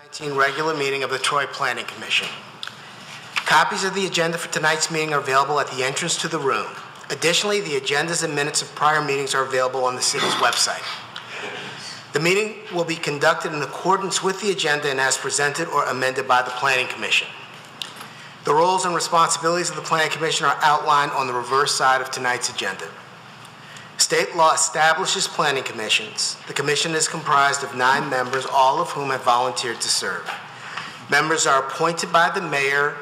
19 regular meeting of the Troy Planning Commission. Copies of the agenda for tonight's meeting are available at the entrance to the room. Additionally, the agendas and minutes of prior meetings are available on the city's website. The meeting will be conducted in accordance with the agenda and as presented or amended by the Planning Commission. The roles and responsibilities of the Planning Commission are outlined on the reverse side of tonight's agenda. State law establishes planning commissions. The commission is comprised of 9 members, all of whom have volunteered to serve. Members are appointed by the mayor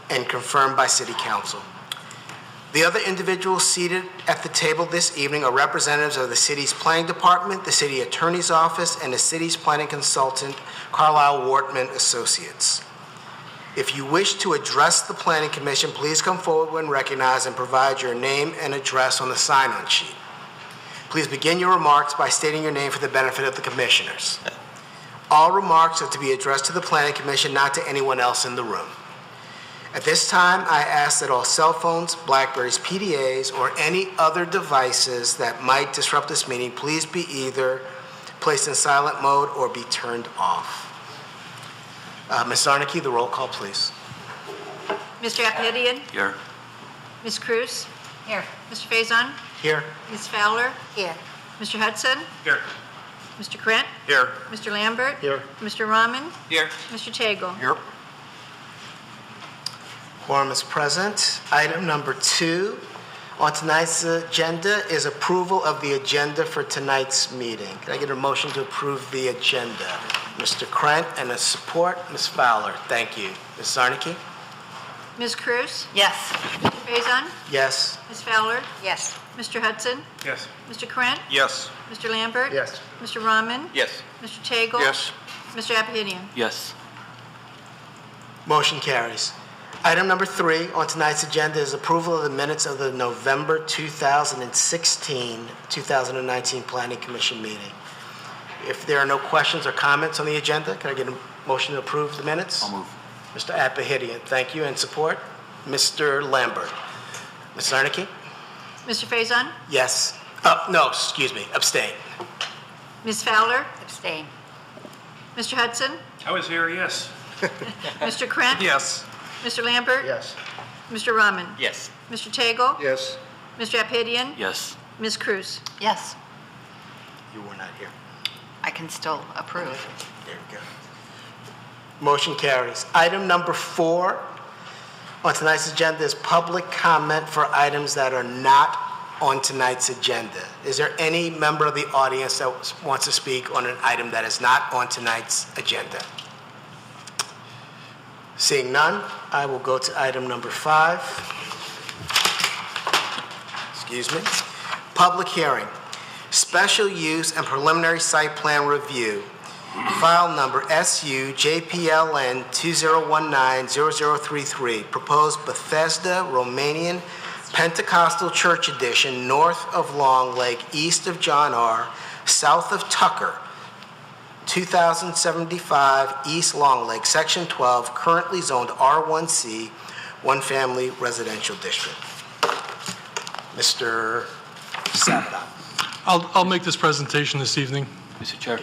and confirmed by city council. The other individuals seated at the table this evening are representatives of the city's planning department, the city attorney's office, and the city's planning consultant, Carlisle Wortman Associates. If you wish to address the planning commission, please come forward when recognized and provide your name and address on the sign-on sheet. Please begin your remarks by stating your name for the benefit of the commissioners. All remarks are to be addressed to the Planning Commission, not to anyone else in the room. At this time, I ask that all cell phones, Blackberries, PDAs, or any other devices that might disrupt this meeting, please be either placed in silent mode or be turned off. Ms. Zarnicki, the roll call, please. Mr. Aphidian? Here. Ms. Cruz? Here. Mr. Faison? Here. Ms. Fowler? Here. Mr. Hudson? Here. Mr. Krent? Here. Mr. Lambert? Here. Mr. Rahman? Here. Mr. Tagle? Here. Quorum is present. Item number 2 on tonight's agenda is approval of the agenda for tonight's meeting. Can I get a motion to approve the agenda? Mr. Krent, and a support, Ms. Fowler. Thank you. Ms. Zarnicki? Ms. Cruz? Yes. Mr. Faison? Yes. Ms. Fowler? Yes. Mr. Hudson? Yes. Mr. Krent? Yes. Mr. Lambert? Yes. Mr. Rahman? Yes. Mr. Tagle? Yes. Mr. Aphidian? Yes. Motion carries. Item number 3 on tonight's agenda is approval of the minutes of the November 2019 Planning Commission meeting. If there are no questions or comments on the agenda, can I get a motion to approve the minutes? I'll move. Mr. Aphidian, thank you, and support. Mr. Lambert. Ms. Zarnicki? Mr. Faison? Yes. No, excuse me, abstain. Ms. Fowler? Abstain. Mr. Hudson? I was here, yes. Mr. Krent? Yes. Mr. Lambert? Yes. Mr. Rahman? Yes. Mr. Tagle? Yes. Mr. Aphidian? Yes. Ms. Cruz? Yes. You were not here. I can still approve. There we go. Motion carries. Item number 4 on tonight's agenda is public comment for items that are not on tonight's agenda. Is there any member of the audience that wants to speak on an item that is not on tonight's agenda? Seeing none, I will go to item number 5. Excuse me. Public hearing. Special use and preliminary site plan review. File number SU JPLN 2019-0033. Proposed Bethesda Romanian Pentecostal Church Edition north of Long Lake, east of John R., south of Tucker. 2075 East Long Lake, Section 12, currently zoned R1C, one family residential district. Mr. Sabadon. I'll make this presentation this evening. Mr. Chair,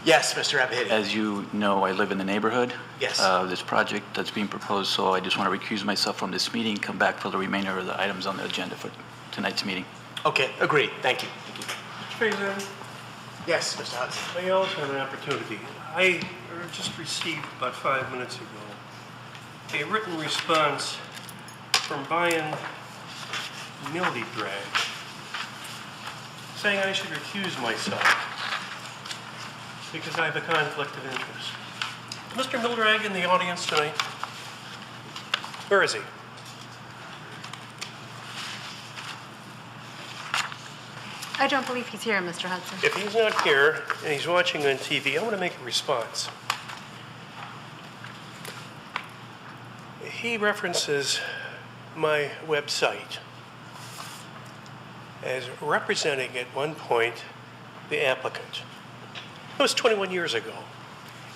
Yes, Mr. Aphidian. as you know, I live in the neighborhood. Yes. This project that's being proposed, so I just want to recuse myself from this meeting, come back for the remainder of the items on the agenda for tonight's meeting. Okay, agreed. Thank you. Mr. Faison, Yes, Mr. Hudson. I also have an opportunity. I just received about 5 minutes ago a written response from Brian Mildy Drag saying I should recuse myself because I have a conflict of interest. Mr. Mildrag in the audience tonight? Where is he? I don't believe he's here, Mr. Hudson. If he's not here and he's watching on TV, I want to make a response. He references my website as representing at one point the applicant. That was 21 years ago.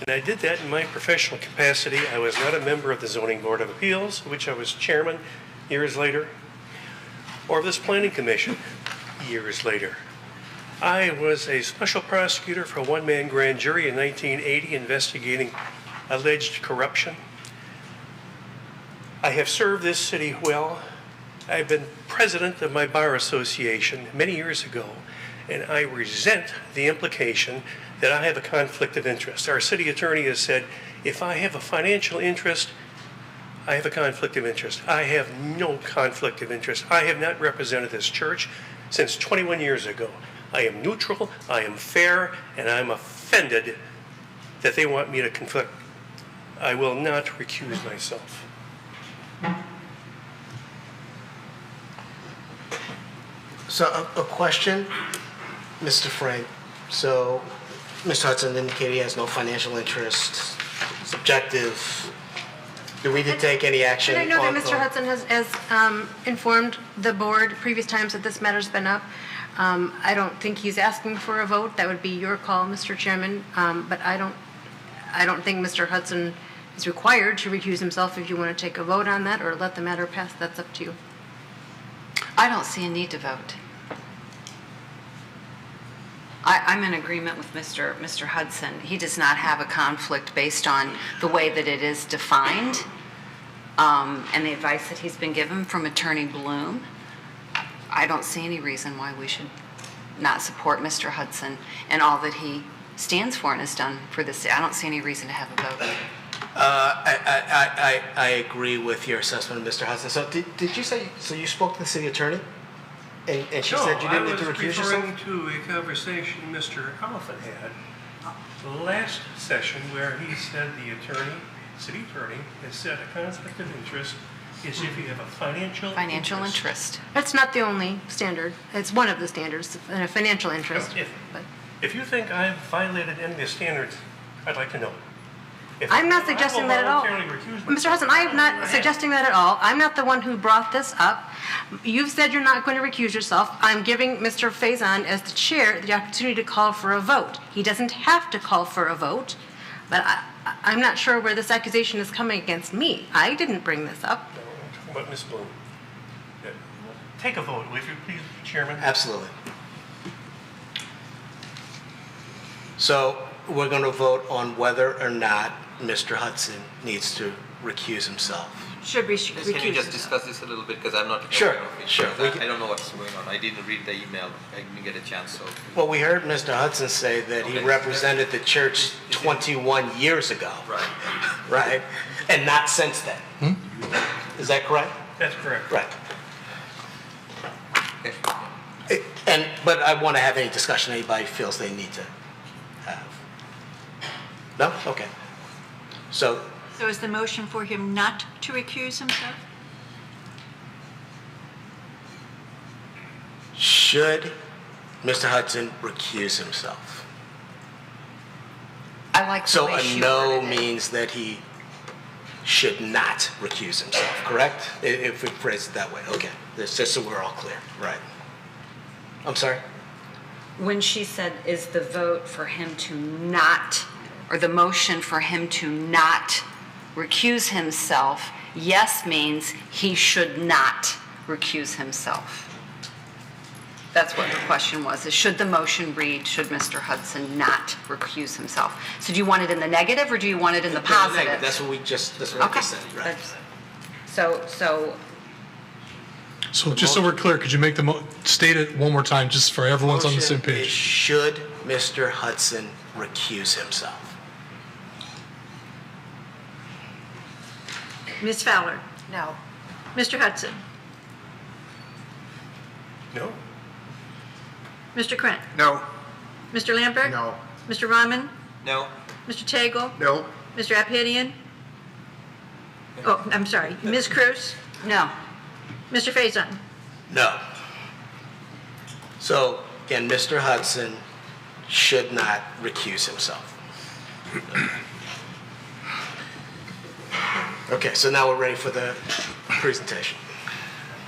And I did that in my professional capacity. I was not a member of the Zoning Board of Appeals, which I was chairman years later, or of this planning commission years later. I was a special prosecutor for a one-man grand jury in 1980 investigating alleged corruption. I have served this city well. I've been president of my bar association many years ago, and I resent the implication that I have a conflict of interest. Our city attorney has said, if I have a financial interest, I have a conflict of interest. I have no conflict of interest. I have not represented this church since 21 years ago. I am neutral, I am fair, and I'm offended that they want me to conflict. I will not recuse myself. So a question, Mr. Frank. So Mr. Hudson indicated he has no financial interest, subjective. Do we need to take any action? But I know that on- Mr. Hudson has informed the board previous times that this matter's been up. I don't think he's asking for a vote. That would be your call, Mr. Chairman. But I don't think Mr. Hudson is required to recuse himself. If you want to take a vote on that or let the matter pass, that's up to you. I don't see a need to vote. I'm in agreement with Mr. Hudson. He does not have a conflict based on the way that it is defined and the advice that he's been given from Attorney Bloom. I don't see any reason why we should not support Mr. Hudson and all that he stands for and has done for this. I don't see any reason to have a vote. I agree with your assessment of Mr. Hudson. So did you say, so you spoke to the city attorney? And she said you didn't need to recuse yourself? I was referring to a conversation Mr. Oliphant had last session where he said the city attorney, has said a conflict of interest is if you have a financial interest. That's not the only standard. It's one of the standards, a financial interest. If you think I've violated any of the standards, I'd like to know. I'm not suggesting that at all. Mr. Hudson, I am not suggesting that at all. I'm not the one who brought this up. You've said you're not going to recuse yourself. I'm giving Mr. Faison, as the chair, the opportunity to call for a vote. He doesn't have to call for a vote, but I'm not sure where this accusation is coming against me. I didn't bring this up. No, I'm talking about Ms. Bloom. Take a vote, will you please, Chairman? Absolutely. So we're going to vote on whether or not Mr. Hudson needs to recuse himself. Should recuse Can you just himself. discuss this a little bit, because I'm not Sure, aware of it. sure. I don't know what's going on. I didn't read the email. I didn't get a chance, so. Well, we heard Mr. Hudson say that he Okay. represented the church 21 years ago. Right. Right? And not since then. Is that correct? That's correct. Right. Okay. But I want to have any discussion anybody feels they need to have. No? Okay. So, So is the motion for him not to recuse himself? should Mr. Hudson recuse himself? I like the So way a she no worded it. means that he should not recuse himself, correct? If we phrase it that way, okay. That's just so we're all clear, right? I'm sorry? When she said, is the vote for him to not, or the motion for him to not recuse himself, yes means he should not recuse himself. That's what the question was, is should the motion read, should Mr. Hudson not recuse himself? So do you want it in the negative, or do you want it in the positive? That's what we just Okay. said, right? That's- So So just so we're clear, could you make state it one more time, just for everyone's on the same Motion is, page? should Mr. Hudson recuse himself? Ms. Fowler? No. Mr. Hudson? No? Mr. Krent? No. Mr. Lambert? No. Mr. Rahman? No? Mr. Tagle? No. Mr. Abhidian? Oh, I'm sorry. Ms. Cruz? no. Mr. Faison? No. So, again, Mr. Hudson should not recuse himself. Okay, so now we're ready for the presentation.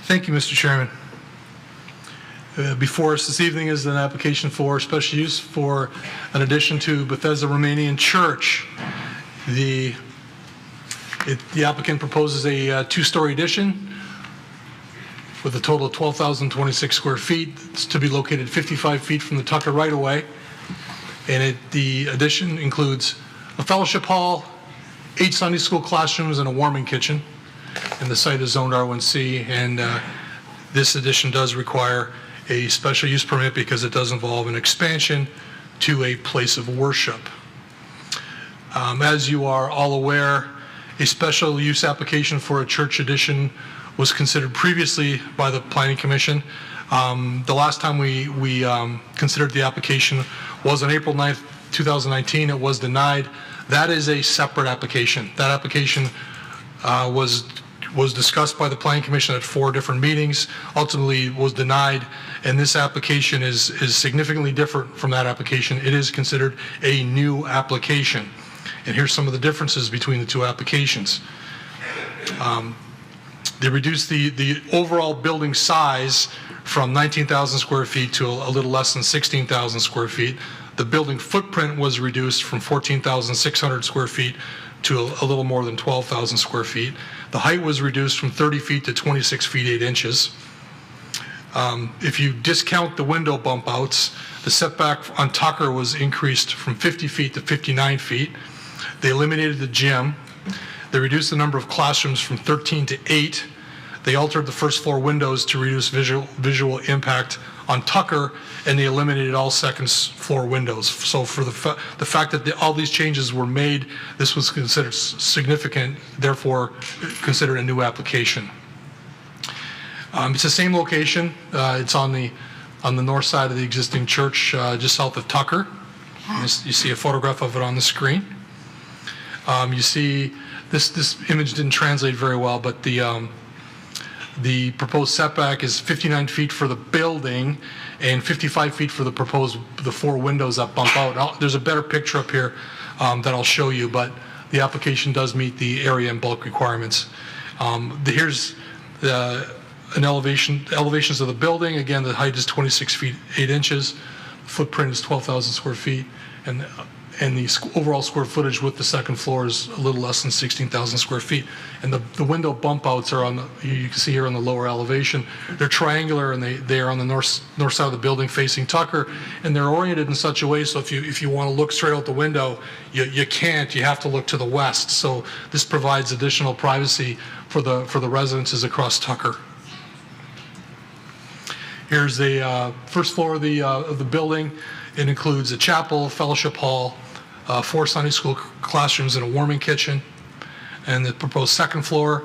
Thank you, Mr. Chairman. Before us this evening is an application for special use for an addition to Bethesda Romanian Church. The applicant proposes a two-story addition with a total of 12,026 square feet. It's to be located 55 feet from the Tucker right-of-way. And the addition includes a fellowship hall, 8 Sunday school classrooms, and a warming kitchen. And the site is zoned R1C, and this addition does require a special use permit because it does involve an expansion to a place of worship. As you are all aware, a special use application for a church addition was considered previously by the Planning Commission. The last time we considered the application was on April 9th, 2019. It was denied. That is a separate application. That application was discussed by the Planning Commission at 4 different meetings, ultimately was denied, and this application is significantly different from that application. It is considered a new application. And here's some of the differences between the 2 applications. They reduced the overall building size from 19,000 square feet to a little less than 16,000 square feet. The building footprint was reduced from 14,600 square feet to a little more than 12,000 square feet. The height was reduced from 30 feet to 26 feet 8 inches. If you discount the window bump outs, the setback on Tucker was increased from 50 feet to 59 feet. They eliminated the gym. They reduced the number of classrooms from 13 to 8. They altered the first floor windows to reduce visual impact on Tucker, and they eliminated all second floor windows. So for the fact that all these changes were made, this was considered significant, therefore considered a new application. It's the same location. It's on the north side of the existing church, just south of Tucker. You see a photograph of it on the screen. You see this image didn't translate very well, but the proposed setback is 59 feet for the building and 55 feet for the 4 windows that bump out. There's a better picture up here that I'll show you, but the application does meet the area and bulk requirements. Here's elevations of the building. Again, the height is 26 feet 8 inches. The footprint is 12,000 square feet, and the overall square footage with the second floor is a little less than 16,000 square feet. And the window bump outs are you can see here on the lower elevation. They're triangular, and they are on the north side of the building facing Tucker, and they're oriented in such a way so if you want to look straight out the window, you can't. You have to look to the west. So this provides additional privacy for the residences across Tucker. Here's the first floor of the building. It includes a chapel, fellowship hall, 4 Sunday school classrooms, and a warming kitchen. And the proposed second floor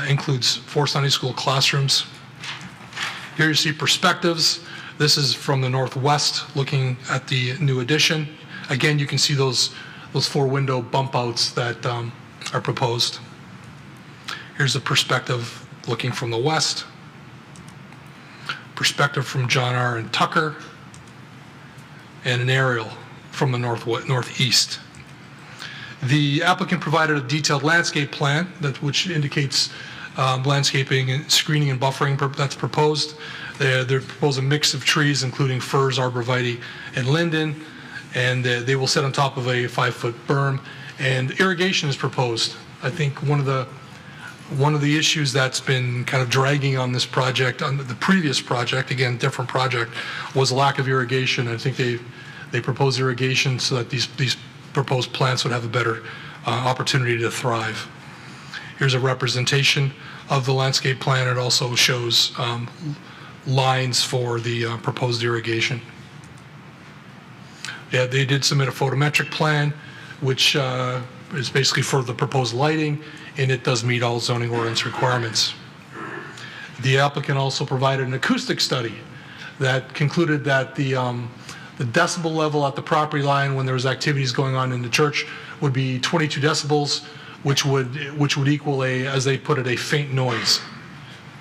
includes 4 Sunday school classrooms. Here you see perspectives. This is from the northwest, looking at the new addition. Again, you can see those 4 window bump outs that are proposed. Here's a perspective looking from the west. Perspective from John R. and Tucker, and an aerial from the northeast. The applicant provided a detailed landscape plan which indicates landscaping and screening and buffering that's proposed. They propose a mix of trees including firs, arborvitae, and linden, and they will sit on top of a 5-foot berm, and irrigation is proposed. I think one of the issues that's been kind of dragging on this project, on the previous project, again, different project, was lack of irrigation. I think they propose irrigation so that these proposed plants would have a better opportunity to thrive. Here's a representation of the landscape plan. It also shows lines for the proposed irrigation. Yeah, they did submit a photometric plan, which is basically for the proposed lighting, and it does meet all zoning ordinance requirements. The applicant also provided an acoustic study that concluded that the decibel level at the property line when there was activities going on in the church would be 22 decibels, which would equal as they put it, a faint noise.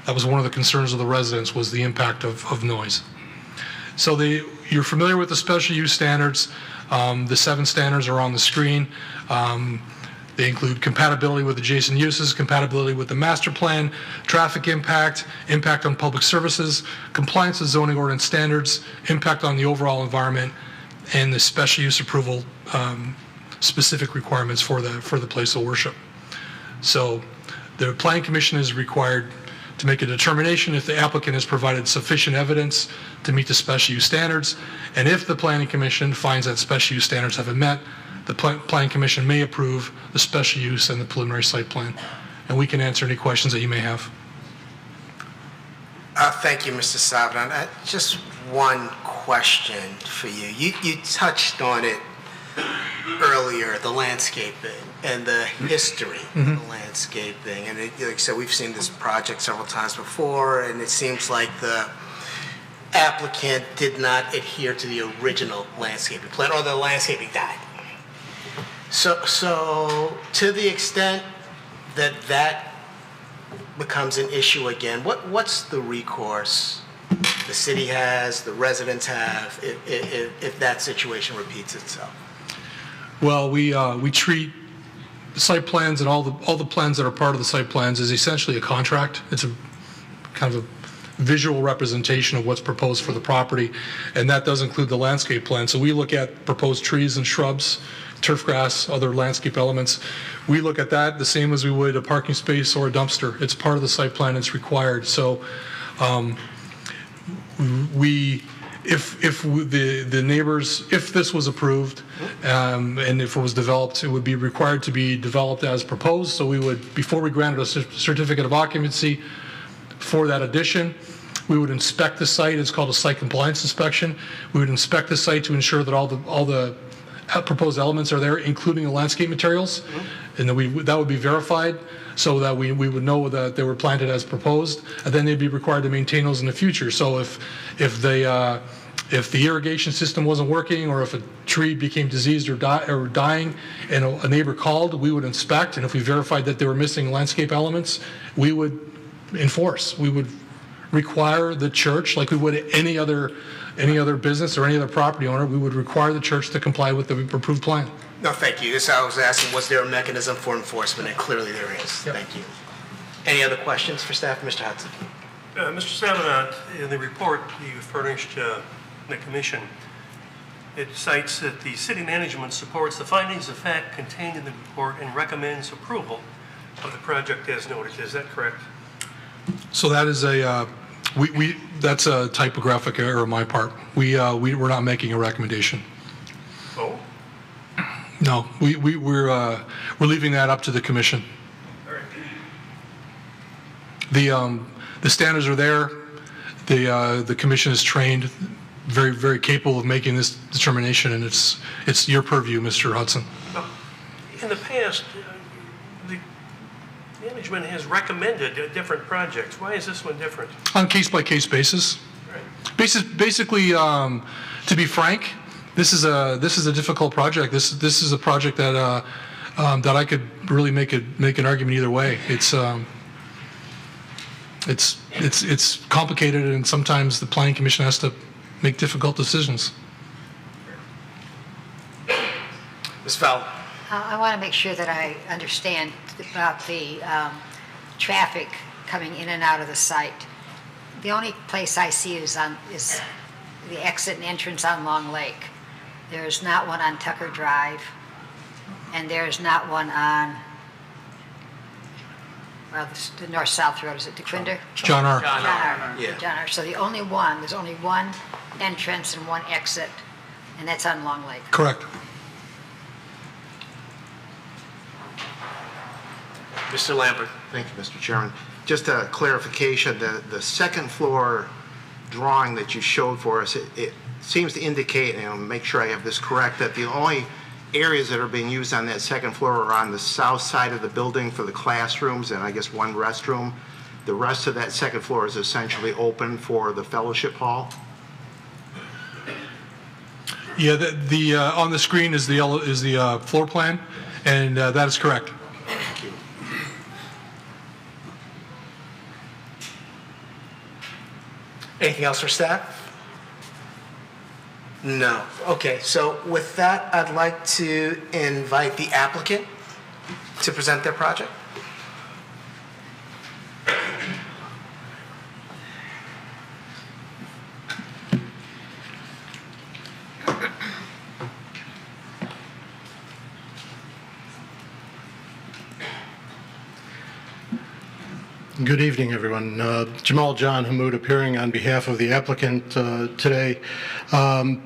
That was one of the concerns of the residents, was the impact of noise. So you're familiar with the special use standards. The 7 standards are on the screen. They include compatibility with adjacent uses, compatibility with the master plan, traffic impact, impact on public services, compliance with zoning ordinance standards, impact on the overall environment, and the special use approval specific requirements for the place of worship. So the Planning Commission is required to make a determination if the applicant has provided sufficient evidence to meet the special use standards, and if the Planning Commission finds that special use standards have been met, the Planning Commission may approve the special use and the preliminary site plan. And we can answer any questions that you may have. Thank you, Mr. Savidan. Just one question for you. You touched on it earlier, the landscaping and the history of the landscaping. And like I said, we've seen this project several times before, and it seems like the applicant did not adhere to the original landscaping plan, or the landscaping died. So to the extent that that becomes an issue again, what's the recourse the city has, the residents have, if that situation repeats itself? Well, we treat the site plans and all the plans that are part of the site plans as essentially a contract. It's a kind of a visual representation of what's proposed for the property, and that does include the landscape plan. So we look at proposed trees and shrubs, turf grass, other landscape elements. We look at that the same as we would a parking space or a dumpster. It's part of the site plan, it's required. So if the neighbors, if this was approved and if it was developed, it would be required to be developed as proposed. So we would, before we granted a certificate of occupancy for that addition, we would inspect the site. It's called a site compliance inspection. We would inspect the site to ensure that all the proposed elements are there, including the landscape materials, and then that would be verified so that we would know that they were planted as proposed, and then they'd be required to maintain those in the future. So if the irrigation system wasn't working, or if a tree became diseased or dying, and a neighbor called, we would inspect, and if we verified that they were missing landscape elements, we would enforce. We would require the church, like we would any other business or any other property owner, we would require the church to comply with the approved plan. No, thank you. This I was asking, was there a mechanism for enforcement? And clearly there is. Yep. Thank you. Any other questions for staff? Mr. Hudson. Mr. Savidan, in the report you furnished the commission, it cites that the city management supports the findings of fact contained in the report and recommends approval of the project as noted. Is that correct? So that is that's a typographic error on my part. We're not making a recommendation. Oh? No, we're leaving that up to the commission. All right. The standards are there. The commission is trained, very, very capable of making this determination, and it's your purview, Mr. Hudson. Well, in the past, the management has recommended different projects. Why is this one different? On case-by-case basis. Right. Basically, to be frank, this is a difficult project. This is a project that that I could really make an argument either way. It's complicated, and sometimes the planning commission has to make difficult decisions. Ms. Fowler. I want to make sure that I understand about the traffic coming in and out of the site. The only place I see is the exit and entrance on Long Lake. There's not one on Tucker Drive, and there's not one on, well, the north-south road. Is it DeQuinder? John R. John R. Yeah. John R. So there's only one entrance and one exit, and that's on Long Lake. Correct. Mr. Lambert. Thank you, Mr. Chairman. Just a clarification, the second floor drawing that you showed for us, it seems to indicate, and I'll make sure I have this correct, that the only areas that are being used on that second floor are on the south side of the building for the classrooms and I guess one restroom. The rest of that second floor is essentially open for the fellowship hall. Yeah, the on the screen is the floor plan, and that is correct. Thank you. Anything else for staff? No. Okay, so with that, I'd like to invite the applicant to present their project. Good evening, everyone. Jamal John Hamoud appearing on behalf of the applicant today. I'm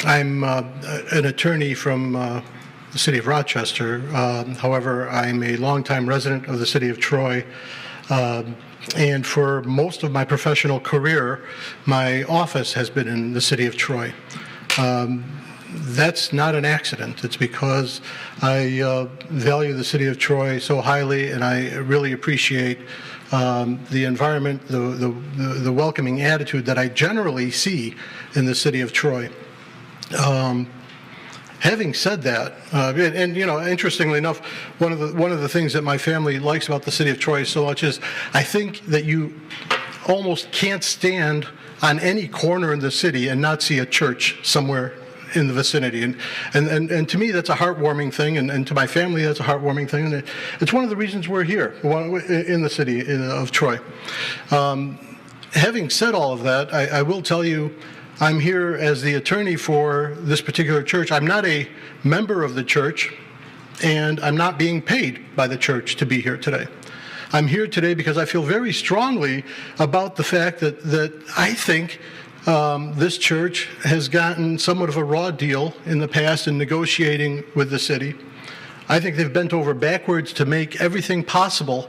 an attorney from the city of Rochester. However, I'm a longtime resident of the city of Troy. And for most of my professional career, my office has been in the city of Troy. That's not an accident. It's because I value the city of Troy so highly, and I really appreciate the environment, the welcoming attitude that I generally see in the city of Troy. Having said that, and you know, interestingly enough, one of the things that my family likes about the city of Troy so much is I think that you almost can't stand on any corner in the city and not see a church somewhere in the vicinity, and to me that's a heartwarming thing, and to my family that's a heartwarming thing, and it's one of the reasons we're here in the city of Troy. Having said all of that, I will tell you, I'm here as the attorney for this particular church. I'm not a member of the church, and I'm not being paid by the church to be here today. I'm here today because I feel very strongly about the fact that I think this church has gotten somewhat of a raw deal in the past in negotiating with the city. I think they've bent over backwards to make everything possible.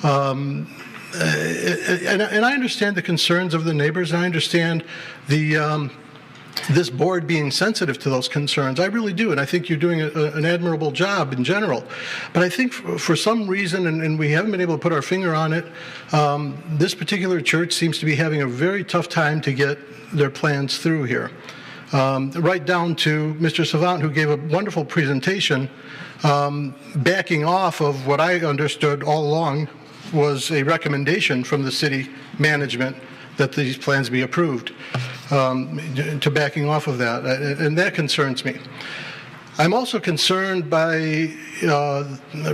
And I understand the concerns of the neighbors, and I understand this board being sensitive to those concerns. I really do, and I think you're doing an admirable job in general. But I think for some reason, and we haven't been able to put our finger on it, this particular church seems to be having a very tough time to get their plans through here. Right down to Mr. Savant, who gave a wonderful presentation, backing off of what I understood all along was a recommendation from the city management that these plans be approved, to backing off of that, and that concerns me. I'm also concerned by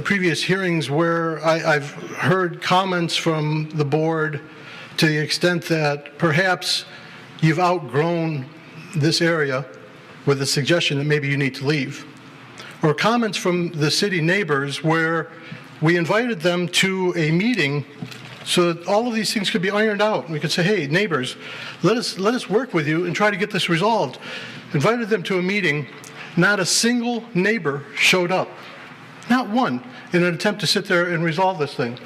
previous hearings where I've heard comments from the board to the extent that perhaps you've outgrown this area with the suggestion that maybe you need to leave. Or comments from the city neighbors where we invited them to a meeting so that all of these things could be ironed out. We could say, hey, neighbors, let us work with you and try to get this resolved. Invited them to a meeting. Not a single neighbor showed up. Not one, in an attempt to sit there and resolve this thing.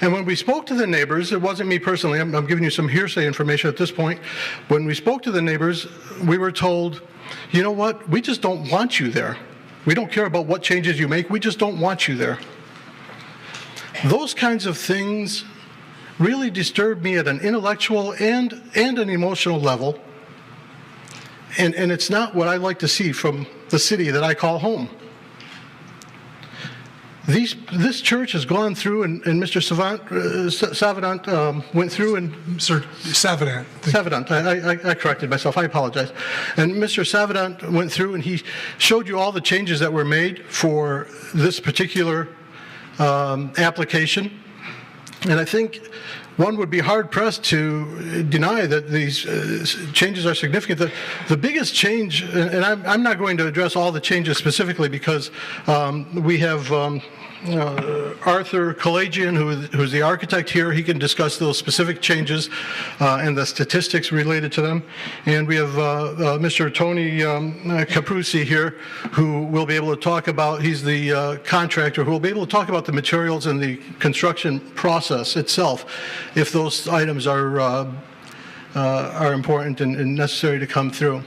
And when we spoke to the neighbors, it wasn't me personally, I'm giving you some hearsay information at this point. When we spoke to the neighbors, we were told, you know what, we just don't want you there. We don't care about what changes you make, we just don't want you there. Those kinds of things really disturb me at an intellectual and an emotional level. And it's not what I like to see from the city that I call home. This church has gone through, and Mr. Savant went through, and Sir Savant. Savant, I corrected myself. I apologize. And Mr. Savant went through, and he showed you all the changes that were made for this particular application. And I think one would be hard-pressed to deny that these changes are significant. The biggest change, and I'm not going to address all the changes specifically because we have Arthur Kalajian, who's the architect here. He can discuss those specific changes and the statistics related to them. And we have Mr. Tony Caprusi here, who will be able to talk about, he's the contractor, who will be able to talk about the materials and the construction process itself, if those items are important and necessary to come through.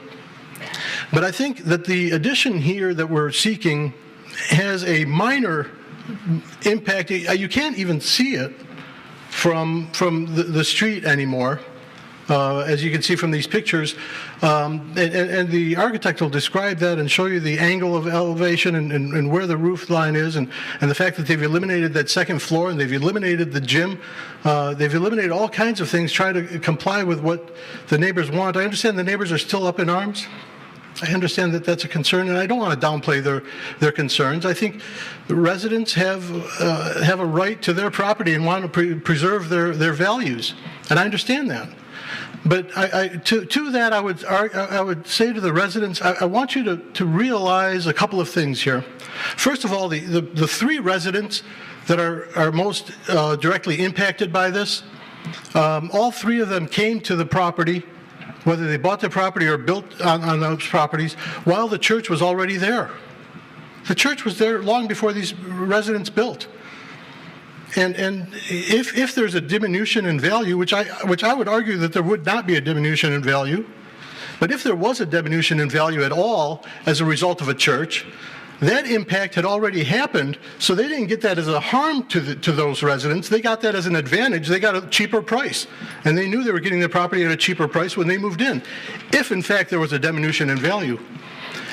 But I think that the addition here that we're seeking has a minor impact. You can't even see it from the street anymore, as you can see from these pictures. And the architect will describe that and show you the angle of elevation and where the roof line is, and the fact that they've eliminated that second floor, and they've eliminated the gym. They've eliminated all kinds of things, trying to comply with what the neighbors want. I understand the neighbors are still up in arms. I understand that that's a concern, and I don't want to downplay their concerns. I think the residents have a right to their property and want to preserve their values, and I understand that. But to that, I would say to the residents, I want you to realize a couple of things here. First of all, the three residents that are most directly impacted by this, all three of them came to the property, whether they bought the property or built on those properties, while the church was already there. The church was there long before these residents built. And if there's a diminution in value, which I would argue that there would not be a diminution in value, but if there was a diminution in value at all as a result of a church, that impact had already happened, so they didn't get that as a harm to those residents. They got that as an advantage. They got a cheaper price, and they knew they were getting the property at a cheaper price when they moved in, if in fact there was a diminution in value.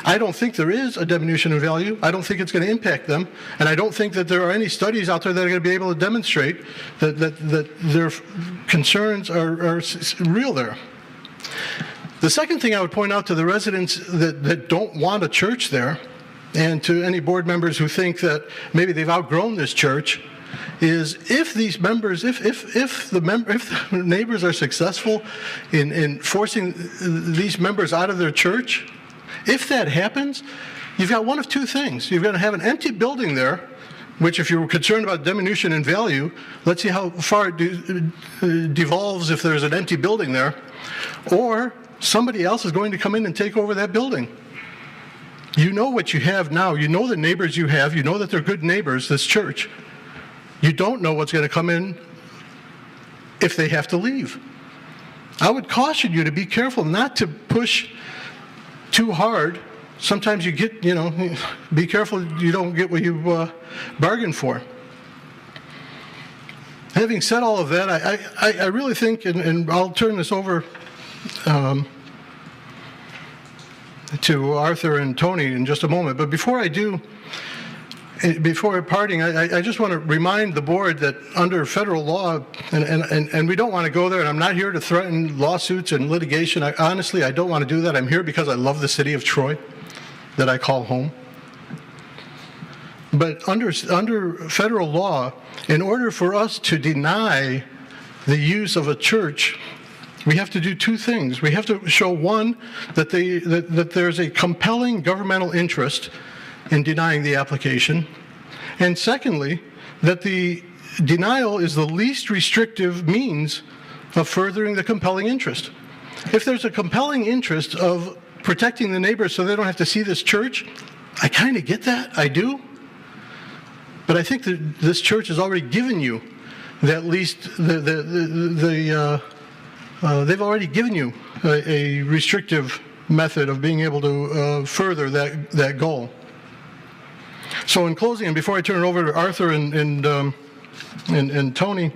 I don't think there is a diminution in value. I don't think it's going to impact them. And I don't think that there are any studies out there that are going to be able to demonstrate that their concerns are real there. The second thing I would point out to the residents that don't want a church there, and to any board members who think that maybe they've outgrown this church, is if these members, if the neighbors are successful in forcing these members out of their church, if that happens, you've got one of two things. You're going to have an empty building there, which if you're concerned about diminution in value, let's see how far it devolves if there's an empty building there, or somebody else is going to come in and take over that building. You know what you have now. You know the neighbors you have. You know that they're good neighbors, this church. You don't know what's going to come in if they have to leave. I would caution you to be careful not to push too hard. Sometimes you get, be careful you don't get what you bargained for. Having said all of that, I really think, and I'll turn this over to Arthur and Tony in just a moment, but before I do, before parting, I just want to remind the board that under federal law, and we don't want to go there, and I'm not here to threaten lawsuits and litigation. Honestly, I don't want to do that. I'm here because I love the city of Troy, that I call home. But under federal law, in order for us to deny the use of a church, we have to do two things. We have to show, one, that there's a compelling governmental interest in denying the application, and secondly, that the denial is the least restrictive means of furthering the compelling interest. If there's a compelling interest of protecting the neighbors so they don't have to see this church, I kind of get that, I do. But I think that this church has already given you that least, they've already given you a restrictive method of being able to further that goal. So in closing, and before I turn it over to Arthur and Tony,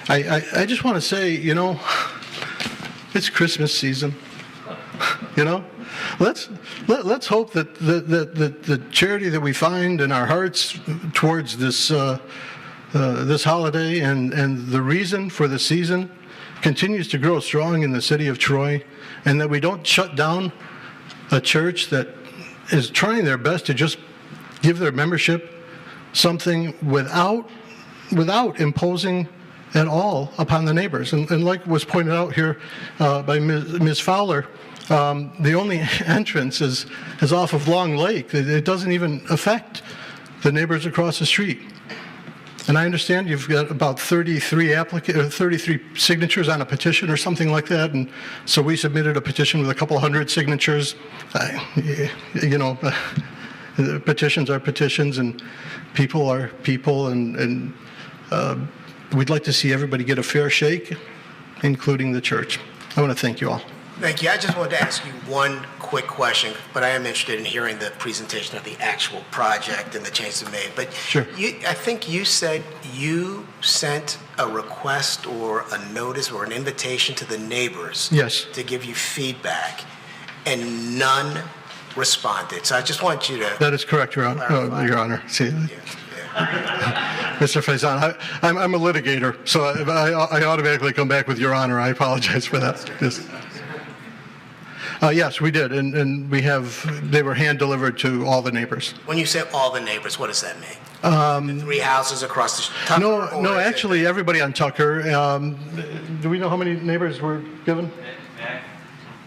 I just want to say, it's Christmas season. Let's hope that the charity that we find in our hearts towards this this holiday and the reason for the season continues to grow strong in the city of Troy, and that we don't shut down a church that is trying their best to just give their membership something without imposing at all upon the neighbors. And like was pointed out here by Ms. Fowler, the only entrance is off of Long Lake. It doesn't even affect the neighbors across the street. And I understand you've got about 33 signatures on a petition or something like that, and so we submitted a petition with a couple hundred signatures. Petitions are petitions, and people are people, and we'd like to see everybody get a fair shake, including the church. I want to thank you all. Thank you. I just wanted to ask you one quick question, but I am interested in hearing the presentation of the actual project and the changes made. But sure. I think you said you sent a request or a notice or an invitation to the neighbors, yes, to give you feedback, and none responded. So I just want you to... That is correct, Your Honor. Your Honor. See, Mr. Faison, I'm a litigator, so I automatically come back with Your Honor. I apologize for that. Yes, we did, and they were hand-delivered to all the neighbors. When you say all the neighbors, what does that mean? The three houses across the Tucker? or No, is it- actually, everybody on Tucker. Do we know how many neighbors were given?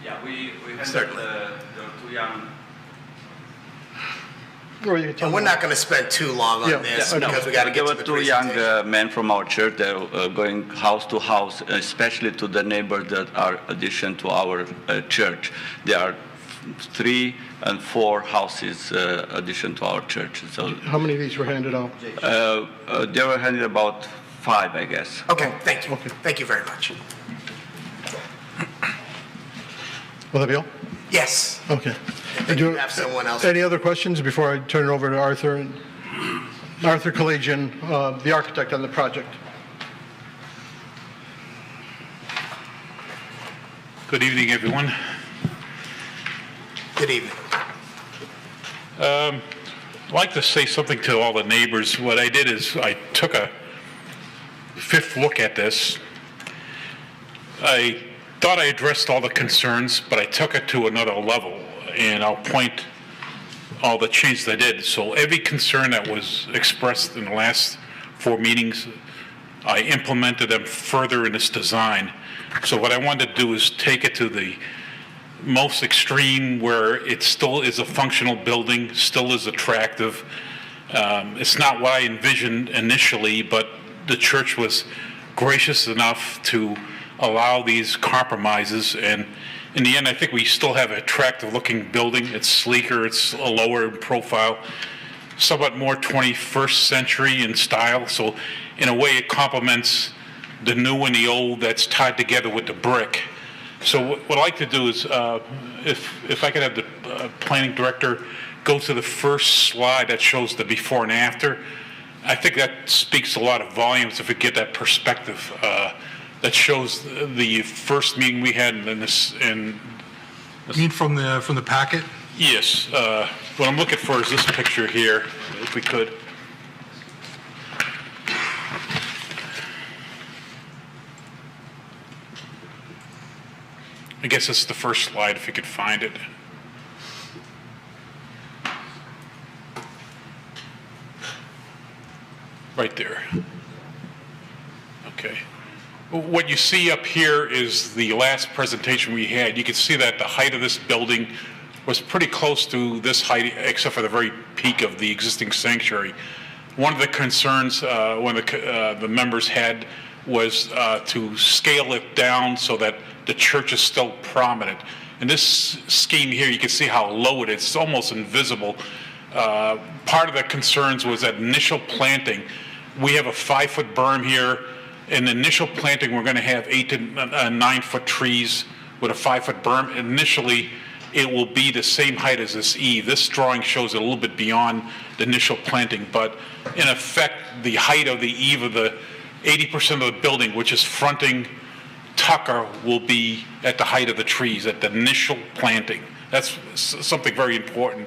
Yeah, we handled Certainly. the two young. Or you can tell And we're me. not going to spend too long on Yeah, this yeah, because we got to There get to were the two young presentation. men from our church that were going house to house, especially to the neighbors that are addition to our church. There are 3 and 4 houses addition to our church. So How many of these were handed out? they were handed about 5, I guess. Okay, thank you. Okay. Thank you very much. Will that be all? Yes. Okay. Then you have someone else. Any other questions before I turn it over to Arthur? Arthur Kalajian, the architect on the project. Good evening, everyone. Good evening. I'd like to say something to all the neighbors. What I did is I took a fifth look at this. I thought I addressed all the concerns, but I took it to another level, and I'll point all the changes I did. So every concern that was expressed in the last 4 meetings, I implemented them further in this design. So what I wanted to do is take it to the most extreme where it still is a functional building, still is attractive. It's not what I envisioned initially, but the church was gracious enough to allow these compromises, and in the end, I think we still have an attractive looking building. It's sleeker, it's a lower in profile, somewhat more 21st century in style, so in a way it complements the new and the old that's tied together with the brick. So what I'd like to do is, if I could have the planning director go to the first slide that shows the before and after. I think that speaks a lot of volumes if we get that perspective that shows the first meeting we had in this. You mean from the packet? Yes. What I'm looking for is this picture here, if we could. I guess it's the first slide, if you could find it. Right there. Okay. What you see up here is the last presentation we had. You can see that the height of this building was pretty close to this height, except for the very peak of the existing sanctuary. One of the concerns one of the members had was to scale it down so that the church is still prominent. In this scheme here, you can see how low it is. It's almost invisible. Part of the concerns was that initial planting. We have a 5-foot berm here. In the initial planting, we're going to have 8 to 9 foot trees with a 5-foot berm. Initially, it will be the same height as this eave. This drawing shows it a little bit beyond the initial planting, but in effect, the height of the eave of the 80% of the building, which is fronting Tucker, will be at the height of the trees at the initial planting. That's something very important.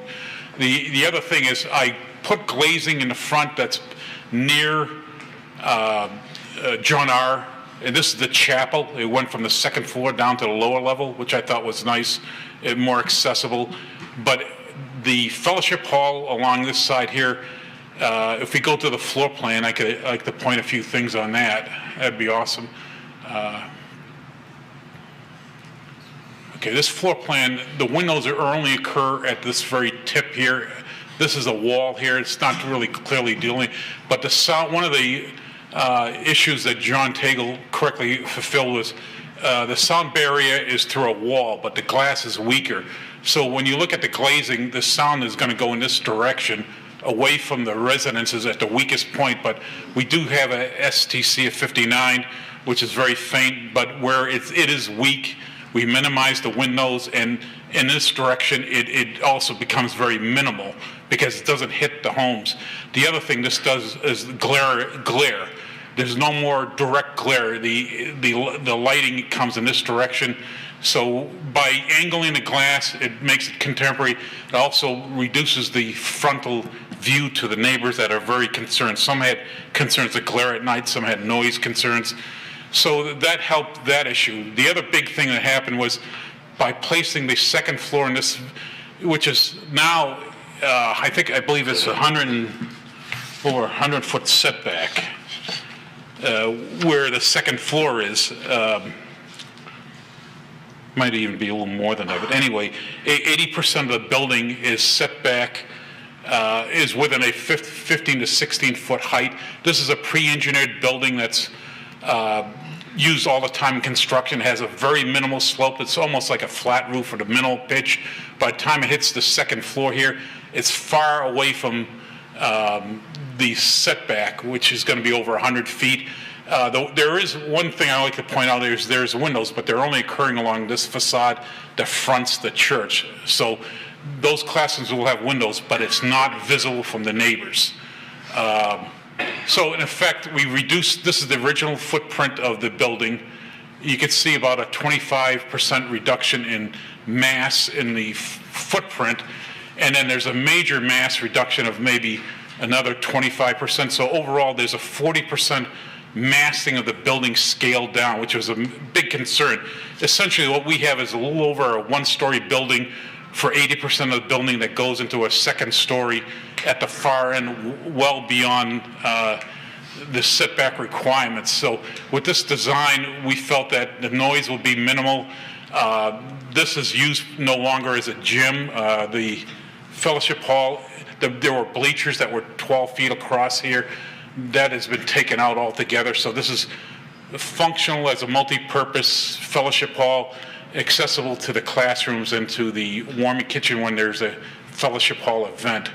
The other thing is I put glazing in the front that's near John R. And this is the chapel. It went from the second floor down to the lower level, which I thought was nice and more accessible. But the fellowship hall along this side here, if we go to the floor plan, I'd like to point a few things on that. That'd be awesome. Okay, this floor plan, the windows only occur at this very tip here. This is a wall here. It's not really clearly dealing, but the sound, one of the issues that John Tagle correctly fulfilled was the sound barrier is through a wall, but the glass is weaker. So when you look at the glazing, the sound is going to go in this direction, away from the residences at the weakest point, but we do have a STC of 59, which is very faint, but where it is weak, we minimize the windows, and in this direction, it also becomes very minimal because it doesn't hit the homes. The other thing this does is glare. There's no more direct glare. The lighting comes in this direction. So by angling the glass, it makes it contemporary. It also reduces the frontal view to the neighbors that are very concerned. Some had concerns of glare at night, some had noise concerns. So that helped that issue. The other big thing that happened was by placing the second floor in this, which is now, I believe it's over 100-foot setback where the second floor is. Might even be a little more than that, but anyway, 80% of the building is setback, is within a 15 to 16-foot height. This is a pre-engineered building that's used all the time in construction. It has a very minimal slope. It's almost like a flat roof with a minimal pitch. By the time it hits the second floor here, it's far away from the setback, which is going to be over 100 feet. There is one thing I like to point out, there's windows, but they're only occurring along this facade that fronts the church. So those classrooms will have windows, but it's not visible from the neighbors. So in effect, we reduced, this is the original footprint of the building. You can see about a 25% reduction in mass in the footprint, and then there's a major mass reduction of maybe another 25%. So overall, there's a 40% massing of the building scaled down, which was a big concern. Essentially, what we have is a little over a one-story building for 80% of the building that goes into a second story at the far end, well beyond the setback requirements. So with this design, we felt that the noise would be minimal. This is used no longer as a gym. The fellowship hall, there were bleachers that were 12 feet across here. That has been taken out altogether. So this is functional as a multi-purpose fellowship hall, accessible to the classrooms and to the warming kitchen when there's a fellowship hall event.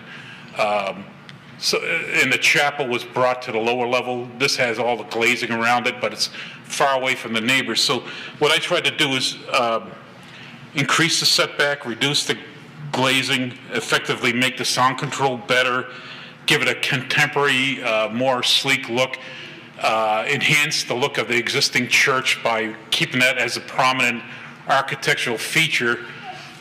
And the chapel was brought to the lower level. This has all the glazing around it, but it's far away from the neighbors. So what I tried to do is increase the setback, reduce the glazing, effectively make the sound control better, give it a contemporary, more sleek look, enhance the look of the existing church by keeping that as a prominent architectural feature.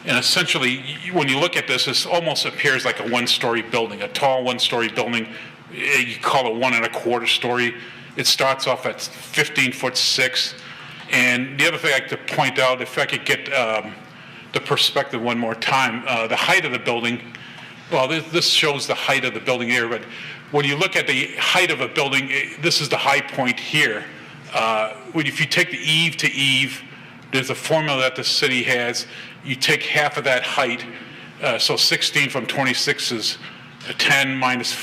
And essentially, when you look at this, this almost appears like a one-story building, a tall one-story building. You call it 1 1/4 story. It starts off at 15'6". And the other thing I like to point out, if I could get the perspective one more time, the height of the building. Well, this shows the height of the building here, but when you look at the height of a building, this is the high point here. If you take the eave to eave, there's a formula that the city has. You take half of that height, so 16 from 26 is 10 minus,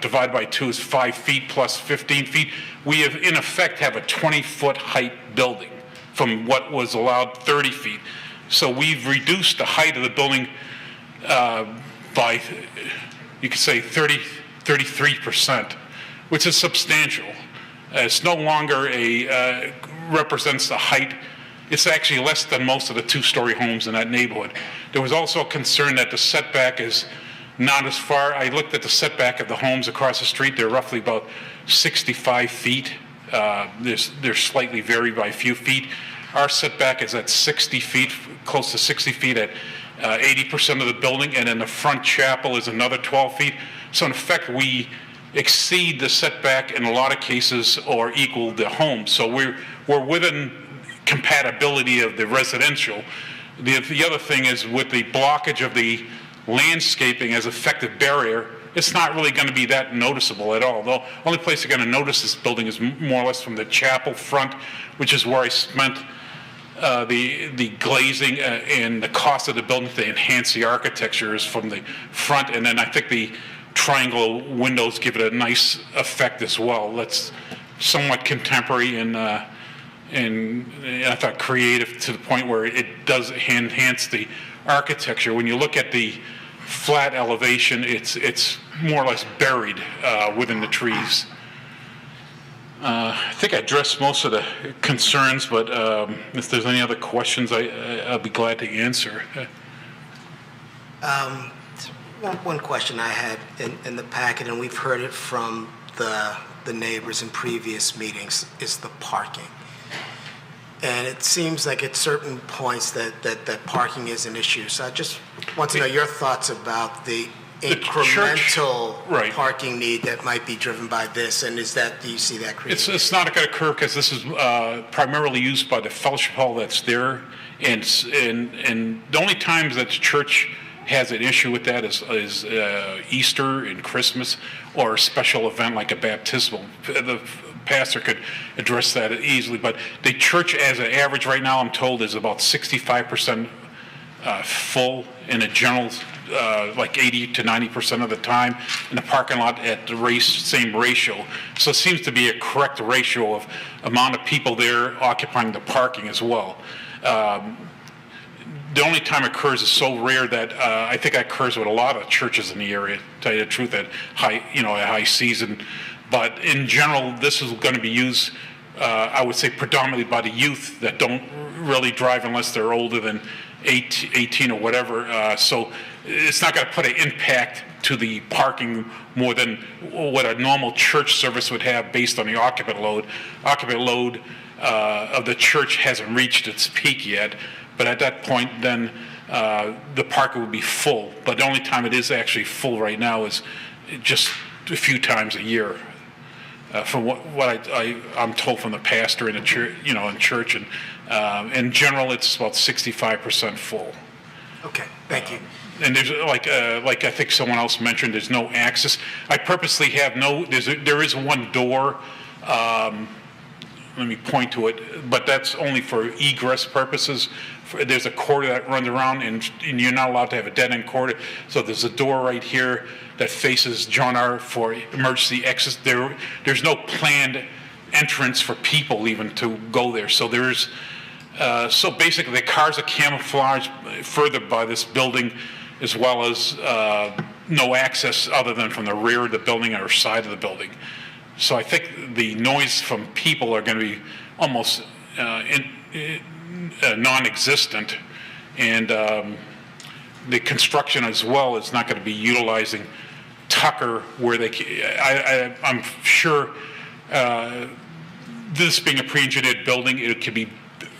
divided by 2 is 5 feet plus 15 feet. We have, in effect, have a 20-foot height building from what was allowed 30 feet. So we've reduced the height of the building by, you could say, 33%, which is substantial. It's no longer represents the height. It's actually less than most of the two-story homes in that neighborhood. There was also a concern that the setback is not as far. I looked at the setback of the homes across the street. They're roughly about 65 feet. They're slightly varied by a few feet. Our setback is at 60 feet, close to 60 feet at 80% of the building, and then the front chapel is another 12 feet. So in effect, we exceed the setback in a lot of cases or equal the home. So we're within compatibility of the residential. The other thing is with the blockage of the landscaping as effective barrier, it's not really going to be that noticeable at all. The only place you're going to notice this building is more or less from the chapel front, which is where I spent the glazing and the cost of the building to enhance the architecture is from the front, and then I think the triangle windows give it a nice effect as well. That's somewhat contemporary and I thought creative to the point where it does enhance the architecture. When you look at the flat elevation, it's more or less buried within the trees. I think I addressed most of the concerns, but if there's any other questions, I'll be glad to answer. One question I had in the packet, and we've heard it from the neighbors in previous meetings, is the parking. And it seems like at certain points that parking is an issue. So I just want to know your thoughts about the incremental parking need that might be driven by this, and do you see that creating? It's not going to occur because this is primarily used by the fellowship hall that's there, and the only times that the church has an issue with that is Easter and Christmas, or a special event like a baptismal. The pastor could address that easily, but the church as an average right now, I'm told, is about 65% full in a general, like 80 to 90% of the time, in the parking lot at the same ratio. So it seems to be a correct ratio of amount of people there occupying the parking as well. The only time it occurs is so rare that I think it occurs with a lot of churches in the area, to tell you the truth, at high season. But in general, this is going to be used, I would say, predominantly by the youth that don't really drive unless they're older than 18 or whatever. So it's not going to put an impact to the parking more than what a normal church service would have based on the occupant load. Occupant load of the church hasn't reached its peak yet. But at that point, then the parking will be full. But the only time it is actually full right now is just a few times a year. From what I'm told from the pastor in the church, in church, and in general, it's about 65% full. Okay, thank you. And there's like I think someone else mentioned, there's no access. I purposely have there is one door. Let me point to it, but that's only for egress purposes. There's a corridor that runs around, and you're not allowed to have a dead-end corridor. So there's a door right here that faces John R. for emergency exits. There's no planned entrance for people even to go there. So so basically the cars are camouflaged further by this building, as well as no access other than from the rear of the building or side of the building. So I think the noise from people are going to be almost non-existent, and the construction as well is not going to be utilizing Tucker where I'm sure this being a pre-engineered building, it could be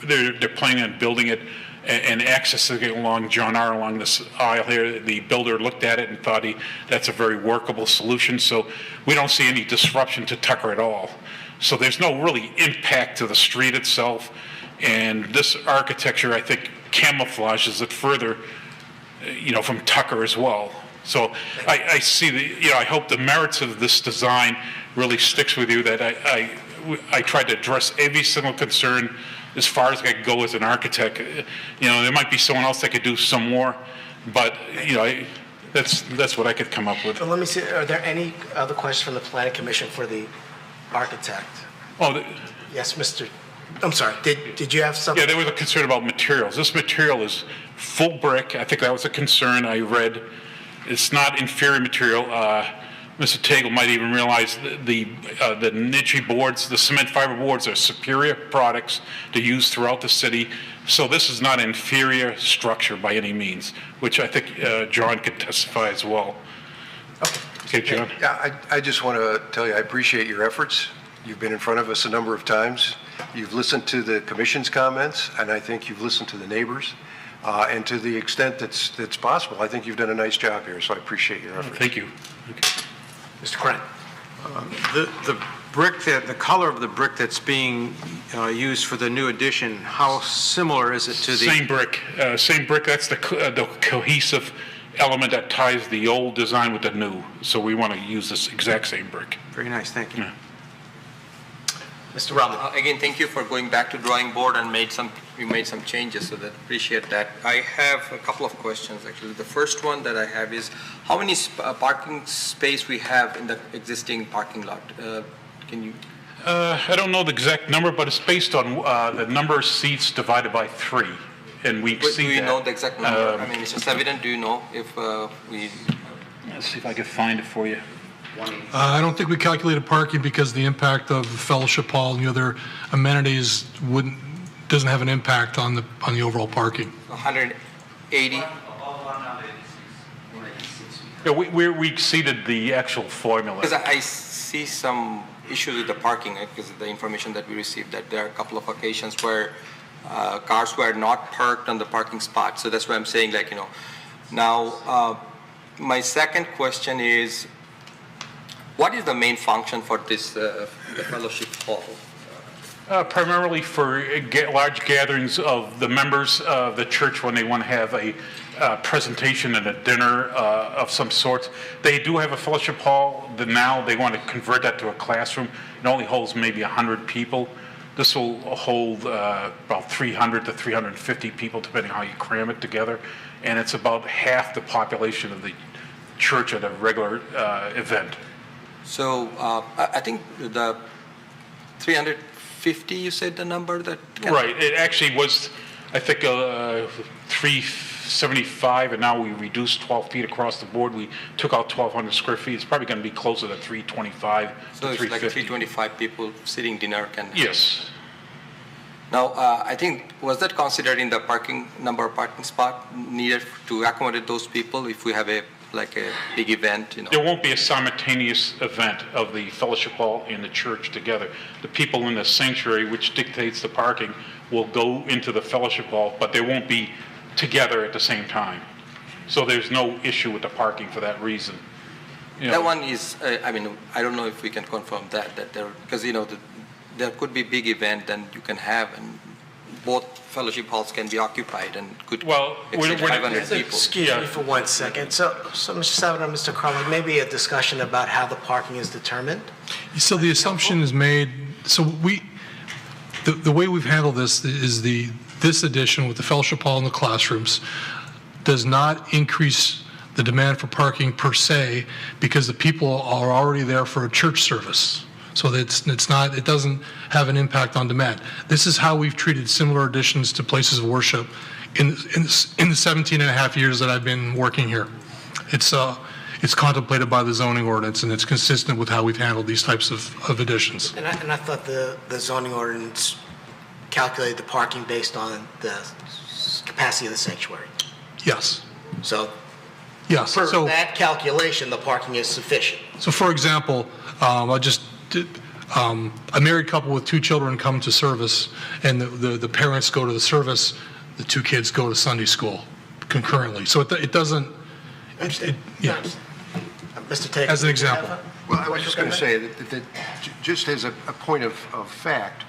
they're planning on building it and accessing it along John R. along this aisle here. The builder looked at it and thought that's a very workable solution. So we don't see any disruption to Tucker at all. So there's no really impact to the street itself. And this architecture, I think, camouflages it further, from Tucker as well. So I see I hope the merits of this design really sticks with you, that I tried to address every single concern as far as I could go as an architect. There might be someone else that could do some more, but that's what I could come up with. So let me see, are there any other questions from the Planning Commission for the architect? Oh, yes, Mr. I'm sorry, did you have something? Yeah, there was a concern about materials. This material is full brick. I think that was a concern I read. It's not inferior material. Mr. Tagle might even realize the niche boards, the cement fiber boards, are superior products to use throughout the city. So this is not an inferior structure by any means, which I think John could testify as well. Okay, John. Yeah, I just want to tell you I appreciate your efforts. You've been in front of us a number of times. You've listened to the commission's comments, and I think you've listened to the neighbors. And to the extent that's possible, I think you've done a nice job here, so I appreciate your efforts. Thank you. Mr. Krant. The color of the brick that's being used for the new addition, how similar is it to the... Same brick. Same brick. That's the cohesive element that ties the old design with the new. So we want to use this exact same brick. Very nice. Thank you. Yeah. Mr. Rahman. Again, thank you for going back to drawing board and you made some changes, so that appreciate that. I have a couple of questions actually. The first one that I have is how many parking space we have in the existing parking lot? Can you? I don't know the exact number, but it's based on the number of seats divided by 3, and we exceed that. Do you know the exact number? I mean, it's just evident. Do you know if we? Let's see if I can find it for you. I don't think we calculated parking because the impact of Fellowship Hall and the other amenities doesn't have an impact on the overall parking. 180. Yeah, we exceeded the actual formula. Because I see some issues with the parking, because of the information that we received, that there are a couple of occasions where cars were not parked on the parking spot. So that's why I'm saying, now my second question is, what is the main function for this the Fellowship Hall? Primarily for large gatherings of the members of the church when they want to have a presentation and a dinner of some sort. They do have a fellowship hall that now they want to convert that to a classroom. It only holds maybe 100 people. This will hold about 300 to 350 people, depending how you cram it together. And it's about half the population of the church at a regular event. So I think the 350, you said the number that? Right. It actually was, I think, 375, and now we reduced 12 feet across the board. We took out 1,200 square feet. It's probably going to be closer to 325 so to 350. So it's like 325 people sitting dinner can... Yes. Now, I think, was that considered in the number of parking spot needed to accommodate those people if we have a big event, you know? There won't be a simultaneous event of the fellowship hall and the church together. The people in the sanctuary, which dictates the parking, will go into the fellowship hall, but they won't be together at the same time. So there's no issue with the parking for that reason. You know, that one is, I mean, I don't know if we can confirm that there, because, you know, there could be big event and you can have, and both fellowship halls can be occupied and could exceed 500 people. Excuse me for 1 second. So Mr. Salvador, Mr. Carlin, maybe a discussion about how the parking is determined? So the assumption is made, so the way we've handled this is this addition with the fellowship hall and the classrooms does not increase the demand for parking per se, because the people are already there for a church service. So it doesn't have an impact on demand. This is how we've treated similar additions to places of worship in the 17 and a half years that I've been working here. It's contemplated by the zoning ordinance, and it's consistent with how we've handled these types of additions. And I thought the zoning ordinance calculated the parking based on the capacity of the sanctuary. Yes. So yes. For that calculation, the parking is sufficient. So for example, a married couple with 2 children come to service, and the parents go to the service, the 2 kids go to Sunday school concurrently. So it doesn't, Mr. Taylor, as an example. Well, I was just going to say that just as a point of fact,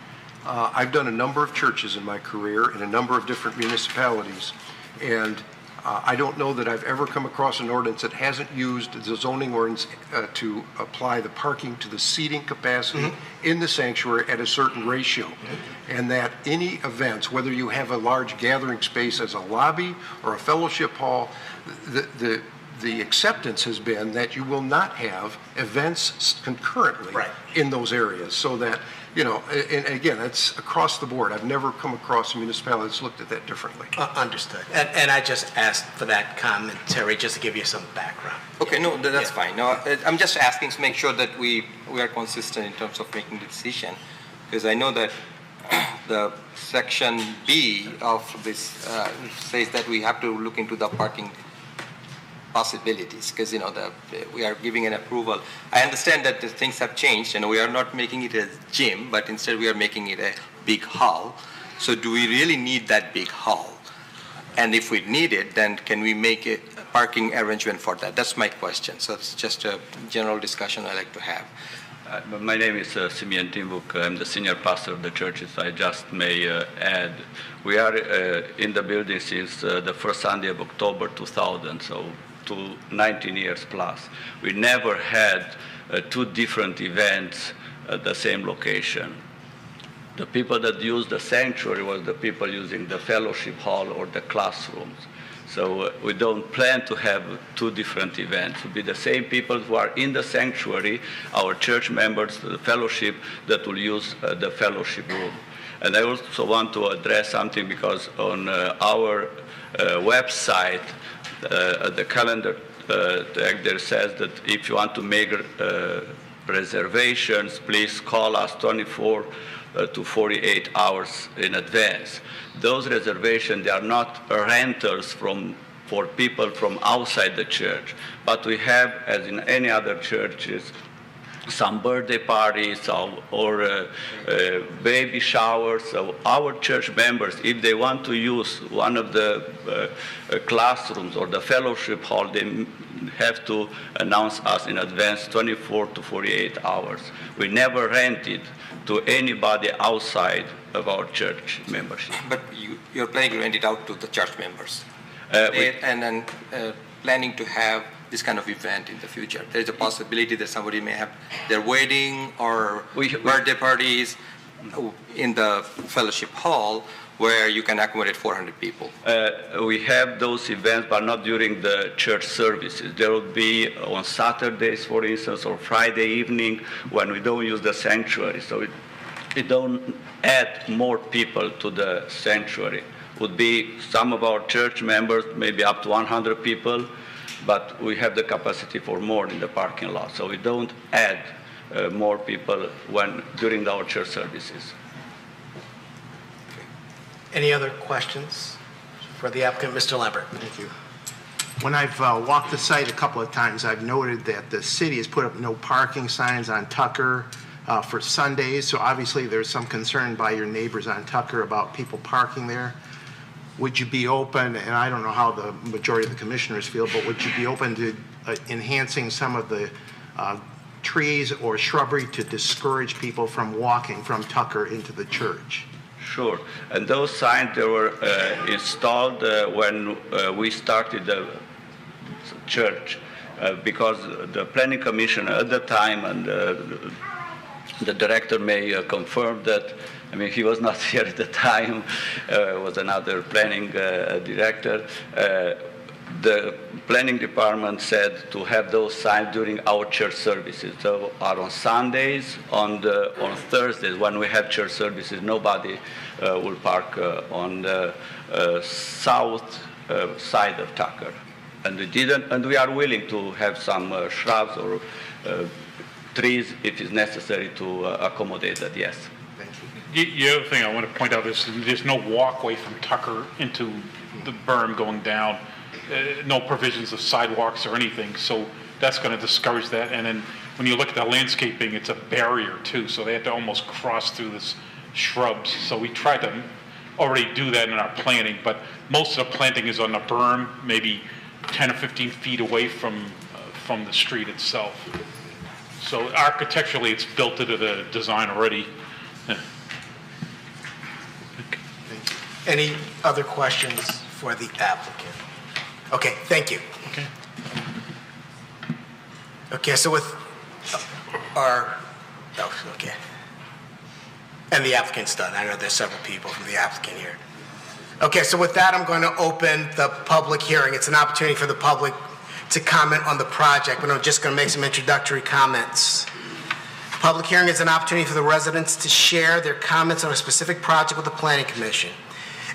I've done a number of churches in my career in a number of different municipalities, and I don't know that I've ever come across an ordinance that hasn't used the zoning ordinance to apply the parking to the seating capacity in the sanctuary at a certain ratio. And that any events, whether you have a large gathering space as a lobby or a fellowship hall, the acceptance has been that you will not have events concurrently in those areas, so that, you know, and again, it's across the board. I've never come across a municipality that's looked at that differently. Understood. And I just asked for that commentary just to give you some background. Okay, no, that's fine. No, I'm just asking to make sure that we are consistent in terms of making the decision, because I know that the section B of this says that we have to look into the parking possibilities, because, you know, we are giving an approval. I understand that the things have changed, and we are not making it a gym, but instead we are making it a big hall. So do we really need that big hall? And if we need it, then can we make a parking arrangement for that? That's my question. So it's just a general discussion I like to have. My name is Simeon Timbuk. I'm the senior pastor of the churches. I just may add, we are in the building since the first Sunday of October 2000, so to 19 years plus. We never had 2 different events at the same location. The people that used the sanctuary was the people using the fellowship hall or the classrooms. So we don't plan to have 2 different events. It will be the same people who are in the sanctuary, our church members, the fellowship, that will use the fellowship room. And I also want to address something, because on our website, the calendar there says that if you want to make reservations, please call us 24 to 48 hours in advance. Those reservations, they are not rentals for people from outside the church, but we have, as in any other churches, some birthday parties or baby showers. So our church members, if they want to use one of the classrooms or the fellowship hall, they have to announce us in advance 24 to 48 hours. We never rented to anybody outside of our church membership. But you're planning to rent it out to the church members? We- And then planning to have this kind of event in the future? There's a possibility that somebody may have their wedding or birthday parties in the fellowship hall where you can accommodate 400 people. We have those events, but not during the church services. There will be on Saturdays, for instance, or Friday evening when we don't use the sanctuary. So we don't add more people to the sanctuary. Would be some of our church members, maybe up to 100 people, but we have the capacity for more in the parking lot. So we don't add more people during our church services. Any other questions for the applicant, Mr. Lambert? Thank you. When I've walked the site a couple of times, I've noted that the city has put up no parking signs on Tucker for Sundays, so obviously there's some concern by your neighbors on Tucker about people parking there. Would you be open, and I don't know how the majority of the commissioners feel, but would you be open to enhancing some of the trees or shrubbery to discourage people from walking from Tucker into the church? Sure. And those signs, they were installed when we started the church because the planning commission at the time, and the director may confirm that, I mean, he was not here at the time, was another planning director. The planning department said to have those signs during our church services. So are on Sundays, on Thursdays when we have church services, nobody will park on the south side of Tucker. And we didn't, and we are willing to have some shrubs or trees if it's necessary to accommodate that, yes. Thank you. The other thing I want to point out is there's no walkway from Tucker into the berm going down. No provisions of sidewalks or anything, so that's going to discourage that. And then when you look at the landscaping, it's a barrier too, so they have to almost cross through this shrubs. So we tried to already do that in our planting, but most of the planting is on the berm, maybe 10 or 15 feet away from the street itself. So architecturally, it's built into the design already. Yeah. Any other questions for the applicant? Okay, thank you. Okay. Okay, so with okay. And the applicant's done. I know there's several people from the applicant here. Okay, so with that, I'm going to open the public hearing. It's an opportunity for the public to comment on the project, but I'm just going to make some introductory comments. Public hearing is an opportunity for the residents to share their comments on a specific project with the Planning Commission.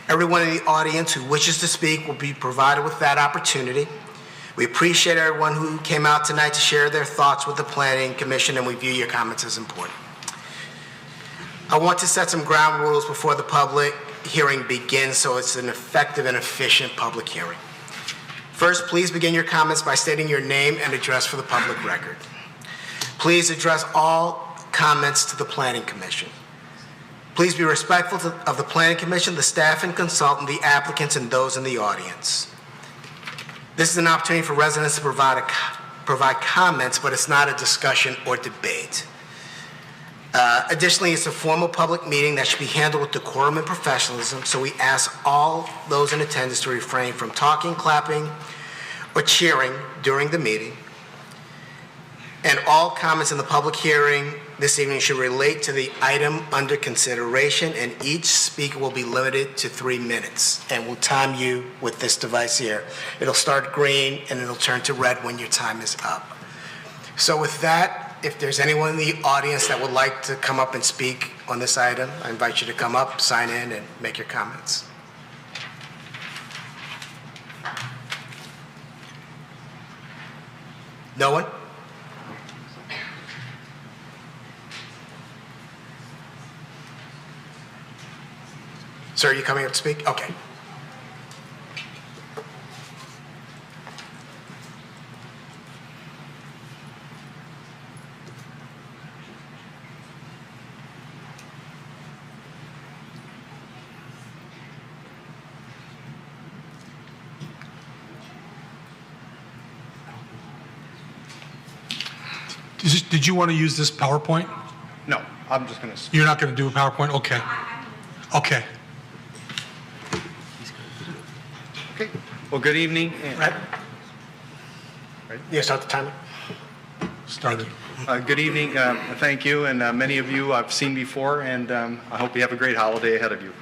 Everyone in the audience who wishes to speak will be provided with that opportunity. We appreciate everyone who came out tonight to share their thoughts with the Planning Commission, and we view your comments as important. I want to set some ground rules before the public hearing begins so it's an effective and efficient public hearing. First, please begin your comments by stating your name and address for the public record. Please address all comments to the Planning Commission. Please be respectful of the Planning Commission, the staff and consultant, the applicants, and those in the audience. This is an opportunity for residents to provide comments, but it's not a discussion or debate. Additionally, it's a formal public meeting that should be handled with decorum and professionalism, so we ask all those in attendance to refrain from talking, clapping, or cheering during the meeting. And all comments in the public hearing this evening should relate to the item under consideration, and each speaker will be limited to 3 minutes. And we'll time you with this device here. It'll start green and it'll turn to red when your time is up. So with that, if there's anyone in the audience that would like to come up and speak on this item, I invite you to come up, sign in, and make your comments. No one? Sir, are you coming up to speak? Okay. Did you want to use this PowerPoint? No. I'm just going to... You're not going to do a PowerPoint? Okay. Okay. Okay. Well, good evening. Right. Yes, start the timer. Started. Good evening. Thank you. And many of you I've seen before, and I hope you have a great holiday ahead of you.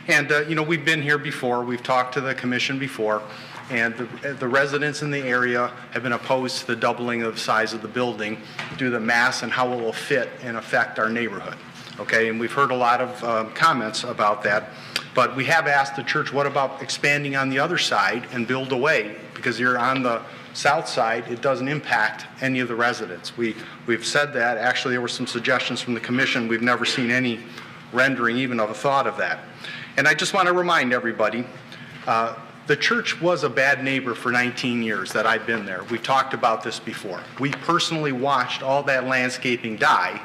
And, you know, we've been here before. We've talked to the commission before. And the residents in the area have been opposed to the doubling of the size of the building due to the mass and how it will fit and affect our neighborhood. Okay, and we've heard a lot of comments about that. But we have asked the church, what about expanding on the other side and build away? Because you're on the south side, it doesn't impact any of the residents. We've said that. Actually, there were some suggestions from the commission. We've never seen any rendering even of a thought of that. And I just want to remind everybody, the church was a bad neighbor for 19 years that I've been there. We've talked about this before. We personally watched all that landscaping die,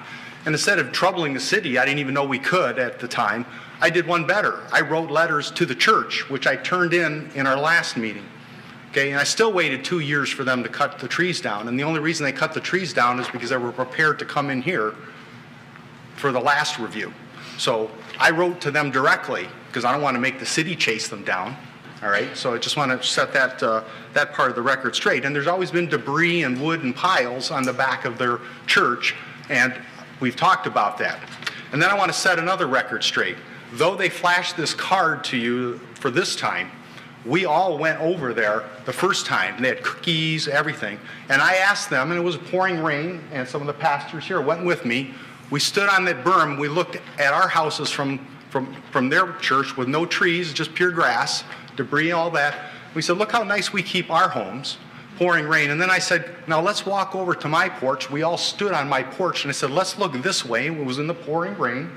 and instead of troubling the city, I didn't even know we could at the time, I did one better. I wrote letters to the church, which I turned in our last meeting. Okay, and I still waited 2 years for them to cut the trees down, and the only reason they cut the trees down is because they were prepared to come in here for the last review. So I wrote to them directly, because I don't want to make the city chase them down. All right, so I just want to set that part of the record straight. And there's always been debris and wood and piles on the back of their church, and we've talked about that. And then I want to set another record straight. Though they flashed this card to you for this time, we all went over there the first time. They had cookies, everything. And I asked them, and it was pouring rain, and some of the pastors here went with me. We stood on that berm. We looked at our houses from their church with no trees, just pure grass, debris, all that. We said, look how nice we keep our homes, pouring rain. And then I said, now let's walk over to my porch. We all stood on my porch, and I said, let's look this way. It was in the pouring rain.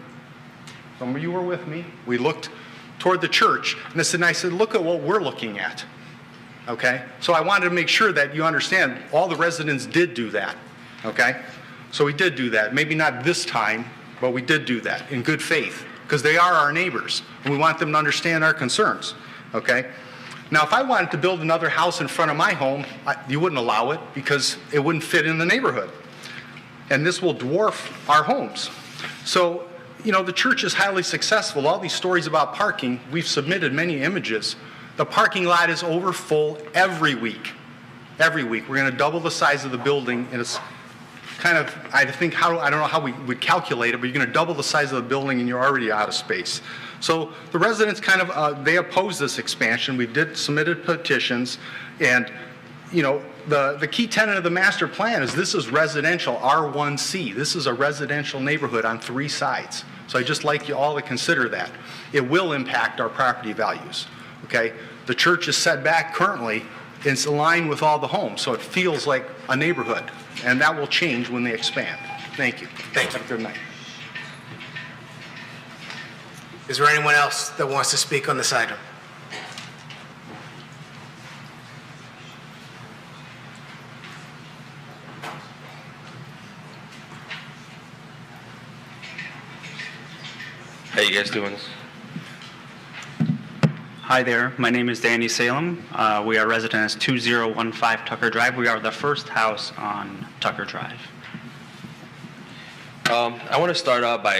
Some of you were with me. We looked toward the church, and I said, look at what we're looking at. Okay? So I wanted to make sure that you understand all the residents did do that. Okay? So we did do that. Maybe not this time, but we did do that in good faith, because they are our neighbors, and we want them to understand our concerns. Okay? Now, if I wanted to build another house in front of my home, you wouldn't allow it because it wouldn't fit in the neighborhood. And this will dwarf our homes. So, you know, the church is highly successful. All these stories about parking, we've submitted many images. The parking lot is over full every week. Every week. We're going to double the size of the building, and it's kind of, I don't know how we would calculate it, but you're going to double the size of the building and you're already out of space. So the residents kind of, they oppose this expansion. We submitted petitions, and, you know, the key tenet of the master plan is this is residential, R1C. This is a residential neighborhood on 3 sides. So I'd just like you all to consider that. It will impact our property values, okay? The church is set back currently. It's aligned with all the homes, so it feels like a neighborhood, and that will change when they expand. Thank you. Thank you. Have a good night. Is there anyone else that wants to speak on this item? How you guys doing? Hi there, my name is Danny Salem. We are residents 2015 Tucker Drive. We are the first house on Tucker Drive. I want to start out by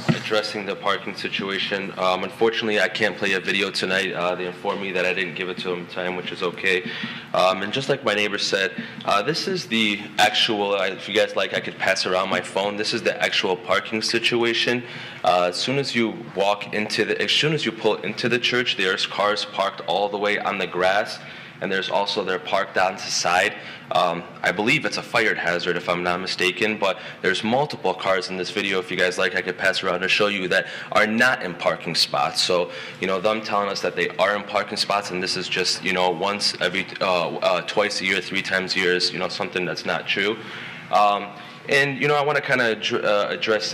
addressing the parking situation. Unfortunately, I can't play a video tonight. They informed me that I didn't give it to them in time, which is okay. And just like my neighbor said, this is the actual, if you guys like, I could pass around my phone. This is the actual parking situation. As soon as you pull into the church, there's cars parked all the way on the grass. And there's also, they're parked on the side. I believe it's a fire hazard if I'm not mistaken, but there's multiple cars in this video, if you guys like, I could pass around to show you, that are not in parking spots. So, you know, them telling us that they are in parking spots, and this is just, you know, once every, twice a year, 3 times a year is, you know, something that's not true. And, you know, I want to kind of address,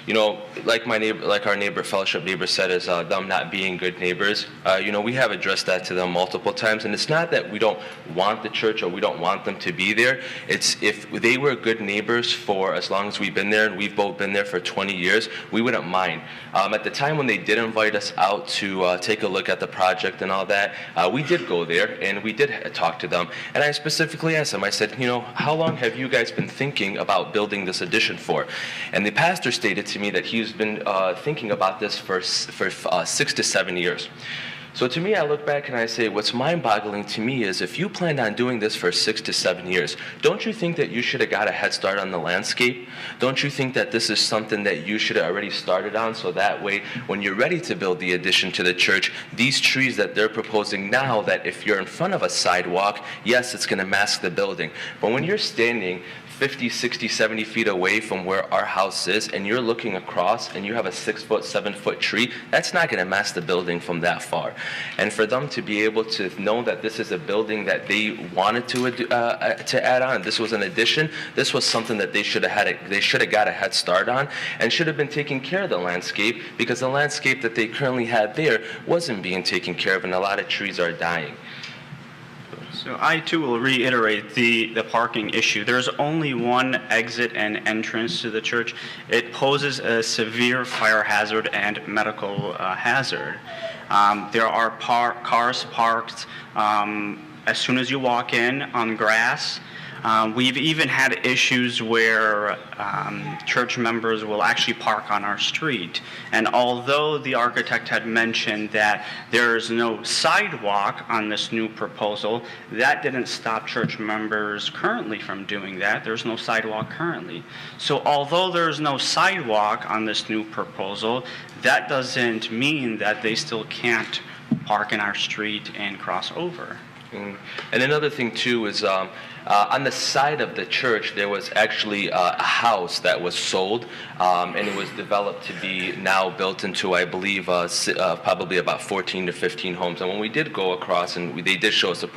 you know, like my neighbor, like our neighbor, fellowship neighbor said, is them not being good neighbors. You know, we have addressed that to them multiple times, and it's not that we don't want the church or we don't want them to be there. It's if they were good neighbors for as long as we've been there, and we've both been there for 20 years, we wouldn't mind. At the time when they did invite us out to take a look at the project and all that, we did go there and we did talk to them. And I specifically asked them, I said, you know, how long have you guys been thinking about about building this addition for? And the pastor stated to me that he's been thinking about this for 6 to 7 years. So to me, I look back and I say, what's mind-boggling to me is if you planned on doing this for 6 to 7 years, don't you think that you should have got a head start on the landscape? Don't you think that this is something that you should have already started on, so that way, when you're ready to build the addition to the church, these trees that they're proposing now, that if you're in front of a sidewalk, yes, it's going to mask the building. But when you're standing 50, 60, 70 feet away from where our house is, and you're looking across and you have a 6-foot, 7-foot tree, that's not going to mask the building from that far. And for them to be able to know that this is a building that they wanted to add on, this was an addition, this was something that they should have got a head start on, and should have been taking care of the landscape, because the landscape that they currently had there wasn't being taken care of, and a lot of trees are dying. So I too will reiterate the parking issue. There's only one exit and entrance to the church. It poses a severe fire hazard and medical hazard. There are cars parked as soon as you walk in on grass. We've even had issues where church members will actually park on our street. And although the architect had mentioned that there is no sidewalk on this new proposal, that didn't stop church members currently from doing that. There's no sidewalk currently. So although there's no sidewalk on this new proposal, that doesn't mean that they still can't park in our street and cross over. And another thing too is on the side of the church there was actually a house that was sold, and it was developed to be now built into, I believe, probably about 14 to 15 homes. And when we did go across and they did show us the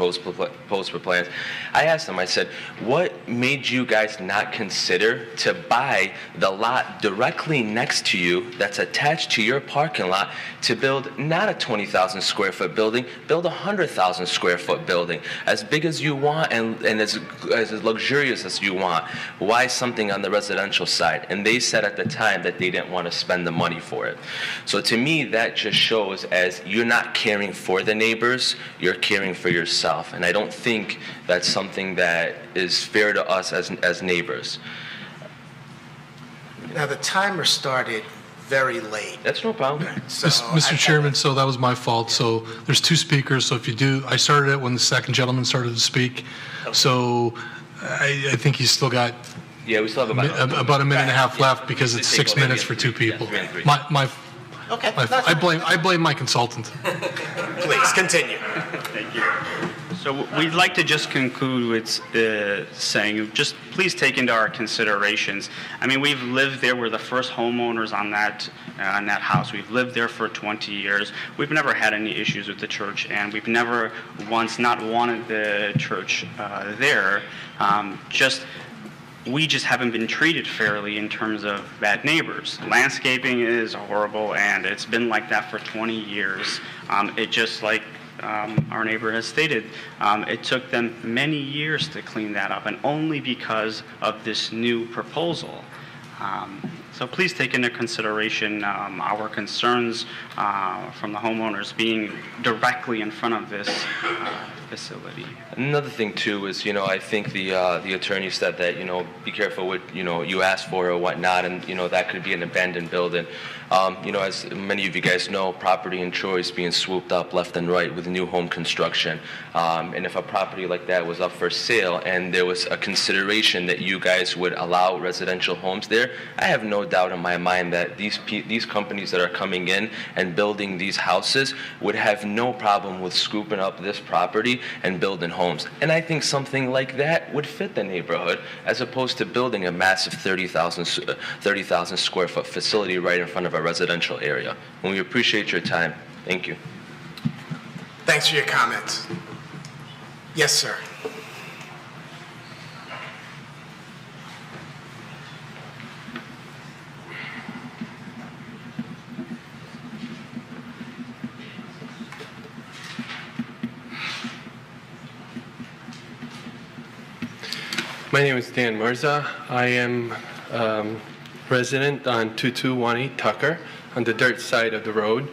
poster plans, I asked them, I said, what made you guys not consider to buy the lot directly next to you that's attached to your parking lot to build not a 20,000 square foot building, build a 100,000 square foot building, as big as you want and as luxurious as you want. Why something on the residential side? And they said at the time that they didn't want to spend the money for it. So to me, that just shows as you're not caring for the neighbors, you're caring for yourself. And I don't think that's something that is fair to us as neighbors. Now, the timer started very late. That's no problem. So Mr. Chairman, so that was my fault. So there's 2 speakers. So if you do, I started it when the second gentleman started to speak. So I think he's still got we still have about a minute and a half left, because it's 6 minutes for 2 people. Okay. I blame my consultant. Please continue. Thank you. So we'd like to just conclude with saying, just please take into our considerations. I mean, we've lived there. We're the first homeowners on that house. We've lived there for 20 years. We've never had any issues with the church, and we've never once not wanted the church there. We just haven't been treated fairly in terms of bad neighbors. Landscaping is horrible, and it's been like that for 20 years. It just like our neighbor has stated, it took them many years to clean that up, and only because of this new proposal. So please take into consideration our concerns from the homeowners being directly in front of this facility. Another thing too is, I think the attorney said that, be careful what, you ask for or whatnot, and, that could be an abandoned building. As many of you guys know, property in Troy is being swooped up left and right with new home construction. And if a property like that was up for sale and there was a consideration that you guys would allow residential homes there, I have no doubt in my mind that these companies that are coming in and building these houses would have no problem with scooping up this property and building homes. And I think something like that would fit the neighborhood, as opposed to building a massive 30,000 square foot facility right in front of a residential area. And we appreciate your time. Thank you. Thanks for your comments. Yes, sir. My name is Dan Mirza. I am resident on 2218 Tucker on the dirt side of the road.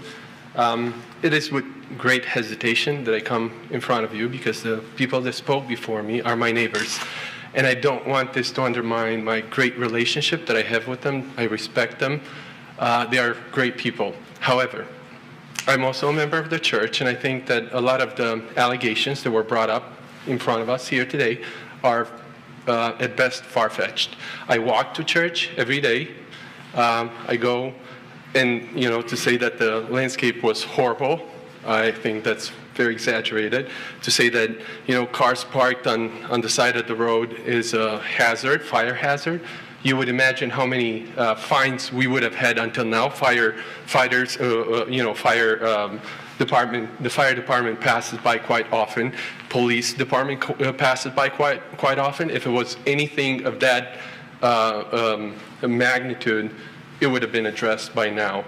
It is with great hesitation that I come in front of you, because the people that spoke before me are my neighbors. and I don't want this to undermine my great relationship that I have with them. I respect them. They are great people. However, I'm also a member of the church, and I think that a lot of the allegations that were brought up in front of us here today are at best far-fetched. I walk to church every day. I go, and to say that the landscape was horrible, I think that's very exaggerated. To say that cars parked on the side of the road is a hazard, fire hazard. You would imagine how many fines we would have had until now. The fire department passes by quite often. Police department passes by quite often. If it was anything of that magnitude, it would have been addressed by now.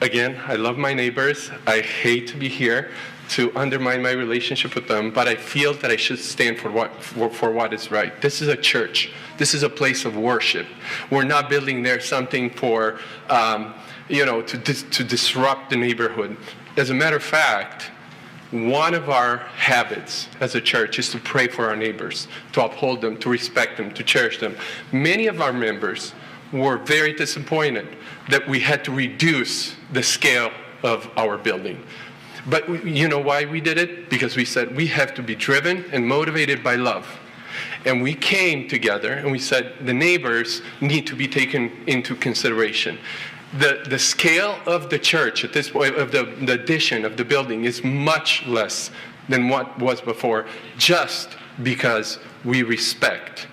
Again, I love my neighbors. I hate to be here to undermine my relationship with them, but I feel that I should stand for what is right. This is a church. This is a place of worship. We're not building there something for, to disrupt the neighborhood. As a matter of fact, one of our habits as a church is to pray for our neighbors, to uphold them, to respect them, to cherish them. Many of our members were very disappointed that we had to reduce the scale of our building. But you know why we did it? Because we said we have to be driven and motivated by love. And we came together and we said the neighbors need to be taken into consideration. The scale of the church at this point, of the addition of the building, is much less than what was before, just because we respect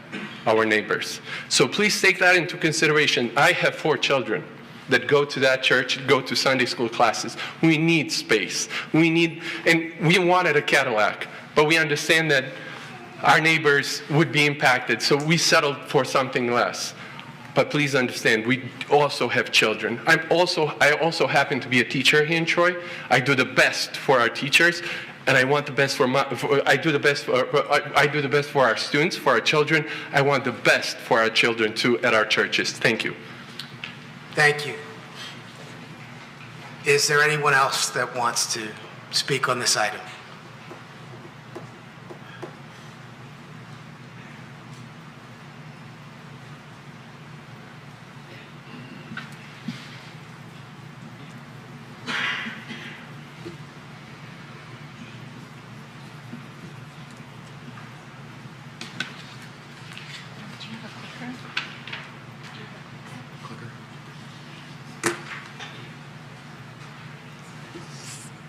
our neighbors. So please take that into consideration. I have 4 children that go to that church, go to Sunday school classes. We need space. And we wanted a Cadillac, but we understand that our neighbors would be impacted, so we settled for something less. But please understand, we also have children. I also happen to be a teacher here in Troy. I do the best for our teachers, and I want the best I do the best for our students, for our children. I want the best for our children too at our churches. Thank you. Thank you. Is there anyone else that wants to speak on this item?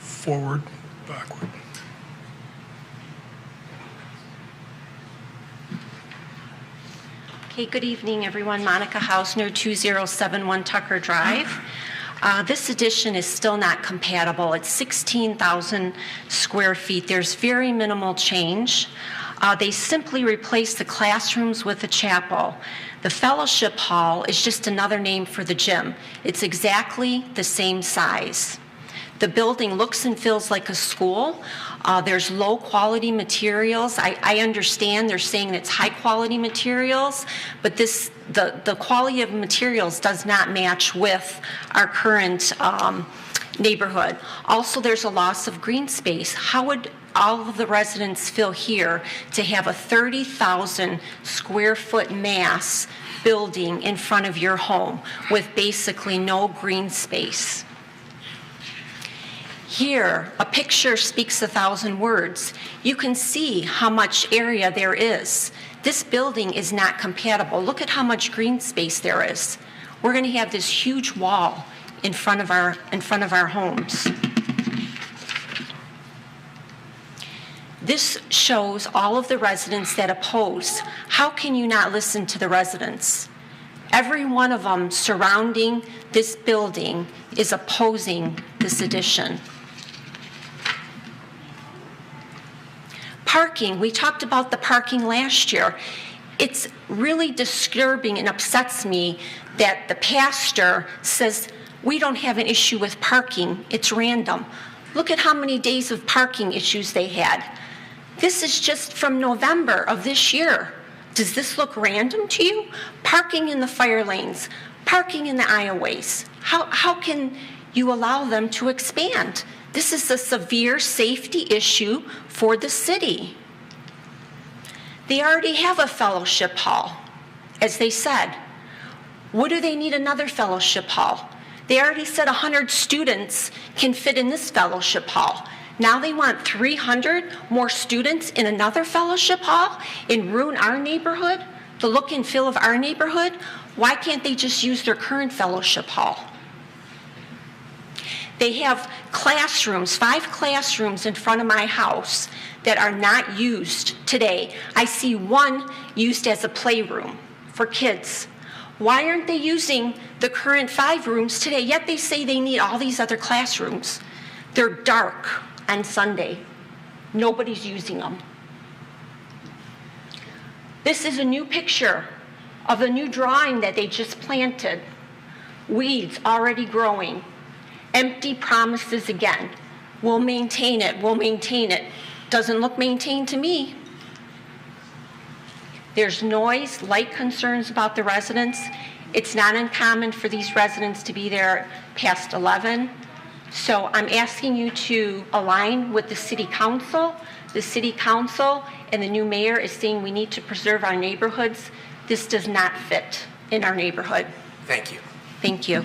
Forward, backward. Okay, good evening, everyone. Monica Hausner, 2071 Tucker Drive. This addition is still not compatible. It's 16,000 square feet. There's very minimal change. They simply replaced the classrooms with a chapel. The fellowship hall is just another name for the gym. It's exactly the same size. The building looks and feels like a school. There's low quality materials. I understand they're saying it's high quality materials, but the quality of materials does not match with our current neighborhood. Also, there's a loss of green space. How would all of the residents feel here to have a 30,000 square foot mass building in front of your home with basically no green space? Here, a picture speaks 1,000 words. You can see how much area there is. This building is not compatible. Look at how much green space there is. We're going to have this huge wall in front of our homes. This shows all of the residents that oppose. How can you not listen to the residents? Every one of them surrounding this building is opposing this addition. Parking, we talked about the parking last year. It's really disturbing and upsets me that the pastor says, we don't have an issue with parking, it's random. Look at how many days of parking issues they had. This is just from November of this year. Does this look random to you? Parking in the fire lanes, parking in the aisleways. How can you allow them to expand? This is a severe safety issue for the city. They already have a fellowship hall, as they said. What do they need another fellowship hall? They already said 100 students can fit in this fellowship hall. Now they want 300 more students in another fellowship hall and ruin our neighborhood, the look and feel of our neighborhood? Why can't they just use their current fellowship hall? They have classrooms, 5 classrooms in front of my house that are not used today. I see one used as a playroom for kids. Why aren't they using the current 5 rooms today? Yet they say they need all these other classrooms. They're dark on Sunday. Nobody's using them. This is a new picture of a new drawing that they just planted. Weeds already growing. Empty promises again. We'll maintain it, we'll maintain it. Doesn't look maintained to me. There's noise, light concerns about the residents. It's not uncommon for these residents to be there past 11. So I'm asking you to align with the city council. The city council and the new mayor is saying we need to preserve our neighborhoods. This does not fit in our neighborhood. Thank you. Thank you.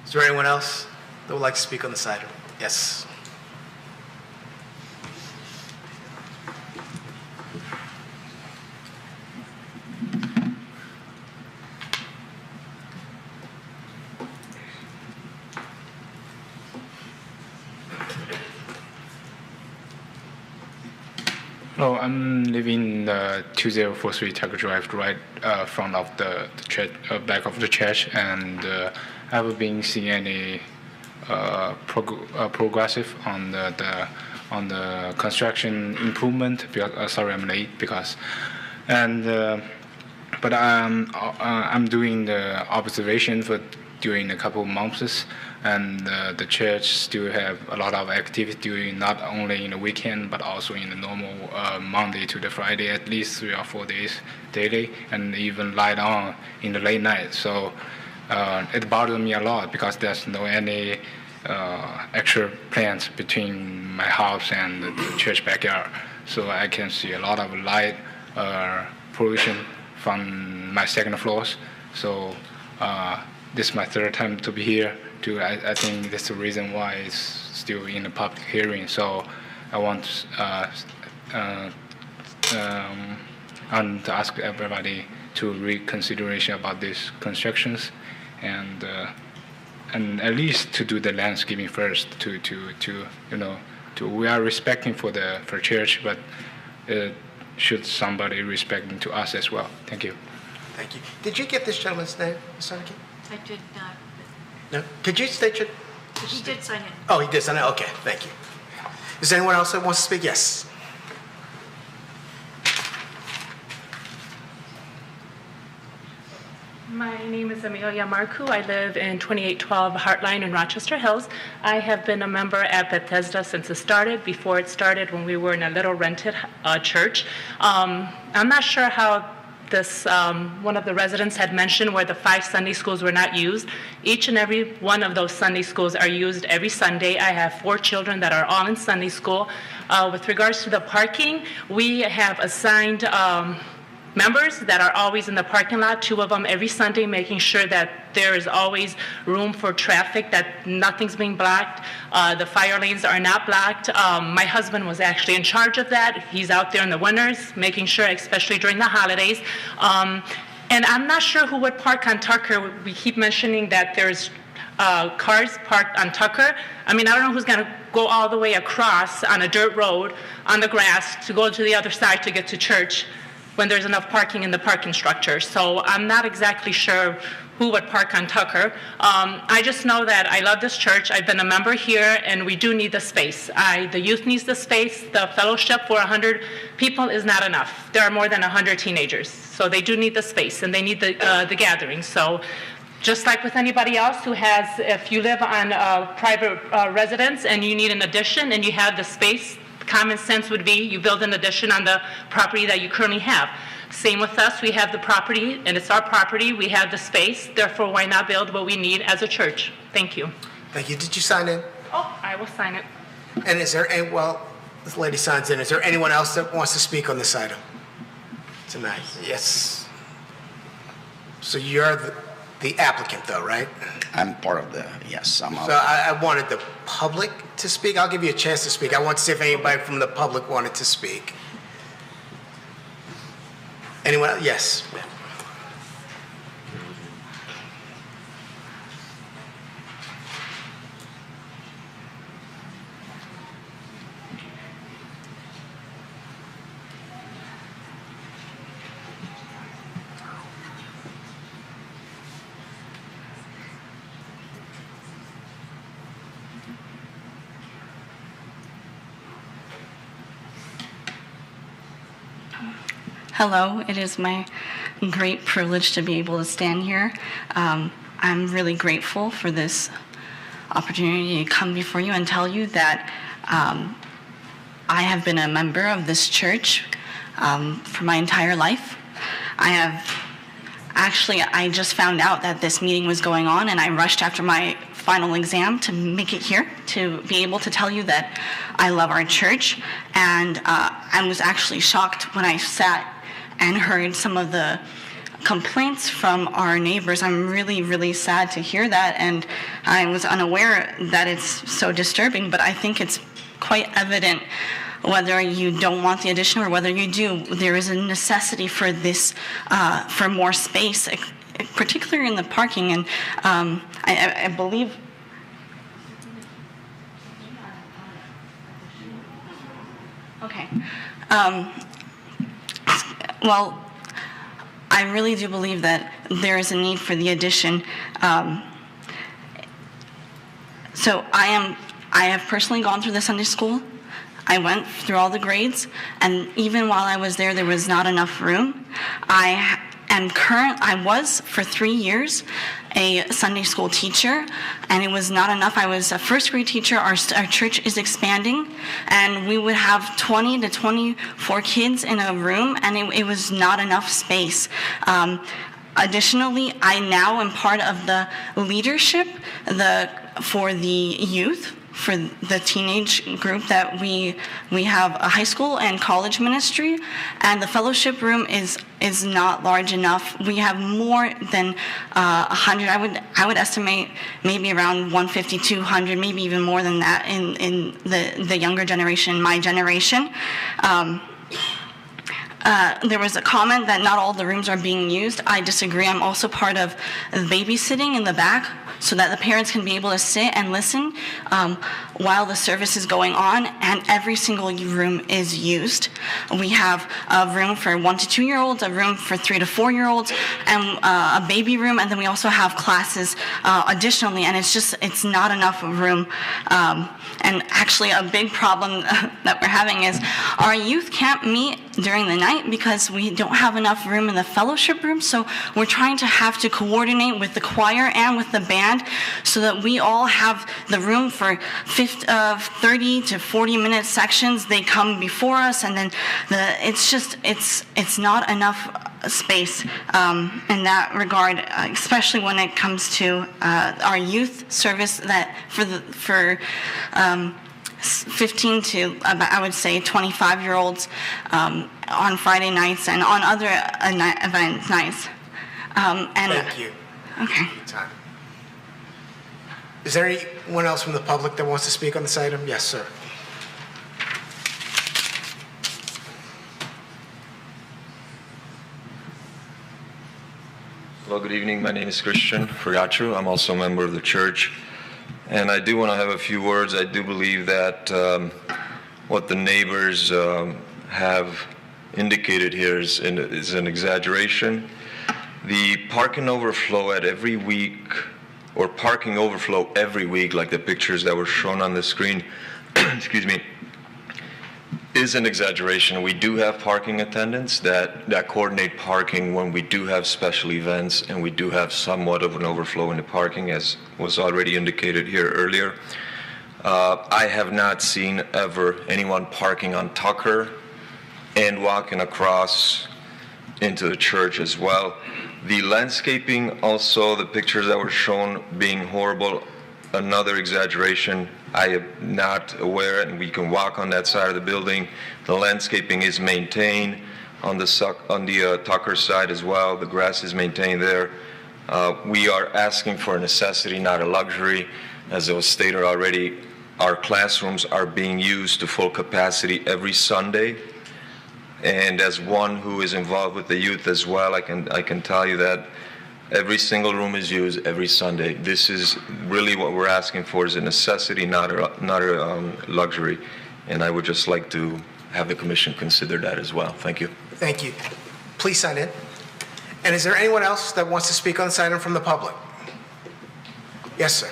Is there anyone else that would like to speak on this item? Yes. Hello, I'm living in 2043 Tucker Drive, right front of the church, back of the church, and I haven't been seeing any progressive on the construction improvement. Because, sorry, I'm late because, and but I'm doing the observation for during a couple of months. And the church still have a lot of activity doing not only in the weekend but also in the normal Monday to the Friday, at least 3 or 4 days daily, and even light on in the late night. So it bothers me a lot because there's no any extra plants between my house and the church backyard. So I can see a lot of light pollution from my second floors. So this is my 3rd time to be here. I think that's the reason why it's still in the public hearing. So I want to ask everybody to reconsideration about these constructions, and at least to do the landscaping first. We are respecting for church, but should somebody respecting to us as well? Thank you. Thank you. Did you get this gentleman's name, Ms. Sonneke? I did not. No? Could you state your... He did sign it. Oh, he did sign it? Okay, thank you. Is there anyone else that wants to speak? Yes. My name is Amelia Marcu. I live in 2812 Heartline in Rochester Hills. I have been a member at Bethesda since it started, before it started when we were in a little rented church. I'm not sure how this, one of the residents had mentioned where the 5 Sunday schools were not used. Each and every one of those Sunday schools are used every Sunday. I have 4 children that are all in Sunday school. With regards to the parking, we have assigned members that are always in the parking lot, 2 of them every Sunday, making sure that there is always room for traffic, that nothing's being blocked. The fire lanes are not blocked. My husband was actually in charge of that. He's out there in the winters, making sure, especially during the holidays. And I'm not sure who would park on Tucker. We keep mentioning that there's cars parked on Tucker. I mean, I don't know who's going to go all the way across on a dirt road on the grass to go to the other side to get to church when there's enough parking in the parking structure. So I'm not exactly sure who would park on Tucker. I just know that I love this church. I've been a member here, and we do need the space. The youth needs the space. The fellowship for 100 people is not enough. There are more than 100 teenagers, so they do need the space, and they need the gathering. So just like with anybody else who has, if you live on private residence and you need an addition and you have the space, common sense would be you build an addition on the property that you currently have. Same with us, we have the property, and it's our property, we have the space, therefore why not build what we need as a church? Thank you. Thank you. Did you sign in? Oh, I will sign it. And is there any, well, this lady signs in. Is there anyone else that wants to speak on this item tonight? Yes. So you're the applicant, though, right? I'm part of the, yes. So I wanted the public to speak. I'll give you a chance to speak. I want to see if anybody from the public wanted to speak. Anyone else? Yes. Hello, it is my great privilege to be able to stand here. I'm really grateful for this opportunity to come before you and tell you that I have been a member of this church for my entire life. I just found out that this meeting was going on, and I rushed after my final exam to make it here to be able to tell you that I love our church. And I was actually shocked when I sat and heard some of the complaints from our neighbors. I'm really, really sad to hear that, and I was unaware that it's so disturbing, but I think it's quite evident whether you don't want the addition or whether you do, there is a necessity for this, for more space, particularly in the parking. And I believe okay. Well, I really do believe that there is a need for the addition. So I have personally gone through the Sunday school. I went through all the grades, and even while I was there was not enough room. I was for 3 years a Sunday school teacher, and it was not enough. I was a first grade teacher. Our church is expanding, and we would have 20 to 24 kids in a room, and it was not enough space. Additionally, I now am part of the leadership for the youth, for the teenage group that we have a high school and college ministry, and the fellowship room is not large enough. We have more than 100. I would estimate maybe around 150, 200, maybe even more than that in the younger generation, my generation. There was a comment that not all the rooms are being used. I disagree. I'm also part of babysitting in the back so that the parents can be able to sit and listen while the service is going on, and every single room is used. We have a room for 1 to 2 year olds, a room for 3 to 4 year olds, and a baby room, and then we also have classes additionally, and it's not enough room. And actually a big problem that we're having is our youth can't meet during the night because we don't have enough room in the fellowship room, so we're trying to have to coordinate with the choir and with the band so that we all have the room for 30 to 40 minute sections. They come before us, and then it's not enough space in that regard, especially when it comes to our youth service that for 15 to I would say 25-year-olds on Friday nights and on other event nights. Thank you. Okay. Is there anyone else from the public that wants to speak on this item? Yes, sir. Hello, good evening. My name is Christian Furiatru. I'm also a member of the church. And I do want to have a few words. I do believe that what the neighbors have indicated here is an exaggeration. The parking overflow at every week, or parking overflow every week, like the pictures that were shown on the screen, excuse me, is an exaggeration. We do have parking attendants that coordinate parking when we do have special events, and we do have somewhat of an overflow in the parking, as was already indicated here earlier. I have not seen ever anyone parking on Tucker and walking across into the church as well. The landscaping, also the pictures that were shown being horrible, another exaggeration. I am not aware, and we can walk on that side of the building. The landscaping is maintained on the Tucker side as well. The grass is maintained there. We are asking for a necessity, not a luxury. As it was stated already, our classrooms are being used to full capacity every Sunday. And as one who is involved with the youth as well, I can tell you that every single room is used every Sunday. This is really what we're asking for, is a necessity, not a luxury. And I would just like to have the commission consider that as well. Thank you. Thank you. Please sign in. And is there anyone else that wants to speak on this item from the public? Yes, sir.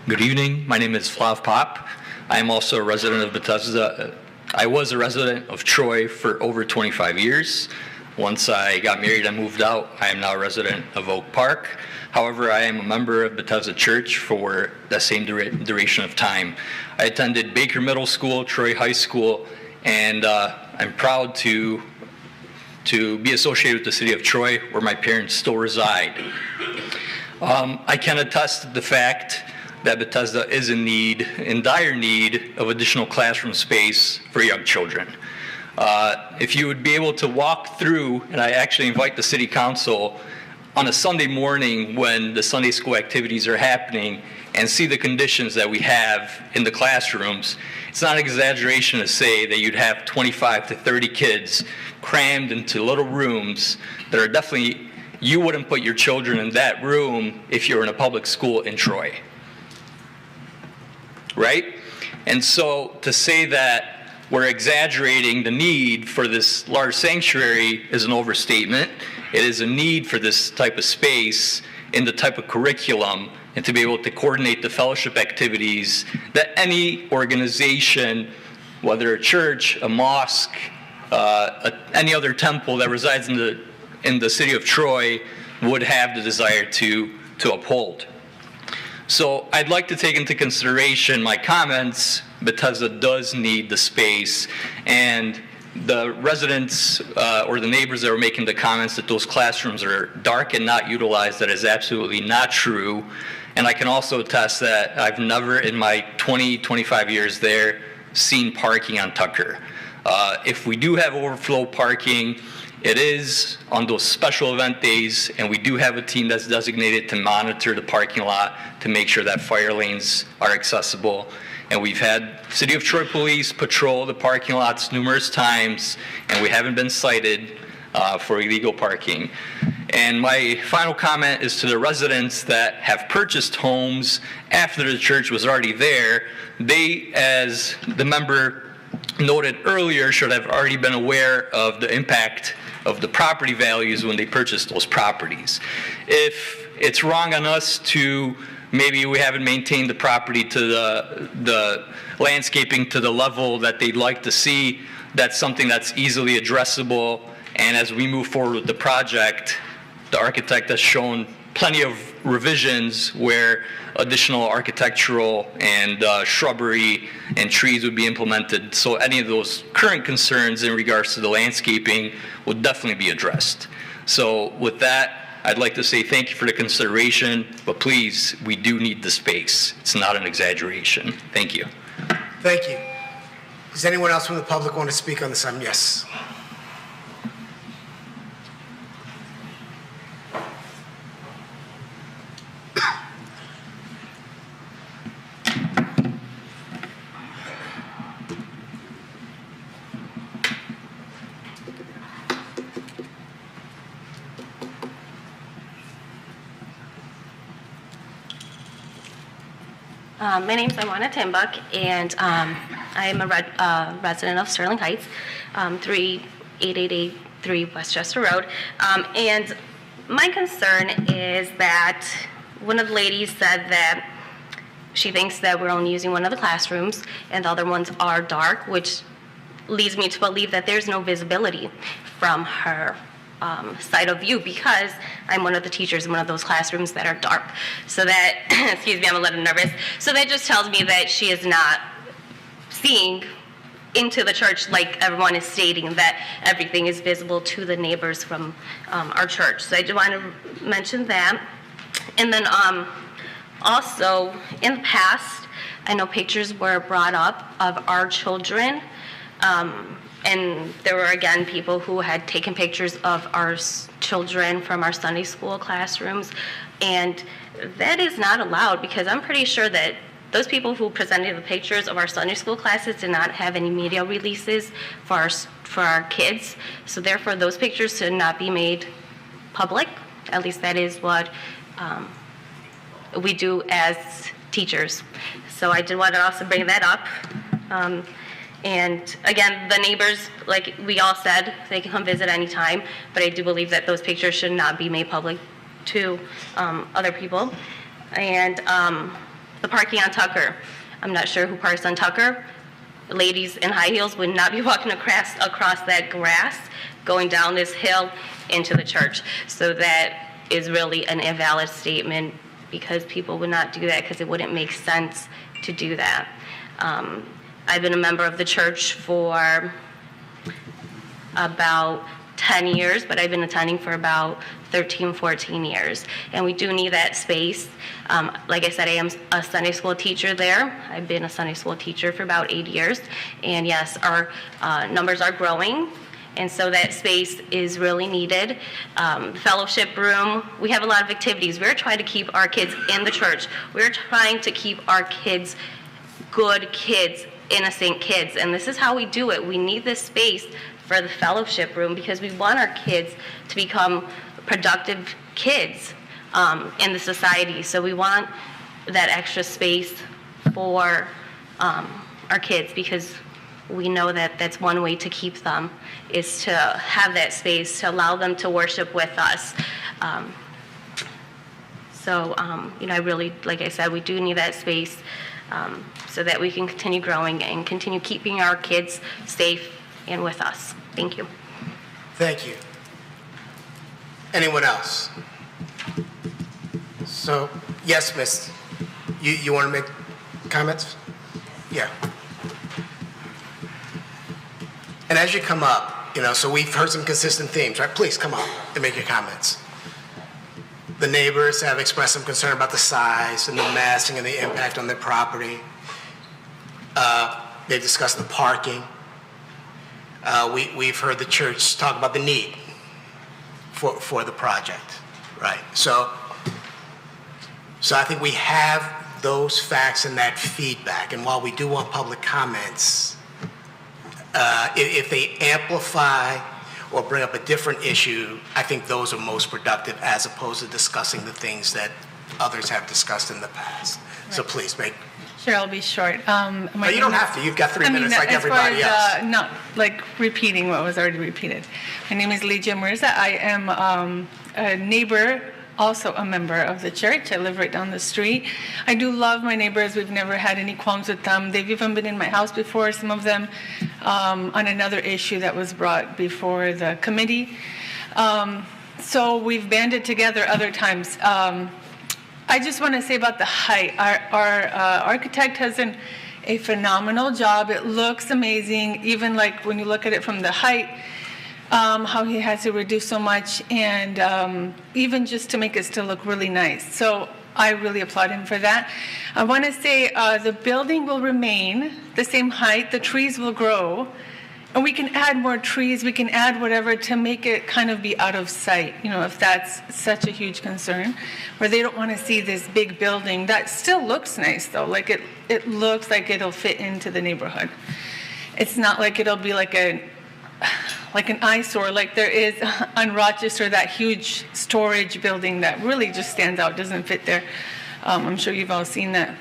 Good evening. My name is Flav Pop. I am also a resident of Bethesda. I was a resident of Troy for over 25 years. Once I got married and moved out, I am now a resident of Oak Park. However, I am a member of Bethesda Church for the same duration of time. I attended Baker Middle School, Troy High School, and I'm proud to be associated with the city of Troy, where my parents still reside. I can attest to the fact that Bethesda is in dire need of additional classroom space for young children. If you would be able to walk through, and I actually invite the city council on a Sunday morning when the Sunday school activities are happening, and see the conditions that we have in the classrooms, it's not an exaggeration to say that you'd have 25 to 30 kids crammed into little rooms that are definitely, you wouldn't put your children in that room if you're in a public school in Troy. Right? And so to say that we're exaggerating the need for this large sanctuary is an overstatement. It is a need for this type of space in the type of curriculum and to be able to coordinate the fellowship activities that any organization, whether a church, a mosque, any other temple that resides in the city of Troy would have the desire to uphold. So I'd like to take into consideration my comments. Bethesda does need the space, and the residents or the neighbors that were making the comments that those classrooms are dark and not utilized, that is absolutely not true. And I can also attest that I've never in my 25 years there seen parking on Tucker. If we do have overflow parking, it is on those special event days, and we do have a team that's designated to monitor the parking lot to make sure that fire lanes are accessible. And we've had City of Troy Police patrol the parking lots numerous times, and we haven't been cited for illegal parking. And my final comment is to the residents that have purchased homes after the church was already there. They, as the member noted earlier, should have already been aware of the impact of the property values when they purchased those properties. If it's wrong on us to, maybe we haven't maintained the property to the landscaping to the level that they'd like to see, that's something that's easily addressable. And as we move forward with the project, the architect has shown plenty of revisions where additional architectural and shrubbery and trees would be implemented. So any of those current concerns in regards to the landscaping would definitely be addressed. So with that, I'd like to say thank you for the consideration, but please, we do need the space. It's not an exaggeration. Thank you. Thank you. Does anyone else from the public want to speak on this item? Yes. My name is Iwana Timbuk, and I am a resident of Sterling Heights, 38883 Westchester Road. And my concern is that one of the ladies said that she thinks that we're only using one of the classrooms and the other ones are dark, which leads me to believe that there's no visibility from her side of view, because I'm one of the teachers in one of those classrooms that are dark. So that, excuse me, I'm a little nervous. So that just tells me that she is not seeing into the church like everyone is stating, that everything is visible to the neighbors from our church. So I do want to mention that. And then also, in the past, I know pictures were brought up of our children, and there were, again, people who had taken pictures of our children from our Sunday school classrooms, and that is not allowed, because I'm pretty sure that those people who presented the pictures of our Sunday school classes did not have any media releases for our kids, so therefore those pictures should not be made public. At least that is what we do as teachers. So I did want to also bring that up. And again, the neighbors, like we all said, they can come visit anytime, but I do believe that those pictures should not be made public to other people. And the parking on Tucker. I'm not sure who parks on Tucker. Ladies in high heels would not be walking across that grass, going down this hill into the church. So that is really an invalid statement, because people would not do that, because it wouldn't make sense to do that. I've been a member of the church for about 10 years, but I've been attending for about 13, 14 years. And we do need that space. Like I said, I am a Sunday school teacher there. I've been a Sunday school teacher for about 8 years. And yes, our numbers are growing. And so that space is really needed. The fellowship room, we have a lot of activities. We're trying to keep our kids in the church. We're trying to keep our kids good kids, innocent kids. And this is how we do it. We need this space for the fellowship room, because we want our kids to become productive kids in the society. So we want that extra space for our kids, because we know that that's one way to keep them, is to have that space to allow them to worship with us. I really, like I said, we do need that space so that we can continue growing and continue keeping our kids safe and with us. Thank you. Thank you. Anyone else? So, yes, Miss, you want to make comments? Yeah. And as you come up, so we've heard some consistent themes, right? Please come up and make your comments. The neighbors have expressed some concern about the size and the massing and the impact on their property. They've discussed the parking. We've heard the church talk about the need for the project, right? So I think we have those facts and that feedback. And while we do want public comments, if they amplify or bring up a different issue, I think those are most productive, as opposed to discussing the things that others have discussed in the past. Right. So please make. Sure, I'll be short. No, you don't have to. You've got 3 minutes like everybody else. Not like repeating what was already repeated. My name is Lydia Mirza. I am a neighbor, also a member of the church. I live right down the street. I do love my neighbors. We've never had any qualms with them. They've even been in my house before, some of them, on another issue that was brought before the committee. So we've banded together other times. I just want to say about the height. Our architect has done a phenomenal job. It looks amazing, even like when you look at it from the height. How he has to reduce so much, and even just to make it still look really nice. So I really applaud him for that. I want to say the building will remain the same height, the trees will grow, and we can add more trees, we can add whatever to make it kind of be out of sight, if that's such a huge concern, where they don't want to see this big building. That still looks nice though, like it looks like it'll fit into the neighborhood. It's not like it'll be like an eyesore like there is on Rochester, that huge storage building that really just stands out, doesn't fit there. I'm sure you've all seen that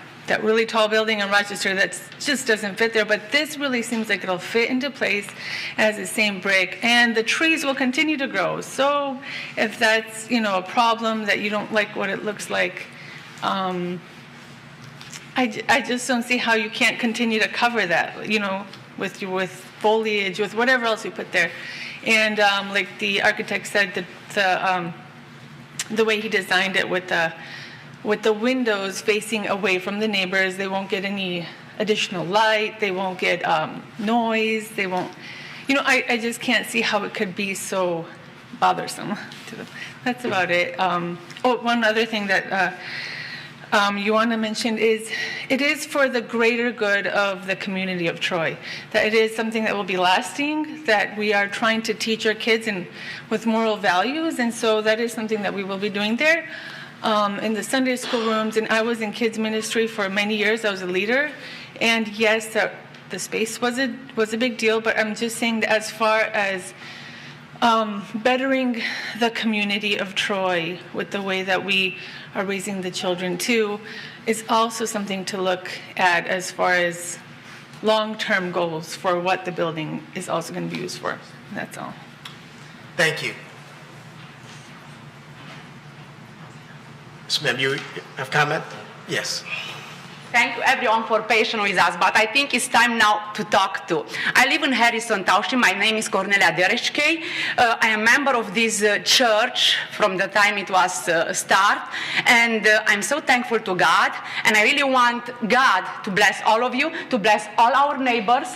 really tall building in Rochester that just doesn't fit there, but this really seems like it'll fit into place as the same brick, and the trees will continue to grow. So if that's, a problem that you don't like what it looks like, I just don't see how you can't continue to cover that, with foliage, with whatever else you put there. And like the architect said, the way he designed it with the windows facing away from the neighbors, they won't get any additional light, they won't get noise, they won't, I just can't see how it could be so bothersome to them. That's about it. One other thing that Ioana mentioned is it is for the greater good of the community of Troy, that it is something that will be lasting, that we are trying to teach our kids with moral values, and so that is something that we will be doing there. In the Sunday school rooms, and I was in kids ministry for many years. I was a leader, and yes, the space was a big deal, but I'm just saying that as far as bettering the community of Troy with the way that we are raising the children too is also something to look at as far as long-term goals for what the building is also going to be used for. That's all. Thank you. Ms. Mem, you have comment? Yes. Thank you everyone for patience with us, but I think it's time now to talk to. I live in Harrison Township. My name is Cornelia Dereshke. I am a member of this church from the time it was started, and I'm so thankful to God, and I really want God to bless all of you, to bless all our neighbors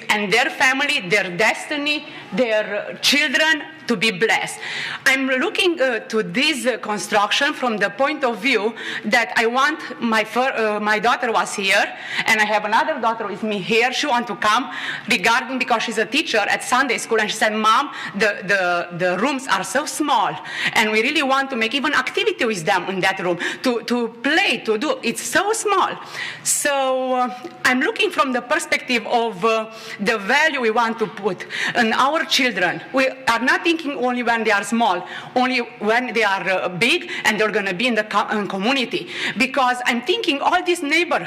and their family, their destiny, their children, to be blessed. I'm looking to this construction from the point of view that I want my daughter was here, and I have another daughter with me here. She wants to come because she's a teacher at Sunday school, and she said, Mom, the rooms are so small, and we really want to make even activity with them in that room, to play, to do. It's so small. So I'm looking from the perspective of the value we want to put in our children. We are not thinking only when they are small, only when they are big and they're going to be in the community. Because I'm thinking all this neighbor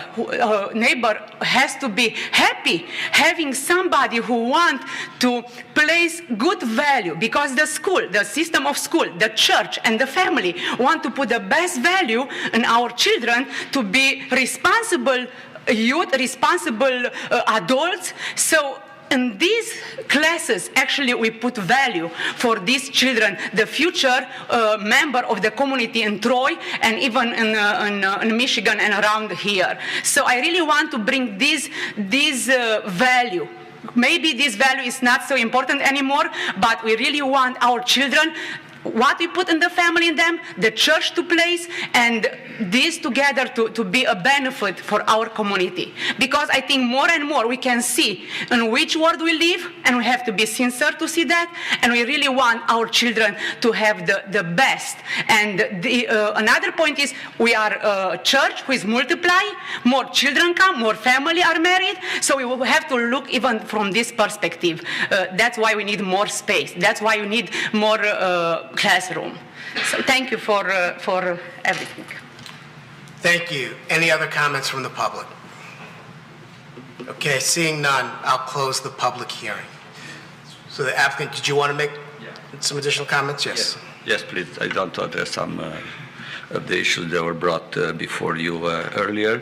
has to be happy having somebody who wants to place good value, because the school, the system of school, the church and the family want to put the best value in our children to be responsible youth, responsible adults. So in these classes, actually, we put value for these children, the future member of the community in Troy and even in Michigan and around here. So I really want to bring this value. Maybe this value is not so important anymore, but we really want our children, what we put in the family in them, the church to place, and this together to be a benefit for our community. Because I think more and more we can see in which world we live, and we have to be sincere to see that, and we really want our children to have the best. And another point is we are a church who is multiply, more children come, more family are married, so we will have to look even from this perspective. That's why we need more space. That's why we need more classroom. So thank you for everything. Thank you. Any other comments from the public? Okay, seeing none, I'll close the public hearing. So the applicant, did you want to make some additional comments? Yes. Yes, please. I want to address some of the issues that were brought before you earlier.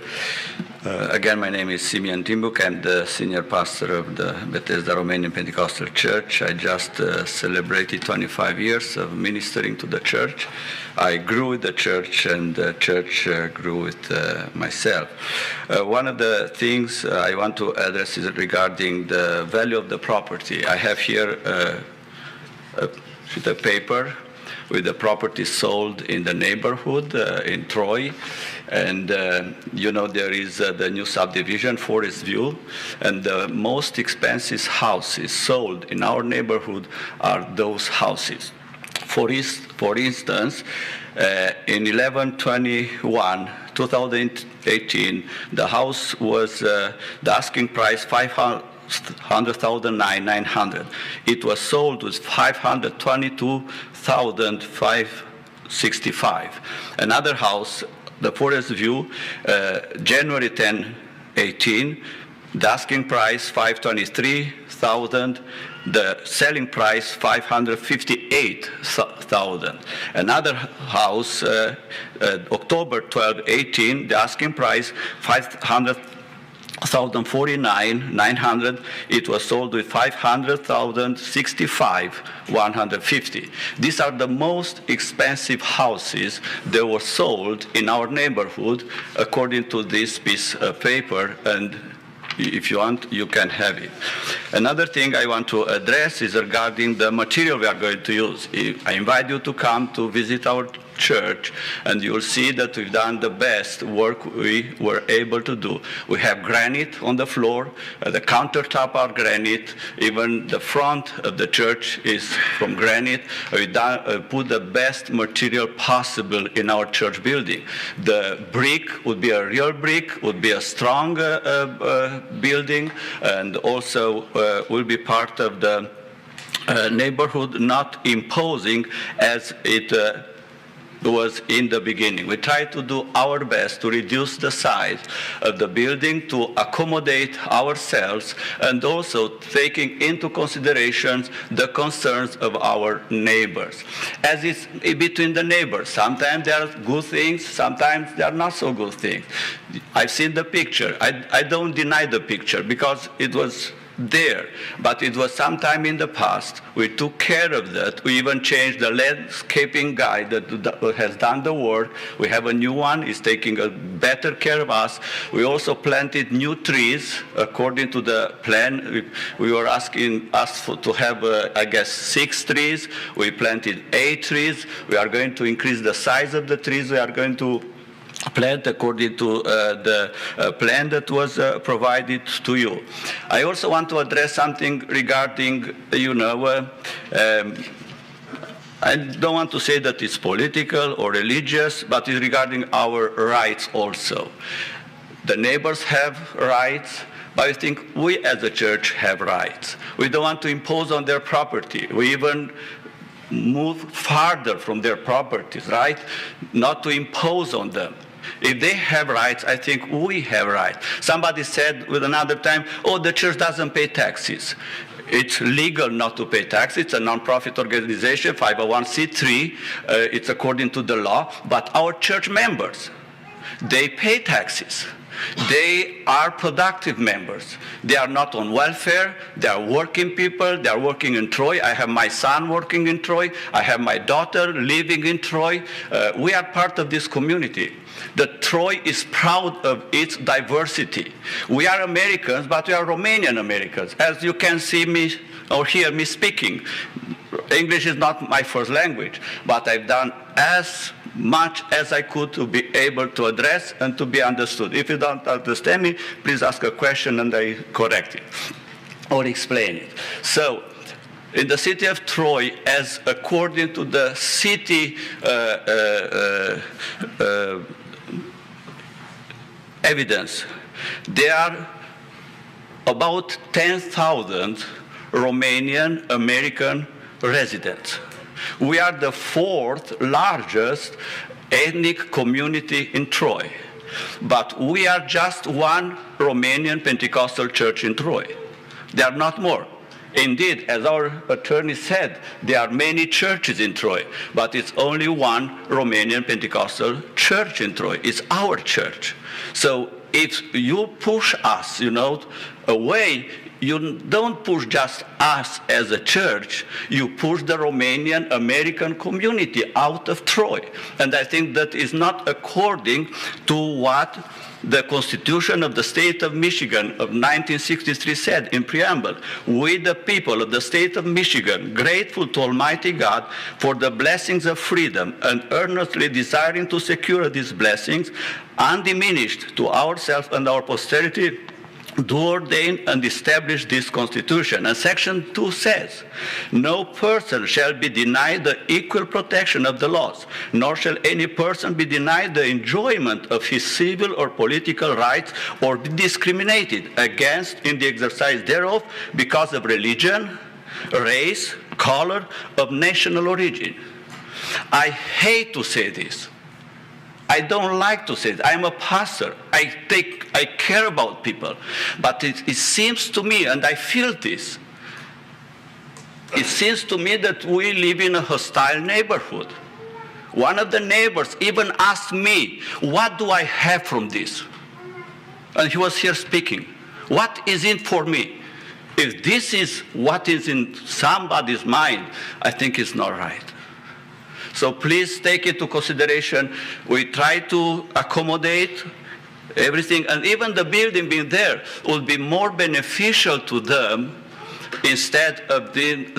Again, my name is Simeon Timbuk. I'm the senior pastor of the Bethesda Romanian Pentecostal Church. I just celebrated 25 years of ministering to the church. I grew with the church, and the church grew with myself. One of the things I want to address is regarding the value of the property. I have here a sheet of paper with the property sold in the neighborhood in Troy. And there is the new subdivision, Forest View, and the most expensive houses sold in our neighborhood are those houses. For instance, in 11/21, 2018, the house was the asking price $500,900. It was sold with $522,565. Another house, the Forest View, January 10, 18, the asking price $523,000, the selling price $558,000. Another house, October 12, 18, the asking price 900. It was sold with 500,000, 65, 150. These are the most expensive houses that were sold in our neighborhood according to this piece of paper, and if you want, you can have it. Another thing I want to address is regarding the material we are going to use. I invite you to come to visit our church, and you'll see that we've done the best work we were able to do. We have granite on the floor, the countertop are granite, even the front of the church is from granite. We put the best material possible in our church building. The brick would be a real brick, would be a strong building, and also will be part of the neighborhood, not imposing as it was in the beginning. We try to do our best to reduce the size of the building to accommodate ourselves, and also taking into consideration the concerns of our neighbors. As is between the neighbors, sometimes there are good things, sometimes there are not so good things. I've seen the picture. I don't deny the picture because it was there, but it was sometime in the past. We took care of that. We even changed the landscaping guy that has done the work. We have a new one. He's taking a better care of us. We also planted new trees according to the plan. We were asking us to have, I guess, 6 trees. We planted 8 trees. We are going to increase the size of the trees. We are going to plant according to the plan that was provided to you. I also want to address something regarding, I don't want to say that it's political or religious, but it's regarding our rights also. The neighbors have rights, but I think we as a church have rights. We don't want to impose on their property. We even move farther from their properties, right? Not to impose on them. If they have rights, I think we have rights. Somebody said with another time, oh, the church doesn't pay taxes. It's legal not to pay tax. It's a non-profit organization, 501c3. It's according to the law. But our church members, they pay taxes. They are productive members. They are not on welfare. They are working people. They are working in Troy. I have my son working in Troy. I have my daughter living in Troy. We are part of this community. That Troy is proud of its diversity. We are Americans, but we are Romanian Americans. As you can see me or hear me speaking, English is not my first language, but I've done as much as I could to be able to address and to be understood. If you don't understand me, please ask a question and I correct it or explain it. So, in the city of Troy, as according to the city evidence, there are about 10,000 Romanian American residents. We are the 4th largest ethnic community in Troy, but we are just one Romanian Pentecostal church in Troy. There are not more. Indeed, as our attorney said, there are many churches in Troy, but it's only one Romanian Pentecostal church in Troy. It's our church. So if you push us, away, you don't push just us as a church, you push the Romanian American community out of Troy. And I think that is not according to what the Constitution of the State of Michigan of 1963 said in preamble. We, the people of the state of Michigan, grateful to Almighty God for the blessings of freedom and earnestly desiring to secure these blessings, undiminished to ourselves and our posterity, do ordain and establish this Constitution. And Section 2 says, no person shall be denied the equal protection of the laws, nor shall any person be denied the enjoyment of his civil or political rights or be discriminated against in the exercise thereof because of religion, race, color, of national origin. I hate to say this. I don't like to say it. I'm a pastor. I care about people. But it seems to me, and I feel this, it seems to me that we live in a hostile neighborhood. One of the neighbors even asked me, what do I have from this? and he was here speaking. What is in for me? If this is what is in somebody's mind, I think it's not right. So please take it into consideration. We try to accommodate everything, and even the building being there will be more beneficial to them instead of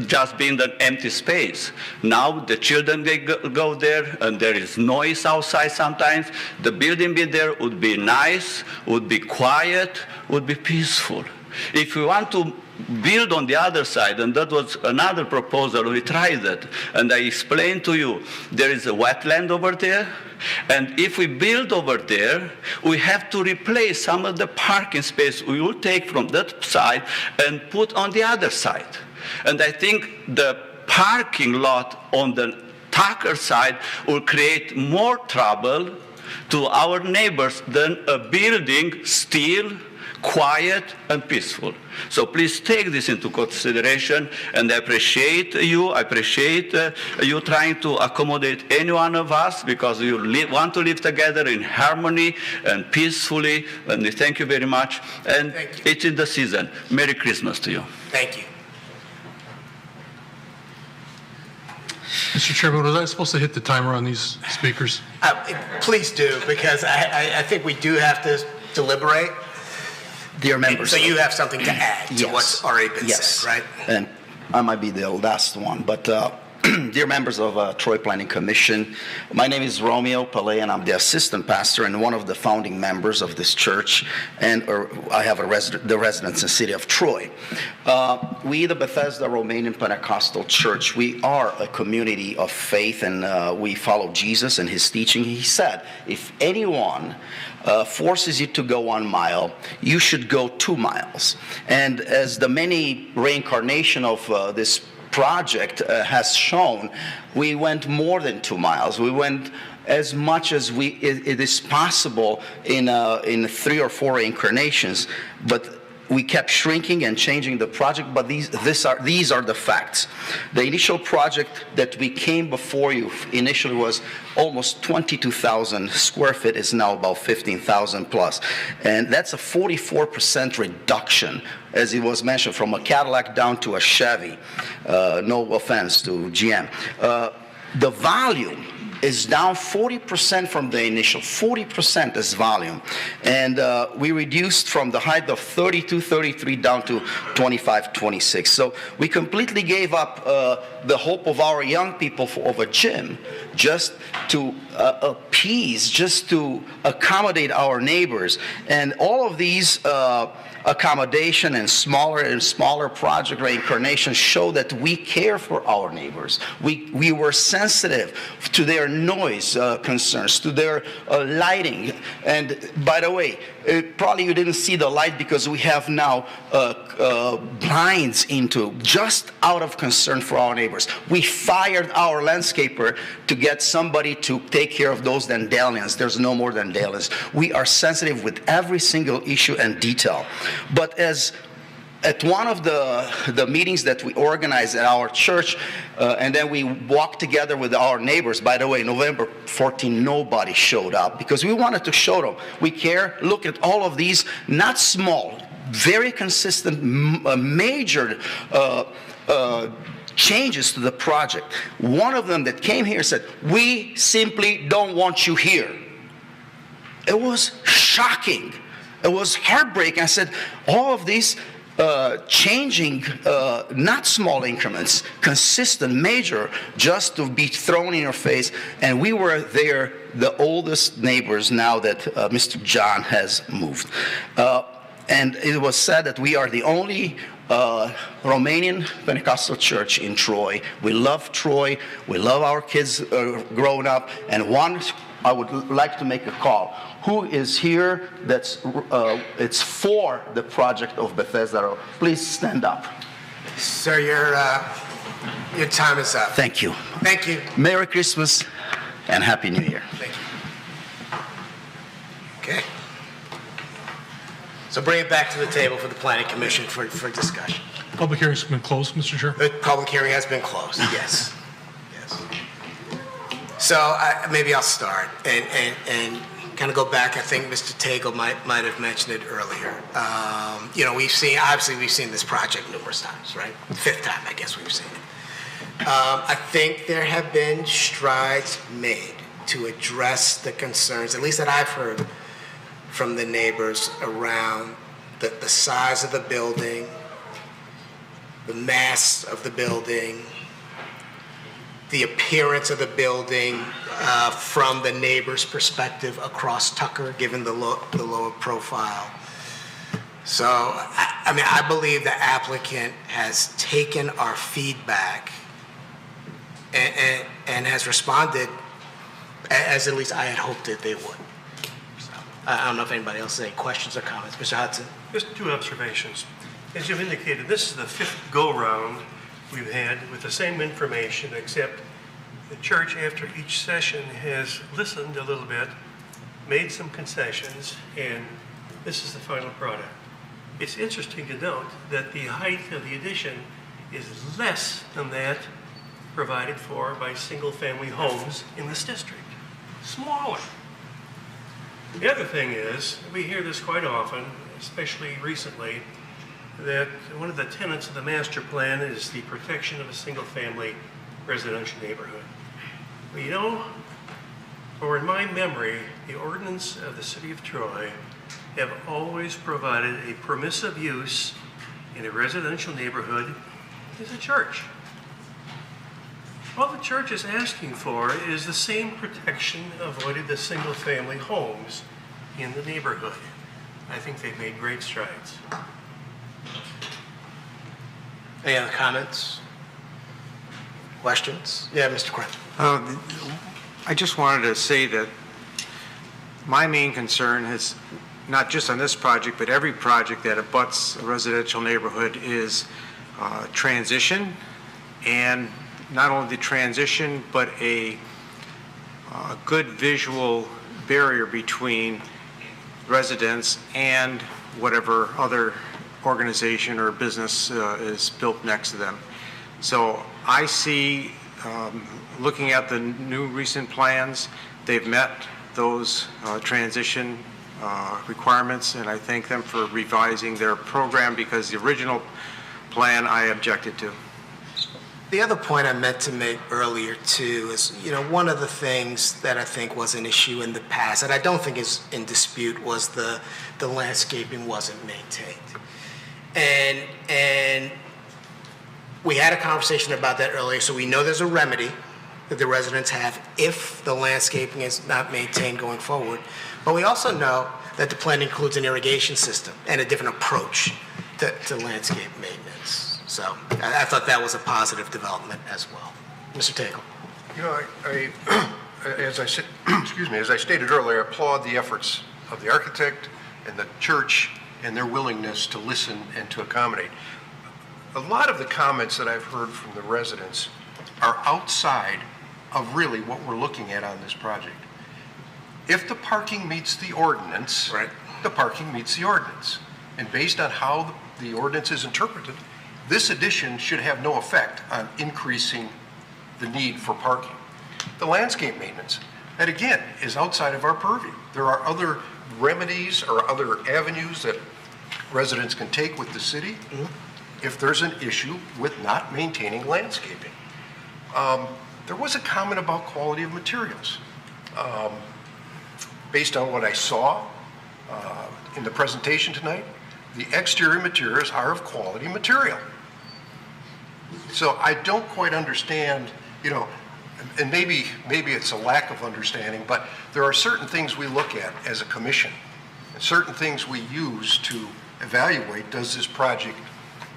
just being an empty space. Now the children they go there, and there is noise outside sometimes. The building being there would be nice, would be quiet, would be peaceful. If we want to build on the other side, and that was another proposal, we tried that, and I explained to you, there is a wetland over there, and if we build over there, we have to replace some of the parking space we will take from that side and put on the other side. And I think the parking lot on the Tucker side will create more trouble to our neighbors than a building still quiet and peaceful. So please take this into consideration, and I appreciate you. I appreciate you trying to accommodate any one of us, because you want to live together in harmony and peacefully, and we thank you very much. And it's in the season. Merry Christmas to you. Thank you. Mr. Chairman, was I supposed to hit the timer on these speakers? Please do, because I think we do have to deliberate. Dear members. So you have something to add to what's already been said, right? And I might be the last one, but dear members of Troy Planning Commission, my name is Romeo Palais, and I'm the assistant pastor and one of the founding members of this church, and I have the residence in the city of Troy. We, the Bethesda Romanian Pentecostal Church, we are a community of faith, and we follow Jesus and his teaching. He said, if anyone forces you to go 1 mile, you should go 2 miles. And as the many reincarnation of this project has shown, we went more than 2 miles. We went as much as it is possible in 3 or 4 reincarnations, but we kept shrinking and changing the project, but these are the facts. The initial project that we came before you initially was almost 22,000 square feet, is now about 15,000 plus. And that's a 44% reduction, as it was mentioned, from a Cadillac down to a Chevy. No offense to GM. The volume is down 40% from the initial, 40% is volume. And we reduced from the height of 32, 33 down to 25, 26. So we completely gave up the hope of our young people of a gym just to appease, just to accommodate our neighbors. And all of these accommodation and smaller project reincarnations show that we care for our neighbors. We were sensitive to their noise concerns, to their lighting. And by the way, probably you didn't see the light because we have now blinds into, just out of concern for our neighbors. We fired our landscaper to get somebody to take care of those dandelions. There's no more dandelions. We are sensitive with every single issue and detail. But at one of the meetings that we organized at our church, and then we walked together with our neighbors. By the way, November 14, nobody showed up because we wanted to show them we care. Look at all of these, not small, very consistent, major changes to the project. One of them that came here said, "We simply don't want you here." It was shocking. It was heartbreaking. I said, all of these changing, not small increments, consistent, major, just to be thrown in your face. And we were there, the oldest neighbors, now that Mr. John has moved. And it was said that we are the only Romanian Pentecostal church in Troy. We love Troy. We love our kids growing up. And I would like to make a call. Who is here that's it's for the project of Bethesda? Please stand up. Sir, your time is up. Thank you. Thank you. Merry Christmas and Happy New Year. Thank you. Okay. So bring it back to the table for the Planning Commission for discussion. Public hearing's been closed, Mr. Chair. The public hearing has been closed, yes. Yes. So maybe I'll start. And kind of go back, I think Mr. Tagle might have mentioned it earlier. You know, we've seen this project numerous times, right? The fifth time, I guess, we've seen it. I think there have been strides made to address the concerns, at least that I've heard from the neighbors, around the size of the building, the mass of the building, the appearance of the building from the neighbor's perspective across Tucker, given the lower profile. So, I mean, I believe the applicant has taken our feedback and has responded as at least I had hoped that they would. So, I don't know if anybody else has any questions or comments. Mr. Hudson? Just two observations. As you've indicated, this is the fifth go-round we've had with the same information, except the church, after each session, has listened a little bit, made some concessions, and this is the final product. It's interesting to note that the height of the addition is less than that provided for by single-family homes in this district. Smaller. The other thing is, we hear this quite often, especially recently, that one of the tenets of the master plan is the protection of a single-family residential neighborhood. Well, you know, or in my memory, the ordinance of the city of Troy have always provided a permissive use in a residential neighborhood as a church. All the church is asking for is the same protection avoided the single-family homes in the neighborhood. I think they've made great strides. Any other comments? Questions? Yeah, Mr. Quinn. I just wanted to say that my main concern is, not just on this project, but every project that abuts a residential neighborhood, is transition, and not only the transition, but a good visual barrier between residents and whatever other organization or business is built next to them. So I see, looking at the new recent plans, they've met those transition requirements, and I thank them for revising their program, because the original plan I objected to. The other point I meant to make earlier too is, you know, one of the things that I think was an issue in the past, that I don't think is in dispute, was the landscaping wasn't maintained. And we had a conversation about that earlier, so we know there's a remedy that the residents have if the landscaping is not maintained going forward. But we also know that the plan includes an irrigation system and a different approach to landscape maintenance. So I thought that was a positive development as well. Mr. Tagle. You know, as I stated earlier, I applaud the efforts of the architect and the church and their willingness to listen and to accommodate. A lot of the comments that I've heard from the residents are outside of really what we're looking at on this project. If the parking meets the ordinance, right, the parking meets the ordinance. And based on how the ordinance is interpreted, this addition should have no effect on increasing the need for parking. The landscape maintenance, that again is outside of our purview. There are other remedies or other avenues that residents can take with the city if there's an issue with not maintaining landscaping. There was a comment about quality of materials. Based on what I saw in the presentation tonight, the exterior materials are of quality material. So I don't quite understand, you know, and maybe it's a lack of understanding, but there are certain things we look at as a commission, and certain things we use to evaluate, does this project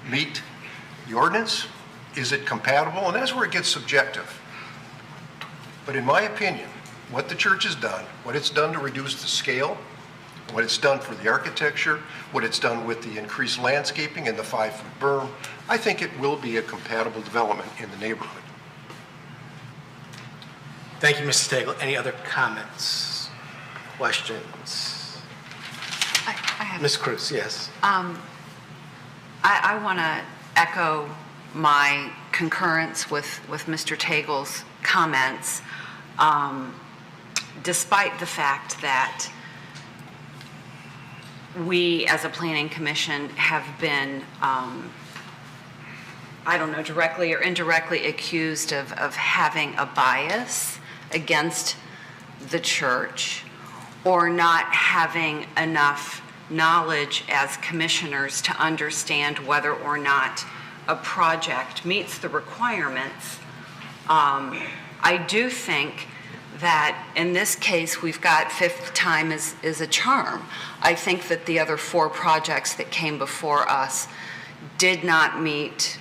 meet the ordinance? Is it compatible? And that's where it gets subjective. But in my opinion, what the church has done, what it's done to reduce the scale, what it's done for the architecture, what it's done with the increased landscaping and the 5-foot berm, I think it will be a compatible development in the neighborhood. Thank you, Mr. Tagle. Any other comments, questions? I have. Ms. Cruz, yes. I want to echo my concurrence with Mr. Tagle's comments. despite the fact that we, as a planning commission, have been, I don't know, directly or indirectly accused of having a bias against the church, or not having enough knowledge as commissioners to understand whether or not a project meets the requirements. I do think that in this case, we've got fifth time is a charm. I think that the other 4 projects that came before us did not meet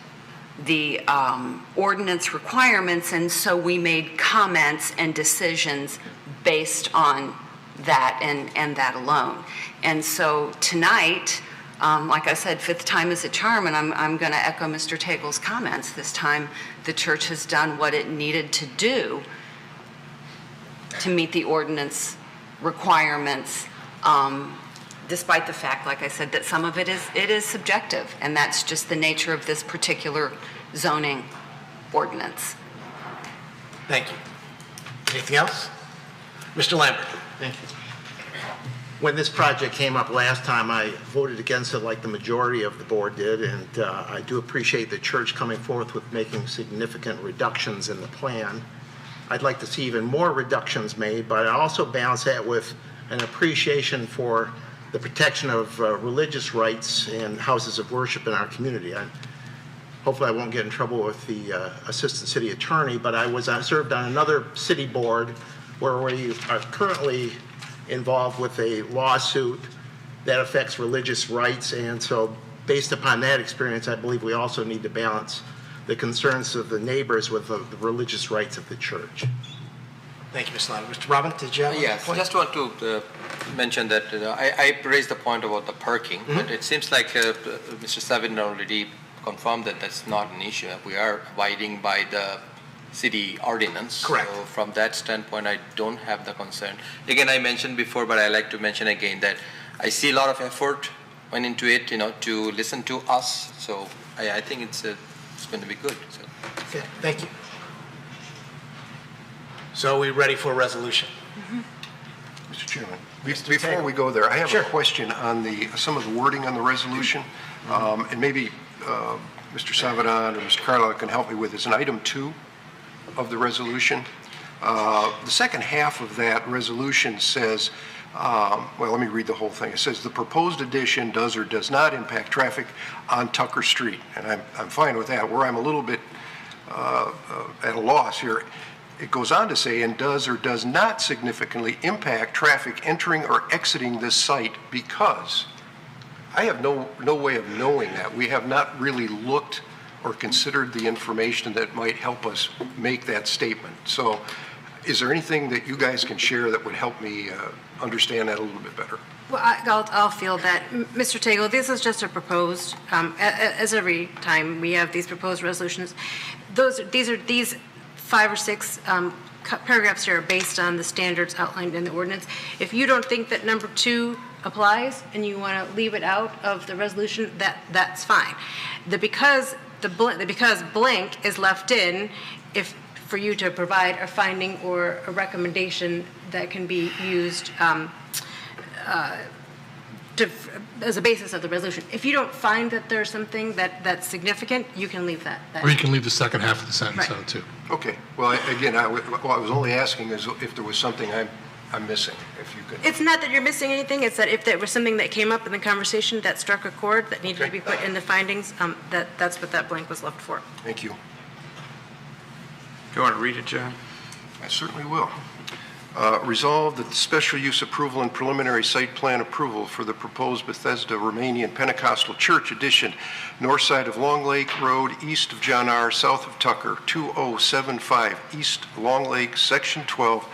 the ordinance requirements, and so we made comments and decisions based on that and that alone. And so tonight, like I said, fifth time is a charm, and I'm going to echo Mr. Tagle's comments. This time, the church has done what it needed to do to meet the ordinance requirements, despite the fact, like I said, that some of it is subjective, and that's just the nature of this particular zoning ordinance. Thank you. Anything else? Mr. Lambert. Thank you. When this project came up last time, I voted against it like the majority of the board did, and I do appreciate the church coming forth with making significant reductions in the plan. I'd like to see even more reductions made, but I also balance that with an appreciation for the protection of religious rights and houses of worship in our community. Hopefully I won't get in trouble with the assistant city attorney, but I served on another city board where we are currently involved with a lawsuit that affects religious rights, and so based upon that experience, I believe we also need to balance the concerns of the neighbors with the religious rights of the church. Thank you, Mr. Lambert. Mr. Robin, did you have a point? Just want to mention that I raised the point about the parking, but it seems like Mr. Savin already confirmed that that's not an issue. We are abiding by the city ordinance. Correct. So from that standpoint, I don't have the concern. Again, I mentioned before, but I like to mention again that I see a lot of effort went into it, to listen to us. So I think it's going to be good. So. Okay, thank you. So are we ready for a resolution? Mr. Chairman, before we go there, I have a question on some of the wording on the resolution, and maybe Mr. Savadan or Mr. Carlisle can help me with this. In item 2 of the resolution, the second half of that resolution says, well, let me read the whole thing. It says the proposed addition does or does not impact traffic on Tucker Street, and I'm fine with that. Where I'm a little bit at a loss here, it goes on to say, and does or does not significantly impact traffic entering or exiting this site, because I have no way of knowing that. We have not really looked or considered the information that might help us make that statement. So is there anything that you guys can share that would help me understand that a little bit better? Well, I'll field that. Mr. Tagle, this is just a proposed, as every time we have these proposed resolutions, these 5 or 6 paragraphs here are based on the standards outlined in the ordinance. If you don't think that number 2 applies and you want to leave it out of the resolution, that's fine. Because blank is left in, for you to provide a finding or a recommendation that can be used as a basis of the resolution. If you don't find that there's something that's significant, you can leave that. Or you can leave the second half of the sentence out too. Okay. Well, again, I was only asking is if there was something I'm missing. If you could. It's not that you're missing anything. It's that if there was something that came up in the conversation that struck a chord that needed to be put in the findings, that's what that blank was left for. Thank you. Do you want to read it, John? I certainly will. Resolved that the special use approval and preliminary site plan approval for the proposed Bethesda Romanian Pentecostal Church addition, north side of Long Lake Road, east of John R., south of Tucker, 2075 East Long Lake, Section 12,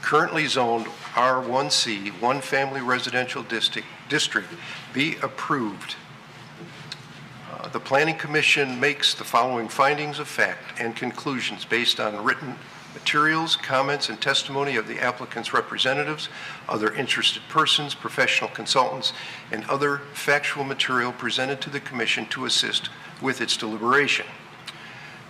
currently zoned R1C, one family residential district, be approved. The Planning Commission makes the following findings of fact and conclusions based on written materials, comments, and testimony of the applicant's representatives, other interested persons, professional consultants, and other factual material presented to the Commission to assist with its deliberation.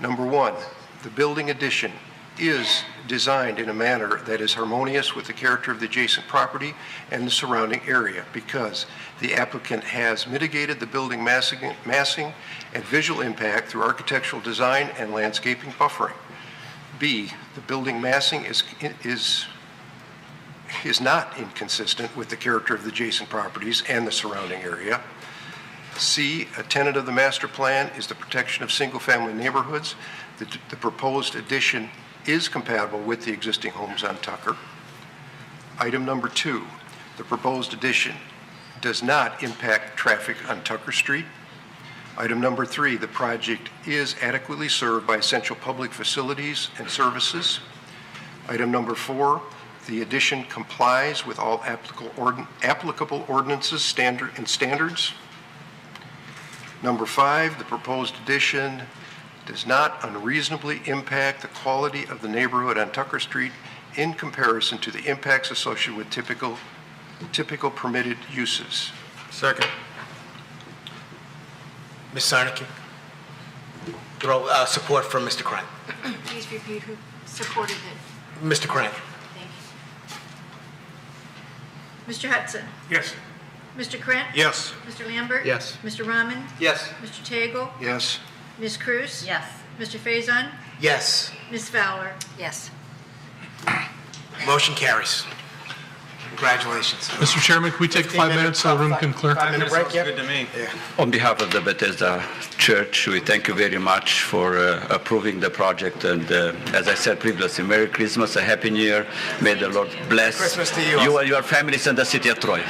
Number 1, the building addition is designed in a manner that is harmonious with the character of the adjacent property and the surrounding area, because the applicant has mitigated the building massing and visual impact through architectural design and landscaping buffering. B, the building massing is not inconsistent with the character of the adjacent properties and the surrounding area. C, a tenet of the master plan is the protection of single-family neighborhoods. The proposed addition is compatible with the existing homes on Tucker. Item number 2, the proposed addition does not impact traffic on Tucker Street. Item number 3, the project is adequately served by essential public facilities and services. Item number 4, the addition complies with all applicable ordinances and standards. Number 5, the proposed addition does not unreasonably impact the quality of the neighborhood on Tucker Street in comparison to the impacts associated with typical permitted uses. Second. Ms. Sarnecki? Support from Mr. Crank. Please repeat who supported it. Mr. Crank? Thank you. Mr. Hudson? Yes. Mr. Krant? Yes. Mr. Lambert? Yes. Mr. Rahman? Yes. Mr. Tagle? Yes. Ms. Cruz? Yes. Mr. Faison? Yes. Ms. Fowler? Yes. Motion carries. Congratulations. Mr. Chairman, can we take 5 minutes so the room can clear? 5-minute break, yeah? Good to me. Yeah. On behalf of the Bethesda Church, we thank you very much for approving the project. And as I said previously, Merry Christmas, a Happy New Year. May the Lord bless Christmas to you you and your families and the city of Troy.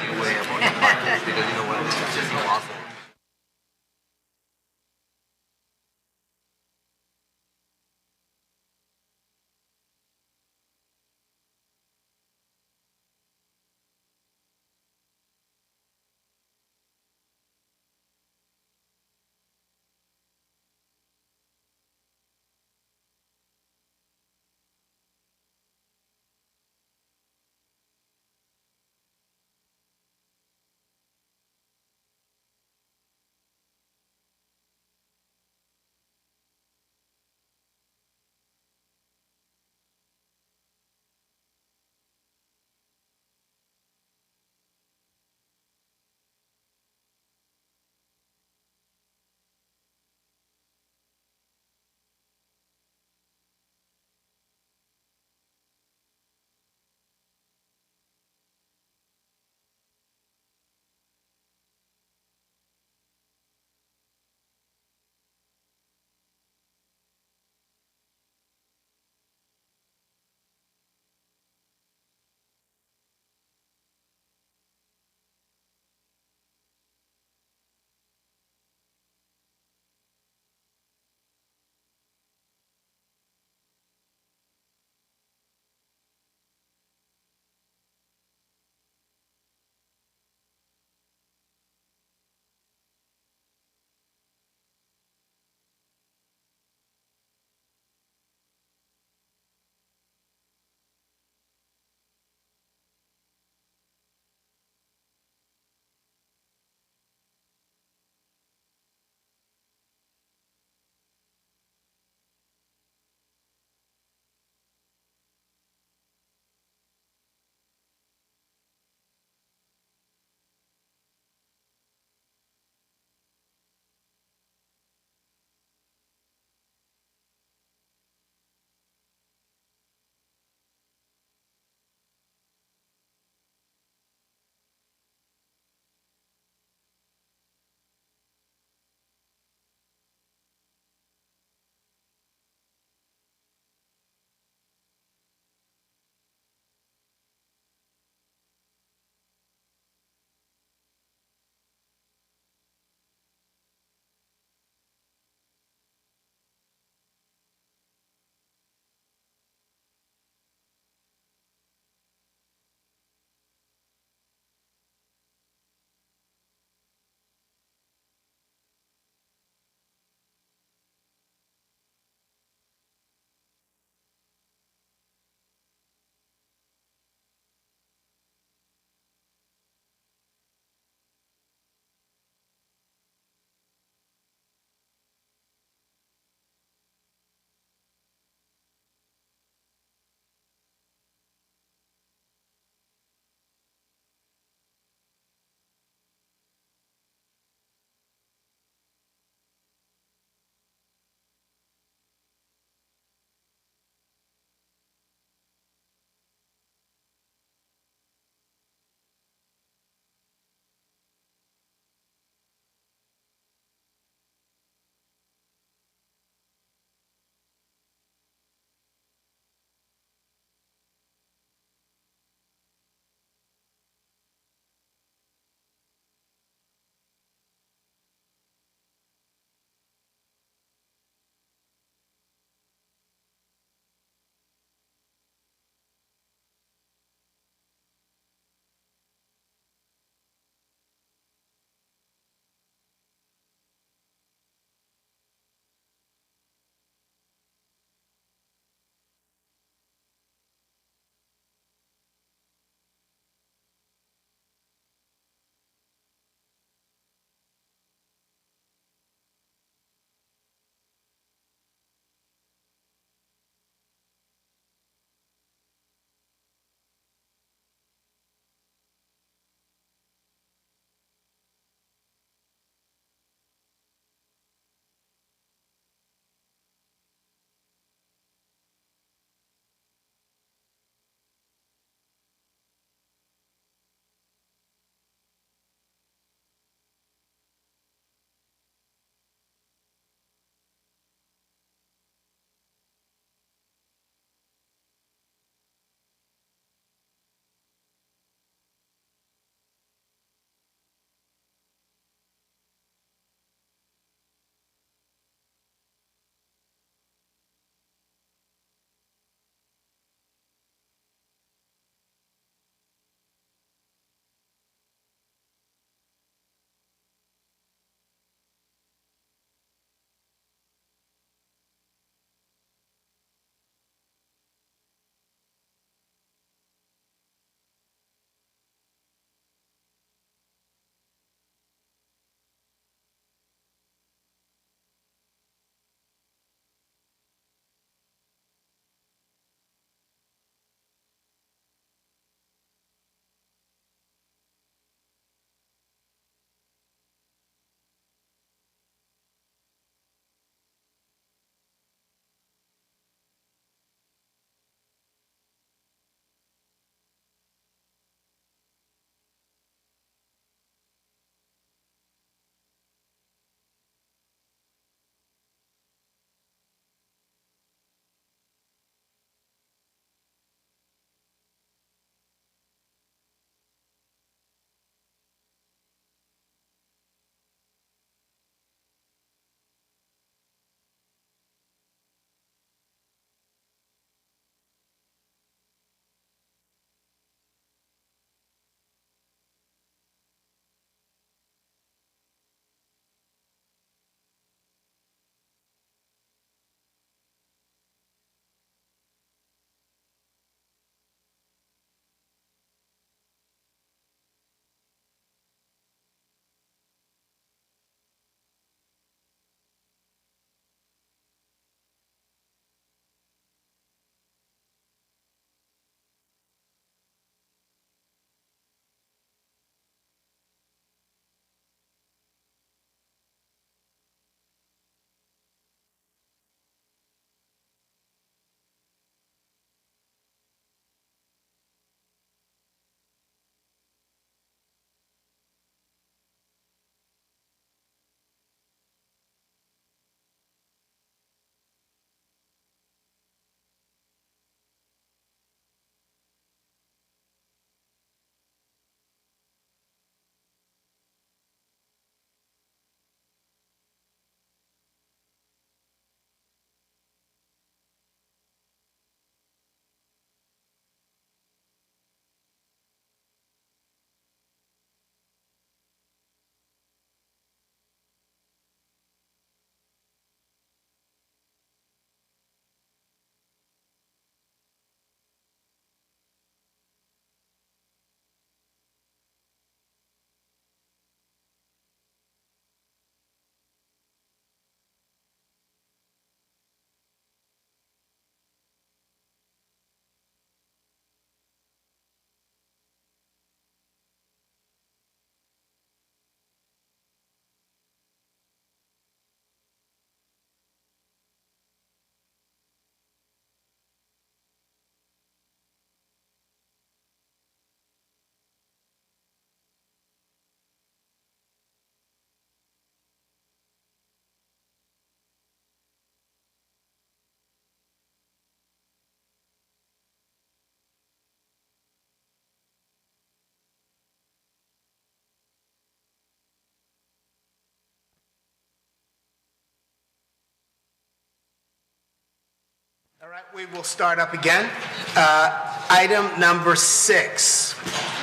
All right, we will start up again. Item number 6,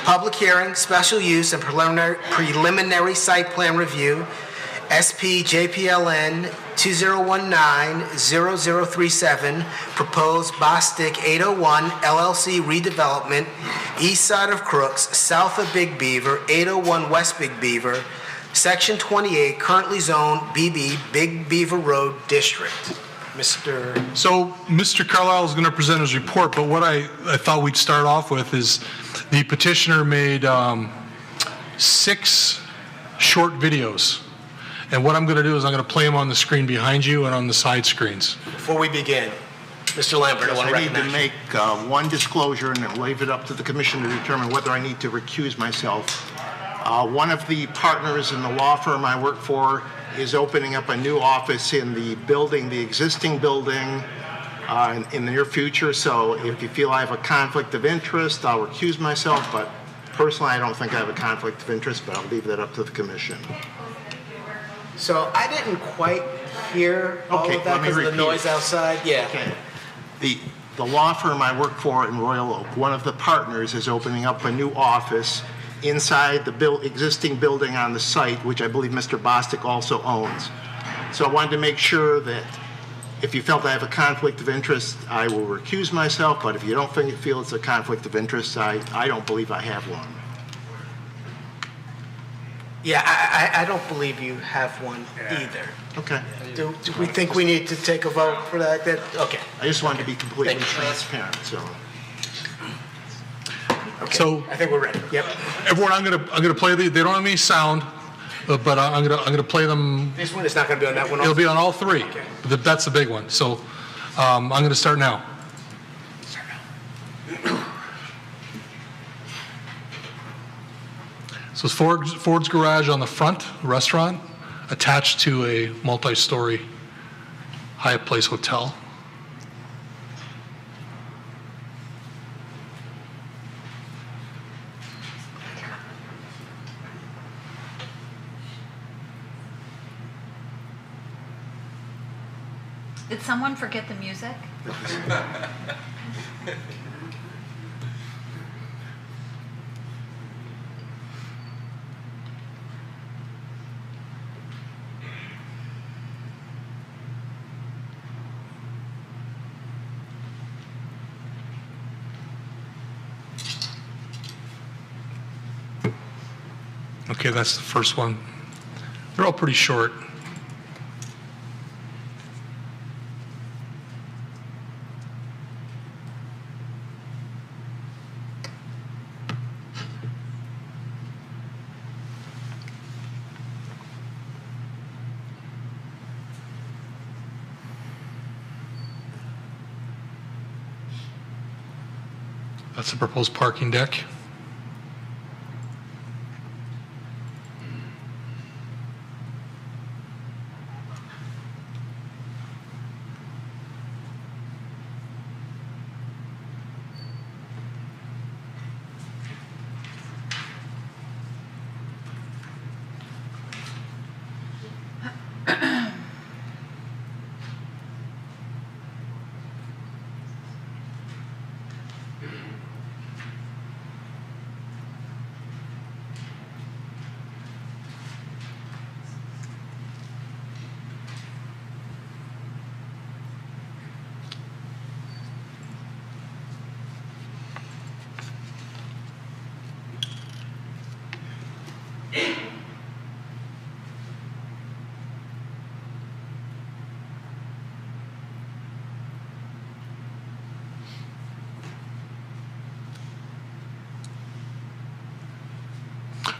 public hearing, special use and preliminary site plan review, SP JPLN 2019-0037, proposed Bostic 801 LLC redevelopment, east side of Crooks, south of Big Beaver, 801 West Big Beaver, Section 28, currently zoned BB, Big Beaver Road District. So Mr. Carlisle is going to present his report, but what I thought we'd start off with is the petitioner made 6 short videos. And what I'm going to do is I'm going to play them on the screen behind you and on the side screens. Before we begin, Mr. Lambert, I want to recognize need to make one disclosure and then leave it up to the commission to determine whether I need to recuse myself. One of the partners in the law firm I work for is opening up a new office in the building, the existing building, in the near future. So if you feel I have a conflict of interest, I'll recuse myself. But personally, I don't think I have a conflict of interest, but I'll leave that up to the commission. So I didn't quite hear all of that because of the noise outside. Yeah. Okay. The law firm I work for in Royal Oak, one of the partners is opening up a new office inside the existing building on the site, which I believe Mr. Bostic also owns. So I wanted to make sure that if you felt I have a conflict of interest, I will recuse myself, but if you don't feel it's a conflict of interest, I don't believe I have one. Yeah, I don't believe you have one either. Okay. Do we think we need to take a vote for that? Okay. I just wanted to be completely transparent, so. Okay. So I think we're ready. Yep. Everyone, I'm gonna play they don't have any sound, but I'm gonna play them. This one is not going to be on that one. It'll be on all 3. Okay. That's the big one. So I'm going to start now. So it's Ford's garage on the front, restaurant, attached to a multi-story Hyatt Place hotel. Did someone forget the music? Okay, that's the first one. They're all pretty short. That's the proposed parking deck.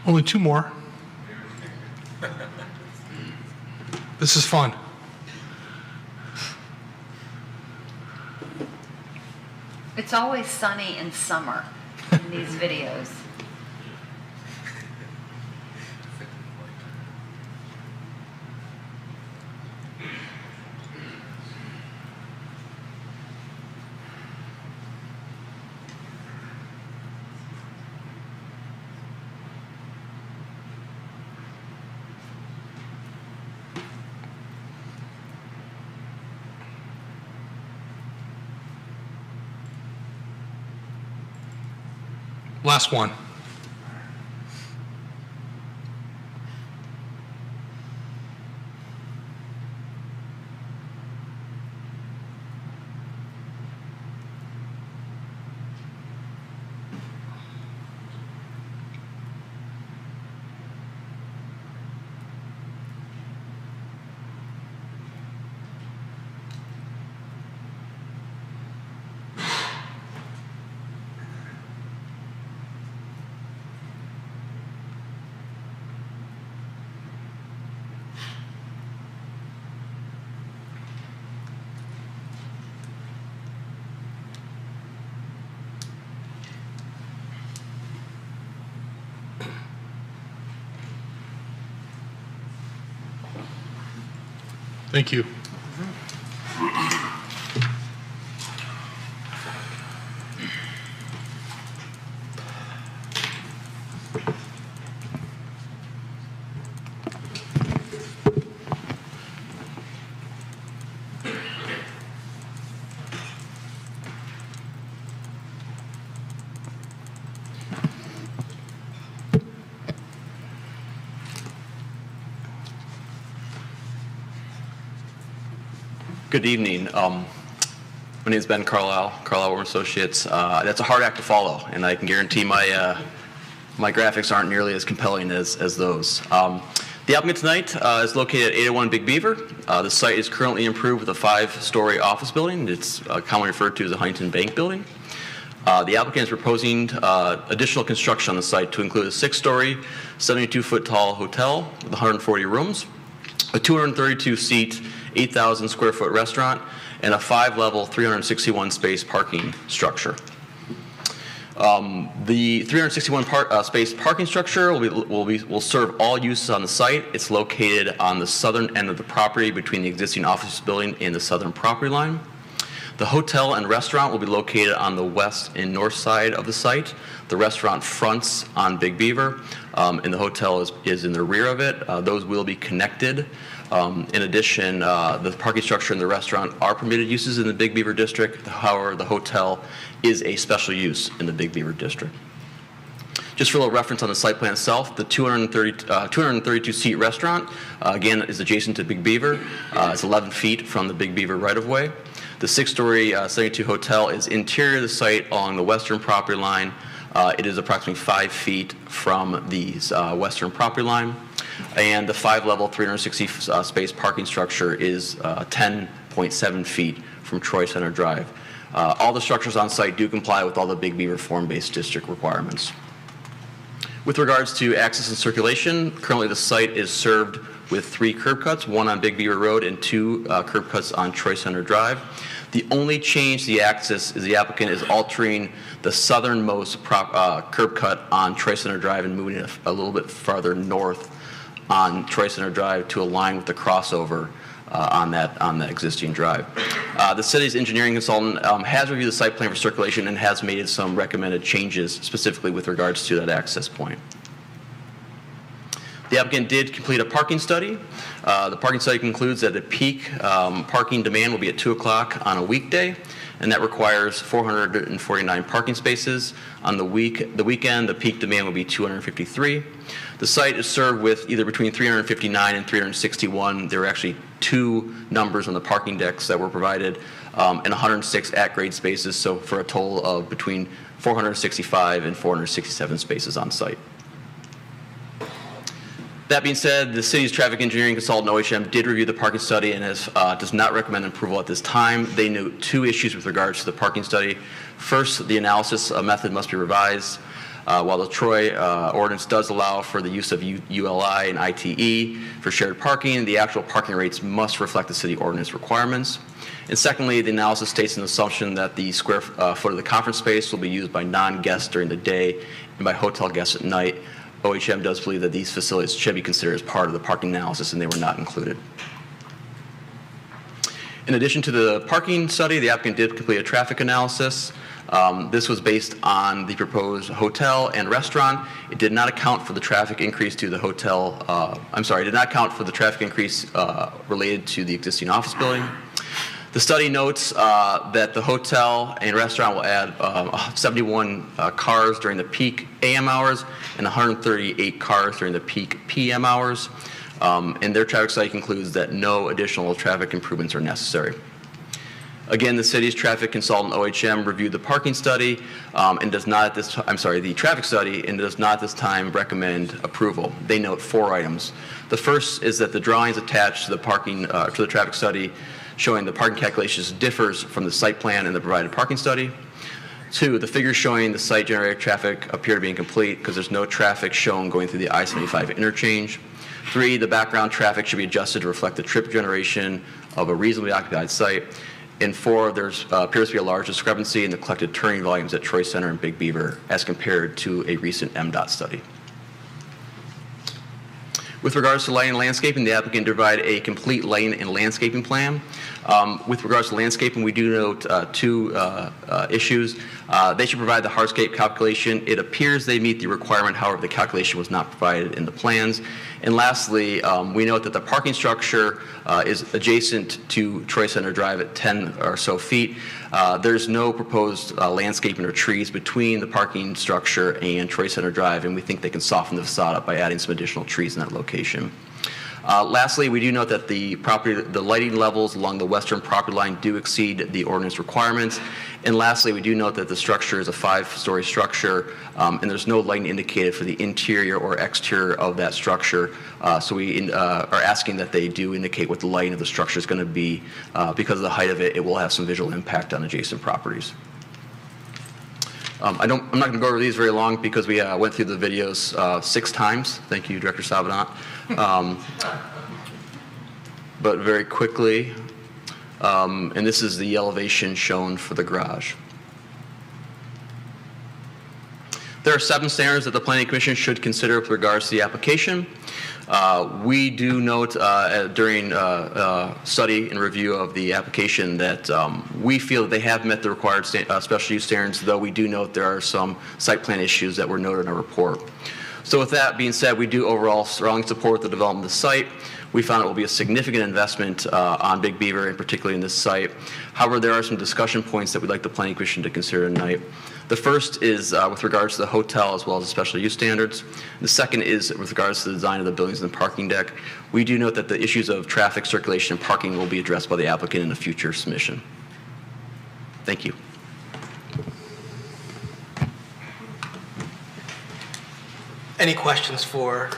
Only 2 more. This is fun. It's always sunny in summer in these videos. Last one. Thank you. Good evening. My name is Ben Carlisle, Warren Associates. That's a hard act to follow, and I can guarantee my graphics aren't nearly as compelling as those. The applicant tonight is located at 801 Big Beaver. The site is currently improved with a 5-story office building. It's commonly referred to as a Huntington Bank building. The applicant is proposing additional construction on the site to include a 6-story, 72-foot tall hotel with 140 rooms, a 232-seat, 8,000 square foot restaurant, and a 5-level 361 space parking structure. The 361 space parking structure will serve all uses on the site. It's located on the southern end of the property between the existing office building and the southern property line. The hotel and restaurant will be located on the west and north side of the site. The restaurant fronts on Big Beaver, and the hotel is in the rear of it. Those will be connected. In addition, the parking structure and the restaurant are permitted uses in the Big Beaver District. However, the hotel is a special use in the Big Beaver District. Just for a little reference on the site plan itself, the 232-seat restaurant, again, is adjacent to Big Beaver. It's 11 feet from the Big Beaver right-of-way. The 6-story 72 hotel is interior of the site along the western property line. It is approximately 5 feet from the western property line. And the 5-level 360 space parking structure is 10.7 feet from Troy Center Drive. All the structures on site do comply with all the Big Beaver form-based district requirements. With regards to access and circulation, currently the site is served with 3 curb cuts, 1 on Big Beaver Road and 2 curb cuts on Troy Center Drive. The only change to the access is the applicant is altering the southernmost curb cut on Troy Center Drive and moving it a little bit farther north on Troy Center Drive to align with the crossover on that existing drive. The city's engineering consultant has reviewed the site plan for circulation and has made some recommended changes specifically with regards to that access point. The applicant did complete a parking study. The parking study concludes that the peak parking demand will be at 2 o'clock on a weekday, and that requires 449 parking spaces. On the weekend, the peak demand will be 253. The site is served with either between 359 and 361. There are actually 2 numbers on the parking decks that were provided, and 106 at-grade spaces, so for a total of between 465 and 467 spaces on site. That being said, the city's traffic engineering consultant, OHM, did review the parking study and does not recommend approval at this time. They note 2 issues with regards to the parking study. First, the analysis method must be revised. While the Troy ordinance does allow for the use of ULI and ITE for shared parking, the actual parking rates must reflect the city ordinance requirements. And secondly, the analysis states an assumption that the square foot of the conference space will be used by non-guests during the day and by hotel guests at night. OHM does believe that these facilities should be considered as part of the parking analysis, and they were not included. In addition to the parking study, the applicant did complete a traffic analysis. This was based on the proposed hotel and restaurant. It did not account for the traffic increase to the hotel, it did not account for the traffic increase related to the existing office building. The study notes that the hotel and restaurant will add 71 cars during the peak AM hours and 138 cars during the peak PM hours. And their traffic study concludes that no additional traffic improvements are necessary. Again, the city's traffic consultant OHM reviewed the parking study and does not at this the traffic study and does not at this time recommend approval. They note 4 items. The first is that the drawings attached to the traffic study showing the parking calculations differs from the site plan and the provided parking study. 2, the figures showing the site generated traffic appear to be incomplete because there's no traffic shown going through the I-75 interchange. 3, the background traffic should be adjusted to reflect the trip generation of a reasonably occupied site. And 4, there appears to be a large discrepancy in the collected turning volumes at Troy Center and Big Beaver as compared to a recent MDOT study. With regards to lighting and landscaping, the applicant provided a complete lighting and landscaping plan. With regards to landscaping, we do note 2 issues. They should provide the hardscape calculation. It appears they meet the requirement, however, the calculation was not provided in the plans. And lastly, we note that the parking structure is adjacent to Troy Center Drive at 10 or so feet. There's no proposed landscaping or trees between the parking structure and Troy Center Drive, and we think they can soften the facade up by adding some additional trees in that location. Lastly, we do note that the lighting levels along the western property line do exceed the ordinance requirements. And lastly, we do note that the structure is a 5-story structure, and there's no lighting indicated for the interior or exterior of that structure. So we are asking that they do indicate what the lighting of the structure is going to be. Because of the height of it, it will have some visual impact on adjacent properties. I'm not going to go over these very long because we went through the videos 6 times. Thank you, Director Savadant. But very quickly, and this is the elevation shown for the garage. There are 7 standards that the Planning Commission should consider with regards to the application. We do note during study and review of the application that we feel that they have met the required special use standards, though we do note there are some site plan issues that were noted in our report. So with that being said, we do overall strongly support the development of the site. We found it will be a significant investment on Big Beaver, and particularly in this site. However, there are some discussion points that we'd like the Planning Commission to consider tonight. The first is with regards to the hotel as well as the special use standards. The second is with regards to the design of the buildings and the parking deck. We do note that the issues of traffic circulation and parking will be addressed by the applicant in a future submission. Thank you. Any questions for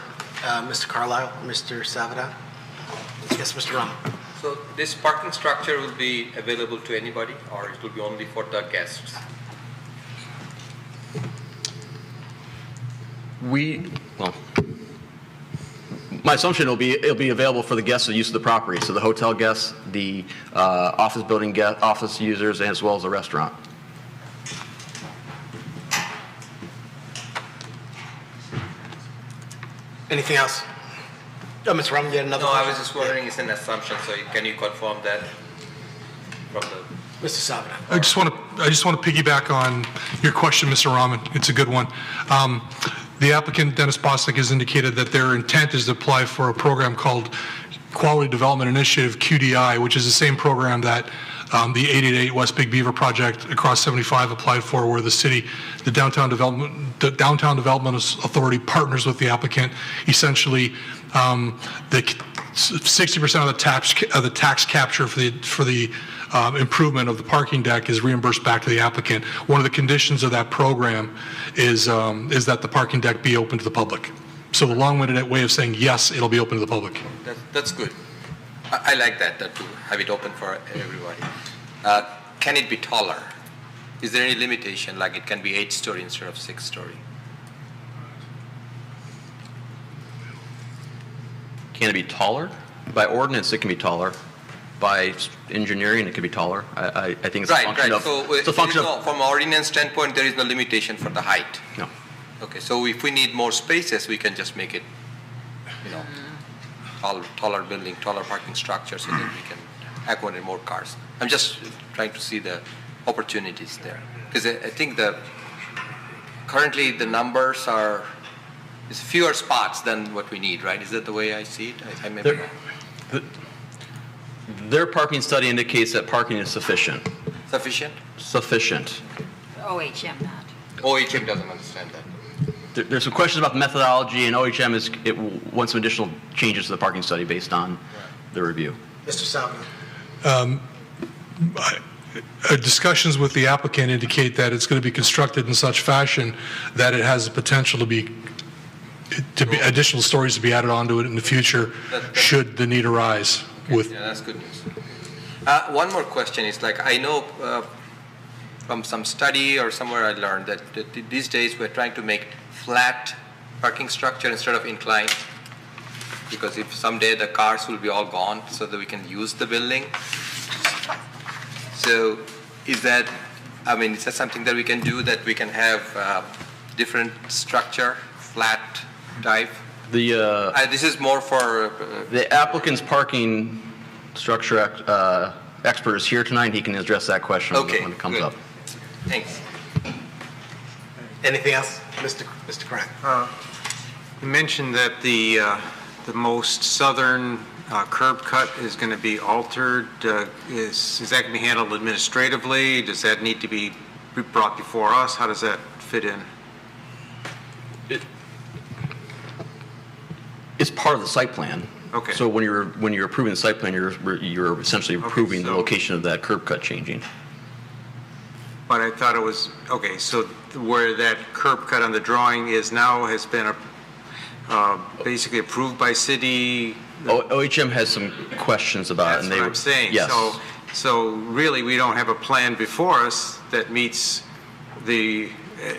Mr. Carlisle, Mr. Savada? Yes, Mr. Rama. So this parking structure will be available to anybody, or it will be only for the guests? My assumption it'll be available for the guests of use of the property, so the hotel guests, the office building guests, office users, as well as the restaurant. Anything else? Oh, Mr. Rama, you had another No, question? I was just wondering, it's an assumption, so can you confirm that from the... Mr. Savada. I just want to piggyback on your question, Mr. Rahman. It's a good one. The applicant, Dennis Bosnick, has indicated that their intent is to apply for a program called Quality Development Initiative, QDI, which is the same program that the 888 West Big Beaver project across 75 applied for, where the city, the Downtown Development Authority partners with the applicant. Essentially, the 60% of the tax capture for the improvement of the parking deck is reimbursed back to the applicant. One of the conditions of that program is that the parking deck be open to the public. So the long-winded way of saying yes, it'll be open to the public. That's good. I like that to have it open for everybody. Can it be taller? Is there any limitation, like it can be 8-story instead of 6-story? Can it be taller? By ordinance, it can be taller. By engineering, it can be taller. I think it's a function of... So it's a function of... From ordinance standpoint, there is no limitation for the height? No. Okay, so if we need more spaces, we can just make it, taller building, taller parking structure so that we can accommodate more cars. I'm just trying to see the opportunities there. Because I think currently the numbers are, it's fewer spots than what we need, right? Is that the way I see it? I may be wrong. Their parking study indicates that parking is sufficient. Sufficient? Sufficient. OHM not. OHM doesn't understand that. There's some questions about the methodology, and OHM wants some additional changes to the parking study based on the review. Mr. Salvin. Discussions with the applicant indicate that it's going to be constructed in such fashion that it has the potential to be additional stories to be added onto it in the future should the need arise. Yeah, that's good news. One more question is, like, I know from some study or somewhere I learned that these days we're trying to make flat parking structure instead of inclined, because if someday the cars will be all gone so that we can use the building. So is that something that we can do, that we can have different structure, flat type? This is more for... the applicant's parking structure expert is here tonight. He can address that question when it comes up. Thanks. Anything else? Mr. Grant. You mentioned that the most southern curb cut is going to be altered. Is that going to be handled administratively? Does that need to be brought before us? How does that fit in? It's part of the site plan. Okay. So when you're approving the site plan, you're essentially approving the location of that curb cut changing. But I thought it was, okay, so where that curb cut on the drawing is now has been basically approved by city? OHM has some questions about it. That's what I'm saying. Yes. So really, we don't have a plan before us that meets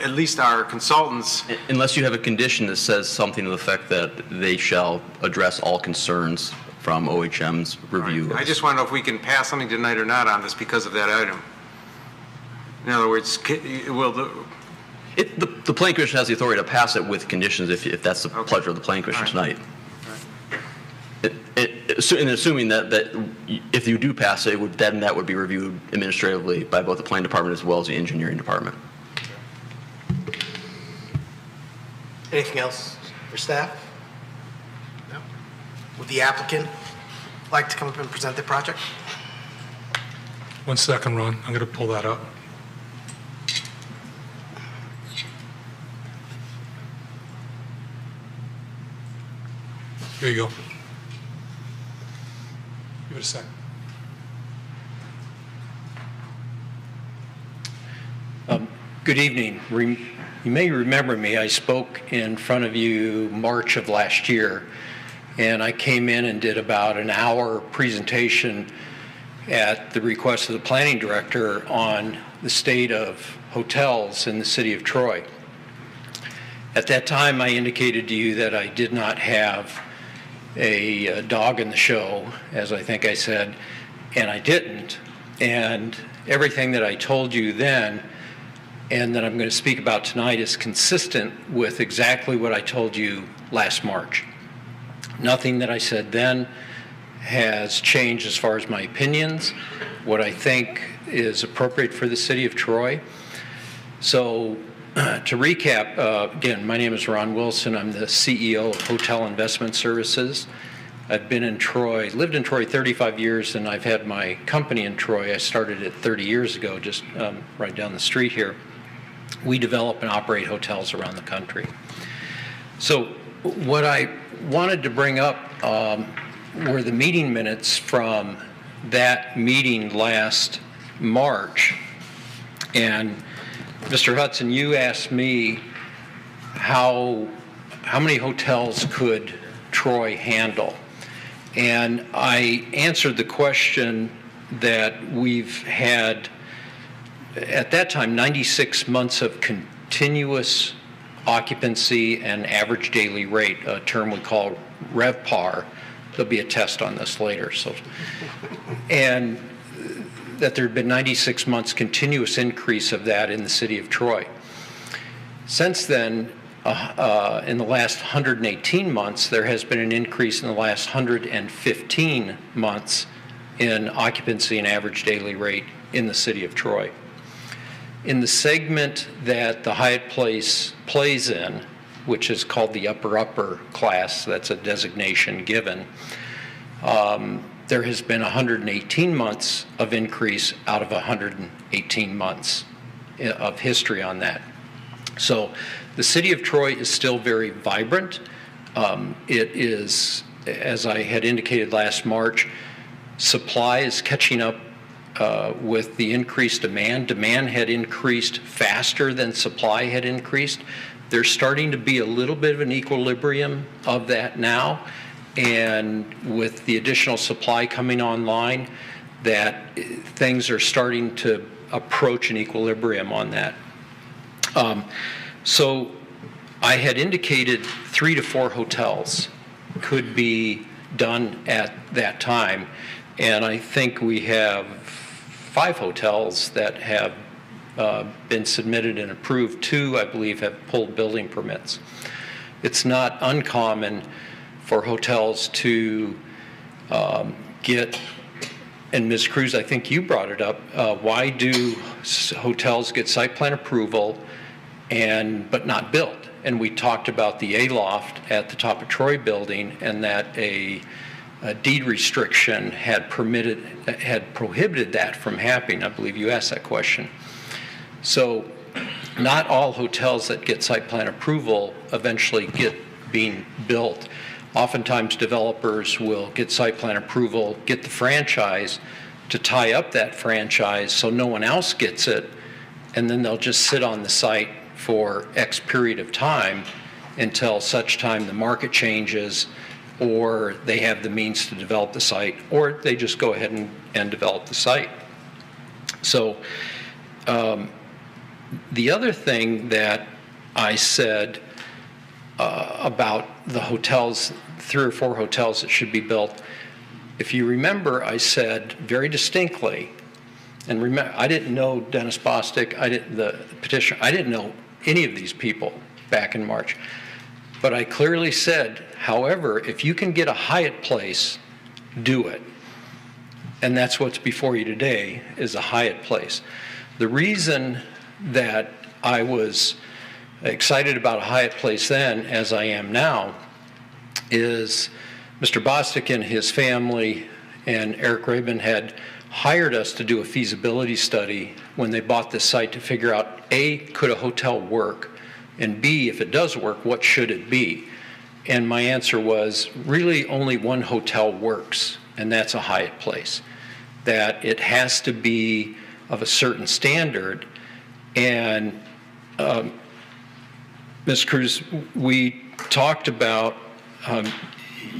at least our consultants. Unless you have a condition that says something to the effect that they shall address all concerns from OHM's review. Right. I just want to know if we can pass something tonight or not on this because of that item. In other words, the Planning Commission has the authority to pass it with conditions if that's the pleasure of the Planning Commission tonight. And assuming that if you do pass it, then that would be reviewed administratively by both the Planning Department as well as the Engineering Department. Anything else for staff? No? Would the applicant like to come up and present their project? 1 second, Ron. I'm going to pull that up. Here you go. Give it a second. Good evening. You may remember me. I spoke in front of you March of last year, and I came in and did about an hour presentation at the request of the planning director on the state of hotels in the city of Troy. At that time, I indicated to you that I did not have a dog in the show, as I think I said, and I didn't. And everything that I told you then and that I'm going to speak about tonight is consistent with exactly what I told you last March. Nothing that I said then has changed as far as my opinions, what I think is appropriate for the city of Troy. So to recap, again, my name is Ron Wilson. I'm the CEO of Hotel Investment Services. I've been in Troy, lived in Troy 35 years, and I've had my company in Troy. I started it 30 years ago, just right down the street here. We develop and operate hotels around the country. So what I wanted to bring up were the meeting minutes from that meeting last March. And Mr. Hudson, you asked me how many hotels could Troy handle? And I answered the question that we've had, at that time, 96 months of continuous occupancy and average daily rate, a term we call RevPAR. There'll be a test on this later. And that there had been 96 months continuous increase of that in the city of Troy. Since then, in the last 118 months, there has been an increase in the last 115 months in occupancy and average daily rate in the city of Troy. In the segment that the Hyatt Place plays in, which is called the upper class, that's a designation given, there has been 118 months of increase out of 118 months of history on that. So the city of Troy is still very vibrant. It is, as I had indicated last March, supply is catching up with the increased demand. Demand had increased faster than supply had increased. There's starting to be a little bit of an equilibrium of that now, and with the additional supply coming online, that things are starting to approach an equilibrium on that. So I had indicated 3 to 4 hotels could be done at that time, and I think we have 5 hotels that have been submitted and approved. 2, I believe, have pulled building permits. It's not uncommon for hotels to get, and Ms. Cruz, I think you brought it up, why do hotels get site plan approval but not built? And we talked about the A-loft at the top of Troy building, and that a deed restriction had prohibited that from happening. I believe you asked that question. So not all hotels that get site plan approval eventually get being built. Oftentimes developers will get site plan approval, get the franchise to tie up that franchise so no one else gets it, and then they'll just sit on the site for X period of time until such time the market changes, or they have the means to develop the site, or they just go ahead and develop the site. So the other thing that I said about the hotels, 3 or 4 hotels that should be built, if you remember, I said very distinctly, and remember, I didn't know Dennis Bostic, the petitioner, I didn't know any of these people back in March. But I clearly said, however, if you can get a Hyatt place, do it. And that's what's before you today, is a Hyatt place. The reason that I was excited about a Hyatt place then, as I am now, is Mr. Bostic and his family and Eric Rabin had hired us to do a feasibility study when they bought this site to figure out, A, could a hotel work? And B, if it does work, what should it be? And my answer was, really only one hotel works, and that's a Hyatt place. That it has to be of a certain standard. And Ms. Cruz, we talked about,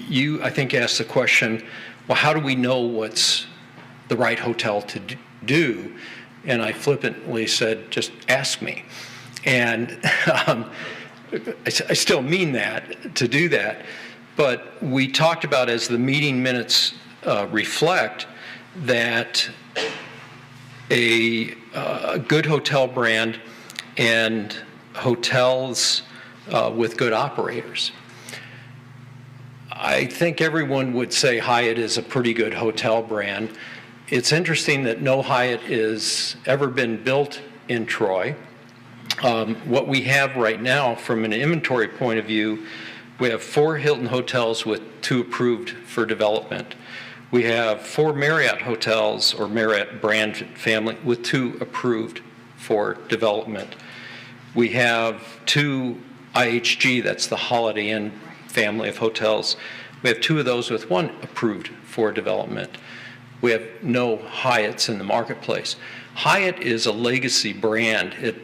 you, I think, asked the question, well, how do we know what's the right hotel to do? And I flippantly said, just ask me. And I still mean that, to do that. But we talked about, as the meeting minutes reflect, that a good hotel brand and hotels with good operators. I think everyone would say Hyatt is a pretty good hotel brand. It's interesting that no Hyatt has ever been built in Troy. What we have right now, from an inventory point of view, we have 4 Hilton hotels with 2 approved for development. We have 4 Marriott hotels, or Marriott brand family, with 2 approved for development. We have 2 IHG, that's the Holiday Inn family of hotels. We have 2 of those with 1 approved for development. We have no Hyatts in the marketplace. Hyatt is a legacy brand.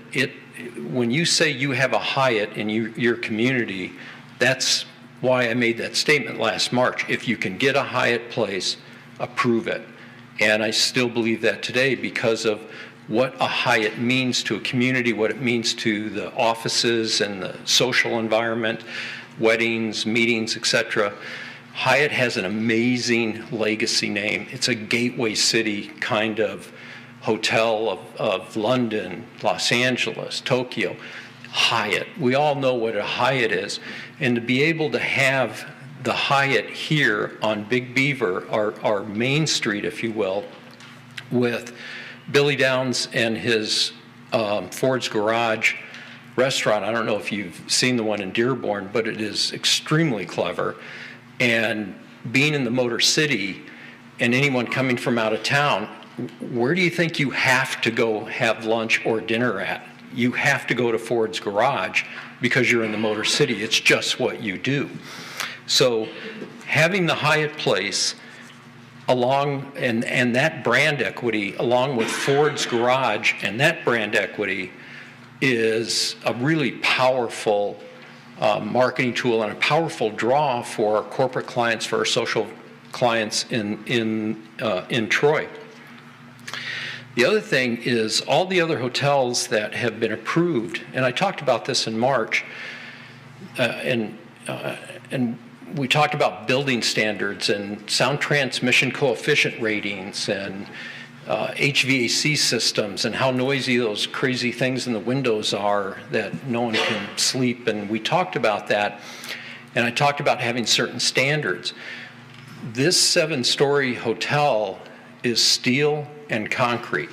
When you say you have a Hyatt in your community, that's why I made that statement last March. If you can get a Hyatt place, approve it. And I still believe that today because of what a Hyatt means to a community, what it means to the offices and the social environment, weddings, meetings, etc. Hyatt has an amazing legacy name. It's a gateway city kind of hotel of London, Los Angeles, Tokyo. Hyatt. We all know what a Hyatt is. And to be able to have the Hyatt here on Big Beaver, our main street, if you will, with Billy Downs and his Ford's Garage restaurant. I don't know if you've seen the one in Dearborn, but it is extremely clever. And being in the Motor City, and anyone coming from out of town, where do you think you have to go have lunch or dinner at? You have to go to Ford's Garage because you're in the Motor City. It's just what you do. So having the Hyatt Place along, and that brand equity along with Ford's Garage and that brand equity is a really powerful marketing tool and a powerful draw for our corporate clients, for our social clients in Troy. The other thing is all the other hotels that have been approved, and I talked about this in March, and we talked about building standards and sound transmission coefficient ratings and HVAC systems and how noisy those crazy things in the windows are that no one can sleep. And we talked about that, and I talked about having certain standards. This 7-story hotel is steel and concrete.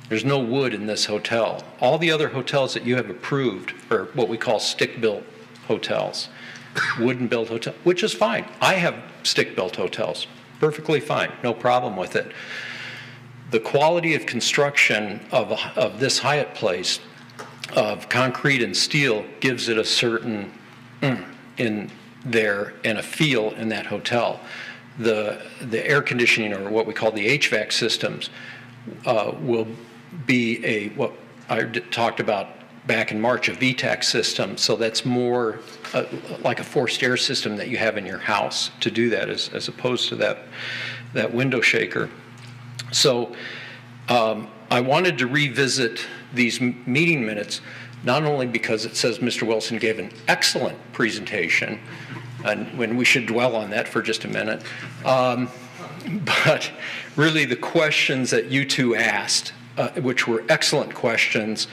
There's no wood in this hotel. All the other hotels that you have approved are what we call stick-built hotels, wooden-built hotel, which is fine. I have stick-built hotels, perfectly fine, no problem with it. The quality of construction of this Hyatt Place, of concrete and steel, gives it a certain in there and a feel in that hotel. The air conditioning, or what we call the HVAC systems, will be what I talked about back in March, a VTAC system. So that's more like a forced air system that you have in your house to do that, as opposed to that window shaker. So I wanted to revisit these meeting minutes, not only because it says Mr. Wilson gave an excellent presentation, and when we should dwell on that for just a minute, but really the questions that you two asked, which were excellent questions,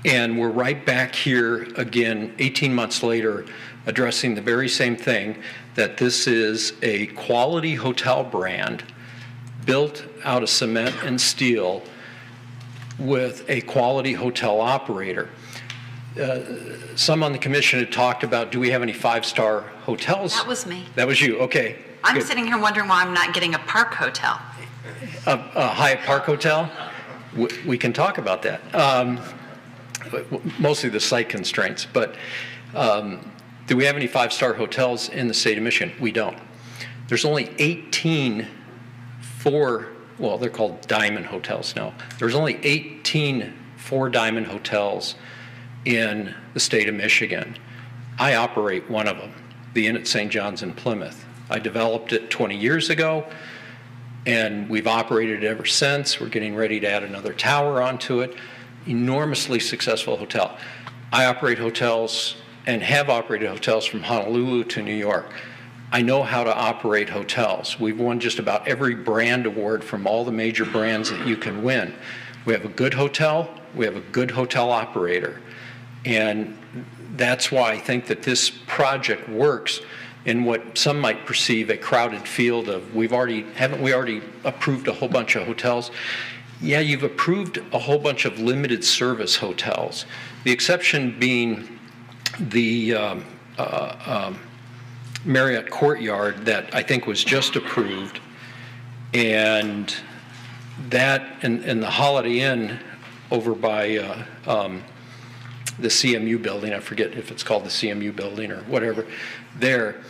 and we're right back here again 18 months later addressing the very same thing, that this is a quality hotel brand built out of cement and steel with a quality hotel operator. Some on the commission had talked about, do we have any 5-star hotels? That was me. That was you, okay. I'm good. sitting here wondering why I'm not getting a park hotel. A Hyatt Park Hotel? We can talk about that. Mostly the site constraints, but do we have any 5-star hotels in the state of Michigan? We don't. There's only 18 well, they're called Diamond Hotels now. There's only 18 4-diamond hotels in the state of Michigan. I operate one of them, the Inn at St. John's in Plymouth. I developed it 20 years ago, and we've operated it ever since. We're getting ready to add another tower onto it. Enormously successful hotel. I operate hotels and have operated hotels from Honolulu to New York. I know how to operate hotels. We've won just about every brand award from all the major brands that you can win. We have a good hotel, we have a good hotel operator. And that's why I think that this project works in what some might perceive a crowded field of, haven't we already approved a whole bunch of hotels? Yeah, you've approved a whole bunch of limited service hotels. The exception being the Marriott Courtyard that I think was just approved, and that and the Holiday Inn over by the CMU building. I forget if it's called the CMU building or whatever. There,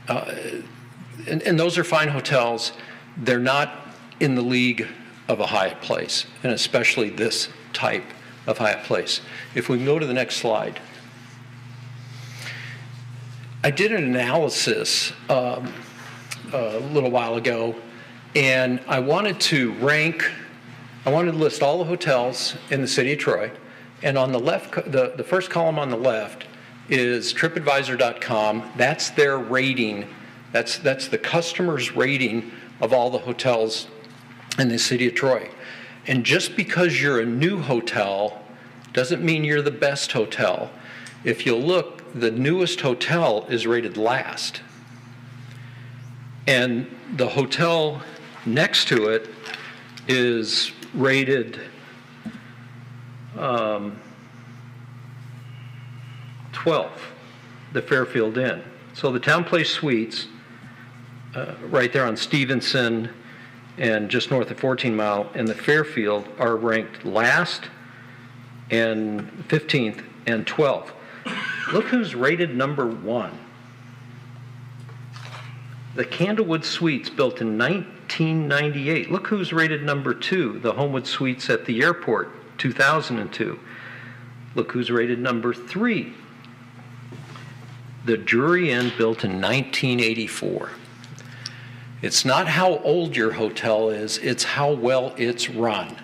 and those are fine hotels. They're not in the league of a Hyatt Place, and especially this type of Hyatt Place. If we can go to the next slide. I did an analysis a little while ago, and I wanted to list all the hotels in the city of Troy, and on the left, the first column on the left is TripAdvisor.com. That's their rating. That's the customer's rating of all the hotels in the city of Troy. And just because you're a new hotel doesn't mean you're the best hotel. If you look, the newest hotel is rated last. And the hotel next to it is rated 12, the Fairfield Inn. So the Town Place Suites, right there on Stevenson and just north of 14 Mile and the Fairfield are ranked last and 15th and 12th. Look who's rated number 1. The Candlewood Suites, built in 1998. Look who's rated number 2. The Homewood Suites at the airport, 2002. Look who's rated number 3. The Drury Inn, built in 1984. It's not how old your hotel is, it's how well it's run.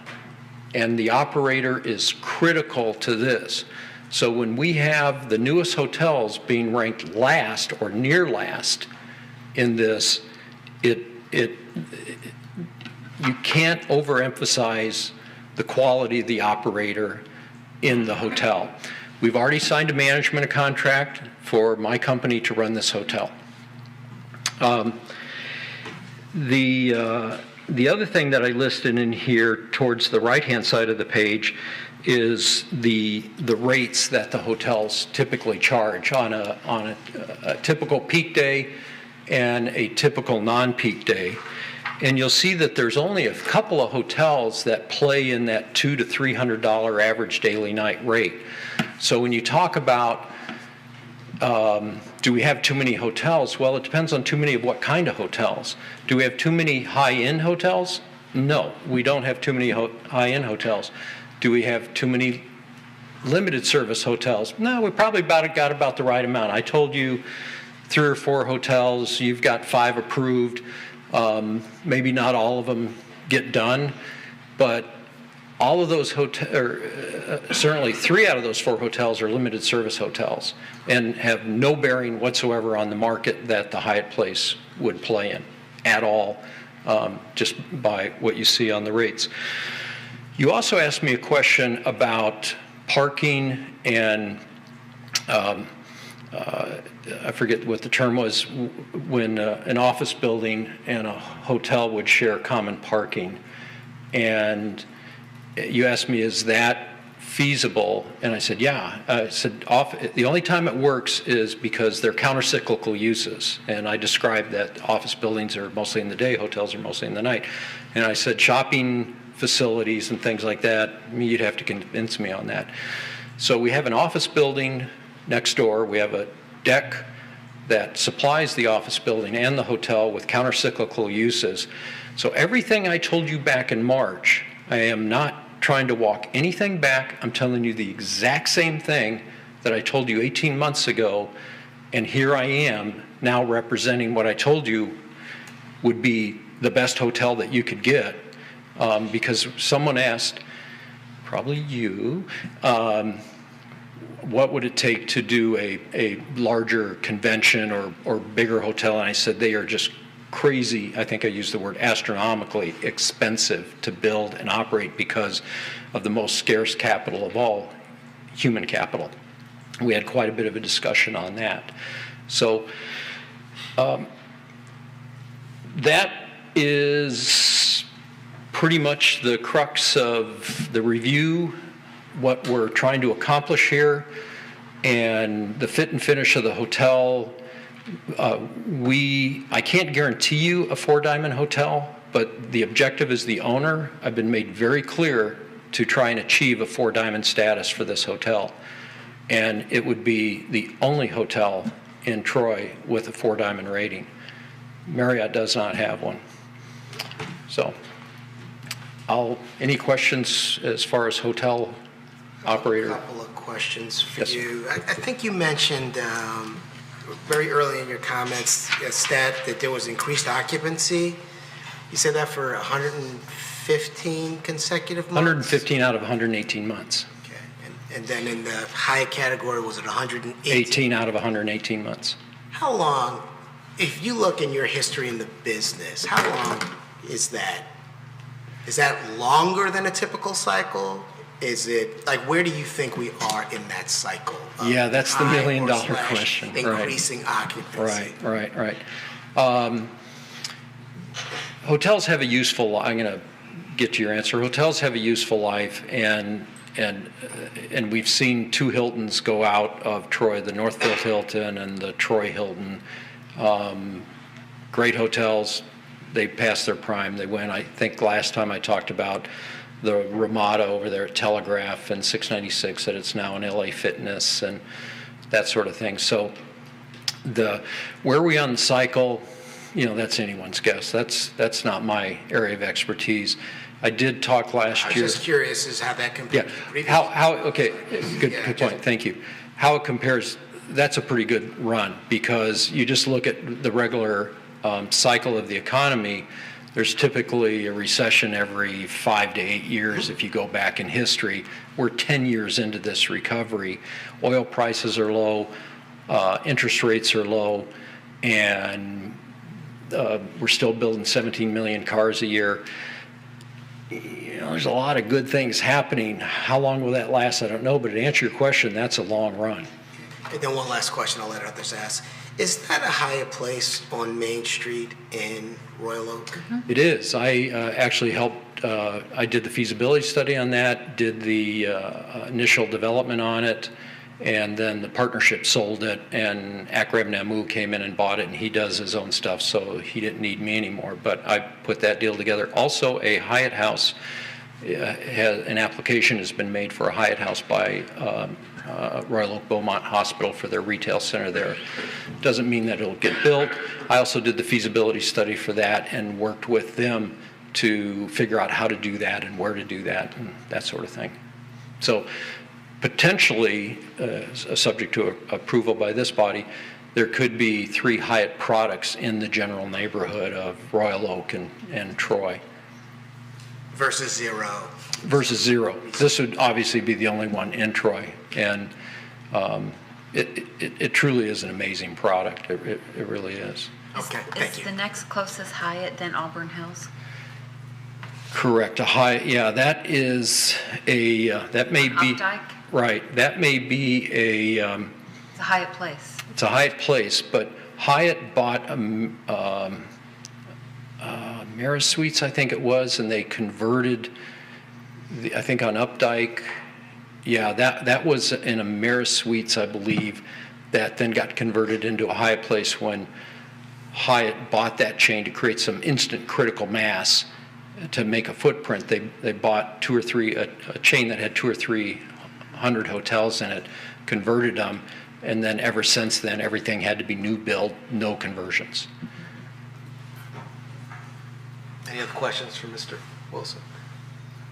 And the operator is critical to this. So when we have the newest hotels being ranked last or near last in this, you can't overemphasize the quality of the operator in the hotel. We've already signed a management contract for my company to run this hotel. The other thing that I listed in here towards the right-hand side of the page is the rates that the hotels typically charge on a typical peak day and a typical non-peak day. And you'll see that there's only a couple of hotels that play in that $200 to $300 average daily night rate. So when you talk about do we have too many hotels? Well, it depends on too many of what kind of hotels. Do we have too many high-end hotels? No, we don't have too many high-end hotels. Do we have too many limited service hotels? No, we probably got about the right amount. I told you 3 or 4 hotels, you've got 5 approved. Maybe not all of them get done, but all of those hotels, certainly 3 out of those 4 hotels are limited service hotels and have no bearing whatsoever on the market that the Hyatt Place would play in at all, just by what you see on the rates. You also asked me a question about parking and I forget what the term was, when an office building and a hotel would share common parking. And you asked me, is that feasible? And I said, yeah. I said, the only time it works is because they're counter-cyclical uses. And I described that office buildings are mostly in the day, hotels are mostly in the night. And I said shopping facilities and things like that, you'd have to convince me on that. So we have an office building next door. We have a deck that supplies the office building and the hotel with counter-cyclical uses. So everything I told you back in March, I am not trying to walk anything back. I'm telling you the exact same thing that I told you 18 months ago, and here I am now representing what I told you would be the best hotel that you could get, because someone asked, probably you, what would it take to do a larger convention or bigger hotel? And I said, they are just crazy, I think I used the word astronomically expensive to build and operate because of the most scarce capital of all, human capital. We had quite a bit of a discussion on that. So that is pretty much the crux of the review, what we're trying to accomplish here, and the fit and finish of the hotel. I can't guarantee you a 4-diamond hotel, but the objective as the owner, I've been made very clear to try and achieve a 4-diamond status for this hotel. And it would be the only hotel in Troy with a 4-diamond rating. Marriott does not have one. So, any questions as far as hotel operator? A couple of questions for Yes, you. I think you mentioned very early in your comments a stat that there was increased occupancy. You said that for 115 consecutive months? 115 out of 118 months. Okay. And then in the Hyatt category, was it 118? 18 out of 118 months. How long, if you look in your history in the business, how long is that? Is that longer than a typical cycle? Is it, like, where do you think we are in that cycle? Yeah, that's the million-dollar question. Increasing occupancy. Right. Hotels have a useful, I'm going to get to your answer. Hotels have a useful life, and we've seen 2 Hiltons go out of Troy, the Northfield Hilton and the Troy Hilton. Great hotels. they passed their prime. They went, I think last time I talked about the Ramada over there at Telegraph and 696, that it's now an LA Fitness and that sort of thing. So where are we on the cycle? That's anyone's guess. That's not my area of expertise. I did talk last year. I was just curious as how that compares to previous. Okay, good point, thank you. How it compares, that's a pretty good run, because you just look at the regular cycle of the economy. There's typically a recession every 5 to 8 years if you go back in history. We're 10 years into this recovery. Oil prices are low, interest rates are low, and we're still building 17 million cars a year. There's a lot of good things happening. How long will that last? I don't know, but to answer your question, that's a long run. And then one last question I'll let others ask. Is that a Hyatt Place on Main Street in Royal Oak? Mm-hmm. It is. I actually helped, I did the feasibility study on that, did the initial development on it, and then the partnership sold it, and Akrab Namu came in and bought it, and he does his own stuff, so he didn't need me anymore. But I put that deal together. Also, a Hyatt House, an application has been made for a Hyatt House by Royal Oak Beaumont Hospital for their retail center there. Doesn't mean that it'll get built. I also did the feasibility study for that and worked with them to figure out how to do that and where to do that and that sort of thing. So potentially, subject to approval by this body, there could be 3 Hyatt products in the general neighborhood of Royal Oak and Troy. Versus 0. Versus 0. This would obviously be the only one in Troy, and it truly is an amazing product. It really is. Okay, thank you. Is the next closest Hyatt then Auburn Hills? Correct. A Hyatt, yeah, that is a, that may be, Updike? right, that may be It's a Hyatt Place. It's a Hyatt Place, but Hyatt bought Mara Suites, I think it was, and they converted, I think on Updike, yeah, that was in a Mara Suites, I believe, that then got converted into a Hyatt Place when Hyatt bought that chain to create some instant critical mass to make a footprint. They bought 2 or 3, a chain that had 200 or 300 hotels in it, converted them, and then ever since then, everything had to be new build, no conversions. Any other questions for Mr. Wilson?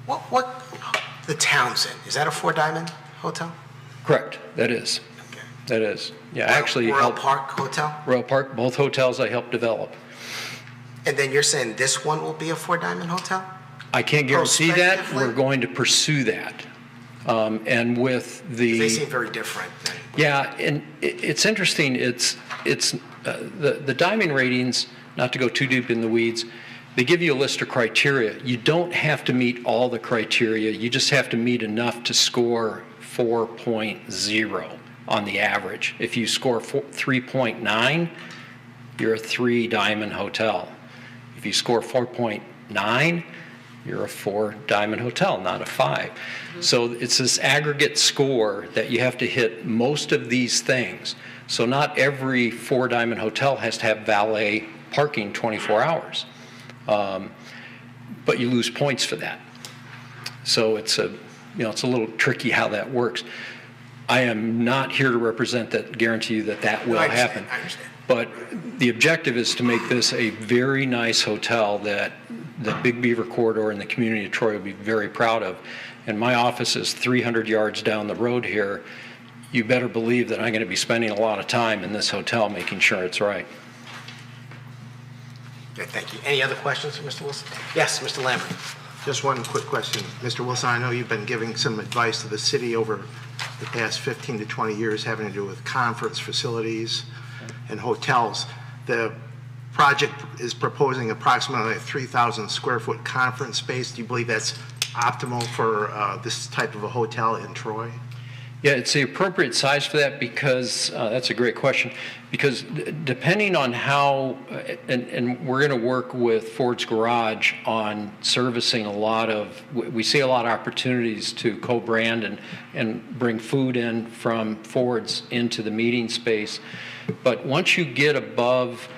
What the Townsend, is that a 4-diamond hotel? Correct, that is. Okay. That is. Yeah, actually. Royal Park Hotel? Royal Park, both hotels I helped develop. And then you're saying this one will be a 4-diamond hotel? I can't guarantee that. We're going to pursue that. And with the... They seem very different. Yeah, and it's interesting. It's the diamond ratings, not to go too deep in the weeds, they give you a list of criteria. You don't have to meet all the criteria. You just have to meet enough to score 4.0 on the average. If you score 3.9, you're a 3-diamond hotel. If you score 4.9, you're a 4-diamond hotel, not a 5. So it's this aggregate score that you have to hit most of these things. So not every 4-diamond hotel has to have valet parking 24 hours. But you lose points for that. So it's a little tricky how that works. I am not here to represent that, guarantee you that will happen. I understand. But the objective is to make this a very nice hotel that the Big Beaver Corridor and the community of Troy will be very proud of. And my office is 300 yards down the road here. You better believe that I'm going to be spending a lot of time in this hotel making sure it's right. Okay, thank you. Any other questions for Mr. Wilson? Yes, Mr. Lambert. Just one quick question. Mr. Wilson, I know you've been giving some advice to the city over the past 15 to 20 years having to do with conference facilities and hotels. The project is proposing approximately a 3,000 square foot conference space. Do you believe that's optimal for this type of a hotel in Troy? Yeah, it's the appropriate size for that because, that's a great question, because depending on how, and we're going to work with Ford's Garage on servicing a lot of, we see a lot of opportunities to co-brand and bring food in from Ford's into the meeting space. But once you get above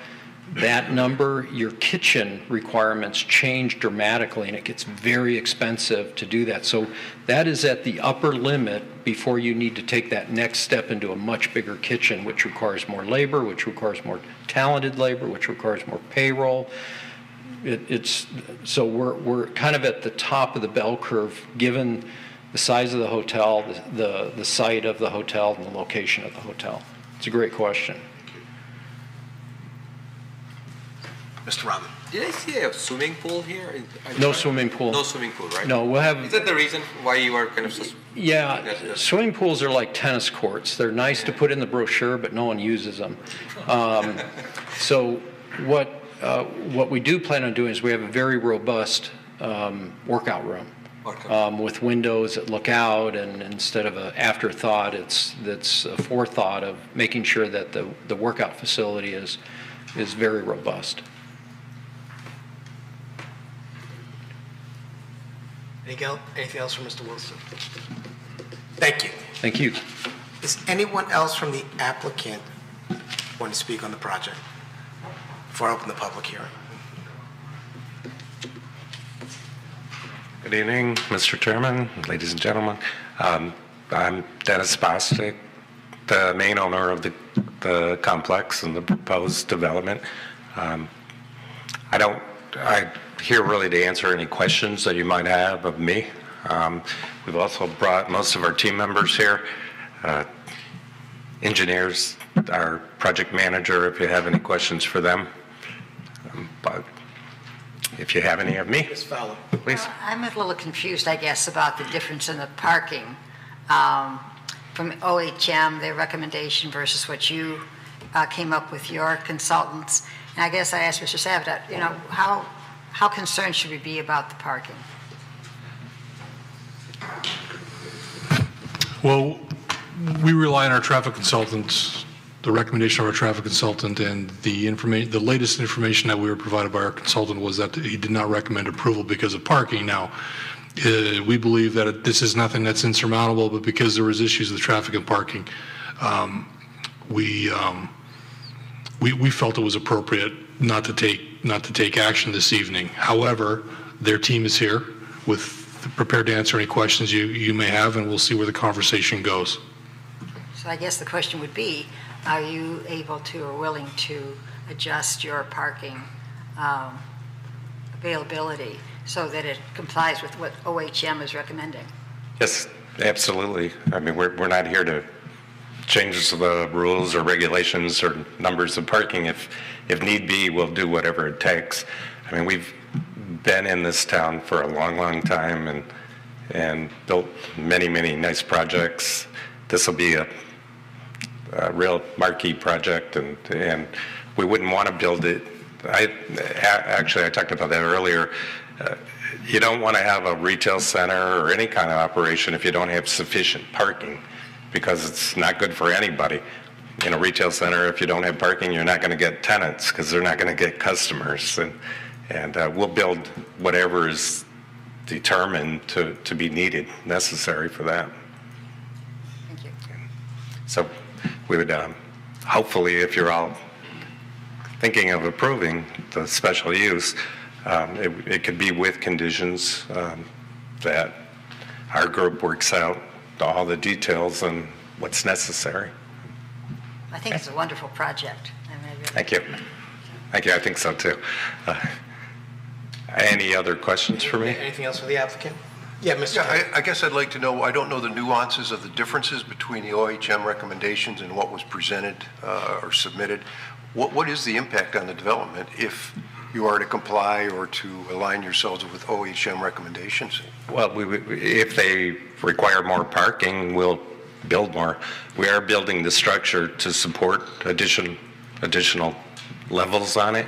that number, your kitchen requirements change dramatically, and it gets very expensive to do that. So that is at the upper limit before you need to take that next step into a much bigger kitchen, which requires more labor, which requires more talented labor, which requires more payroll. So we're kind of at the top of the bell curve, given the size of the hotel, the site of the hotel, and the location of the hotel. It's a great question. Mr. Rahman. Did I see a swimming pool here? No swimming pool. No swimming pool, right? No, we'll have. Is that the reason why you are kind of? Yeah, swimming pools are like tennis courts. They're nice to put in the brochure, but no one uses them. So what we do plan on doing is we have a very robust workout room with windows that look out, and instead of an afterthought, it's a forethought of making sure that the workout facility is very robust. Anything else from Mr. Wilson? Thank you. Thank you. Is anyone else from the applicant want to speak on the project before I open the public hearing? Good evening, Mr. Chairman, ladies and gentlemen. I'm Dennis Bostic, the main owner of the complex and the proposed development. I'm here really to answer any questions that you might have of me. We've also brought most of our team members here, engineers, our project manager, if you have any questions for them. But if you have any of me, please. Well, I'm a little confused, I guess, about the difference in the parking from OHM, their recommendation, versus what you came up with your consultants. And I guess I asked Mr. Savidat, how concerned should we be about the parking? Well, we rely on our traffic consultants, the recommendation of our traffic consultant, and the latest information that we were provided by our consultant was that he did not recommend approval because of parking. Now, we believe that this is nothing that's insurmountable, but because there was issues with traffic and parking, we felt it was appropriate not to take action this evening. However, their team is here prepared to answer any questions you may have, and we'll see where the conversation goes. So I guess the question would be, are you able to or willing to adjust your parking availability so that it complies with what OHM is recommending? Yes, absolutely. I mean, we're not here to change the rules or regulations or numbers of parking. If need be, we'll do whatever it takes. I mean, we've been in this town for a long, long time and built many, many nice projects. This will be a real marquee project, and we wouldn't want to build it. I talked about that earlier. You don't want to have a retail center or any kind of operation if you don't have sufficient parking, because it's not good for anybody. In a retail center, if you don't have parking, you're not going to get tenants because they're not going to get customers. And we'll build whatever is determined to be necessary for that. Thank you. So we would hopefully, if you're all thinking of approving the special use, it could be with conditions that our group works out all the details and what's necessary. I think it's a wonderful project. Thank you. Thank you. I think so too. Any other questions for me? Anything else for the applicant? Yeah, Mr. Yeah, I guess I'd like to know, I don't know the nuances of the differences between the OHM recommendations and what was presented or submitted. What is the impact on the development if you are to comply or to align yourselves with OHM recommendations? Well, if they require more parking, we'll build more. We are building the structure to support additional levels on it.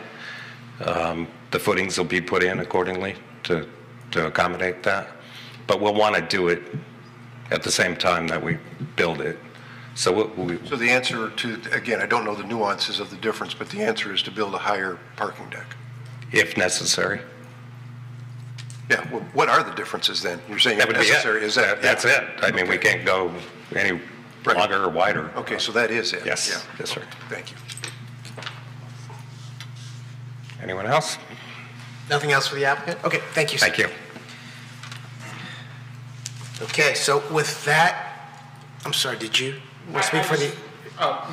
The footings will be put in accordingly to accommodate that. But we'll want to do it at the same time that we build it. So So the answer to, again, I don't know the nuances of the difference, but the answer is to build a higher parking deck. If necessary. Yeah, well, what are the differences then? You're saying That if would be necessary, it. is that? That's it. I mean, we can't go any longer or wider. Okay, so that is it. Yes, Yeah. yes, sir. Thank you. Anyone else? Nothing else for the applicant? Okay, thank you, sir. Thank you. Okay, so with that, I'm sorry, did you want to speak for the,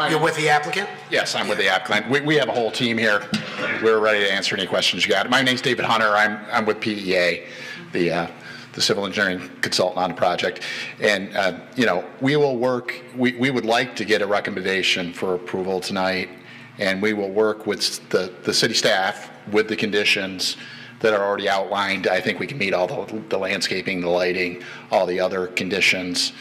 you're with the applicant? Yes, I'm with the applicant. We have a whole team here. We're ready to answer any questions you got. My name's David Hunter. I'm with PEA, the civil engineering consultant on the project. And, we will work, we would like to get a recommendation for approval tonight, and we will work with the city staff with the conditions that are already outlined. I think we can meet all the landscaping, the lighting, all the other conditions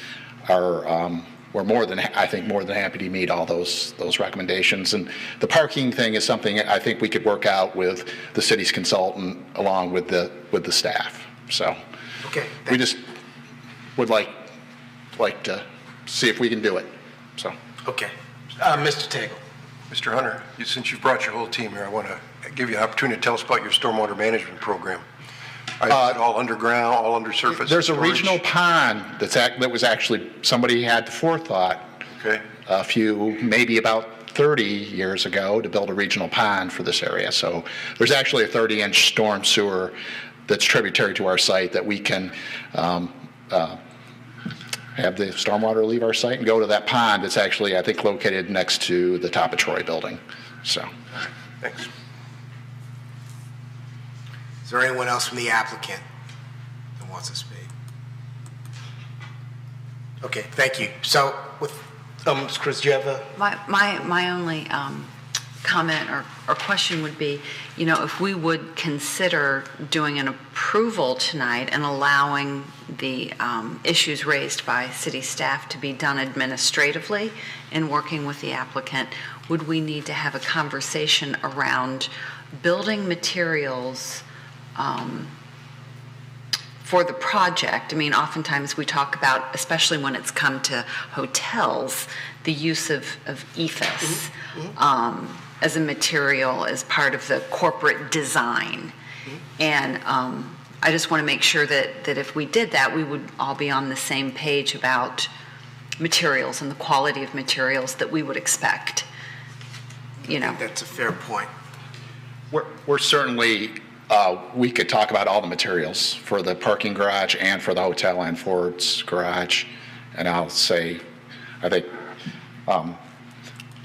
are, we're more than happy to meet all those recommendations. And the parking thing is something I think we could work out with the city's consultant along with the staff. So okay, we just would like to see if we can do it. So okay, Mr. Tagle. Mr. Hunter, since you've brought your whole team here, I want to give you an opportunity to tell us about your stormwater management program. Is it all underground, all undersurface? There's storage? a regional pond that was actually, somebody had the forethought maybe about 30 years ago to build a regional pond for this area. So there's actually a 30-inch storm sewer that's tributary to our site that we can have the stormwater leave our site and go to that pond. It's actually, I think, located next to the Top of Troy building. So, thanks. Is there anyone else from the applicant that wants to speak? Okay, thank you. So, with Ms. Chris, do you have a? My only comment or question would be, if we would consider doing an approval tonight and allowing the issues raised by city staff to be done administratively in working with the applicant, would we need to have a conversation around building materials for the project? I mean, oftentimes we talk about, especially when it's come to hotels, the use of ethos as a material as part of the corporate design. And I just want to make sure that if we did that, we would all be on the same page about materials and the quality of materials that we would expect. I think that's a fair point. we're certainly, we could talk about all the materials for the parking garage and for the hotel and Ford's garage. And I'll say, I think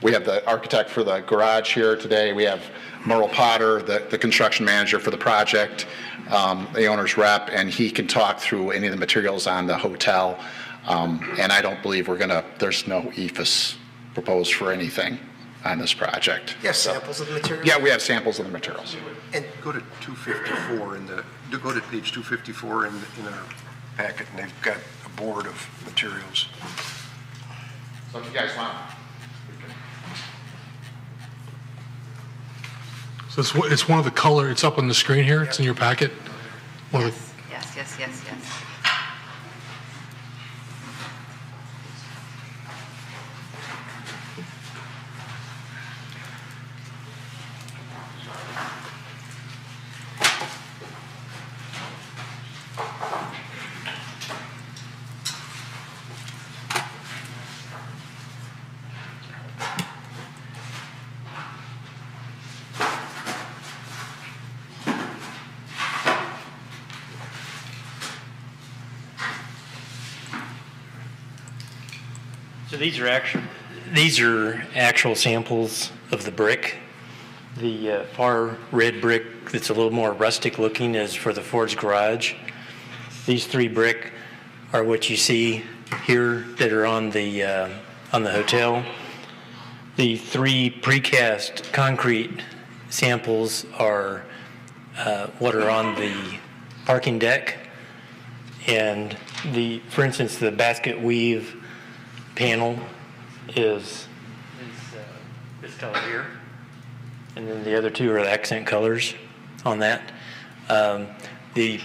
we have the architect for the garage here today. We have Merle Potter, the construction manager for the project, the owner's rep, and he can talk through any of the materials on the hotel. And I don't believe there's no EFS proposed for anything on this project. You have samples of the materials? Yeah, we have samples of the materials. And go to 254 go to page 254 in our packet, and they've got a board of materials. So if you guys want. So it's one of the color, it's up on the screen here, it's in your packet? Yes. So these are actual samples of the brick. The far red brick that's a little more rustic looking is for the Ford's garage. These three brick are what you see here that are on the hotel. The three precast concrete samples are what are on the parking deck. And for instance, the basket weave panel is this color here, and then the other two are the accent colors on that. The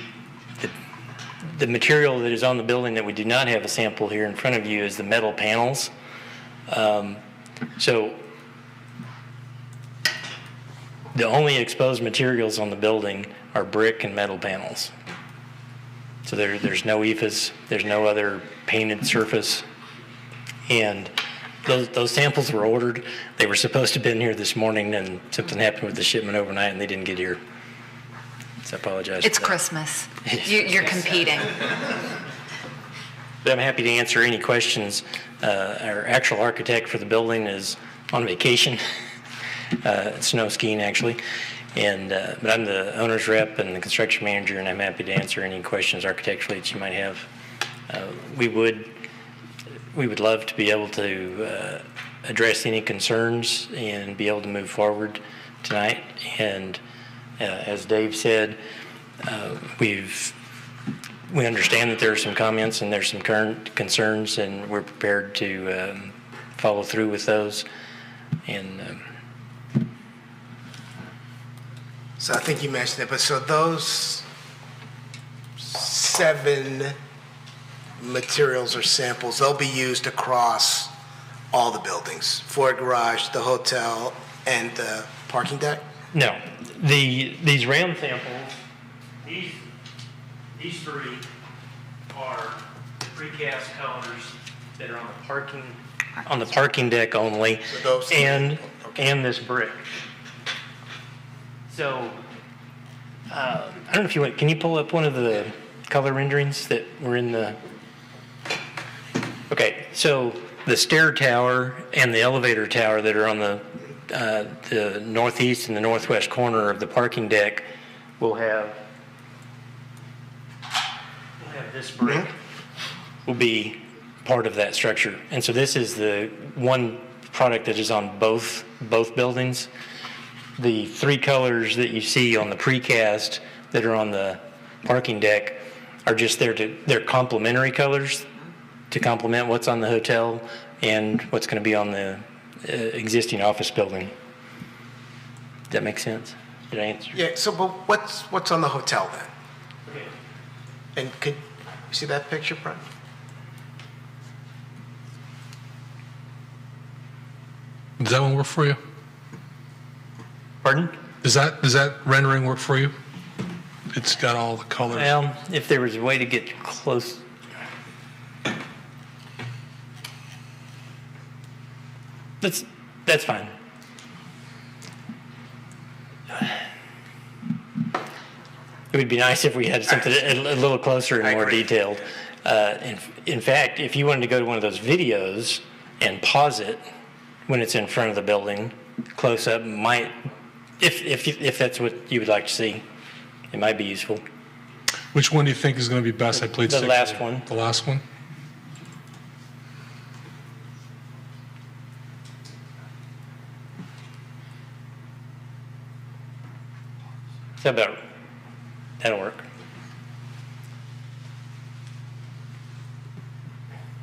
material that is on the building that we do not have a sample here in front of you is the metal panels. So the only exposed materials on the building are brick and metal panels. So there's no EFS, there's no other painted surface. And those samples were ordered. They were supposed to have been here this morning, and something happened with the shipment overnight, and they didn't get here. So I apologize. It's for that. Christmas. You're competing. But I'm happy to answer any questions. Our actual architect for the building is on vacation, snow skiing actually. But I'm the owner's rep and the construction manager, and I'm happy to answer any questions architecturally that you might have. We would love to be able to address any concerns and be able to move forward tonight. And as Dave said, we understand that there are some comments and there's some current concerns, and we're prepared to follow through with those. And So I think you mentioned it, but so those 7 materials or samples, they'll be used across all the buildings, Ford Garage, the hotel, and the parking deck? no, these round samples, these 3 are the precast colors that are on the parking deck only, and this brick. So, I don't know if you want, can you pull up one of the color renderings that were in the, okay, so the stair tower and the elevator tower that are on the northeast and the northwest corner of the parking deck will have this brick will be part of that structure. And so this is the one product that is on both buildings. The 3 colors that you see on the precast that are on the parking deck are just they're complementary colors to complement what's on the hotel and what's going to be on the existing office building. Does that make sense? Did I answer? Yeah, so but what's on the hotel then? Okay. And could you see that picture, Brent? Does that one work for you? Pardon? Does that rendering work for you? It's got all the colors. Well, if there was a way to get close. That's fine. It would be nice if we had something a little closer and more detailed. In fact, if you wanted to go to one of those videos and pause it when it's in front of the building, close up might, if that's what you would like to see, it might be useful. Which one do you think is going to be best? I played The 6. last one. The last one? How about, that'll work.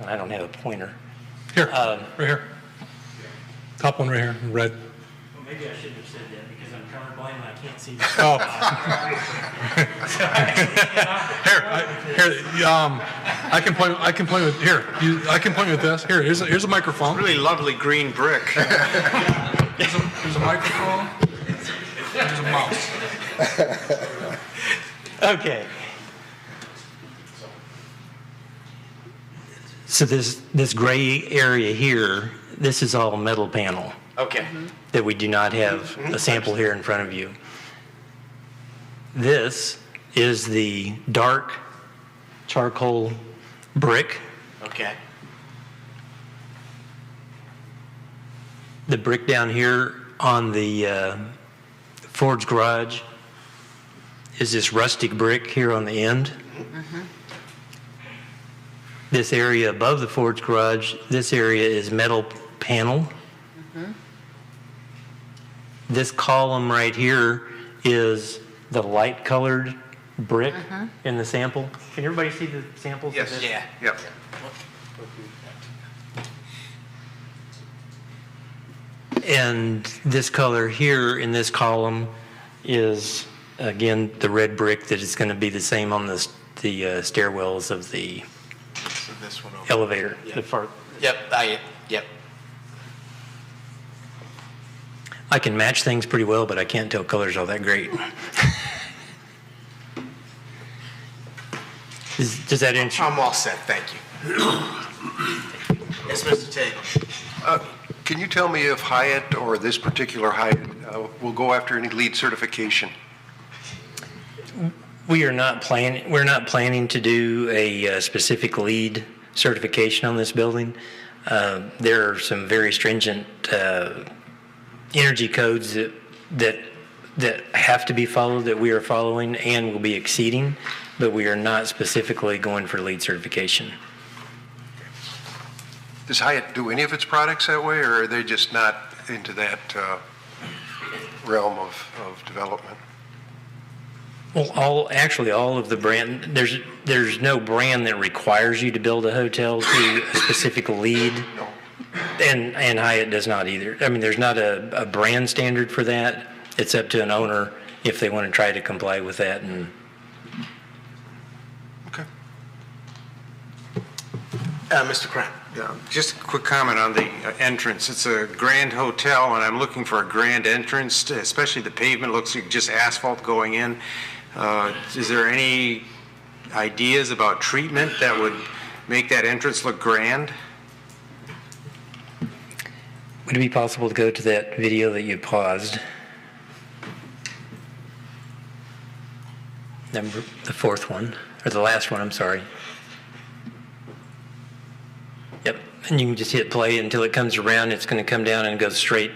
I don't have a pointer. Here, right here. Top one right here, in red. Well, maybe I shouldn't have said that because I'm colorblind and I can't see. Oh. I can point with here. I can point with this. Here's a microphone. Really lovely green brick. Here's a microphone. Here's a mouse. Okay. So this gray area here, this is all metal panel. Okay. That we do not have a sample here in front of you. This is the dark charcoal brick. Okay. The brick down here on the Ford's garage is this rustic brick here on the end. This area above the Ford's garage, this area is metal panel. This column right here is the light colored brick in the sample. Can everybody see the samples? Yes. Of this? Yeah. Yep. And this color here in this column is, again, the red brick that is going to be the same on the stairwells of the So this one over. elevator. Yep. The far, Yep. Yep. I can match things pretty well, but I can't tell colors all that great. Does that answer? I'm all set, thank you. Yes, Mr. Tagle. Can you tell me if Hyatt or this particular Hyatt will go after any LEED certification? We're not planning to do a specific LEED certification on this building. There are some very stringent energy codes that have to be followed, that we are following and will be exceeding, but we are not specifically going for LEED certification. Does Hyatt do any of its products that way, or are they just not into that realm of development? Well, all of the brand, there's no brand that requires you to build a hotel to a specific LEED, and Hyatt does not either. I mean, there's not a brand standard for that. It's up to an owner if they want to try to comply with that. And okay. Mr. Krant. Yeah, just a quick comment on the entrance. It's a grand hotel, and I'm looking for a grand entrance, especially the pavement looks like just asphalt going in. Is there any ideas about treatment that would make that entrance look grand? would it be possible to go to that video that you paused? The fourth one, or the last one, I'm sorry. Yep, and you can just hit play until it comes around. It's going to come down and go straight.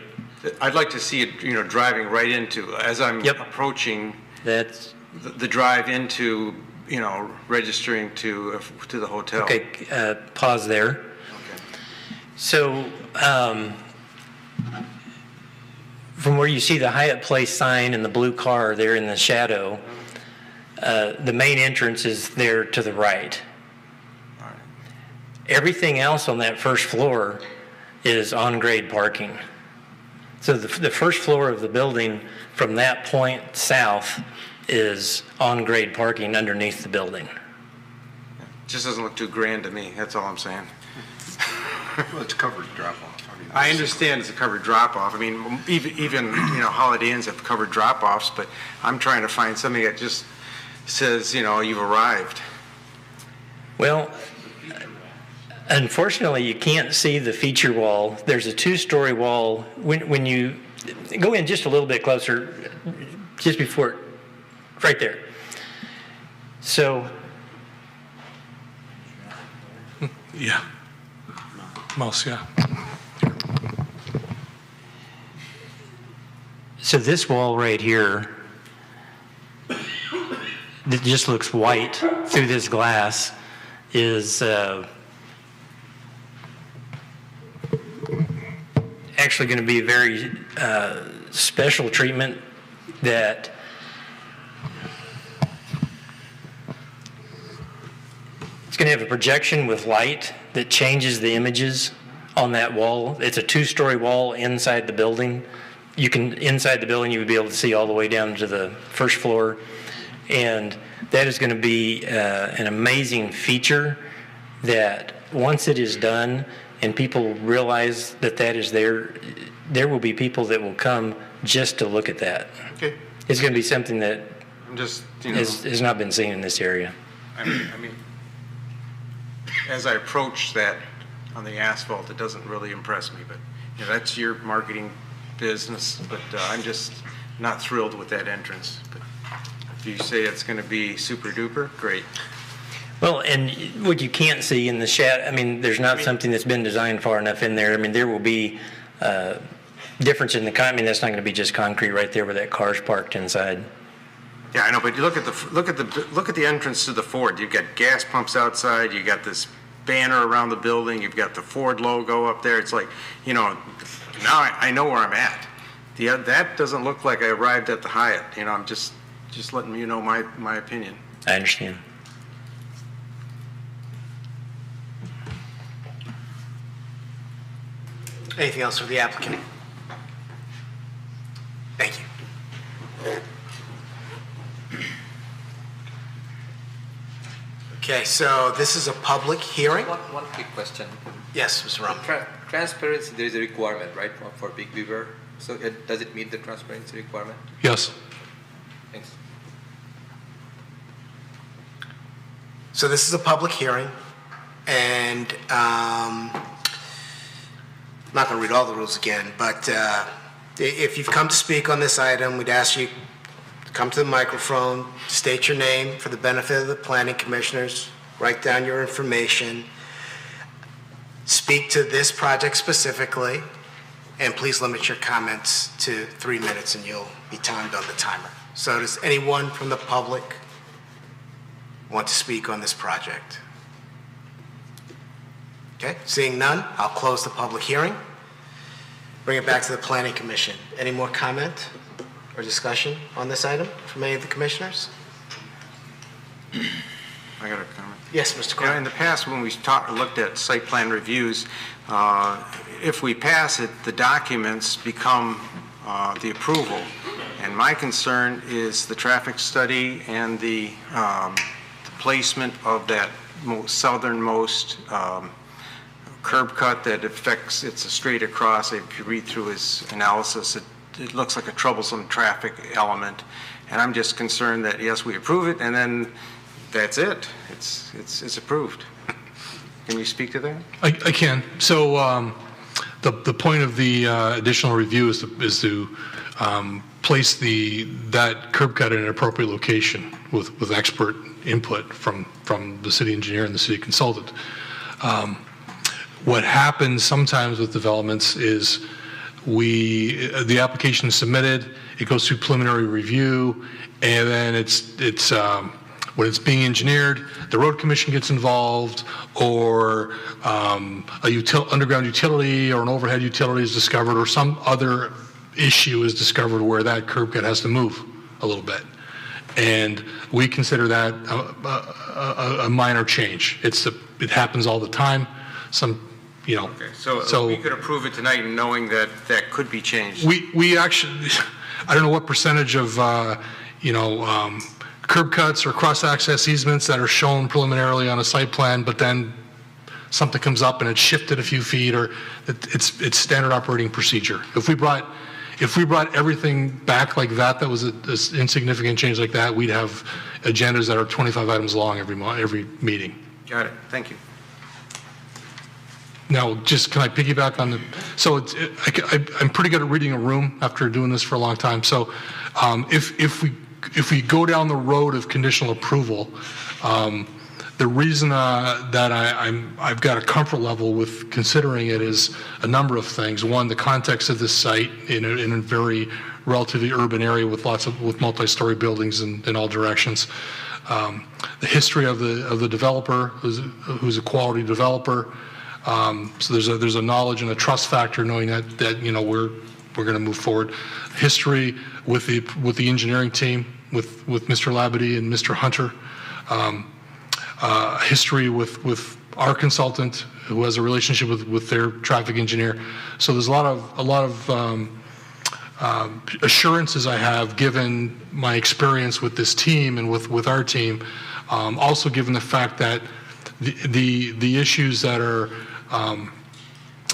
I'd like to see it, driving right into, as I'm approaching that's the drive into, registering to the hotel. Okay, pause there. Okay. So, from where you see the Hyatt Place sign and the blue car there in the shadow, the main entrance is there to the right. All right. Everything else on that first floor is on-grade parking. So the first floor of the building from that point south is on-grade parking underneath the building. Just doesn't look too grand to me, that's all I'm saying. Well, it's covered drop-off. I understand it's a covered drop-off. I mean, even Holiday Inns have covered drop-offs, but I'm trying to find something that just says, you've arrived. Well, unfortunately, you can't see the feature wall. There's a two-story wall. When you go in just a little bit closer, just before, right there. So, yeah, mouse, yeah. So this wall right here, that just looks white through this glass, is actually going to be a very special treatment that it's going to have a projection with light that changes the images on that wall. It's a two-story wall inside the building. Inside the building, you would be able to see all the way down to the first floor. And that is going to be an amazing feature that once it is done and people realize that that is there, there will be people that will come just to look at that. Okay. It's going to be something that I'm just, has not been seen in this area. I mean, as I approach that on the asphalt, it doesn't really impress me, but that's your marketing business, but I'm just not thrilled with that entrance. But if you say it's going to be super duper, great. Well, and what you can't see in the shadow, there's not something that's been designed far enough in there. There will be difference in the that's not going to be just concrete right there where that car's parked inside. Yeah, I know, but you look at the entrance to the Ford. You've got gas pumps outside. You got this banner around the building. You've got the Ford logo up there. It's like, now I know where I'm at. That doesn't look like I arrived at the Hyatt. I'm just letting you know my opinion. I understand. Anything else for the applicant? Thank you. Okay, so this is a public hearing. One quick question. Yes, Mr. Ram. Transparency, there is a requirement, right, for Big Beaver? So does it meet the transparency requirement? Yes. Thanks. So this is a public hearing, and not going to read all the rules again, but if you've come to speak on this item, we'd ask you to come to the microphone, state your name for the benefit of the planning commissioners, write down your information, speak to this project specifically, and please limit your comments to 3 minutes and you'll be timed on the timer. So does anyone from the public want to speak on this project? Okay, seeing none, I'll close the public hearing. Bring it back to the Planning Commission. Any more comment or discussion on this item from any of the commissioners? I got a comment. Yes, Mr. You know, Clark. in the past, when we looked at site plan reviews, if we pass it, the documents become the approval. And my concern is the traffic study and the placement of that southernmost curb cut that affects, it's a straight across. If you read through his analysis, it looks like a troublesome traffic element. And I'm just concerned that, yes, we approve it, and then that's it. It's approved. Can you speak to that? I can. So the point of the additional review is to place that curb cut in an appropriate location with expert input from the city engineer and the city consultant. What happens sometimes with developments is the application is submitted, it goes through preliminary review, and then when it's being engineered, the road commission gets involved, or underground utility or an overhead utility is discovered, or some other issue is discovered where that curb cut has to move a little bit. And we consider that a minor change. It happens all the time. Okay, so we could approve it tonight knowing that that could be changed. We actually, I don't know what percentage of, curb cuts or cross-access easements that are shown preliminarily on a site plan, but then something comes up and it's shifted a few feet, or it's standard operating procedure. If we brought everything back like that was an insignificant change like that, we'd have agendas that are 25 items long every meeting. Got it. Thank you. Now, can I piggyback on I'm pretty good at reading a room after doing this for a long time. So if we go down the road of conditional approval, the reason that I've got a comfort level with considering it is a number of things. One, the context of this site in a very relatively urban area with multi-story buildings in all directions. The history of the developer, who's a quality developer. So there's a knowledge and a trust factor knowing that we're going to move forward. History with the engineering team, with Mr. Labadie and Mr. Hunter. History with our consultant who has a relationship with their traffic engineer. So there's a lot of assurances I have given my experience with this team and with our team. Also given the fact that the issues that are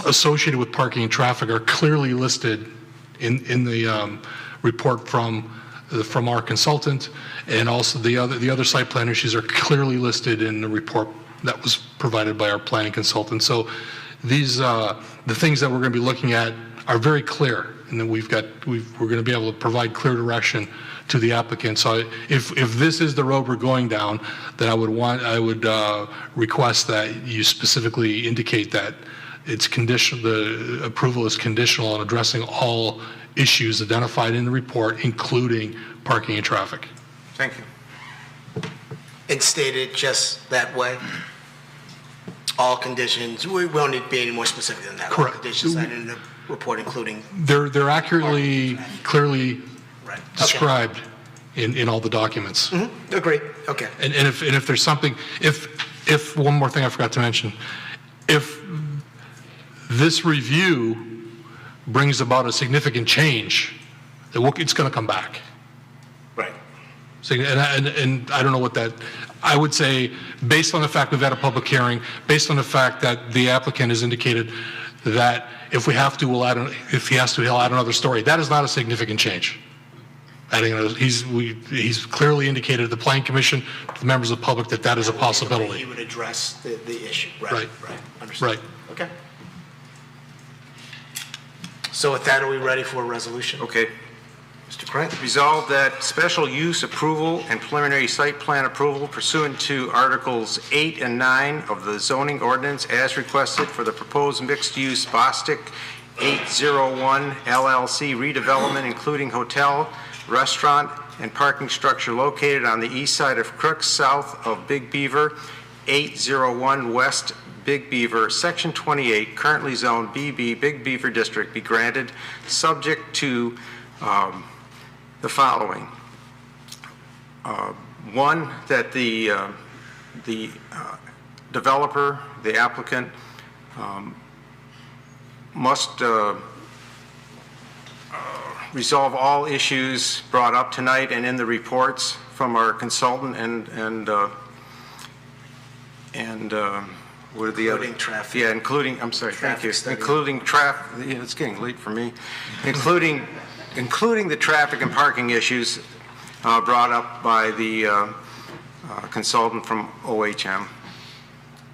associated with parking and traffic are clearly listed in the report from our consultant, and also the other site plan issues are clearly listed in the report that was provided by our planning consultant. So these the things that we're going to be looking at are very clear, and then we're going to be able to provide clear direction to the applicant. So if this is the road we're going down, then I would request that you specifically indicate that the approval is conditional on addressing all issues identified in the report, including parking and traffic. Thank you. And stated just that way? All conditions, we won't need to be any more specific than that. Correct. All conditions cited in the report, including... They're accurately, clearly right. described in all the documents. Mm-hmm. Agree. Okay. And if there's something, if one more thing I forgot to mention, if this review brings about a significant change, it's going to come back. Right. So, and I don't know what that, I would say, based on the fact we've had a public hearing, based on the fact that the applicant has indicated that if he has to, he'll add another story. That is not a significant change. He's clearly indicated to the Planning Commission, to the members of the public, that is a possibility. He would address the issue. Right. Understood. Right. Okay. So with that, are we ready for a resolution? Okay. Mr. Krantz? Resolved that special use approval and preliminary site plan approval pursuant to Articles 8 and 9 of the zoning ordinance as requested for the proposed mixed-use Bostic 801 LLC redevelopment, including hotel, restaurant, and parking structure located on the east side of Crooks, south of Big Beaver, 801 West Big Beaver, Section 28, currently zoned BB, Big Beaver District, be granted, subject to the following. One, that the developer, the applicant, must resolve all issues brought up tonight and in the reports from our consultant and what are the other? Including traffic. Yeah, including, I'm sorry, thank Traffic you. study. Including traffic, yeah, it's getting late for me. Including the traffic and parking issues brought up by the consultant from OHM.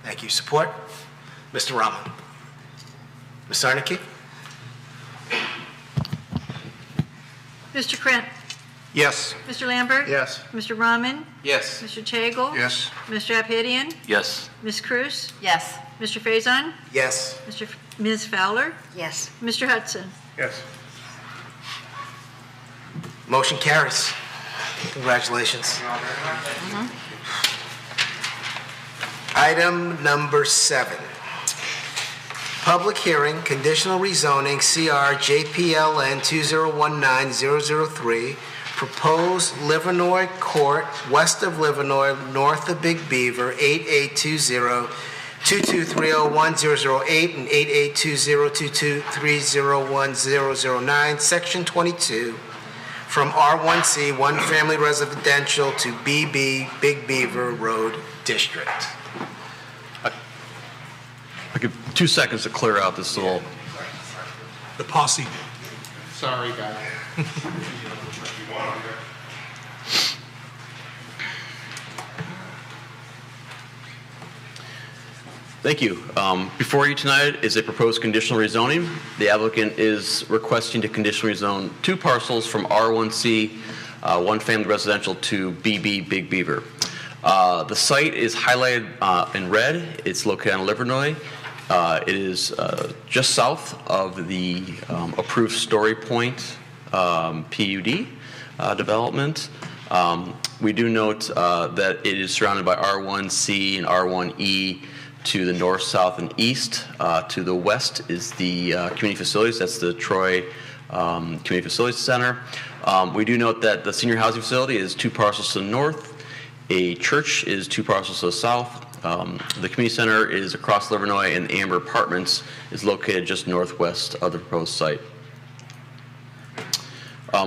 Thank you. Support? Mr. Rahman? Ms. Zarnicki? Mr. Krantz? Yes. Mr. Lambert? Yes. Mr. Rahman? Yes. Mr. Tagle? Yes. Mr. Abhidian? Yes. Ms. Cruz? Yes. Mr. Faison? Yes. Ms. Fowler? Yes. Mr. Hudson? Yes. Motion carries. Congratulations. Item number 7. Public hearing, conditional rezoning, CR JPLN 2019-003, proposed Livernois Court, west of Livernois, north of Big Beaver, 8820 22301-008 and 8820-22301-009, Section 22, from R1C, one family residential, to BB, Big Beaver Road District. I give 2 seconds to clear out this little. The posse. Sorry, guys. Thank you. Before you tonight is a proposed conditional rezoning. The applicant is requesting to conditionally rezone 2 parcels from R1C, one family residential, to BB, Big Beaver. The site is highlighted in red. It's located on Livernois. It is just south of the approved Story Point PUD development. We do note that it is surrounded by R1C and R1E to the north, south, and east. To the west is the community facilities. That's the Troy Community Facilities Center. We do note that the senior housing facility is 2 parcels to the north. A church is 2 parcels to the south. The community center is across Livernois, and the Amber Apartments is located just northwest of the proposed site.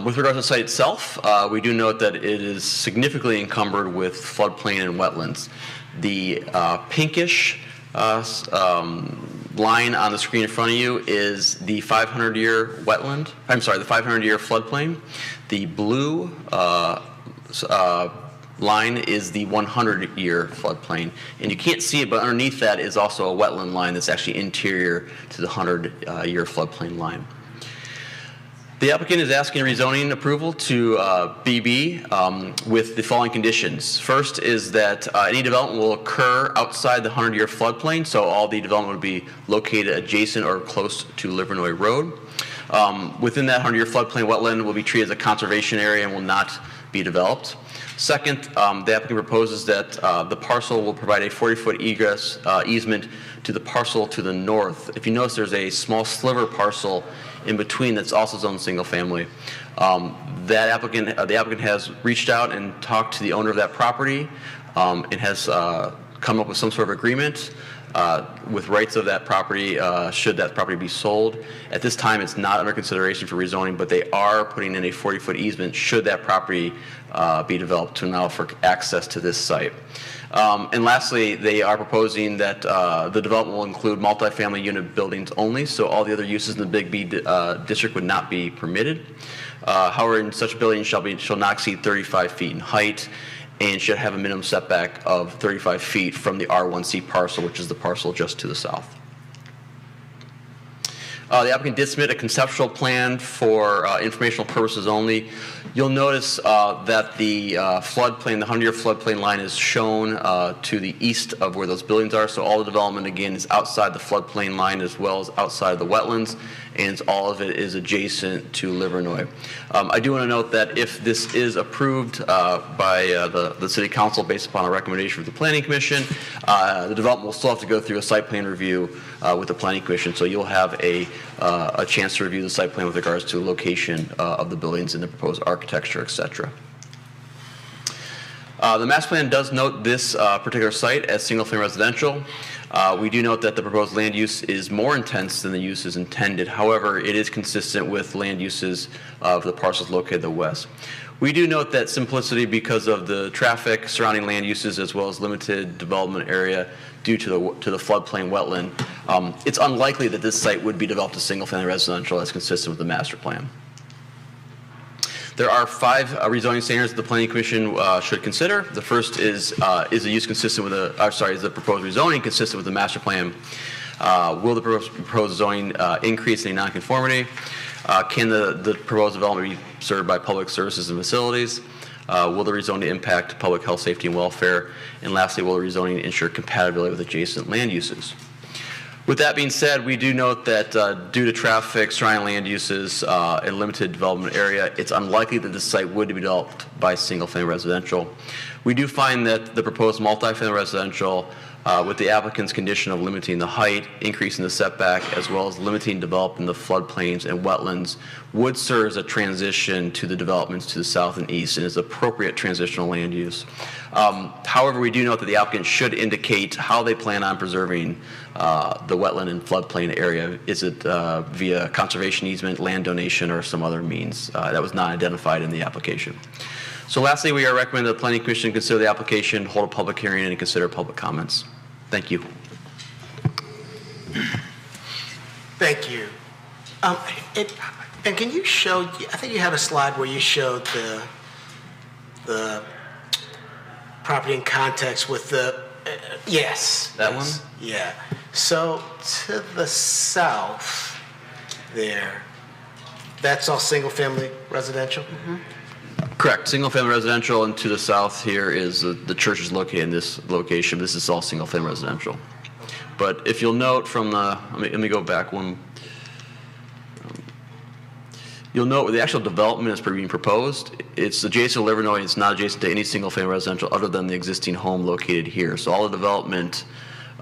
With regard to the site itself, we do note that it is significantly encumbered with floodplain and wetlands. The pinkish line on the screen in front of you is the 500-year wetland. I'm sorry, the 500-year floodplain. The blue line is the 100-year floodplain. And you can't see it, but underneath that is also a wetland line that's actually interior to the 100-year floodplain line. The applicant is asking rezoning approval to BB with the following conditions. First is that any development will occur outside the 100-year floodplain, so all the development will be located adjacent or close to Livernois Road. Within that 100-year floodplain, wetland will be treated as a conservation area and will not be developed. Second, the applicant proposes that the parcel will provide a 40-foot egress easement to the parcel to the north. If you notice, there's a small sliver parcel in between that's also zoned single family. The applicant has reached out and talked to the owner of that property and has come up with some sort of agreement with rights of that property should that property be sold. At this time, it's not under consideration for rezoning, but they are putting in a 40-foot easement should that property be developed to allow for access to this site. And lastly, they are proposing that the development will include multifamily unit buildings only, so all the other uses in the Big B district would not be permitted. However, in such buildings shall not exceed 35 feet in height and should have a minimum setback of 35 feet from the R1C parcel, which is the parcel just to the south. The applicant did submit a conceptual plan for informational purposes only. You'll notice that the floodplain, the 100-year floodplain line is shown to the east of where those buildings are. So all the development, again, is outside the floodplain line as well as outside the wetlands, and all of it is adjacent to Livernois. I do want to note that if this is approved by the City Council based upon a recommendation of the Planning Commission, the development will still have to go through a site plan review with the Planning Commission. So you'll have a chance to review the site plan with regards to location of the buildings and the proposed architecture, etc. The master plan does note this particular site as single-family residential. We do note that the proposed land use is more intense than the uses intended. However, it is consistent with land uses of the parcels located to the west. We do note that simplicity because of the traffic surrounding land uses as well as limited development area due to the floodplain wetland. It's unlikely that this site would be developed as single-family residential as consistent with the master plan. There are 5 rezoning standards that the Planning Commission should consider. The first is the use consistent with is the proposed rezoning consistent with the master plan? Will the proposed zoning increase any nonconformity? Can the proposed development be served by public services and facilities? Will the rezoning impact public health, safety, and welfare? And lastly, will the rezoning ensure compatibility with adjacent land uses? With that being said, we do note that due to traffic, surrounding land uses, and limited development area, it's unlikely that this site would be developed by single-family residential. We do find that the proposed multifamily residential, with the applicant's condition of limiting the height, increasing the setback, as well as limiting development in the floodplains and wetlands, would serve as a transition to the developments to the south and east and is appropriate transitional land use. However, we do note that the applicant should indicate how they plan on preserving the wetland and floodplain area. Is it via conservation easement, land donation, or some other means that was not identified in the application? So lastly, we are recommending that the Planning Commission consider the application, hold a public hearing, and consider public comments. Thank you. Thank you. And can you show, I think you had a slide where you showed the property in context with the, yes. That one? Yeah. So to the south there, that's all single-family residential? Mm-hmm. Correct. Single-family residential, and to the south here is the church is located in this location. This is all single-family residential. But if you'll note from the, let me go back one. You'll note the actual development is being proposed. It's adjacent to Livernois. It's not adjacent to any single-family residential other than the existing home located here. So all the development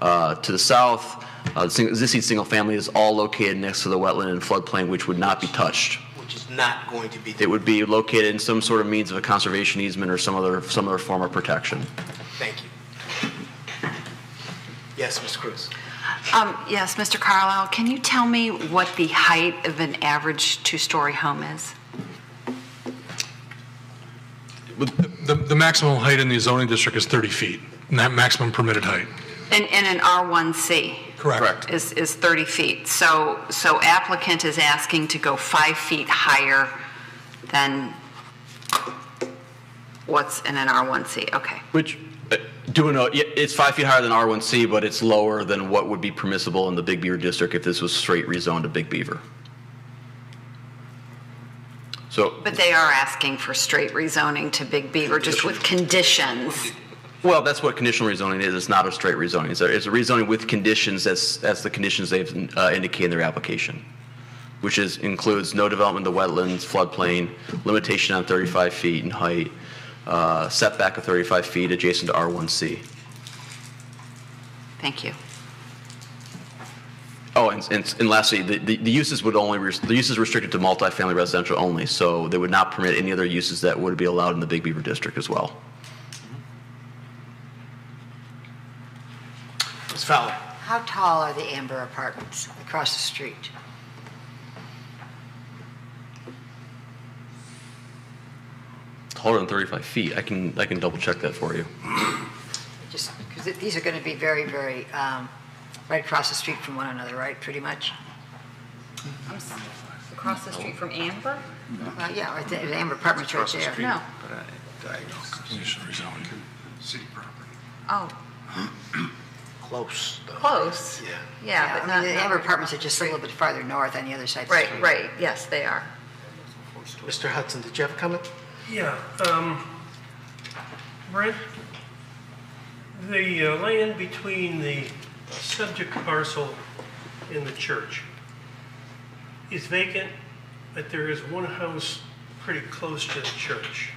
to the south, the existing single-family is all located next to the wetland and floodplain, which would not be touched. Not going to be. It would be located in some sort of means of a conservation easement or some other form of protection. Thank you. Yes, Ms. Cruz. Yes, Mr. Carlisle, can you tell me what the height of an average two-story home is? The maximum height in the zoning district is 30 feet, and that maximum permitted height. In an R1C? Correct. Is 30 feet. So applicant is asking to go 5 feet higher than what's in an R1C. Okay. Which, it's 5 feet higher than R1C, but it's lower than what would be permissible in the Big Beaver district if this was straight rezoned to Big Beaver. But they are asking for straight rezoning to Big Beaver, just with conditions. Well, that's what conditional rezoning is. It's not a straight rezoning. It's a rezoning with conditions. That's the conditions they've indicated in their application, which includes no development of the wetlands, floodplain, limitation on 35 feet in height, setback of 35 feet adjacent to R1C. Thank you. Oh, and lastly, the uses would the use is restricted to multifamily residential only, so they would not permit any other uses that would be allowed in the Big Beaver district as well. Ms. Fowler. How tall are the Amber Apartments across the street? Taller than 35 feet. I can double check that for you. Just because these are going to be very, very right across the street from one another, right? Pretty much. Across the street from Amber? Yeah, right there. The Amber Apartments right there. No. Conditional rezoning. City property. Oh. close, though. Close. Yeah. Yeah, but I not. mean, the not- Amber apartments are just a little bit farther north on the other side of the Right, street. right, yes, they are. Mr. Hudson, did you have a comment? Yeah, Brent, the land between the subject parcel and the church is vacant, but there is one house pretty close to the church.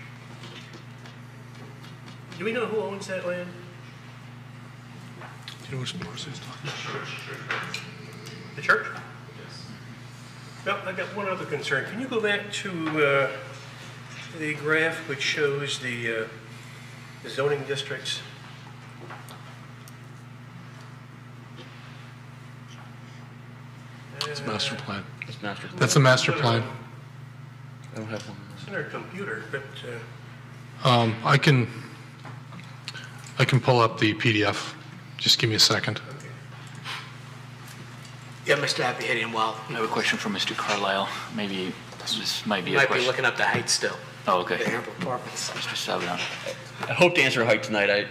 Do we know who owns that land? Do you know which parcel he's talking about? The church? Yes. Well, I've got one other concern. Can you go back to the graph which shows the zoning districts? It's master plan. It's master plan. That's a master plan. I don't have one. It's in our computer, but I can pull up the PDF. Just give me a second. Yeah, Mr. Abihadian, well, I have a question for Mr. Carlisle. Maybe this might be you a might question. be looking up the height still. Oh, okay. The Amber Apartments. Mr. Savinon. I hope to answer height tonight.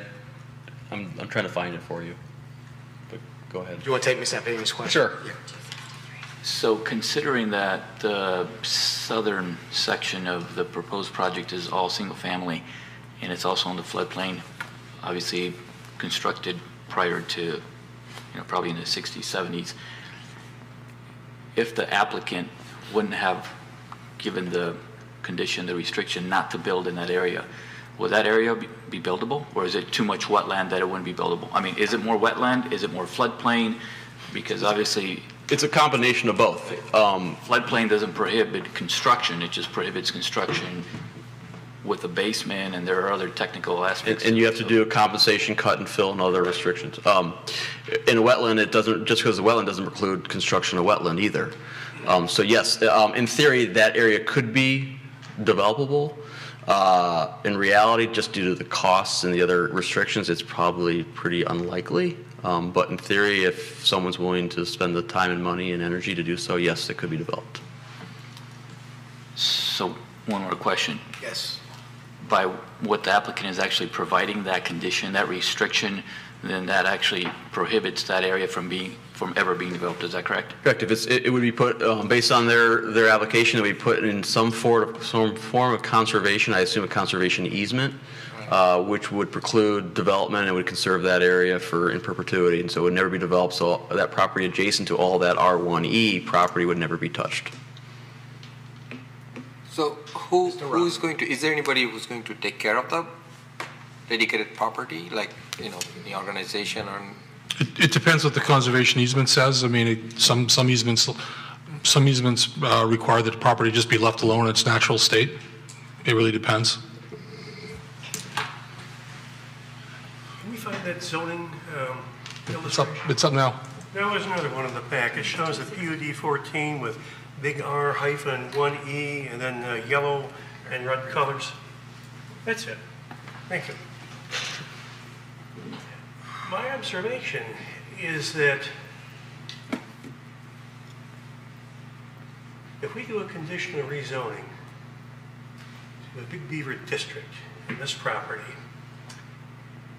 I'm trying to find it for you. But go ahead. Do you want to take Ms. Abihadian's question? Sure. Yeah. So considering that the southern section of the proposed project is all single family and it's also on the floodplain, obviously constructed prior to, probably in the 60s, 70s, if the applicant wouldn't have given the condition, the restriction not to build in that area, will that area be buildable, or is it too much wetland that it wouldn't be buildable? I mean, is it more wetland? Is it more floodplain? Because obviously it's a combination of both. Floodplain doesn't prohibit construction, it just prohibits construction with a basement, and there are other technical aspects. And you have to do a compensation, cut and fill, and other restrictions. In a wetland, it doesn't, just because the wetland doesn't preclude construction of wetland either. So yes, in theory, that area could be developable. In reality, just due to the costs and the other restrictions, it's probably pretty unlikely. But in theory, if someone's willing to spend the time and money and energy to do so, yes, it could be developed. So one more question. Yes. By what the applicant is actually providing that condition, that restriction, then that actually prohibits that area from ever being developed. Is that correct? Correct. If it would be put based on their application, it would be put in some form of conservation. I assume a conservation easement, which would preclude development and would conserve that area in perpetuity, and so it would never be developed. So that property adjacent to all that R1E property would never be touched. So who's going to, is there anybody who's going to take care of the dedicated property, like, the organization or? It depends what the conservation easement says. I mean, some easements require that the property just be left alone in its natural state. It really depends. Can we find that zoning illustration? It's up now. There was another one in the pack. It shows the PUD 14 with big R-1E and then yellow and red colors. That's it. Thank you. My observation is that if we do a conditional rezoning to a Big Beaver district in this property,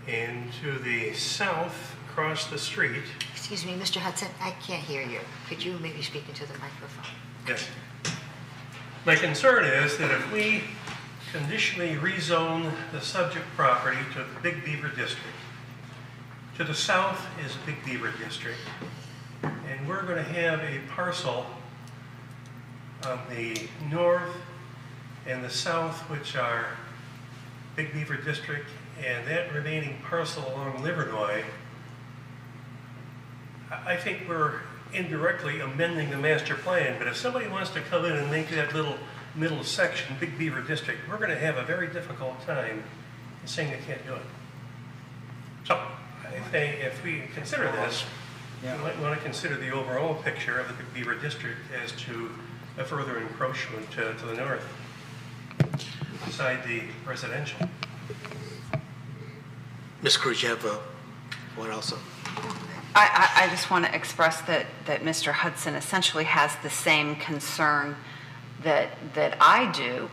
and to the south across the street. Excuse me, Mr. Hudson, I can't hear you. Could you maybe speak into the microphone? Yes. My concern is that if we conditionally rezone the subject property to the Big Beaver district, to the south is Big Beaver district, and we're going to have a parcel on the north and the south, which are Big Beaver district, and that remaining parcel along Livernois, I think we're indirectly amending the master plan. But if somebody wants to come in and make that little middle section Big Beaver district, we're going to have a very difficult time in saying they can't do it. So if we consider this, we might want to consider the overall picture of the Big Beaver district as to a further encroachment to the north, beside the residential. Ms. Cruz, you have one also? I just want to express that Mr. Hudson essentially has the same concern that I do,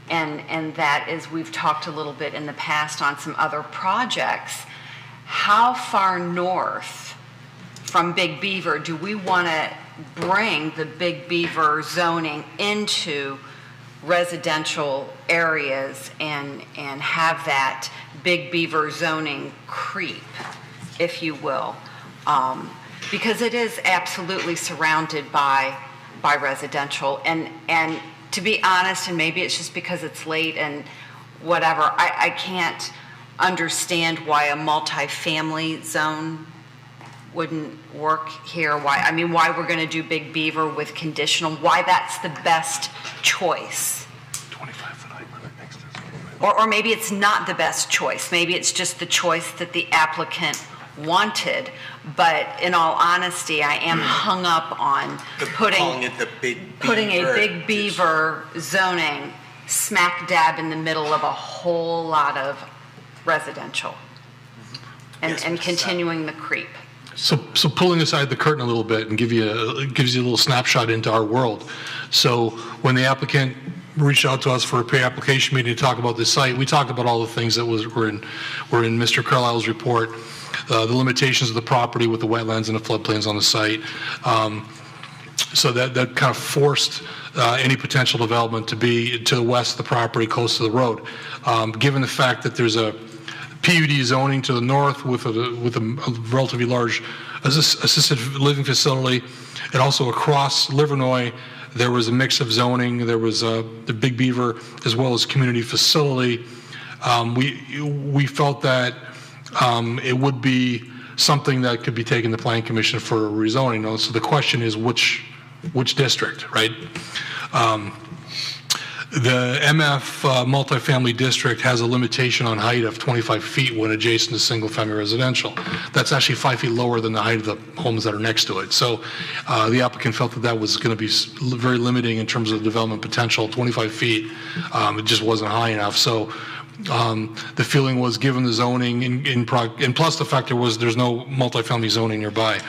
and that is, we've talked a little bit in the past on some other projects, how far north from Big Beaver do we want to bring the Big Beaver zoning into residential areas and have that Big Beaver zoning creep, if you will? Because it is absolutely surrounded by residential. And to be honest, and maybe it's just because it's late and whatever, I can't understand why a multifamily zone wouldn't work here. Why we're going to do Big Beaver with conditional, why that's the best choice. 25-foot height limit next to. Or maybe it's not the best choice.Maybe it's just the choice that the applicant wanted. But in all honesty, I am hung up on Calling it the Big putting a Beaver. Big Beaver zoning smack dab in the middle of a whole lot of residential and continuing the creep. So pulling aside the curtain a little bit and gives you a little snapshot into our world. So when the applicant reached out to us for a pre-application meeting to talk about this site, we talked about all the things that were in Mr. Carlisle's report, the limitations of the property with the wetlands and the floodplains on the site. So that kind of forced any potential development to be to the west of the property, close to the road. Given the fact that there's a PUD zoning to the north with a relatively large assisted living facility, and also across Livernois, there was a mix of zoning. There was the Big Beaver as well as community facility. We felt that it would be something that could be taken to the Planning Commission for rezoning. So the question is which district, right? The MF multifamily district has a limitation on height of 25 feet when adjacent to single-family residential. That's actually 5 feet lower than the height of the homes that are next to it. So the applicant felt that was going to be very limiting in terms of development potential. 25 feet, it just wasn't high enough. So the feeling was, given the zoning and plus the fact there's no multifamily zoning nearby,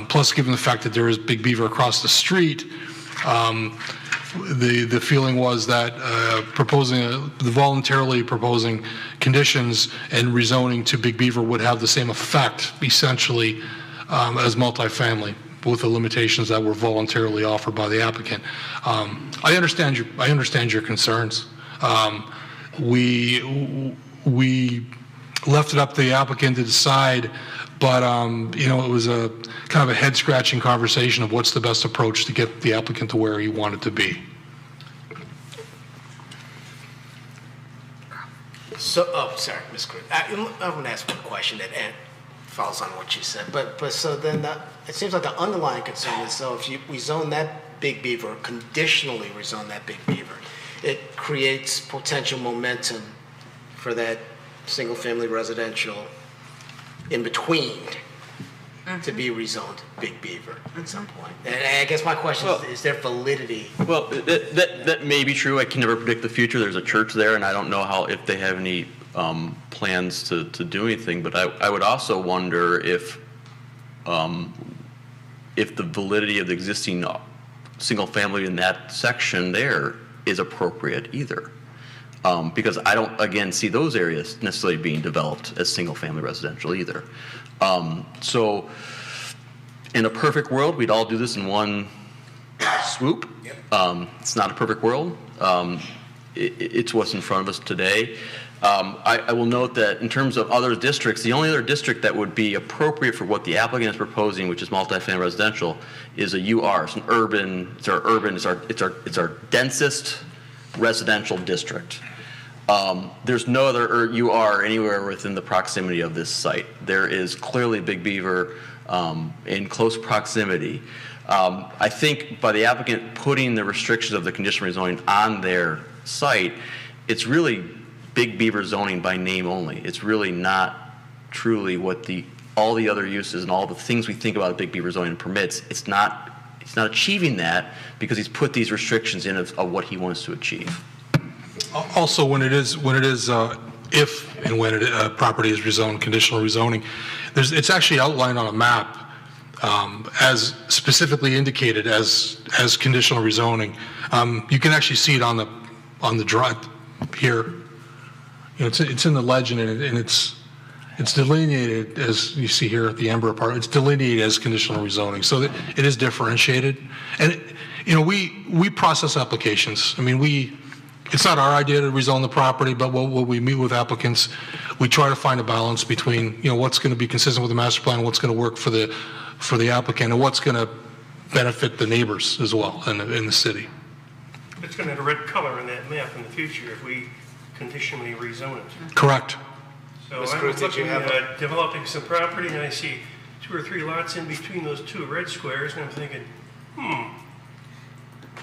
plus given the fact that there is Big Beaver across the street, the feeling was that voluntarily proposing conditions and rezoning to Big Beaver would have the same effect, essentially, as multifamily, with the limitations that were voluntarily offered by the applicant. I understand your concerns. We left it up to the applicant to decide, but it was a kind of a head-scratching conversation of what's the best approach to get the applicant to where he wanted to be. So, sorry, Ms. Cruz. I'm going to ask one question that follows on what you said. But so then it seems like the underlying concern is, so if we zone that Big Beaver, conditionally rezone that Big Beaver, it creates potential momentum for that single-family residential in between to be rezoned Big Beaver at some point. And I guess my question is there validity? Well, that may be true. I can never predict the future. There's a church there, and I don't know if they have any plans to do anything. But I would also wonder if the validity of the existing single family in that section there is appropriate either. Because I don't, again, see those areas necessarily being developed as single-family residential either. So in a perfect world, we'd all do this in one swoop. It's not a perfect world. It's what's in front of us today. I will note that in terms of other districts, the only other district that would be appropriate for what the applicant is proposing, which is multifamily residential, is a UR. It's our densest residential district. There's no other UR anywhere within the proximity of this site. There is clearly Big Beaver in close proximity. I think by the applicant putting the restrictions of the conditional rezoning on their site, it's really Big Beaver zoning by name only. It's really not truly what all the other uses and all the things we think about Big Beaver zoning permits. It's not achieving that because he's put these restrictions in of what he wants to achieve. Also, when it is if and when a property is rezoned, conditional rezoning, it's actually outlined on a map as specifically indicated as conditional rezoning. You can actually see it on the drive here. It's in the legend, and it's It's delineated, as you see here at the Amber Apartment, it's delineated as conditional rezoning, so that it is differentiated. And, you know, we process applications. I mean, it's not our idea to rezone the property, but when we meet with applicants, we try to find a balance between, you know, what's going to be consistent with the master plan, what's going to work for the applicant, and what's going to benefit the neighbors as well in the city. It's going to have a red color in that map in the future if we conditionally rezone it. Correct. So I'm looking at developing some property, and I see 2 or 3 lots in between those 2 red squares, and I'm thinking,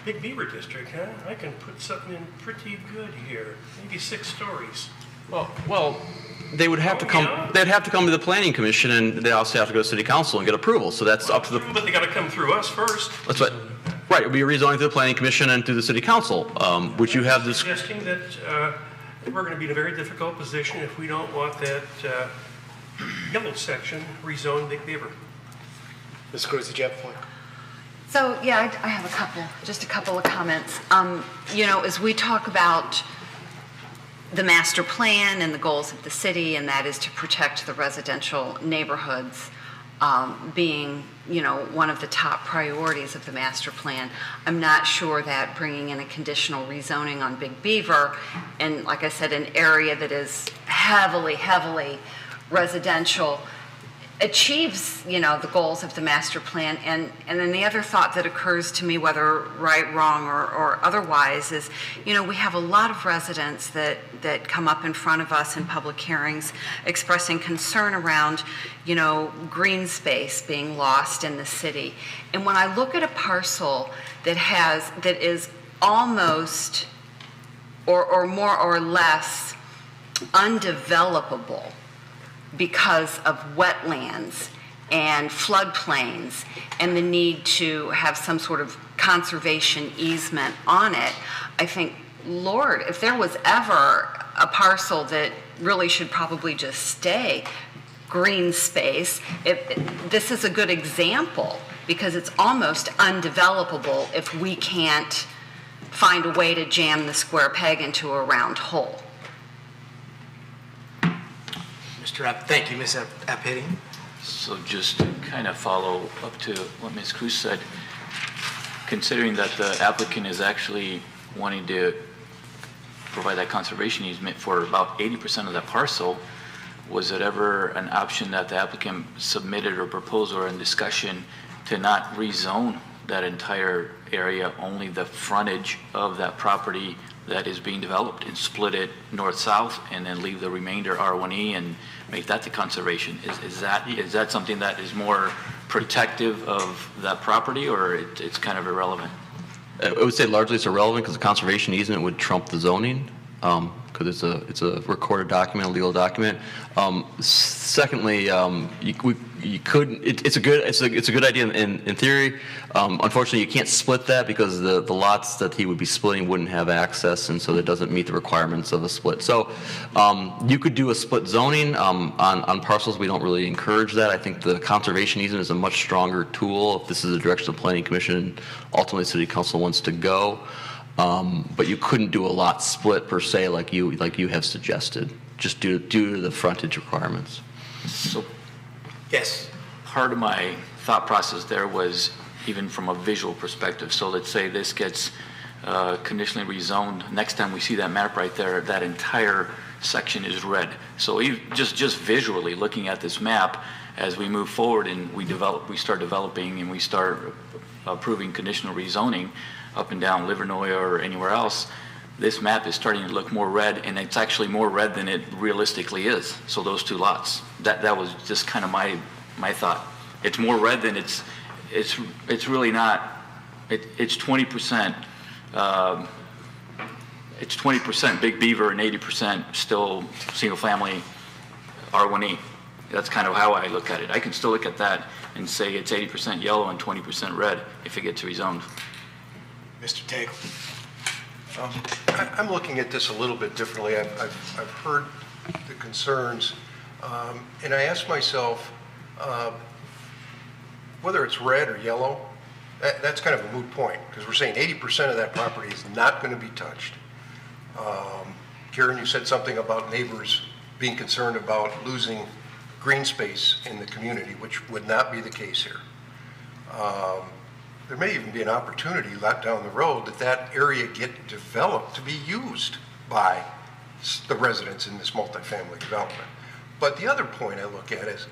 Big Beaver District, huh? I can put something in pretty good here, maybe 6 stories. Well, they would have to come. Yeah? They'd have to come to the planning commission, and they also have to go to city council and get approval. So that's up to the. But they got to come through us first. That's what. Right, it would be rezoning to the planning commission and through the city council, which you have this. Suggesting that we're going to be in a very difficult position if we don't want that yellow section rezoned Big Beaver. Ms. Cruz, did you have a point? So, yeah, I have just a couple of comments. You know, as we talk about the master plan and the goals of the city, and that is to protect the residential neighborhoods being, you know, one of the top priorities of the master plan, I'm not sure that bringing in a conditional rezoning on Big Beaver, and like I said, an area that is heavily residential, achieves, you know, the goals of the master plan. And then the other thought that occurs to me, whether right, wrong, or otherwise, is, you know, we have a lot of residents that come up in front of us in public hearings expressing concern around, you know, green space being lost in the city. And when I look at a parcel that is almost or more or less undevelopable because of wetlands and floodplains and the need to have some sort of conservation easement on it, I think, Lord, if there was ever a parcel that really should probably just stay green space, this is a good example, because it's almost undevelopable if we can't find a way to jam the square peg into a round hole. Thank you, Ms. Appitti. So just to kind of follow up to what Ms. Cruz said, considering that the applicant is actually wanting to provide that conservation easement for about 80% of that parcel, was it ever an option that the applicant submitted or proposed or in discussion to not rezone that entire area, only the frontage of that property that is being developed, and split it north-south and then leave the remainder R1E and make that the conservation? Is that something that is more protective of that property, or it's kind of irrelevant? I would say largely it's irrelevant because the conservation easement would trump the zoning, because it's a recorded document, a legal document. Secondly, you could. It's a good idea in theory. Unfortunately, you can't split that because the lots that he would be splitting wouldn't have access, and so that doesn't meet the requirements of a split. So you could do a split zoning on parcels. We don't really encourage that. I think the conservation easement is a much stronger tool if this is the direction the Planning Commission and ultimately City Council wants to go. But you couldn't do a lot split per se like you have suggested, just due to the frontage requirements. So, yes. Part of my thought process there was even from a visual perspective. So let's say this gets conditionally rezoned. Next time we see that map right there, that entire section is red. So just visually looking at this map, as we move forward and we start developing and we start approving conditional rezoning up and down Livernois or anywhere else, this map is starting to look more red, and it's actually more red than it realistically is. So those 2 lots, that was just kind of my thought. It's more red than it's really not. It's 20%. It's 20% Big Beaver and 80% still single family R1E. That's kind of how I look at it. I can still look at that and say it's 80% yellow and 20% red if it gets rezoned. Mr. Tagle. I'm looking at this a little bit differently. I've heard the concerns, and I ask myself whether it's red or yellow. That's kind of a moot point, because we're saying 80% of that property is not going to be touched. Karen, you said something about neighbors being concerned about losing green space in the community, which would not be the case here. There may even be an opportunity down the road that area get developed to be used by the residents in this multifamily development. But the other point I look at is,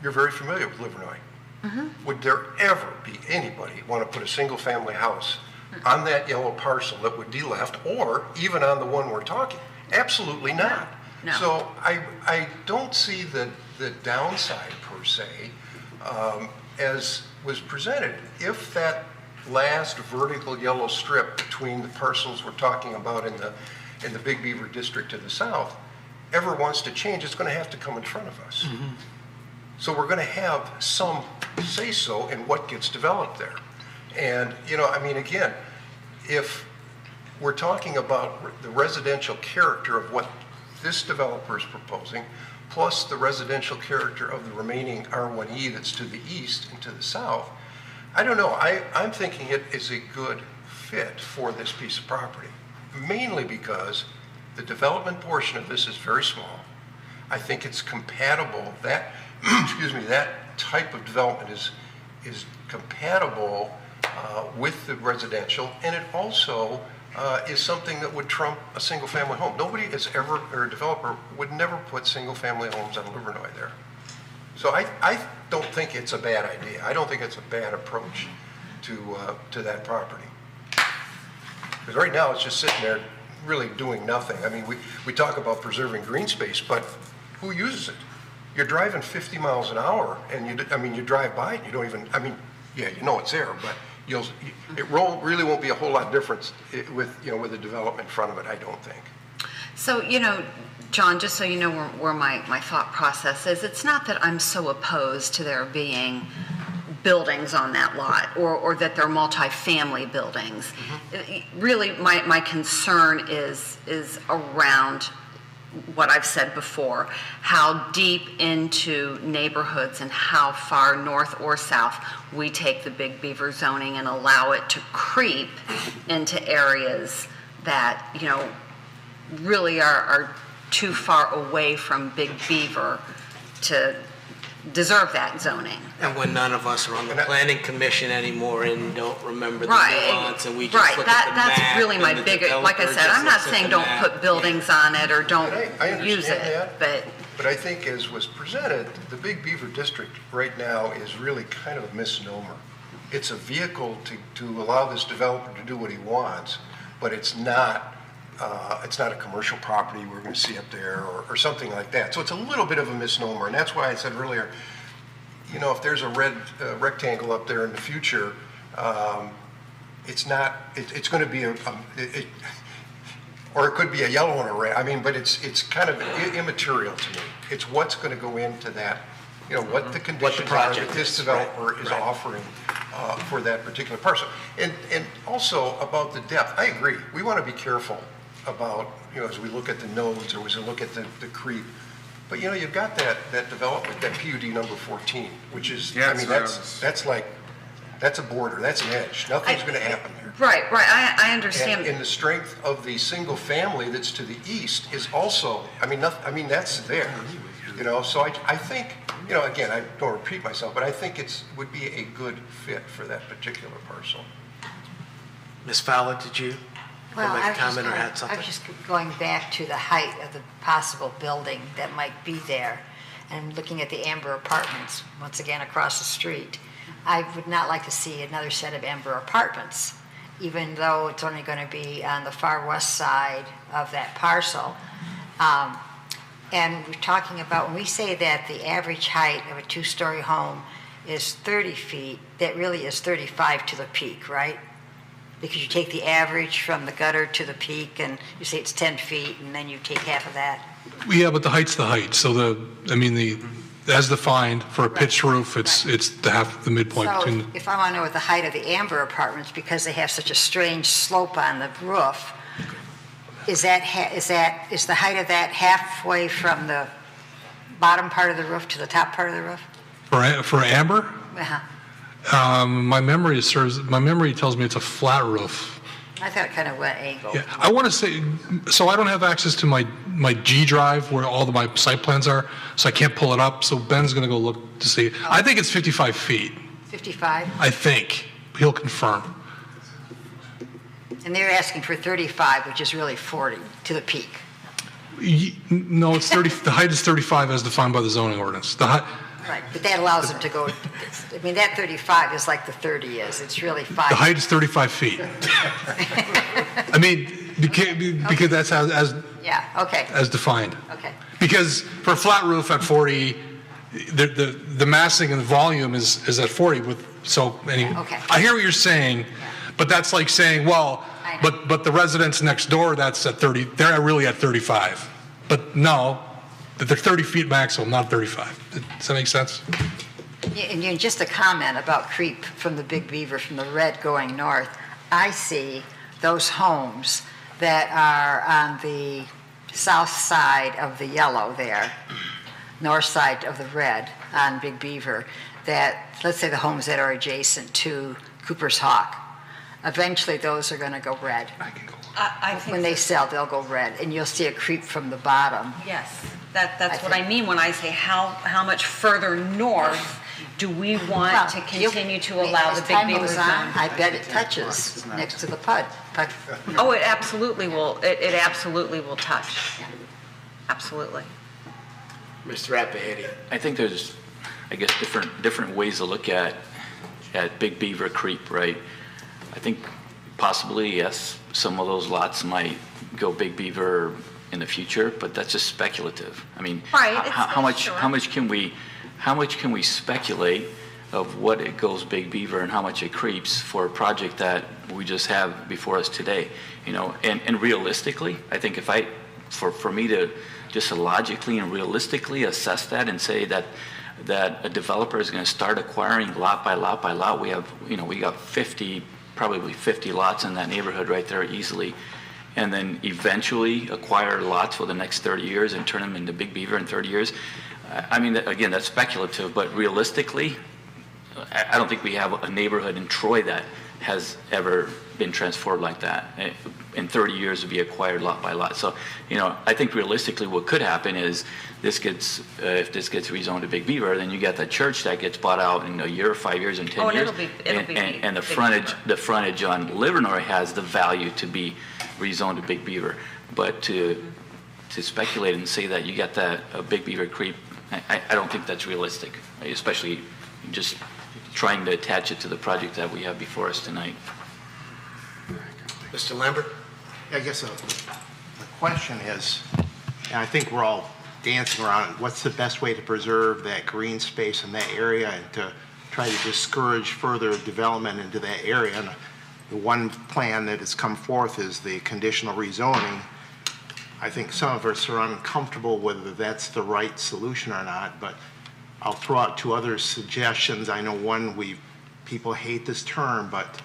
you're very familiar with Livernois. Would there ever be anybody want to put a single family house on that yellow parcel that would be left, or even on the one we're talking? Absolutely not. No. So I don't see the downside per se as was presented. If that last vertical yellow strip between the parcels we're talking about in the Big Beaver district to the south ever wants to change, it's going to have to come in front of us. So we're going to have some say-so in what gets developed there. And, you know, I mean, again, if we're talking about the residential character of what this developer is proposing, plus the residential character of the remaining R1E that's to the east and to the south, I don't know. I'm thinking it is a good fit for this piece of property, mainly because the development portion of this is very small. I think it's compatible, that, excuse me, that type of development is compatible with the residential, and it also is something that would trump a single-family home. Nobody has ever, or a developer would never put single-family homes on Livernois there. So I don't think it's a bad idea. I don't think it's a bad approach to that property. Because right now it's just sitting there really doing nothing. I mean, we talk about preserving green space, but who uses it? You're driving 50 miles an hour, and you drive by it, you don't even, I mean, yeah, you know it's there, but it really won't be a whole lot difference with the development in front of it, I don't think. So, you know, John, just so you know where my thought process is, it's not that I'm so opposed to there being buildings on that lot or that they're multifamily buildings. Really, my concern is around what I've said before, how deep into neighborhoods and how far north or south we take the Big Beaver zoning and allow it to creep into areas that, you know, really are too far away from Big Beaver to deserve that zoning. And when none of us are on the planning commission anymore and don't remember the Right, nuance, and we just look at the that's map really my and the big, like I developer said, just I'm not looks at saying the don't map. put buildings on it or don't I understand use it, that, but I think as was presented, the Big Beaver district right now is really kind of a misnomer. It's a vehicle to allow this developer to do what he wants, but it's not a commercial property we're going to see up there or something like that. So it's a little bit of a misnomer, and that's why I said earlier, you know, if there's a red rectangle up there in the future, it's going to be or it could be a yellow and a red. I mean, but it's kind of immaterial to me. It's what's going to go into that, you know, what the conditions are that this developer is offering for that particular parcel. And also about the depth, I agree. We want to be careful about, you know, as we look at the nodes or as we look at the creep. But, you know, you've got that development, that PUD number 14, which is, I mean, that's a border, that's an edge. Nothing's going to happen there. Right, I understand. And the strength of the single family that's to the east is also, I mean, that's there, you know. So I think, you know, again, I don't repeat myself, but I think would be a good fit for that particular parcel. Ms. Fowler, did you make a comment or had something? I was just going back to the height of the possible building that might be there and looking at the Amber Apartments, once again across the street. I would not like to see another set of Amber Apartments, even though it's only going to be on the far west side of that parcel. And we're talking about, when we say that the average height of a two-story home is 30 feet, that really is 35 to the peak, right? Because you take the average from the gutter to the peak, and you say it's 10 feet, and then you take half of that. Yeah, but the height's the height. So as defined for a pitched roof, it's the midpoint So between. if I want to know what the height of the Amber Apartments, because they have such a strange slope on the roof, is the height of that halfway from the bottom part of the roof to the top part of the roof? For Amber? Uh-huh. My memory tells me it's a flat roof. I thought it kind of went angled. Yeah, I want to say, so I don't have access to my G drive where all of my site plans are, so I can't pull it up, so Ben's going to go look to see. I think it's 55 feet. 55? I think. He'll confirm. And they're asking for 35, which is really 40 to the peak. No, it's 30, the height is 35 as defined by the zoning ordinance. The height, Right, but that allows them to go, I mean, that 35 is like the 30 is. It's really 5. the height is 35 feet. I mean, because that's as Yeah, okay. as defined. Okay. Because for a flat roof at 40, the massing and the volume is at 40 with, so anyway. Okay. I hear what you're saying, but that's like saying, well, but the residents next door, that's at 30, they're really at 35. But no, they're 30 feet maximum, not 35. Does that make sense? And just a comment about creep from the Big Beaver, from the red going north. I see those homes that are on the south side of the yellow there, north side of the red on Big Beaver, that, let's say the homes that are adjacent to Cooper's Hawk, eventually those are going to go red. I think When they sell, they'll go red, and you'll see a creep from the bottom. Yes, that's what I mean when I say how much further north do we want to continue to allow the Big Beaver zone? I bet it touches next to the PUD. Oh, it absolutely will. It absolutely will touch. Absolutely. Mr. Rappahannock. I think there's, I guess, different ways to look at Big Beaver Creek, right? I think possibly, yes, some of those lots might go Big Beaver in the future, but that's just speculative. I mean, Right, how much can we speculate of what it goes Big Beaver and how much it creeps for a project that we just have before us today? You know, and realistically, I think for me to just logically and realistically assess that and say that a developer is going to start acquiring lot by lot by lot, we got probably 50 lots in that neighborhood right there easily, and then eventually acquire lots for the next 30 years and turn them into Big Beaver in 30 years. I mean, again, that's speculative, but realistically, I don't think we have a neighborhood in Troy that has ever been transformed like that. In 30 years to be acquired lot by lot. So, I think realistically what could happen is if this gets rezoned to Big Beaver, then you got the church that gets bought out in a year, 5 years, and 10 years. And the frontage on Livernois has the value to be rezoned to Big Beaver. But to speculate and say that you got that Big Beaver creep, I don't think that's realistic, especially just trying to attach it to the project that we have before us tonight. Mr. Lambert? I guess the question is, and I think we're all dancing around it, what's the best way to preserve that green space in that area and to try to discourage further development into that area? And the one plan that has come forth is the conditional rezoning. I think some of us are uncomfortable whether that's the right solution or not, but I'll throw out two other suggestions. I know one, people hate this term, but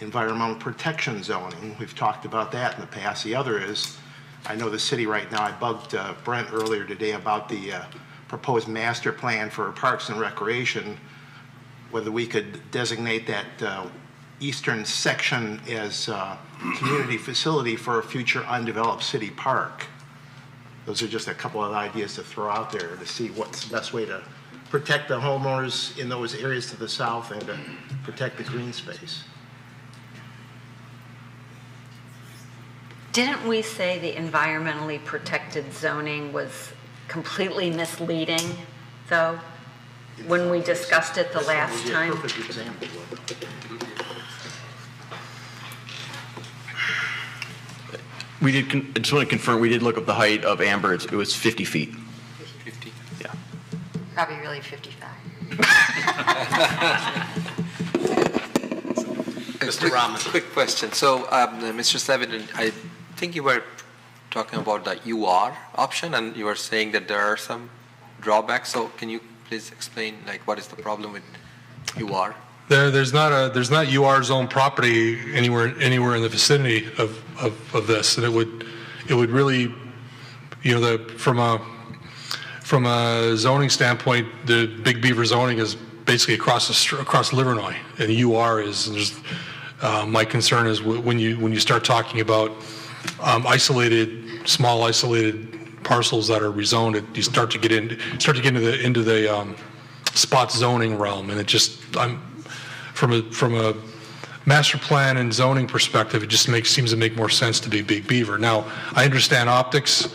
environmental protection zoning, we've talked about that in the past. The other is, I know the city right now, I bugged Brent earlier today about the proposed master plan for parks and recreation, whether we could designate that eastern section as community facility for a future undeveloped city park. Those are just a couple of ideas to throw out there to see what's the best way to protect the homeowners in those areas to the south and to protect the green space. Didn't we say the environmentally protected zoning was completely misleading, though, when we discussed it the last time? Perfect example of it. We did, I just want to confirm, we did look up the height of Amber. It was 50 feet. 50? Yeah. Probably really 55. Mr. Rahman. Quick question. So, Mr. Savin, I think you were talking about the UR option, and you were saying that there are some drawbacks. So, can you please explain, what is the problem with UR? There's not UR zone property anywhere in the vicinity of this, and it would really, from a zoning standpoint, the Big Beaver zoning is basically across Livernois, and UR is My concern is when you start talking about small isolated parcels that are rezoned, you start to get into the spot zoning realm, and it just from a master plan and zoning perspective, it just seems to make more sense to be Big Beaver. Now, I understand optics.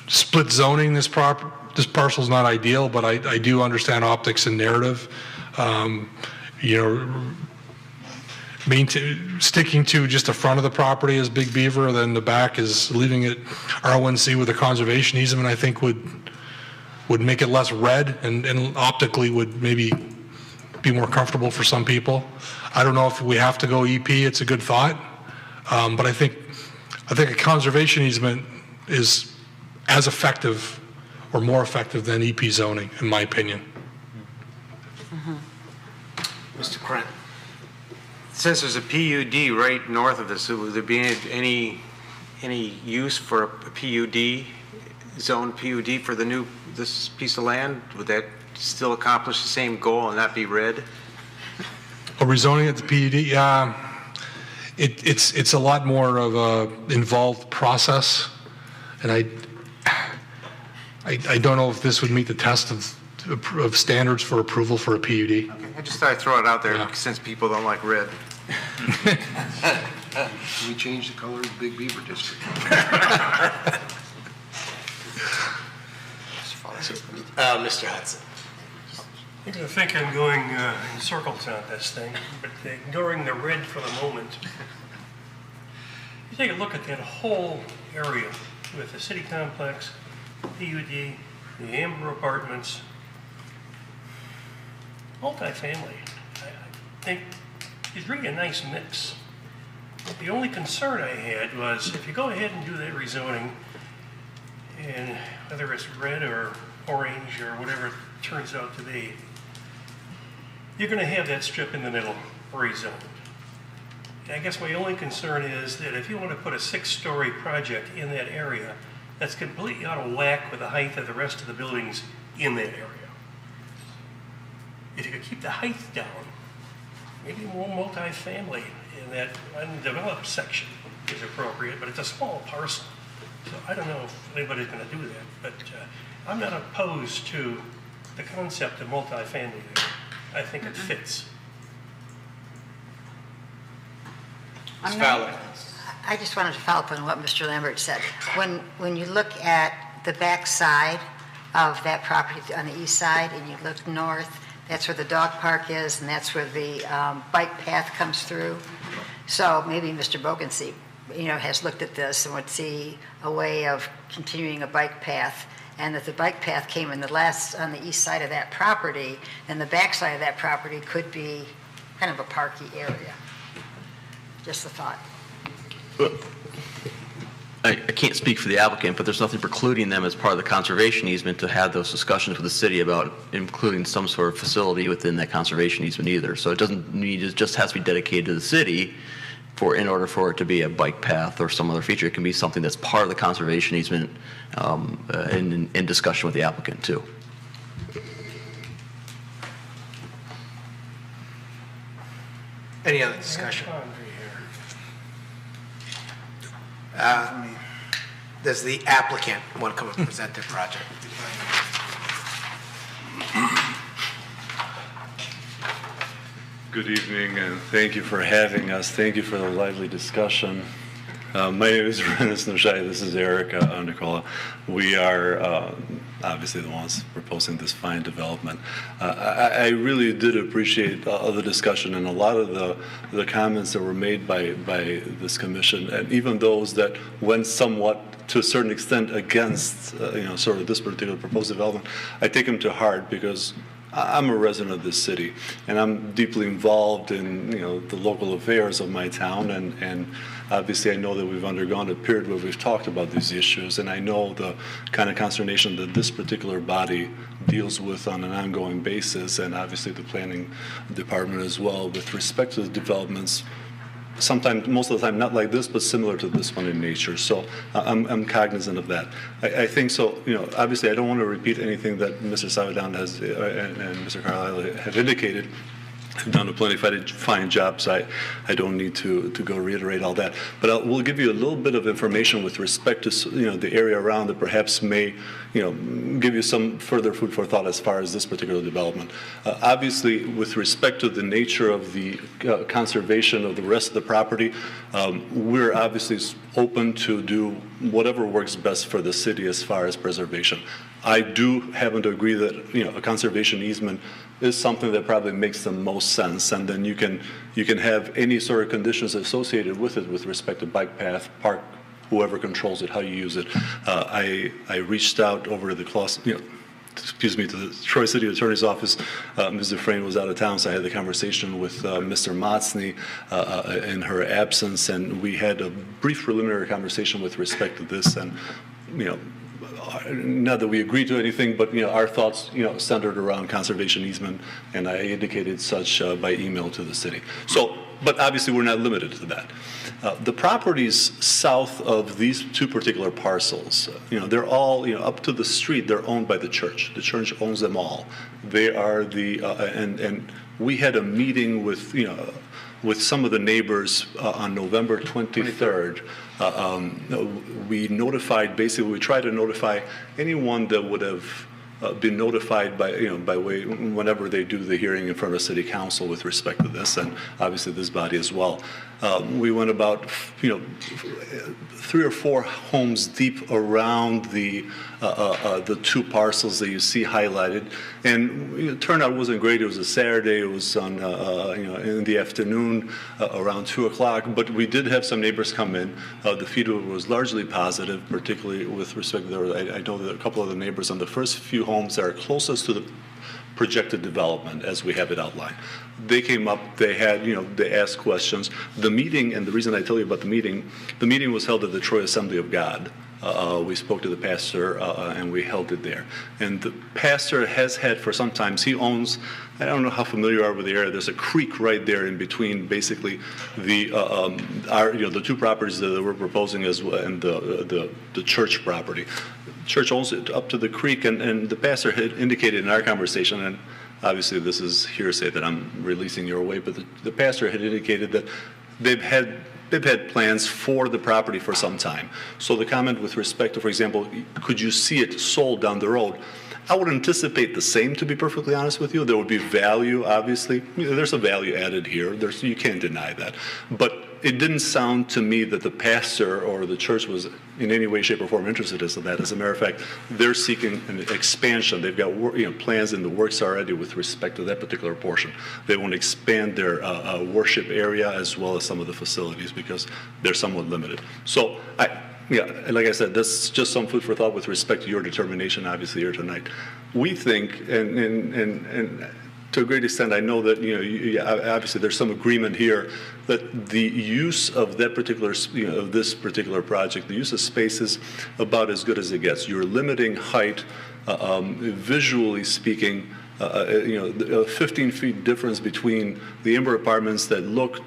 Split zoning this parcel is not ideal, but I do understand optics and narrative. Sticking to just the front of the property as Big Beaver, then the back is leaving it R1C with a conservation easement, I think would make it less red and optically would maybe be more comfortable for some people. I don't know if we have to go EP, it's a good thought. But I think a conservation easement is as effective or more effective than EP zoning, in my opinion. Mr. Krent. Since there's a PUD right north of this, would there be any use for a PUD, zone PUD for this piece of land? Would that still accomplish the same goal and not be red? Rezoning it to PUD, yeah. It's a lot more of a involved process, and I don't know if this would meet the test of standards for approval for a PUD. Okay. I just thought I'd throw it out there since people don't like red. Can we change the color of the Big Beaver District? Mr. Hudson. I think I'm going in circles on this thing, but ignoring the red for the moment. You take a look at that whole area with the city complex, PUD, the Amber Apartments, multifamily, I think is really a nice mix. The only concern I had was if you go ahead and do that rezoning, and whether it's red or orange or whatever it turns out to be, you're going to have that strip in the middle rezoned. And I guess my only concern is that if you want to put a 6-story project in that area, that's completely out of whack with the height of the rest of the buildings in that area. If you could keep the height down, maybe more multifamily in that undeveloped section is appropriate, but it's a small parcel. So I don't know if anybody's going to do that, but I'm not opposed to the concept of multifamily there. I think it fits. I just wanted to follow up on what Mr. Lambert said. When you look at the back side of that property on the east side and you look north, that's where the dog park is and that's where the bike path comes through. So maybe Mr. Bogensie, has looked at this and would see a way of continuing a bike path, and if the bike path came on the east side of that property, then the back side of that property could be kind of a parky area. Just a thought. I can't speak for the applicant, but there's nothing precluding them as part of the conservation easement to have those discussions with the city about including some sort of facility within that conservation easement either. So it doesn't need, it just has to be dedicated to the city in order for it to be a bike path or some other feature. It can be something that's part of the conservation easement in discussion with the applicant too. Any other discussion? Does the applicant want to come and present their project? Good evening, and thank you for having us. Thank you for the lively discussion. My name is Renis Nashai. This is Eric Nicola. We are obviously the ones proposing this fine development. I really did appreciate the discussion and a lot of the comments that were made by this commission, and even those that went somewhat to a certain extent against sort of this particular proposed development. I take them to heart because I'm a resident of this city, and I'm deeply involved in the local affairs of my town, and obviously I know that we've undergone a period where we've talked about these issues, and I know the kind of consternation that this particular body deals with on an ongoing basis, and obviously the planning department as well, with respect to the developments. Sometimes, most of the time, not like this, but similar to this one in nature. So I'm cognizant of that. I think so. Obviously, I don't want to repeat anything that Mr. Savidan has and Mr. Carlisle have indicated. have done a plenty fine job, so I don't need to go reiterate all that. But we'll give you a little bit of information with respect to the area around that perhaps may give you some further food for thought as far as this particular development. Obviously, with respect to the nature of the conservation of the rest of the property, we're obviously open to do whatever works best for the city as far as preservation. I do happen to agree that a conservation easement is something that probably makes the most sense, and then you can have any sort of conditions associated with it with respect to bike path, park, whoever controls it, how you use it. I reached out over to the to the Troy City Attorney's Office. Ms. Dufresne was out of town, so I had the conversation with Mr. Motsney in her absence, and we had a brief preliminary conversation with respect to this, and not that we agreed to anything, but our thoughts centered around conservation easement, and I indicated such by email to the city. So, but obviously we're not limited to that. The properties south of these two particular parcels, they're all up to the street. They're owned by the church. The church owns them all. They are the and we had a meeting with with some of the neighbors on November 23rd. We tried to notify anyone that would have been notified by way whenever they do the hearing in front of City Council with respect to this, and obviously this body as well. We went about 3 or 4 homes deep around the two parcels that you see highlighted, and turnout wasn't great. It was a Saturday. It was on in the afternoon around 2 o'clock. But we did have some neighbors come in. The feedback was largely positive, particularly with respect to I know that a couple of the neighbors on the first few homes that are closest to the projected development as we have it outlined. They came up, they had, they asked questions. The meeting, and the reason I tell you about the meeting was held at the Troy Assembly of God. We spoke to the pastor and we held it there. And the pastor has had for some time, he owns, I don't know how familiar you are with the area, there's a creek right there in between basically the two properties that we're proposing as well, and the church property. Church owns it up to the creek, and the pastor had indicated in our conversation, and obviously this is hearsay that I'm releasing your way, but the pastor had indicated that they've had plans for the property for some time. So the comment with respect to, for example, could you see it sold down the road? I would anticipate the same, to be perfectly honest with you. There would be value, obviously. There's a value added here. You can't deny that. But it didn't sound to me that the pastor or the church was in any way, shape, or form interested in that. As a matter of fact, they're seeking an expansion. They've got plans in the works already with respect to that particular portion. They want to expand their worship area as well as some of the facilities because they're somewhat limited. So like I said, that's just some food for thought with respect to your determination, obviously, here tonight. We think, and to a great extent, I know that obviously there's some agreement here that the use of that particular, of this particular project, the use of space is about as good as it gets. You're limiting height, visually speaking. A 15 feet difference between the Amber apartments that look,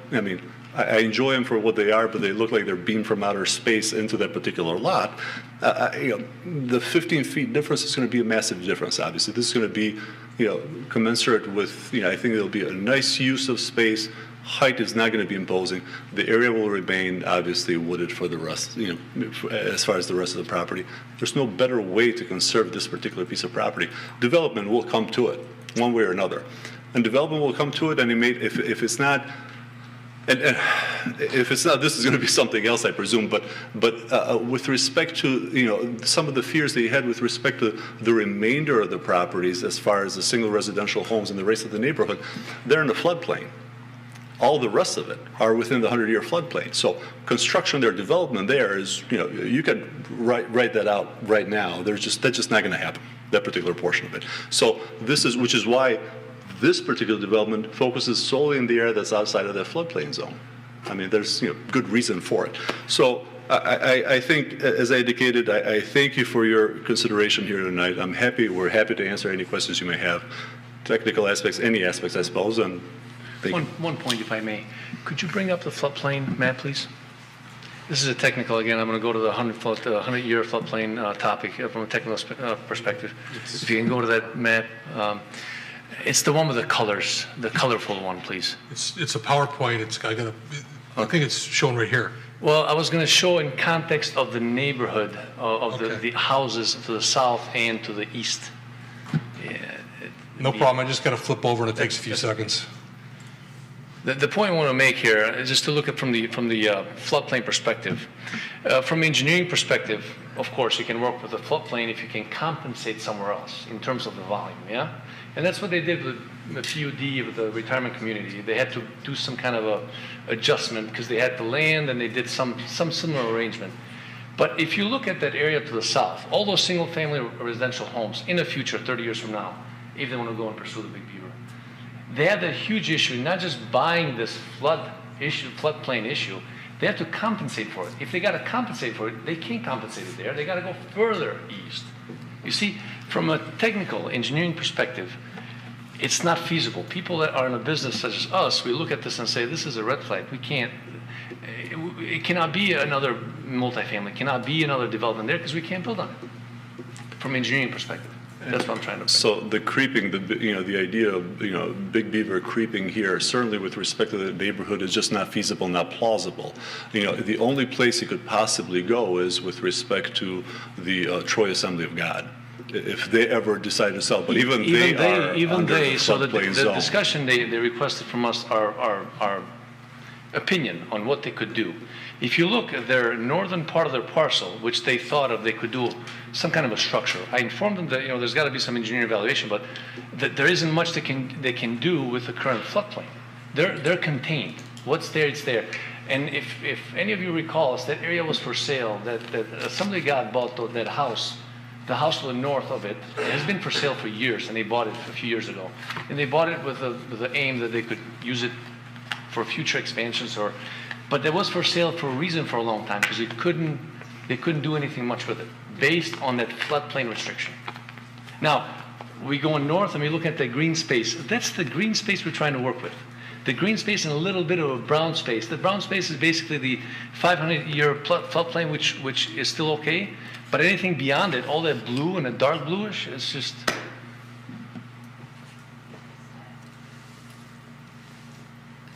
I enjoy them for what they are, but they look like they're beamed from outer space into that particular lot. The 15 feet difference is going to be a massive difference, obviously. This is going to be, commensurate with, I think it'll be a nice use of space. Height is not going to be imposing. The area will remain, obviously, wooded for the rest, as far as the rest of the property. There's no better way to conserve this particular piece of property. Development will come to it, one way or another. And development will come to it, and if it's not, and if it's not, this is going to be something else, I presume. But with respect to some of the fears that you had with respect to the remainder of the properties, as far as the single residential homes and the rest of the neighborhood, they're in the floodplain. All the rest of it are within the 100-year floodplain. So construction there, development there is, you can write that out right now. That's just not going to happen. That particular portion of it. So which is why this particular development focuses solely in the area that's outside of that floodplain zone. There's good reason for it. So I think, as I indicated, I thank you for your consideration here tonight. We're happy to answer any questions you may have, technical aspects, any aspects, I suppose. And one point, if I may. Could you bring up the floodplain map, please? This is a technical, again, I'm going to go to the 100-year floodplain topic from a technical perspective. If you can go to that map. It's the one with the colors, the colorful one, please. It's a PowerPoint. I think it's shown right here. Well, I was going to show in context of the neighborhood of the houses to the south and to the east. No problem. I just got to flip over, and it takes a few seconds. The point I want to make here is just to look at from the floodplain perspective. From engineering perspective, of course, you can work with the floodplain if you can compensate somewhere else in terms of the volume, yeah? And that's what they did with the PUD, with the retirement community. They had to do some kind of a adjustment because they had the land and they did some similar arrangement. But if you look at that area to the south, all those single-family residential homes in the future, 30 years from now, if they want to go and pursue the Big Beaver, they have a huge issue, not just buying this floodplain issue, they have to compensate for it. If they got to compensate for it, they can't compensate it there. They got to go further east. You see, from a technical engineering perspective, it's not feasible. People that are in a business such as us, we look at this and say, this is a red flag. We can't, it cannot be another multifamily, it cannot be another development there because we can't build on it from engineering perspective. That's what I'm trying to bring. So the creeping, the idea of, Big Beaver creeping here, certainly with respect to the neighborhood, is just not feasible, not plausible. The only place it could possibly go is with respect to the Troy Assembly of God, if they ever decide to sell. But even they, so the discussion they requested from us our opinion on what they could do. If you look at their northern part of their parcel, which they thought of, they could do some kind of a structure. I informed them that there's got to be some engineering evaluation, but that there isn't much they can do with the current floodplain. They're contained. What's there, it's there. And if any of you recall, that area was for sale. That somebody bought that house. The house to the north of it has been for sale for years, and they bought it a few years ago. And they bought it with the aim that they could use it for future expansions but it was for sale for a reason for a long time because they couldn't do anything much with it based on that floodplain restriction. Now, we go north and we look at the green space. That's the green space we're trying to work with. The green space and a little bit of a brown space. The brown space is basically the 500-year floodplain, which is still okay. But anything beyond it, all that blue and the dark bluish, it's just...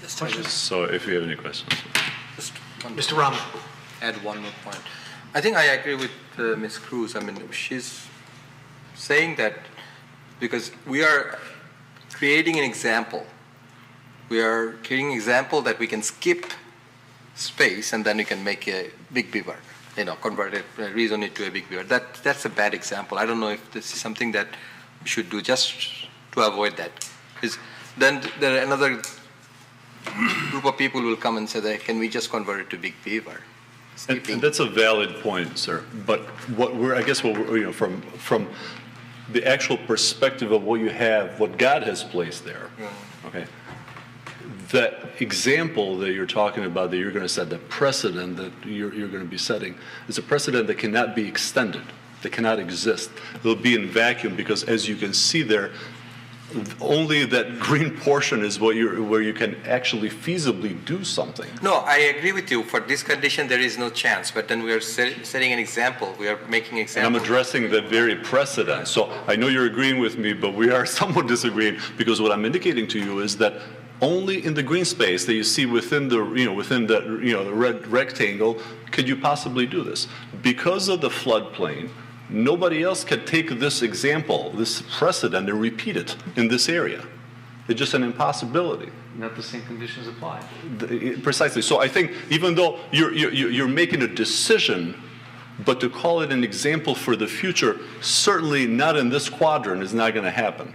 So if you have any questions. Mr. Rahman. Add one more point. I think I agree with Ms. Cruz. I mean, she's saying that because we are creating an example. We are creating an example that we can skip space and then we can make a Big Beaver, convert it, rezone it to a Big Beaver. That's a bad example. I don't know if this is something that we should do just to avoid that. Because then there are another group of people will come and say that, can we just convert it to Big Beaver? And that's a valid point, sir. But from the actual perspective of what you have, what God has placed there, okay? That example that you're talking about, that you're going to set, the precedent that you're going to be setting, is a precedent that cannot be extended, that cannot exist. It'll be in vacuum because, as you can see there, only that green portion is where you can actually feasibly do something. No, I agree with you. For this condition, there is no chance. But then we are setting an example. We are making examples. And I'm addressing the very precedent. So I know you're agreeing with me, but we are somewhat disagreeing because what I'm indicating to you is that only in the green space that you see within the red rectangle could you possibly do this. Because of the floodplain, nobody else can take this example, this precedent, and repeat it in this area. It's just an impossibility. Not the same conditions apply. Precisely. So I think even though you're making a decision, but to call it an example for the future, certainly not in this quadrant, is not going to happen.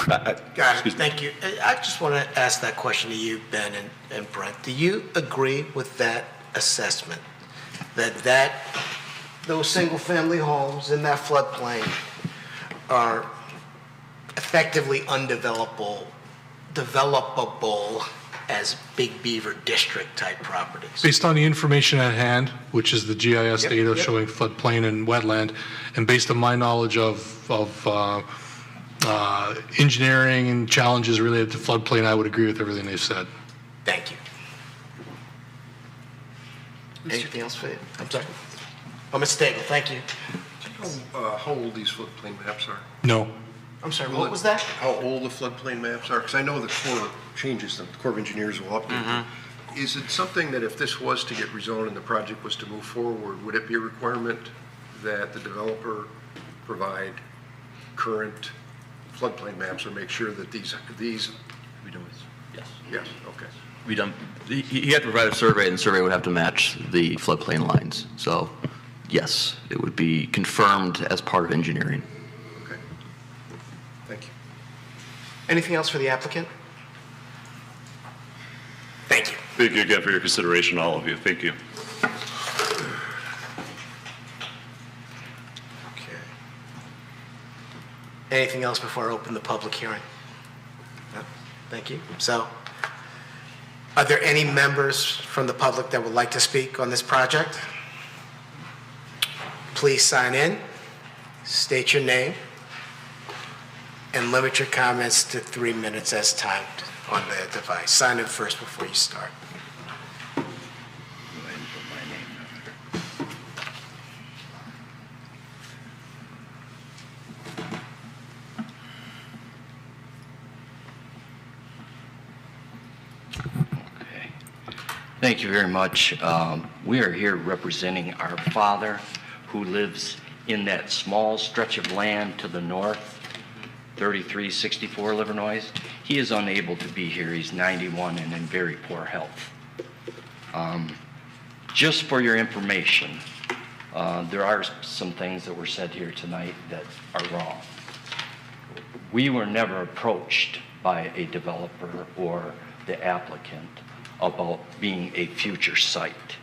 Got it. Thank you. I just want to ask that question to you, Ben and Brent. Do you agree with that assessment, that those single-family homes in that floodplain are effectively undevelopable as Big Beaver District type properties? Based on the information at hand, which is the GIS data showing floodplain and wetland, and based on my knowledge of engineering and challenges related to floodplain, I would agree with everything they've said. Thank you. Anything else for you? I'm sorry. Oh, Mr. Stagel, thank you. Do you know how old these floodplain maps are? No. I'm sorry, what was that? How old the floodplain maps are? Because I know the Corps changes them, the Corps of Engineers will update them. Is it something that if this was to get rezoned and the project was to move forward, would it be a requirement that the developer provide current floodplain maps or make sure that these? We do it. Yes. Yes, okay. We don't, you have to provide a survey, and the survey would have to match the floodplain lines. So, yes, it would be confirmed as part of engineering. Okay. Thank you. Anything else for the applicant? Thank you. Thank you again for your consideration, all of you. Thank you. Okay. Anything else before I open the public hearing? No? Thank you. So, are there any members from the public that would like to speak on this project? Please sign in, state your name, and limit your comments to 3 minutes as timed on the device. Sign in first before you start. Thank you very much. We are here representing our father who lives in that small stretch of land to the north, 3364 Livernois. He is unable to be here. He's 91 and in very poor health. Just for your information, there are some things that were said here tonight that are wrong. We were never approached by a developer or the applicant about being a future site.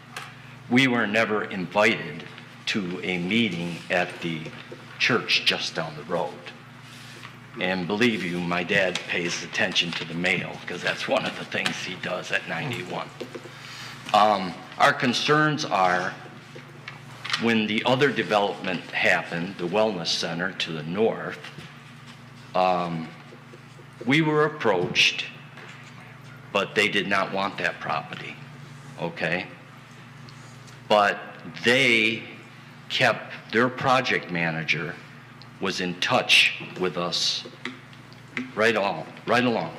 We were never invited to a meeting at the church just down the road. And believe you, my dad pays attention to the mail because that's one of the things he does at 91. Our concerns are when the other development happened, the wellness center to the north, we were approached, but they did not want that property, okay? But they kept, their project manager was in touch with us right along.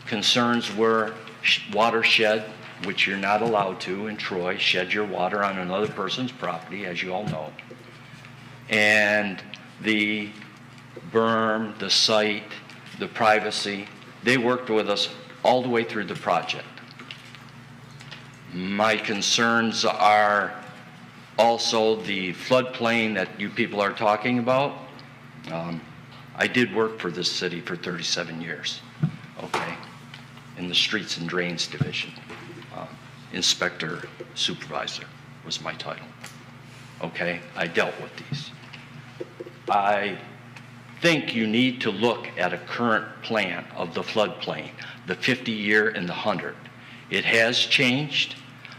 Concerns were watershed, which you're not allowed to in Troy, shed your water on another person's property, as you all know. And the berm, the site, the privacy, they worked with us all the way through the project. My concerns are also the floodplain that you people are talking about. I did work for this city for 37 years, okay, in the Streets and Drains Division. Inspector Supervisor was my title, okay? I dealt with these. I think you need to look at a current plan of the floodplain, the 50-year and the 100. It has changed.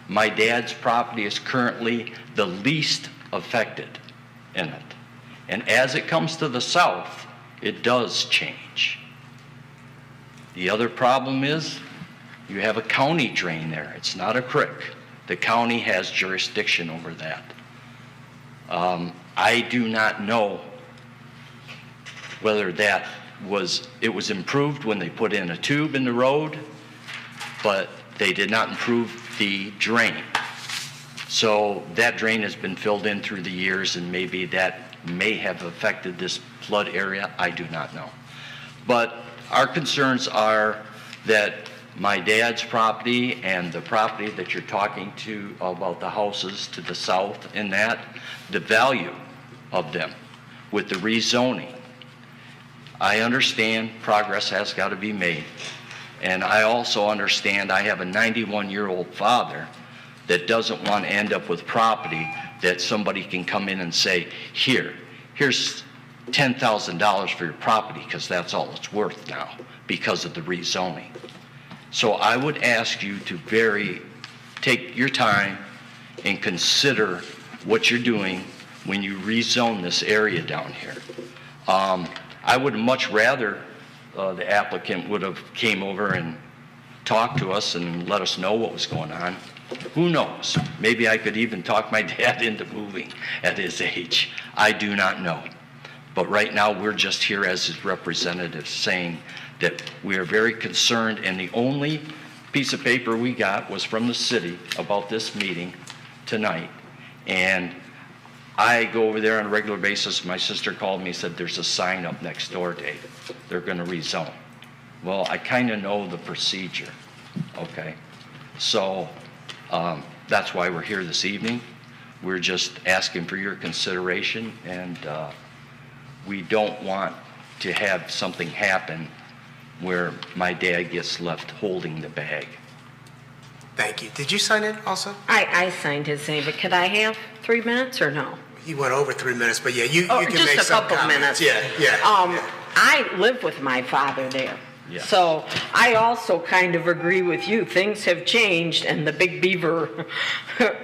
My dad's property is currently the least affected in it. And as it comes to the south, it does change. The other problem is you have a county drain there. It's not a creek. The county has jurisdiction over that. I do not know whether it was improved when they put in a tube in the road, but they did not improve the drain. So that drain has been filled in through the years, and maybe that may have affected this flood area. I do not know. But our concerns are that my dad's property and the property that you're talking to about the houses to the south and that, the value of them with the rezoning. I understand progress has got to be made. And I also understand I have a 91-year-old father that doesn't want to end up with property that somebody can come in and say, here's $10,000 for your property because that's all it's worth now because of the rezoning. So I would ask you to take your time and consider what you're doing when you rezone this area down here. I would much rather the applicant would have came over and talked to us and let us know what was going on. Who knows? Maybe I could even talk my dad into moving at his age. I do not know. But right now, we're just here as his representatives saying that we are very concerned, and the only piece of paper we got was from the city about this meeting tonight. And I go over there on a regular basis. My sister called me and said, there's a sign up next door, Dave. They're going to rezone. Well, I kind of know the procedure, okay? So that's why we're here this evening. We're just asking for your consideration, and we don't want to have something happen where my dad gets left holding the bag. Thank you. Did you sign it also? I signed his name, but could I have 3 minutes or no? You went over 3 minutes, but yeah, you can make some comments. Just a couple minutes. Yeah. I live with my father there. Yes. So I also kind of agree with you. Things have changed, and the Big Beaver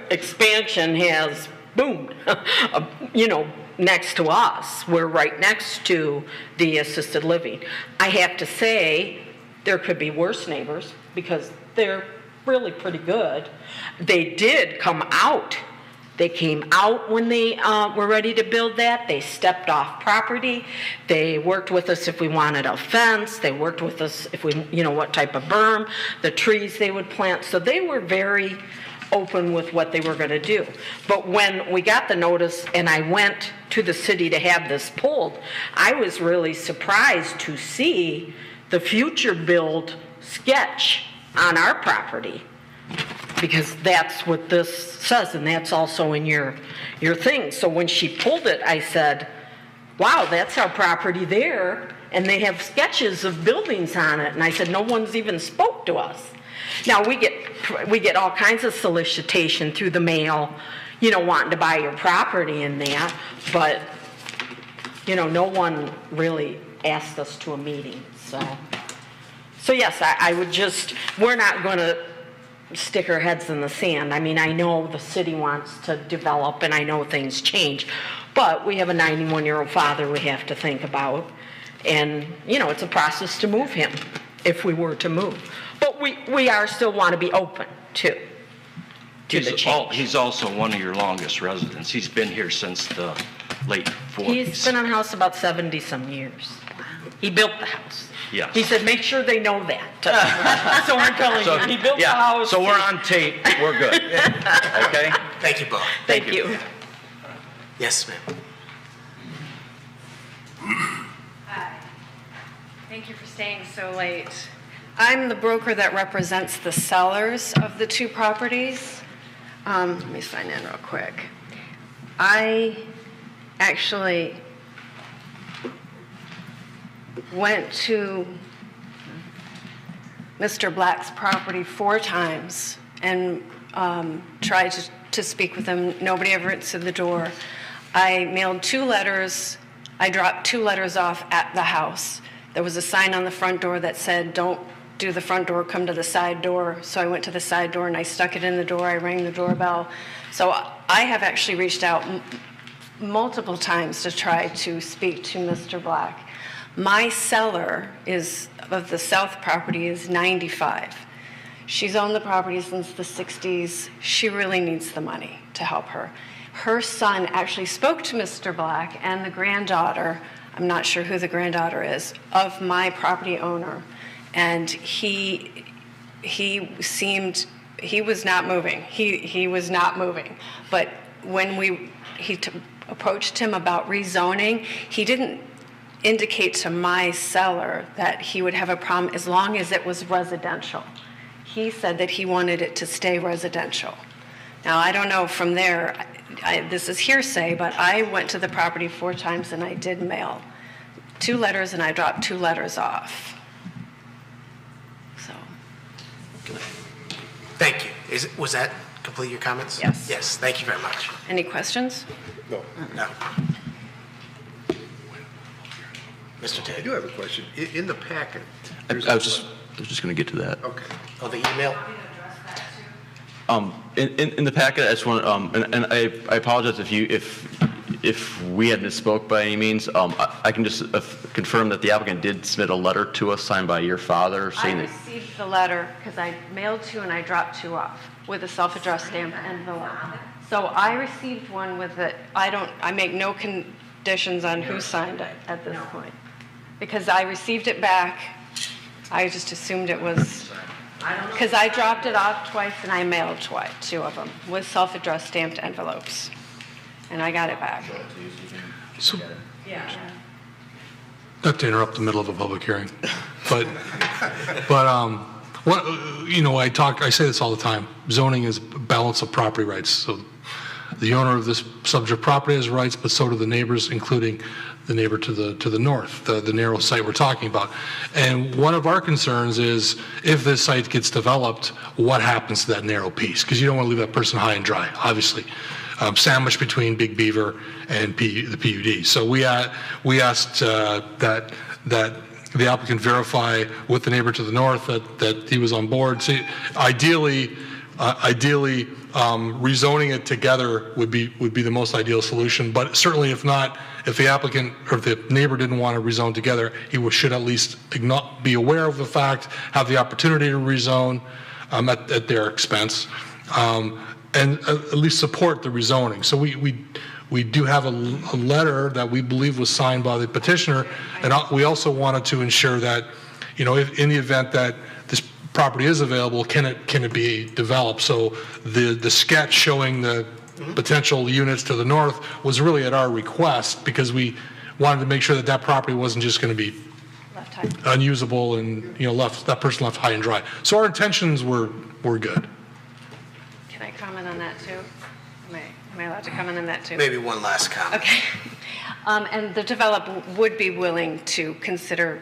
expansion has boomed. Next to us, we're right next to the assisted living. I have to say, there could be worse neighbors because they're really pretty good. They did come out. They came out when they were ready to build that. They stepped off property. They worked with us if we wanted a fence. They worked with us if we, what type of berm, the trees they would plant. So they were very open with what they were going to do. But when we got the notice and I went to the city to have this pulled, I was really surprised to see the future build sketch on our property, because that's what this says, and that's also in your thing. So when she pulled it, I said, wow, that's our property there, and they have sketches of buildings on it. And I said, no one's even spoke to us. Now, we get all kinds of solicitation through the mail, wanting to buy your property and that, but, no one really asked us to a meeting. So yes, I would we're not going to stick our heads in the sand. I mean, I know the city wants to develop, and I know things change, but we have a 91-year-old father we have to think about, and, it's a process to move him if we were to move. But we are still want to be open to the change. He's also one of your longest residents. He's been here since the late 40s. He's been on the house about 70-some years. He built the house. Yes. He said, make sure they know that. So we're telling you, he built the house. So we're on tape. We're good. Okay? Thank you, Bob. Thank you. Yes, ma'am. Hi. Thank you for staying so late. I'm the broker that represents the sellers of the two properties. Let me sign in real quick. I actually went to Mr. Black's property 4 times and tried to speak with him. Nobody ever answered the door. I mailed 2 letters. I dropped 2 letters off at the house. There was a sign on the front door that said, don't do the front door, come to the side door. So I went to the side door and I stuck it in the door. I rang the doorbell. So I have actually reached out multiple times to try to speak to Mr. Black. My seller of the south property is 95. She's owned the property since the 60s. She really needs the money to help her. Her son actually spoke to Mr. Black and the granddaughter, I'm not sure who the granddaughter is, of my property owner. And he was not moving. He was not moving. But when he approached him about rezoning, he didn't indicate to my seller that he would have a problem as long as it was residential. He said that he wanted it to stay residential. Now, I don't know from there, this is hearsay, but I went to the property 4 times and I did mail 2 letters and I dropped 2 letters off. Thank you. Was that complete your comments? Yes. Yes, thank you very much. Any questions? No. No. Mr. Tate. I do have a question. In the packet. I was just going to get to that. Okay. Oh, the email? In the packet, I just want and I apologize if we had misspoke by any means. I can just confirm that the applicant did submit a letter to us signed by your father saying I that. received the letter because I mailed 2 and I dropped 2 off with a self-addressed stamp envelope. So I received one with it. I make no conditions on who signed it at this point. Because I received it back, I just assumed it was, because I dropped it off twice and I mailed twice, 2 of them, with self-addressed stamped envelopes. And I got it back. So, Yeah. not to interrupt the middle of a public hearing, but what, I say this all the time. Zoning is a balance of property rights. So the owner of this subject property has rights, but so do the neighbors, including the neighbor to the north, the narrow site we're talking about. And one of our concerns is if this site gets developed, what happens to that narrow piece? Because you don't want to leave that person high and dry, obviously. Sandwiched between Big Beaver and the PUD. So we asked that the applicant verify with the neighbor to the north that he was on board. So ideally, rezoning it together would be the most ideal solution. But certainly, if not, if the applicant or if the neighbor didn't want to rezone together, he should at least be aware of the fact, have the opportunity to rezone at their expense, and at least support the rezoning. So we do have a letter that we believe was signed by the petitioner, and we also wanted to ensure that, if in the event that this property is available, can it be developed? So the sketch showing the potential units to the north was really at our request, because we wanted to make sure that property wasn't just going to be unusable and that person left high and dry. So our intentions were good. Can I comment on that too? Am I allowed to comment on that too? Maybe one last comment. Okay. And the developer would be willing to consider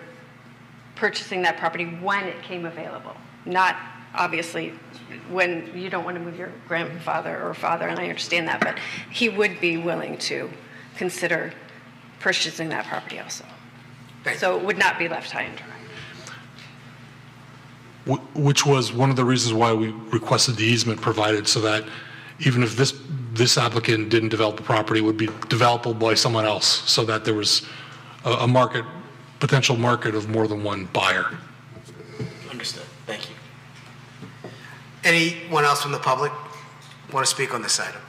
purchasing that property when it came available. Not obviously when you don't want to move your grandfather or father, and I understand that, but he would be willing to consider purchasing that property also. So it would not be left high and dry. Which was one of the reasons why we requested the easement provided, so that even if this applicant didn't develop the property, it would be developable by someone else, so that there was a potential market of more than one buyer. Understood. Thank you. Anyone else from the public want to speak on this item?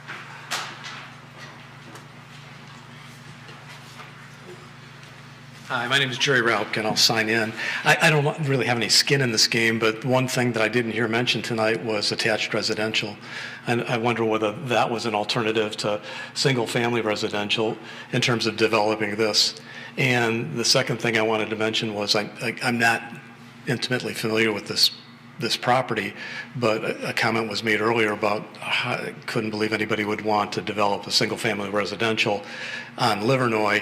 Hi, my name is Jerry Raupke, and I'll sign in. I don't really have any skin in this game, but one thing that I didn't hear mentioned tonight was attached residential. And I wonder whether that was an alternative to single-family residential in terms of developing this. And the second thing I wanted to mention was I'm not intimately familiar with this property, but a comment was made earlier about I couldn't believe anybody would want to develop a single-family residential on Livernois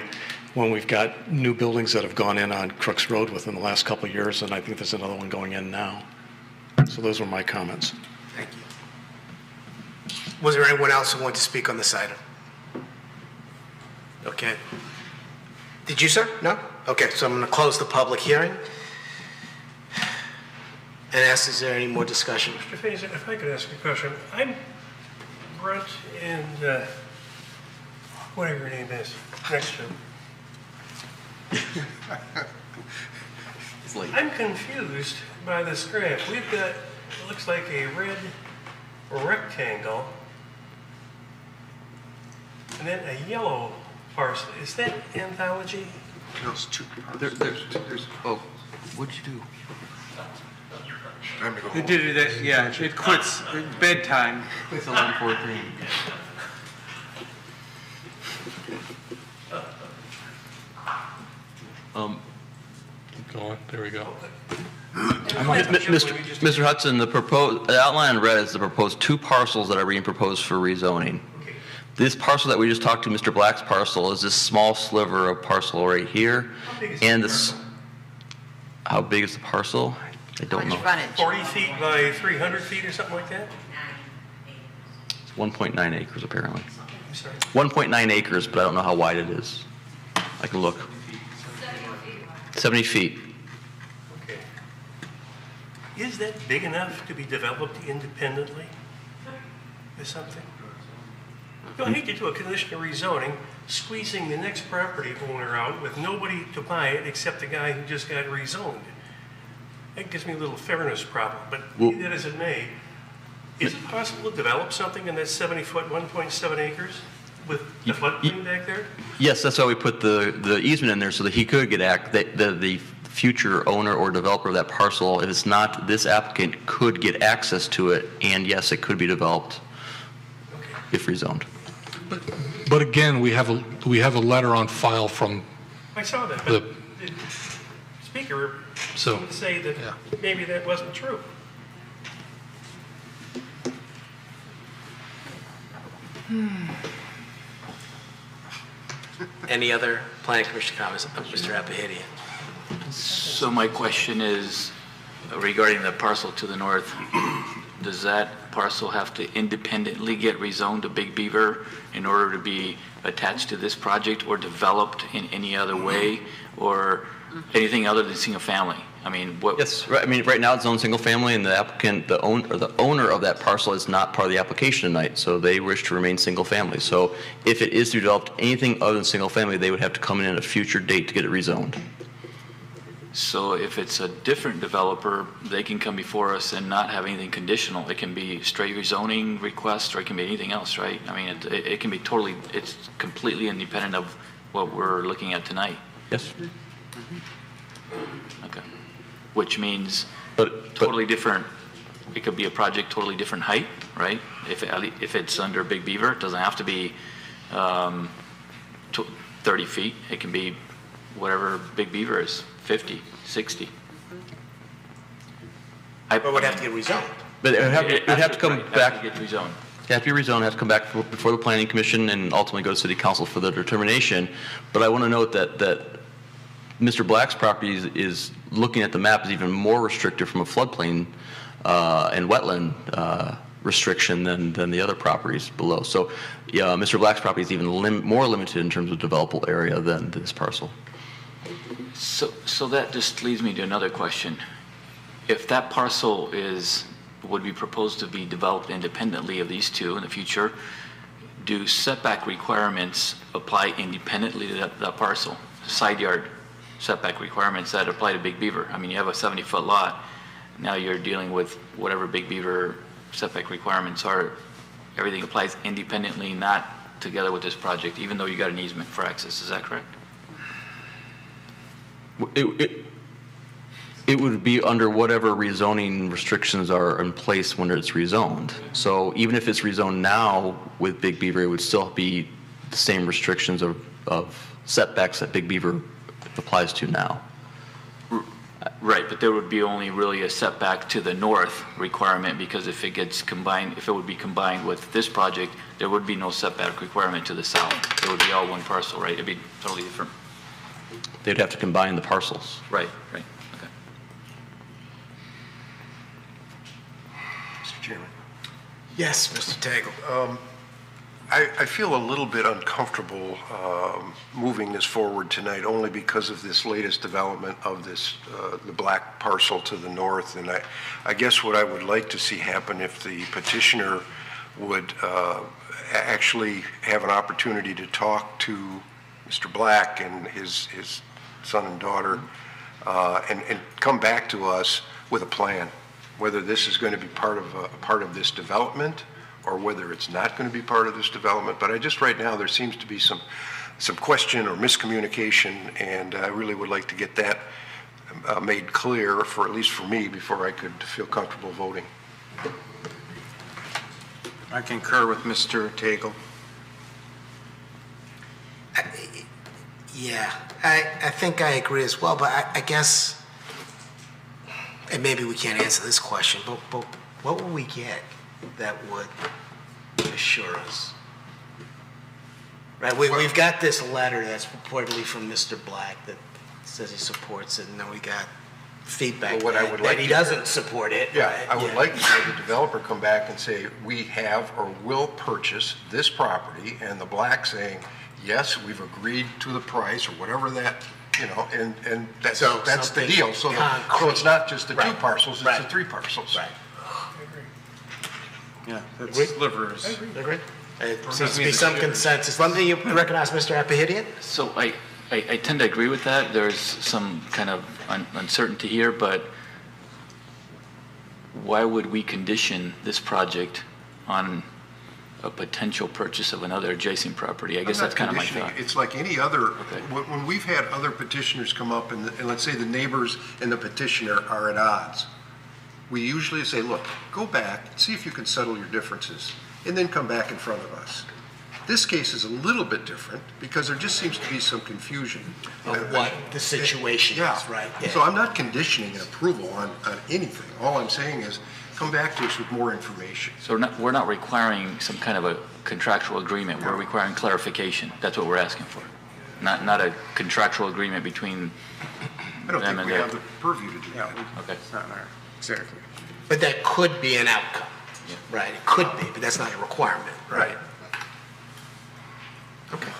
when we've got new buildings that have gone in on Crooks Road within the last couple of years, and I think there's another one going in now. So those were my comments. Thank you. Was there anyone else who wanted to speak on this item? Okay. Did you, sir? No? Okay, so I'm going to close the public hearing and ask, is there any more discussion? Mr. Faison, if I could ask a question. I'm Brent and whatever your name is, next to him. I'm confused by this graph. We've got, it looks like a red rectangle and then a yellow parcel. Is that anthology? There's two. Oh, what'd you do? Time to go They home. did it, yeah, it quits at bedtime. It's 11:14. Keep going. There we go. Mr. Hudson, the outline in red is the proposed 2 parcels that are being proposed for rezoning. This parcel that we just talked to, Mr. Black's parcel, is this small sliver of parcel right here. And this, how big is the parcel? I don't know. 40 feet by 300 feet or something like that? It's 1.9 acres apparently. I'm sorry. 1.9 acres, but I don't know how wide it is. I can look. 70 feet. Okay. Is that big enough to be developed independently or something? No, I hate to do a conditional rezoning, squeezing the next property owner out with nobody to buy it except the guy who just got rezoned. That gives me a little fairness problem, but be that as it may, is it possible to develop something in that 70-foot, 1.7 acres? with the floodplain back there? Yes, that's why we put the easement in there so that he could get the future owner or developer of that parcel, if it's not this applicant, could get access to it, and yes, it could be developed if rezoned. But again, we have a letter on file from I saw that, the, but the speaker So, seemed to say that maybe that wasn't true. Any other planning commission comments of Mr. Apahedian? So my question is regarding the parcel to the north, does that parcel have to independently get rezoned to Big Beaver in order to be attached to this project or developed in any other way or anything other than single family? I mean, what? Yes, right. I mean, right now it's zoned single family, and the applicant, the owner of that parcel is not part of the application tonight, so they wish to remain single family. So if it is to be developed anything other than single family, they would have to come in at a future date to get it rezoned. So if it's a different developer, they can come before us and not have anything conditional. It can be straight rezoning request, or it can be anything else, right? I mean, it can be totally, it's completely independent of what we're looking at tonight. Yes. Okay. Which means totally different, it could be a project totally different height, right? If it's under Big Beaver, it doesn't have to be 30 feet. It can be whatever Big Beaver is, 50, 60. But would have to get rezoned. But it would have to come back. Get rezoned. It has to be rezoned, has to come back before the planning commission and ultimately go to city council for the determination. But I want to note that Mr. Black's property is looking at the map is even more restrictive from a floodplain and wetland restriction than the other properties below. So Mr. Black's property is even more limited in terms of developable area than this parcel. So that just leads me to another question. If that parcel would be proposed to be developed independently of these two in the future, do setback requirements apply independently to that parcel? Side yard setback requirements that apply to Big Beaver. I mean, you have a 70-foot lot. Now you're dealing with whatever Big Beaver setback requirements are. Everything applies independently, not together with this project, even though you got an easement for access. Is that correct? It would be under whatever rezoning restrictions are in place when it's rezoned. So even if it's rezoned now with Big Beaver, it would still be the same restrictions of setbacks that Big Beaver applies to now. Right, but there would be only really a setback to the north requirement, because if it would be combined with this project, there would be no setback requirement to the south. It would be all one parcel, right? It'd be totally different. They'd have to combine the parcels. Right, right. Okay. Mr. Chairman. Yes, Mr. Tagle. I feel a little bit uncomfortable moving this forward tonight, only because of this latest development of this, the black parcel to the north. And I guess what I would like to see happen, if the petitioner would actually have an opportunity to talk to Mr. Black and his son and daughter, and come back to us with a plan, whether this is going to be part of this development, or whether it's not going to be part of this development. But right now there seems to be some question or miscommunication, and I really would like to get that made clear, for at least for me, before I could feel comfortable voting. I concur with Mr. Tagle. Yeah, I think I agree as well, but I guess, and maybe we can't answer this question, but what will we get that would assure us? Right, we've got this letter that's purportedly from Mr. Black that says he supports it, and then we got feedback that he doesn't support it. Yeah, right? I would like to see the developer come back and say, we have or will purchase this property, and the Black saying, yes, we've agreed to the price, or whatever that, and that's the deal. So it's not just the two parcels, it's the three parcels. Right. Yeah, that's slivers. I agree. There seems to be some consensus. Let me recognize Mr. Apahedian. So I tend to agree with that. There's some kind of uncertainty here, but why would we condition this project on a potential purchase of another adjacent property. I guess that's kind of my thought. It's like any other, when we've had other petitioners come up and let's say the neighbors and the petitioner are at odds, we usually say, look, go back, see if you can settle your differences, and then come back in front of us. This case is a little bit different because there just seems to be some confusion. Of what the situation is, right? Yeah. So I'm not conditioning an approval on anything. All I'm saying is come back to us with more information. So we're not requiring some kind of a contractual agreement. We're requiring clarification. That's what we're asking for. Not a contractual agreement between I don't them think and we their... have the purview to do that. Okay. It's not in our, exactly. But that could be an outcome, right? It could be, but that's not a requirement, right? Okay.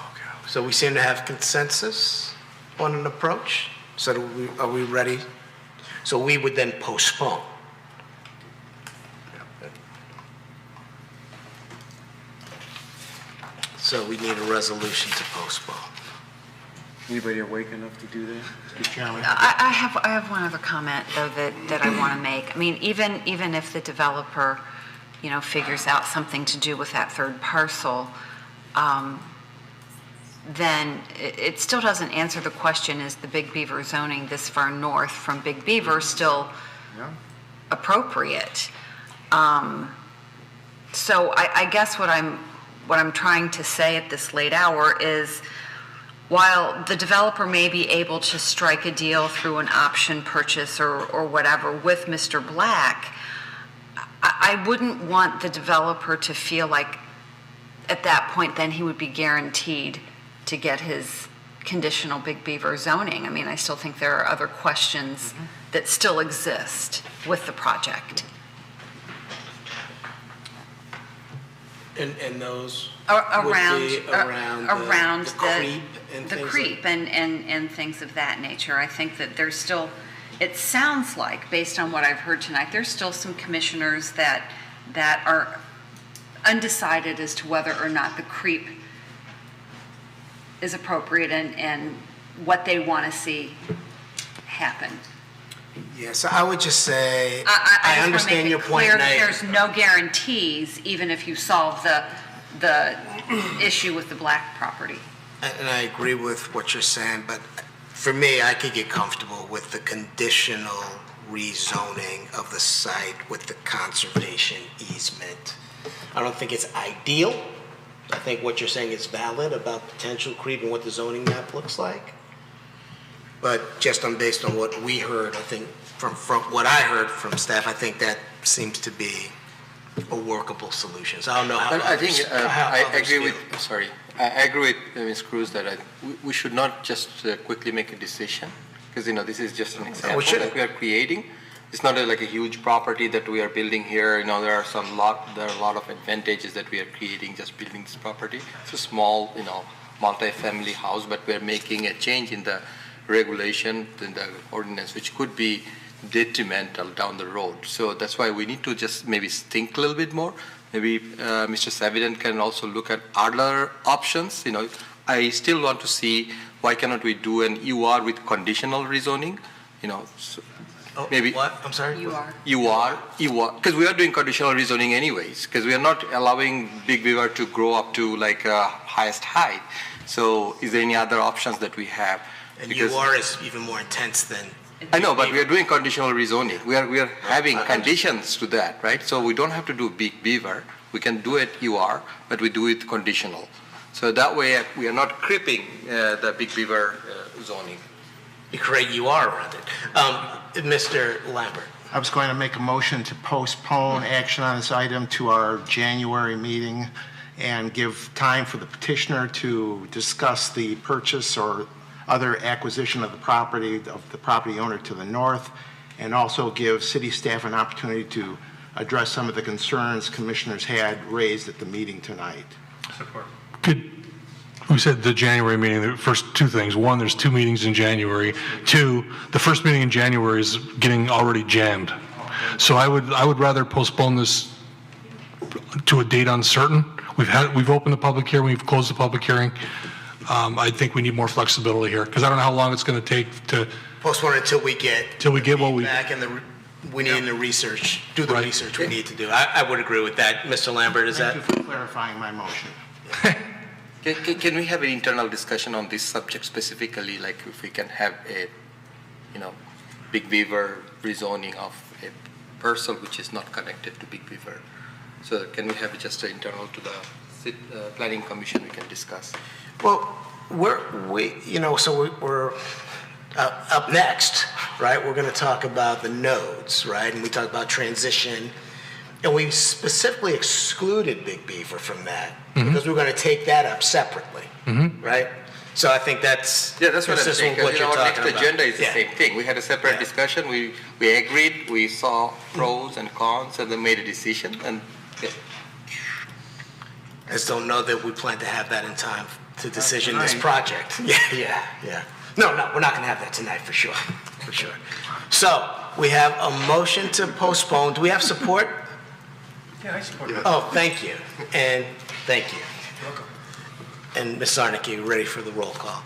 So we seem to have consensus on an approach. So are we ready? So we would then postpone. So we need a resolution to postpone. Anybody awake enough to do that? Mr. Chairman? I have one other comment, though, that I want to make. I mean, even if the developer, figures out something to do with that third parcel, then it still doesn't answer the question, is the Big Beaver zoning this far north from Big Beaver still appropriate? So I guess what I'm trying to say at this late hour is, while the developer may be able to strike a deal through an option purchase or whatever with Mr. Black, I wouldn't want the developer to feel like at that point then he would be guaranteed to get his conditional Big Beaver zoning. I mean, I still think there are other questions that still exist with the project. And those around would be around the creep and things of that nature. I think that there's still, it sounds like, based on what I've heard tonight, there's still some commissioners that are undecided as to whether or not the creep is appropriate and what they want to see happen. Yes, I would just say, I understand your point. Clear that there's no guarantees, even if you solve the issue with the Black property. And I agree with what you're saying, but for me, I could get comfortable with the conditional rezoning of the site with the conservation easement. I don't think it's ideal. I think what you're saying is valid about potential creep and what the zoning map looks like. But just based on what we heard, I think from what I heard from staff, I think that seems to be a workable solution. So I don't know how. But I think I agree with. Sorry, I agree with Ms. Cruz that we should not just quickly make a decision, because this is just an example that we are creating. It's not like a huge property that we are building here. There are a lot of advantages that we are creating just building this property. It's a small, multi-family house, but we are making a change in the regulation, in the ordinance, which could be detrimental down the road. So that's why we need to just maybe think a little bit more. Maybe Mr. Savidan can also look at other options. I still want to see why cannot we do an UR with conditional rezoning. Maybe what? I'm sorry. UR, because we are doing conditional rezoning anyways, because we are not allowing Big Beaver to grow up to like highest height. So is there any other options that we have? And UR is even more intense than. I know, but we are doing conditional rezoning. We are having conditions to that, right? So we don't have to do Big Beaver. We can do it UR, but we do it conditional. So that way we are not cripping the Big Beaver zoning. You create UR around it. Mr. Lambert. I was going to make a motion to postpone action on this item to our January meeting and give time for the petitioner to discuss the purchase or other acquisition of the property owner to the north, and also give city staff an opportunity to address some of the concerns commissioners had raised at the meeting tonight. Support. We said the January meeting, the first two things. One, there's 2 meetings in January. 2, the first meeting in January is getting already jammed. So I would rather postpone this to a date uncertain. We've opened the public hearing, we've closed the public hearing. I think we need more flexibility here because I don't know how long it's going to take to postpone it until we get what we back and the we need to research, do the Right. research we need to do. I would agree with that. Mr. Lambert, is that? Thank you for clarifying my motion. Can we have an internal discussion on this subject specifically, like if we can have a, Big Beaver rezoning of a parcel which is not connected to Big Beaver? So can we have just an internal to the planning commission we can discuss? Well, we're up next, right? We're going to talk about the nodes, right? And we talk about transition, and we specifically excluded Big Beaver from that because we're going to take that up separately, right? So I think that's what I'm saying. what you're Our talking next about. agenda is the same thing. We had a separate discussion. We agreed. We saw pros and cons, and then made a decision. And I just don't know that we plan to have that in time to decision this project. Yeah. No, we're not going to have that tonight for sure. So we have a motion to postpone. Do we have support? Yeah, I support it. Oh, thank you. And thank you. Welcome. And Ms. Zarnicki, you ready for the roll call?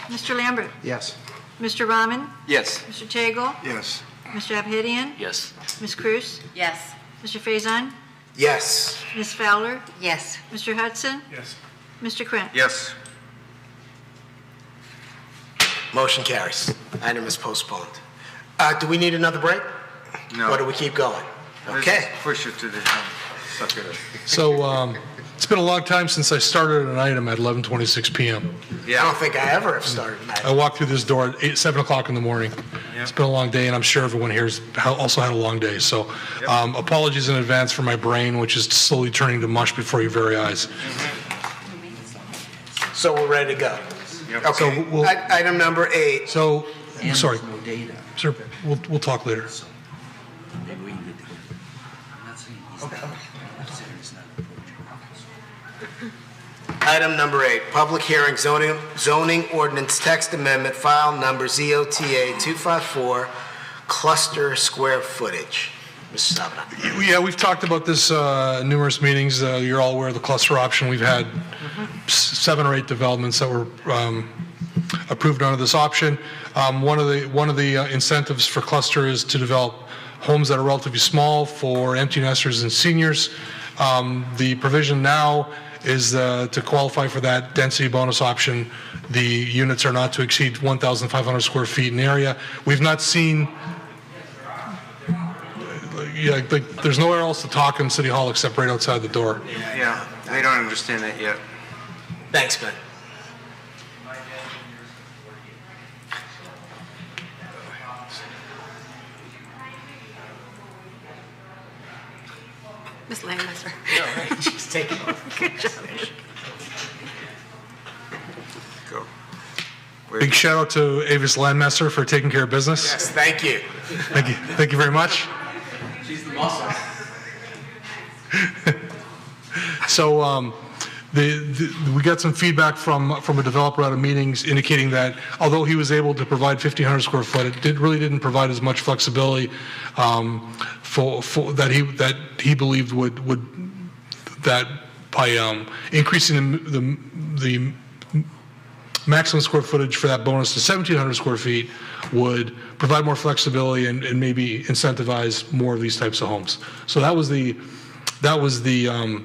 Mr. Lambert? Yes. Mr. Rahman? yes. Mr. Tagle? Yes. Mr. Abhidian? Yes. Ms. Cruz? Yes. Mr. Faison? Yes. Ms. Fowler? Yes. Mr. Hudson? Yes. Mr. Krant? Yes. Motion carries. Item is postponed. Do we need another break? No. Or do we keep going? Okay. Let's push it to the suck it up. So it's been a long time since I started an item at 11:26 p.m. I don't think I ever have started tonight. I walked through this door at 7 o'clock in the morning. It's been a long day, and I'm sure everyone here's also had a long day. So apologies in advance for my brain, which is slowly turning to mush before your very eyes. So we're ready to go. So Okay. we'll- Item number 8. So, sorry, sir, we'll talk later. Item number 8, public hearing, zoning ordinance text amendment, file number ZOTA 254, cluster square footage. Mr. Stavina. Yeah, we've talked about this numerous meetings. You're all aware of the cluster option. We've had 7 or 8 developments that were approved under this option. One of the incentives for cluster is to develop homes that are relatively small for empty nesters and seniors. The provision now is to qualify for that density bonus option. The units are not to exceed 1,500 square feet in area. We've not seen. There's nowhere else to talk in City Hall except right outside the door. Yeah, they don't understand that yet. Thanks, Ben. Ms. Langmaster. She's taking over. Good job. Go. Big shout out to Avis Landmaster for taking care of business. Yes, thank you. Thank you very much. She's the muscle. So we got some feedback from a developer out of meetings indicating that although he was able to provide 1,500 square foot, it really didn't provide as much flexibility for that he believed would that by increasing the maximum square footage for that bonus to 1,700 square feet would provide more flexibility and maybe incentivize more of these types of homes. So that was the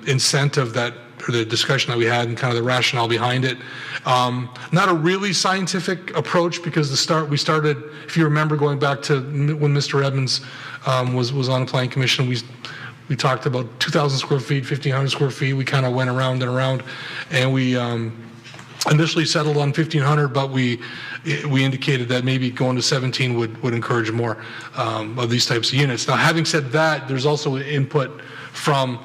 incentive or the discussion that we had and kind of the rationale behind it. Not a really scientific approach because we started, if you remember, going back to when Mr. Evans was on the Planning Commission, we talked about 2,000 square feet, 1,500 square feet. We kind of went around and around, and we initially settled on 1,500, but we indicated that maybe going to 17 would encourage more of these types of units. Now, having said that, there's also input from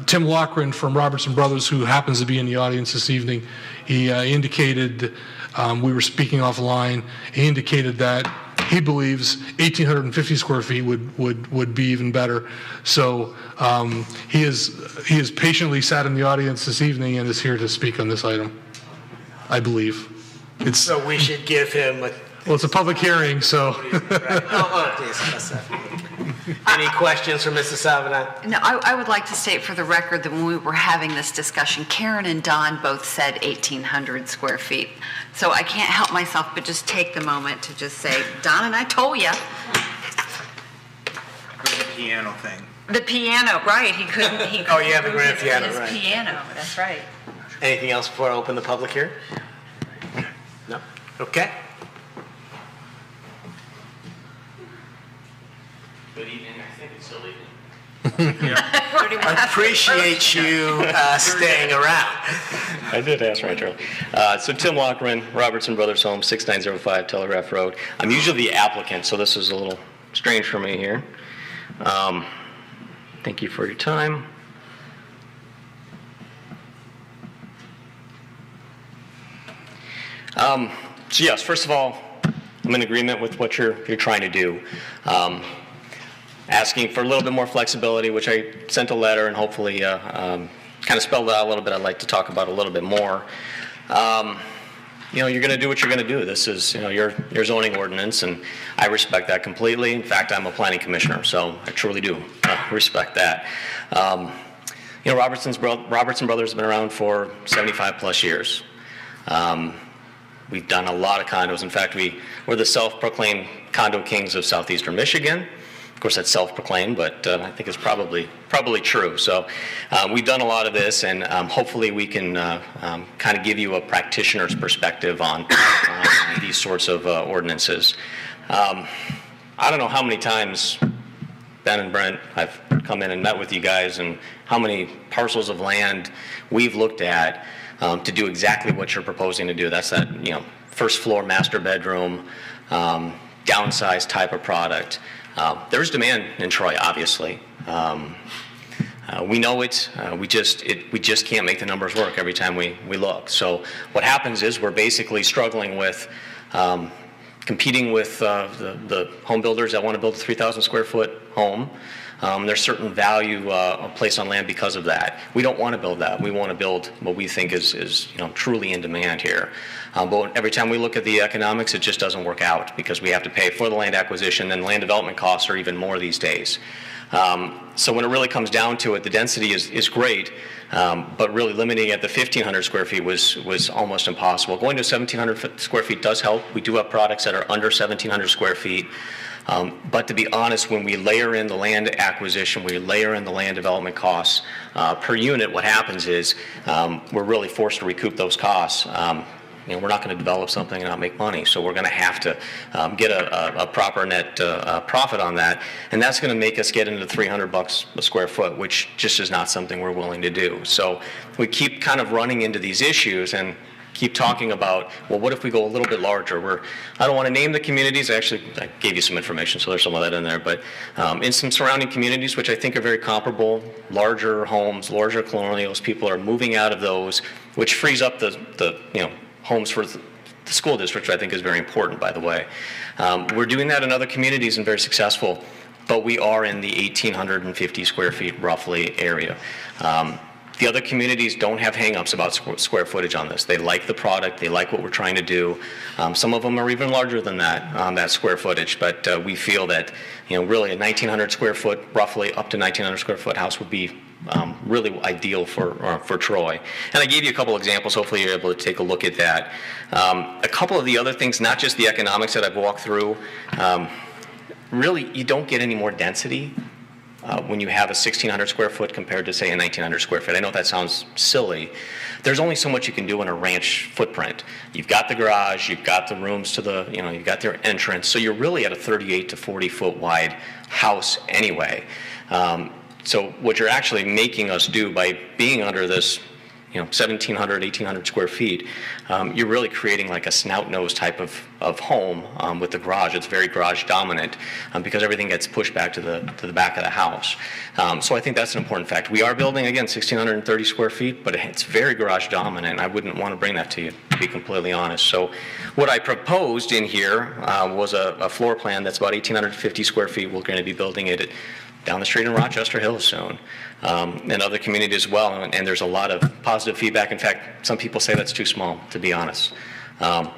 Tim Loughran from Robertson Brothers, who happens to be in the audience this evening. He indicated, we were speaking offline, he indicated that he believes 1,850 square feet would be even better. So he has patiently sat in the audience this evening and is here to speak on this item, I believe. So we should give him Well, it's a public hearing, so. Any questions for Mrs. Salvador? No, I would like to state for the record that when we were having this discussion, Karen and Don both said 1,800 square feet. So I can't help myself but just take the moment to just say, Don and I told you. The piano thing. The piano, right, he couldn't Oh, yeah, the grand his piano, right. piano, that's right. Anything else before I open the public hearing? No? Okay. Good evening, I think it's still evening. I appreciate you staying around. I did ask right, Charlie. So Tim Lockren, Robertson Brothers Home, 6905 Telegraph Road. I'm usually the applicant, so this is a little strange for me here. Thank you for your time. So yes, first of all, I'm in agreement with what you're trying to do. Asking for a little bit more flexibility, which I sent a letter and hopefully kind of spelled out a little bit. I'd like to talk about a little bit more. You're going to do what you're going to do. This is, your zoning ordinance, and I respect that completely. In fact, I'm a planning commissioner, so I truly do respect that. Robertson Brothers have been around for 75 plus years. We've done a lot of condos. In fact, we're the self-proclaimed condo kings of southeastern Michigan. Of course, that's self-proclaimed, but I think it's probably true. So we've done a lot of this, and hopefully we can kind of give you a practitioner's perspective on these sorts of ordinances. I don't know how many times Ben and Brent, I've come in and met with you guys, and how many parcels of land we've looked at to do exactly what you're proposing to do. That's that, first floor master bedroom, downsized type of product. There's demand in Troy, obviously. We know it. We just can't make the numbers work every time we look. So what happens is we're basically struggling with competing with the home builders that want to build a 3,000 square foot home. There's certain value placed on land because of that. We don't want to build that. We want to build what we think is truly in demand here. But every time we look at the economics, it just doesn't work out because we have to pay for the land acquisition, and land development costs are even more these days. So when it really comes down to it, the density is great, but really limiting it at the 1,500 square feet was almost impossible. Going to 1,700 square feet does help. We do have products that are under 1,700 square feet. But to be honest, when we layer in the land acquisition, we layer in the land development costs per unit, what happens is we're really forced to recoup those costs. We're not going to develop something and not make money, so we're going to have to get a proper net profit on that, and that's going to make us get into $300 a square foot, which just is not something we're willing to do. So we keep kind of running into these issues and keep talking about, well, what if we go a little bit larger? I don't want to name the communities. Actually, I gave you some information, so there's some of that in there. But in some surrounding communities, which I think are very comparable, larger homes, larger colonials, people are moving out of those, which frees up the homes for the school district, which I think is very important, by the way. We're doing that in other communities and very successful, but we are in the 1,850 square feet roughly area. The other communities don't have hang-ups about square footage on this. They like the product. They like what we're trying to do. Some of them are even larger than that square footage. But we feel that, really a 1,900 square foot, roughly up to 1,900 square foot house would be really ideal for Troy. And I gave you a couple examples. Hopefully you're able to take a look at that. A couple of the other things, not just the economics that I've walked through, really you don't get any more density when you have a 1,600 square foot compared to, say, a 1,900 square foot. I know that sounds silly. There's only so much you can do in a ranch footprint. You've got the garage, you've got the rooms to you've got their entrance, so you're really at a 38 to 40 foot wide house anyway. So what you're actually making us do by being under this 1,700, 1,800 square feet, you're really creating like a snout nose type of home with the garage. It's very garage dominant because everything gets pushed back to the back of the house. So I think that's an important fact. We are building, again, 1,630 square feet, but it's very garage dominant. I wouldn't want to bring that to you, to be completely honest. So what I proposed in here was a floor plan that's about 1,850 square feet. We're going to be building it down the street in Rochester Hills soon, and other communities as well, and there's a lot of positive feedback. In fact, some people say that's too small, to be honest.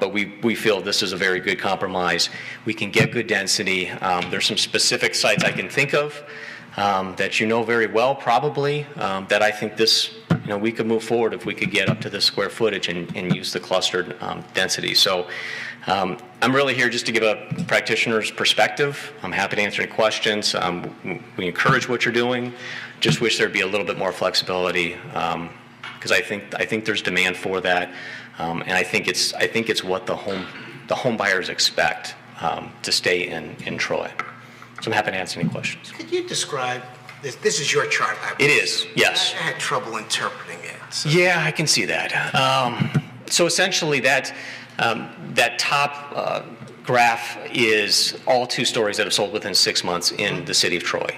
But we feel this is a very good compromise. We can get good density. There's some specific sites I can think of that you know very well, probably, that I think this, we could move forward if we could get up to the square footage and use the clustered density. So I'm really here just to give a practitioner's perspective. I'm happy to answer any questions. We encourage what you're doing. Just wish there'd be a little bit more flexibility, because I think there's demand for that, and I think it's what the home buyers expect to stay in Troy. So I'm happy to answer any questions. Could you describe this? This is your chart. It is, yes. I had trouble interpreting it. So. Yeah, I can see that. So essentially, that top graph is all 2 stories that have sold within 6 months in the city of Troy.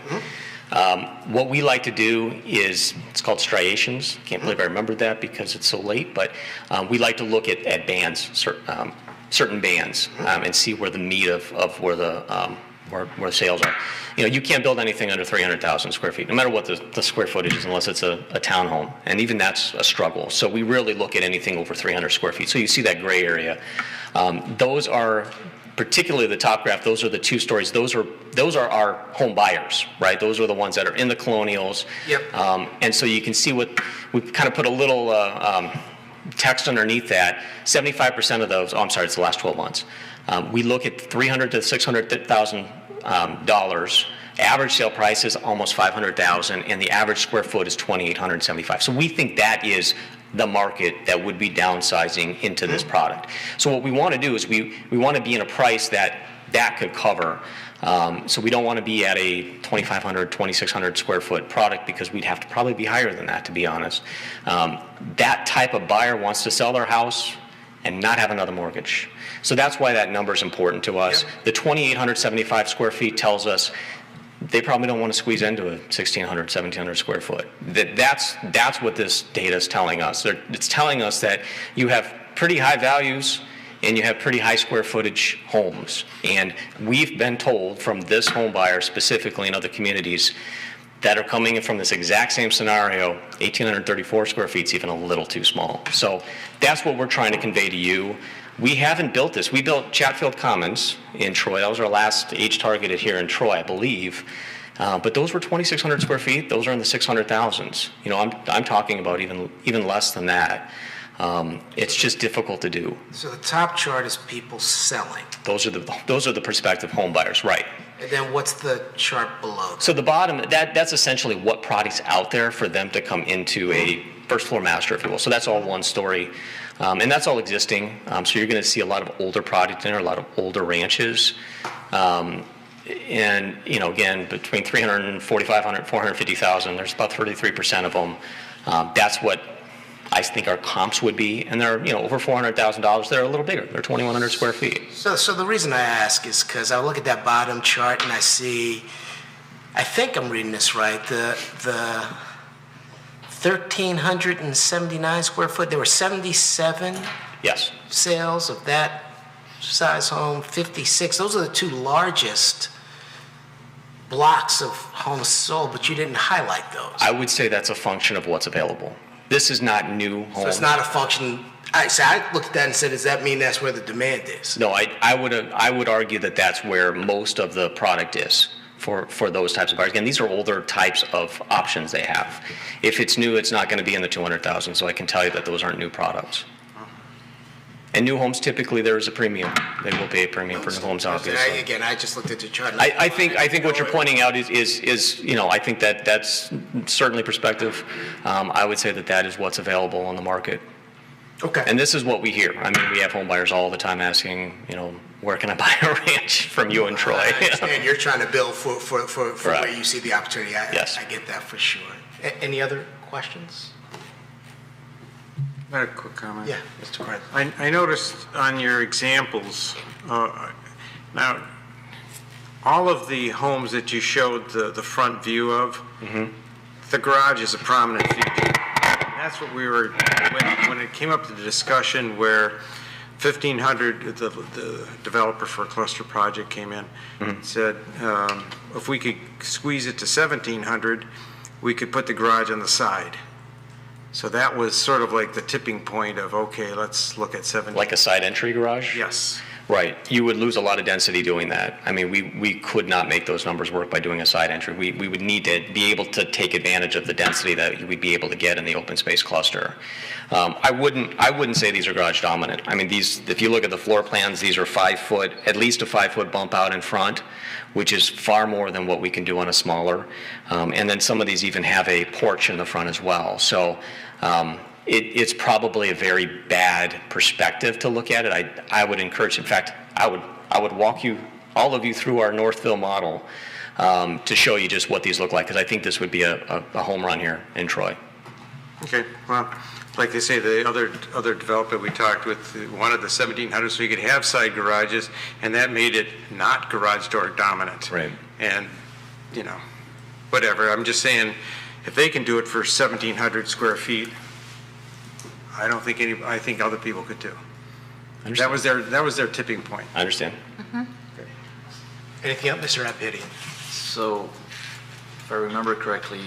What we like to do is, it's called striations. Can't believe I remembered that because it's so late, but we like to look at bands, certain bands, and see where the meat of where the sales are. You can't build anything under 300,000 square feet, no matter what the square footage is, unless it's a townhome, and even that's a struggle. So we really look at anything over 300 square feet. So you see that gray area. Those are, particularly the top graph, those are the 2 stories. Those are our home buyers, right? Those are the ones that are in the colonials. Yep. And so you can see we've kind of put a little text underneath that. 75% of those, I'm sorry, it's the last 12 months. We look at $300,000 to $600,000. Average sale price is almost $500,000, and the average square foot is 2,875. So we think that is the market that would be downsizing into this product. So what we want to do is we want to be in a price that could cover. So we don't want to be at a 2,500, 2,600 square foot product, because we'd have to probably be higher than that, to be honest. That type of buyer wants to sell their house and not have another mortgage. So that's why that number is important to us. Yep. The 2,875 square feet tells us they probably don't want to squeeze into a 1,600, 1,700 square foot. That's what this data is telling us. It's telling us that you have pretty high values and you have pretty high square footage homes. And we've been told from this home buyer specifically in other communities that are coming in from this exact same scenario, 1,834 square feet is even a little too small. So that's what we're trying to convey to you. We haven't built this. We built Chatfield Commons in Troy. That was our last age targeted here in Troy, I believe. But those were 2,600 square feet. Those are in the 600,000s. I'm talking about even less than that. It's just difficult to do. So the top chart is people selling. Those are the prospective home buyers, right? And then what's the chart below that? So the bottom, that's essentially what product's out there for them to come into a first floor master, if you will. So that's all 1 story. And that's all existing. So you're going to see a lot of older product in there, a lot of older ranches. And, again, between 345,000 and 450,000, there's about 33% of them. That's what I think our comps would be. And they're, over $400,000. They're a little bigger. They're 2,100 square feet. So the reason I ask is because I look at that bottom chart and I see, I think I'm reading this right, the 1,379 square foot, there were 77 yes. sales of that size home, 56. Those are the 2 largest blocks of homes sold, but you didn't highlight those. I would say that's a function of what's available. This is not new homes. So it's not a function. I looked at that and said, does that mean that's where the demand is? No, I would argue that that's where most of the product is for those types of buyers. Again, these are older types of options they have. If it's new, it's not going to be in the 200,000, so I can tell you that those aren't new products. And new homes, typically, there is a premium. They will pay a premium for new homes, obviously. Again, I just looked at the chart. I think what you're pointing out is I think that's certainly perspective. I would say that is what's available on the market. Okay. And this is what we hear. I mean, we have home buyers all the time asking, where can I buy a ranch from you in Troy? I understand. You're trying to build for right. where you see the opportunity. Yes. I get that for sure. Any other questions? I got a quick comment. Yeah, Mr. Grant. I noticed on your examples, now, all of the homes that you showed the front view of, the garage is a prominent feature. That's what we were, when it came up to the discussion where 1,500, the developer for a cluster project came in and said, if we could squeeze it to 1,700, we could put the garage on the side. So that was sort of like the tipping point of, okay, let's look at 17. Like a side entry garage? Yes. Right. You would lose a lot of density doing that. I mean, we could not make those numbers work by doing a side entry. We would need to be able to take advantage of the density that we'd be able to get in the open space cluster. I wouldn't say these are garage dominant. I mean, these, if you look at the floor plans, these are 5 foot, at least a 5 foot bump out in front, which is far more than what we can do on a smaller. And then some of these even have a porch in the front as well. So it's probably a very bad perspective to look at it. I would encourage, in fact, I would walk you, all of you, through our Northville model to show you just what these look like, because I think this would be a home run here in Troy. Okay, well, like they say, the other developer we talked with wanted the 1700 so you could have side garages, and that made it not garage door dominant. Right. And, you know, whatever. I'm just saying, if they can do it for 1,700 square feet, I think other people could too. That was their tipping point. I understand. Anything else, Mr. Abidi? So, if I remember correctly,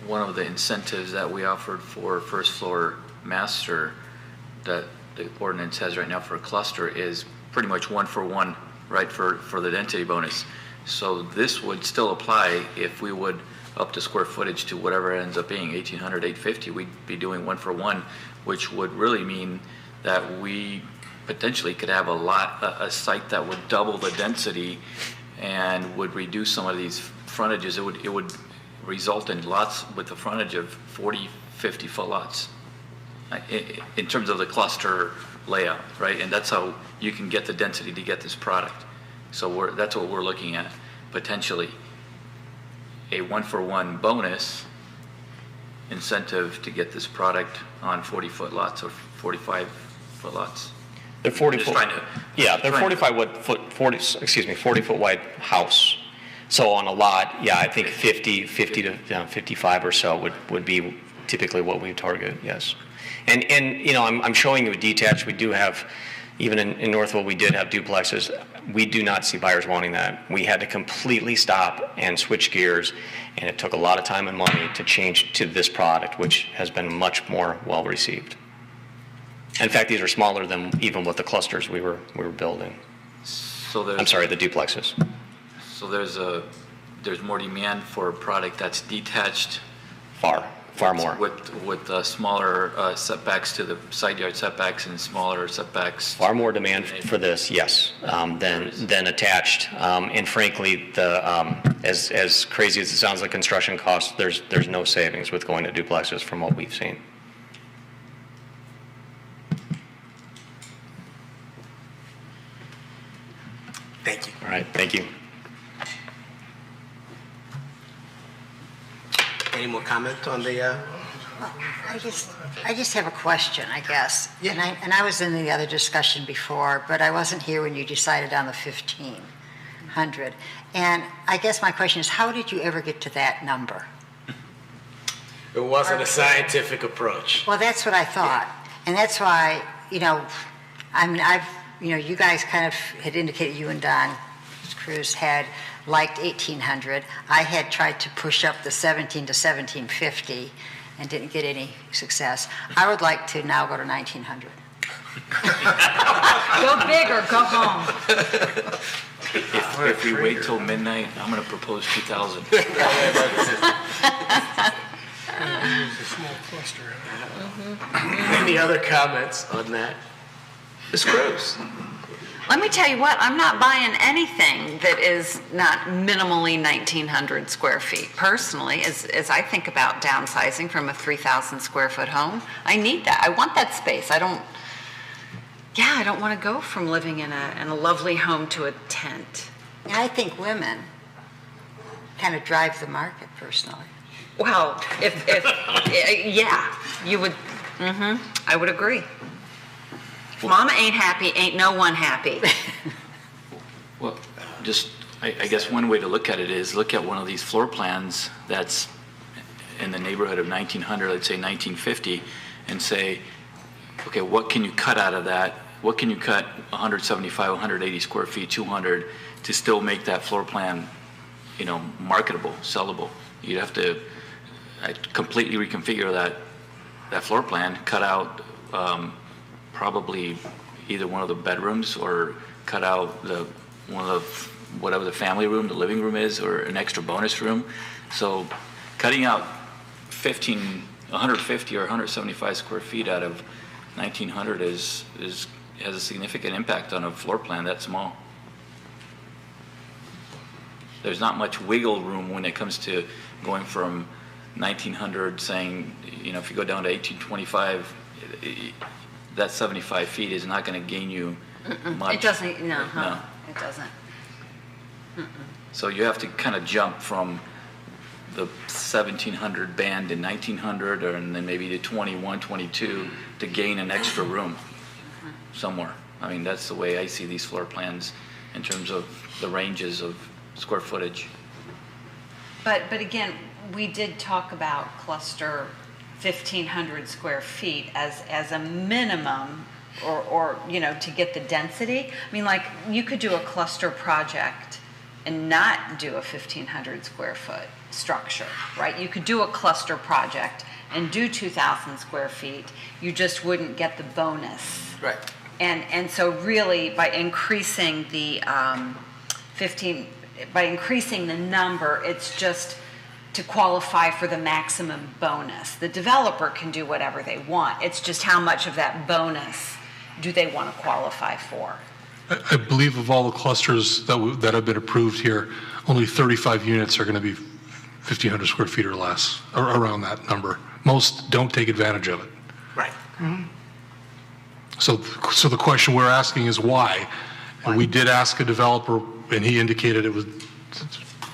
one of the incentives that we offered for first floor master that the ordinance has right now for a cluster is pretty much 1-for-1, right, for the density bonus. So this would still apply if we would up the square footage to whatever it ends up being, 1,800, 850, we'd be doing 1-for-1, which would really mean that we potentially could have a site that would double the density and would reduce some of these frontages. It would result in lots with the frontage of 40, 50 foot lots in terms of the cluster layout, right? And that's how you can get the density to get this product. So that's what we're looking at, potentially. A 1-for-1 bonus incentive to get this product on 40-foot lots or 45-foot lots. They're 40 foot. Yeah, they're 40 foot wide house. So on a lot, yeah, I think 50 to 55 or so would be typically what we target. Yes, and you know, I'm showing you a detached. We do have, even in Northville, we did have duplexes. We do not see buyers wanting that. We had to completely stop and switch gears, and it took a lot of time and money to change to this product, which has been much more well received. In fact, these are smaller than even what the clusters we were building. So I'm sorry, the duplexes. So there's more demand for a product that's detached. Far more. With smaller setbacks to the side yard setbacks and smaller setbacks. Far more demand for this, yes, than attached. And frankly, as crazy as it sounds like construction costs, there's no savings with going to duplexes from what we've seen. Thank you. All right, thank you. Any more comment on the? I just have a question, I guess. Yeah. And I was in the other discussion before, but I wasn't here when you decided on the 1,500. And I guess my question is, how did you ever get to that number? It wasn't a scientific approach. Well, that's what I thought. Yeah. And that's why, you know, you guys kind of had indicated, you and Don Cruz had liked 1,800. I had tried to push up the 17 to 1,750 and didn't get any success. I would like to now go to 1,900. Go big or go home. If we wait till midnight, I'm going to propose 2,000. It's a small cluster. Any other comments on that? Ms. Cruz? Let me tell you what, I'm not buying anything that is not minimally 1,900 square feet. Personally, as I think about downsizing from a 3,000 square foot home, I need that. I want that space. I don't want to go from living in a lovely home to a tent. I think women kind of drive the market, personally. Well, yeah, you would, I would agree. If Mama ain't happy, ain't no one happy. Well, I guess one way to look at it is look at one of these floor plans that's in the neighborhood of 1,900, let's say 1,950, and say, okay, what can you cut out of that? What can you cut 175, 180 square feet, 200 to still make that floor plan, marketable, sellable? You'd have to completely reconfigure that floor plan, cut out probably either one of the bedrooms or cut out one of whatever the family room, the living room is, or an extra bonus room. So cutting out 150 or 175 square feet out of 1,900 has a significant impact on a floor plan that small. There's not much wiggle room when it comes to going from 1,900, saying, you know, if you go down to 1,825, that 75 feet is not going to gain you much. It doesn't, no, No. it doesn't. So you have to kind of jump from the 1,700 band in 1,900, and then maybe to 21, 22 to gain an extra room somewhere. I mean, that's the way I see these floor plans in terms of the ranges of square footage. But again, we did talk about cluster 1,500 square feet as a minimum, or you know, to get the density. I mean, like, you could do a cluster project and not do a 1,500 square foot structure, right? You could do a cluster project and do 2,000 square feet. You just wouldn't get the bonus. Right. And so really, by increasing the by increasing the number, it's just to qualify for the maximum bonus. The developer can do whatever they want. It's just how much of that bonus do they want to qualify for? I believe of all the clusters that have been approved here, only 35 units are going to be 1,500 square feet or less, or around that number. Most don't take advantage of it. Right. So the question we're asking is why? And we did ask a developer, and he indicated it was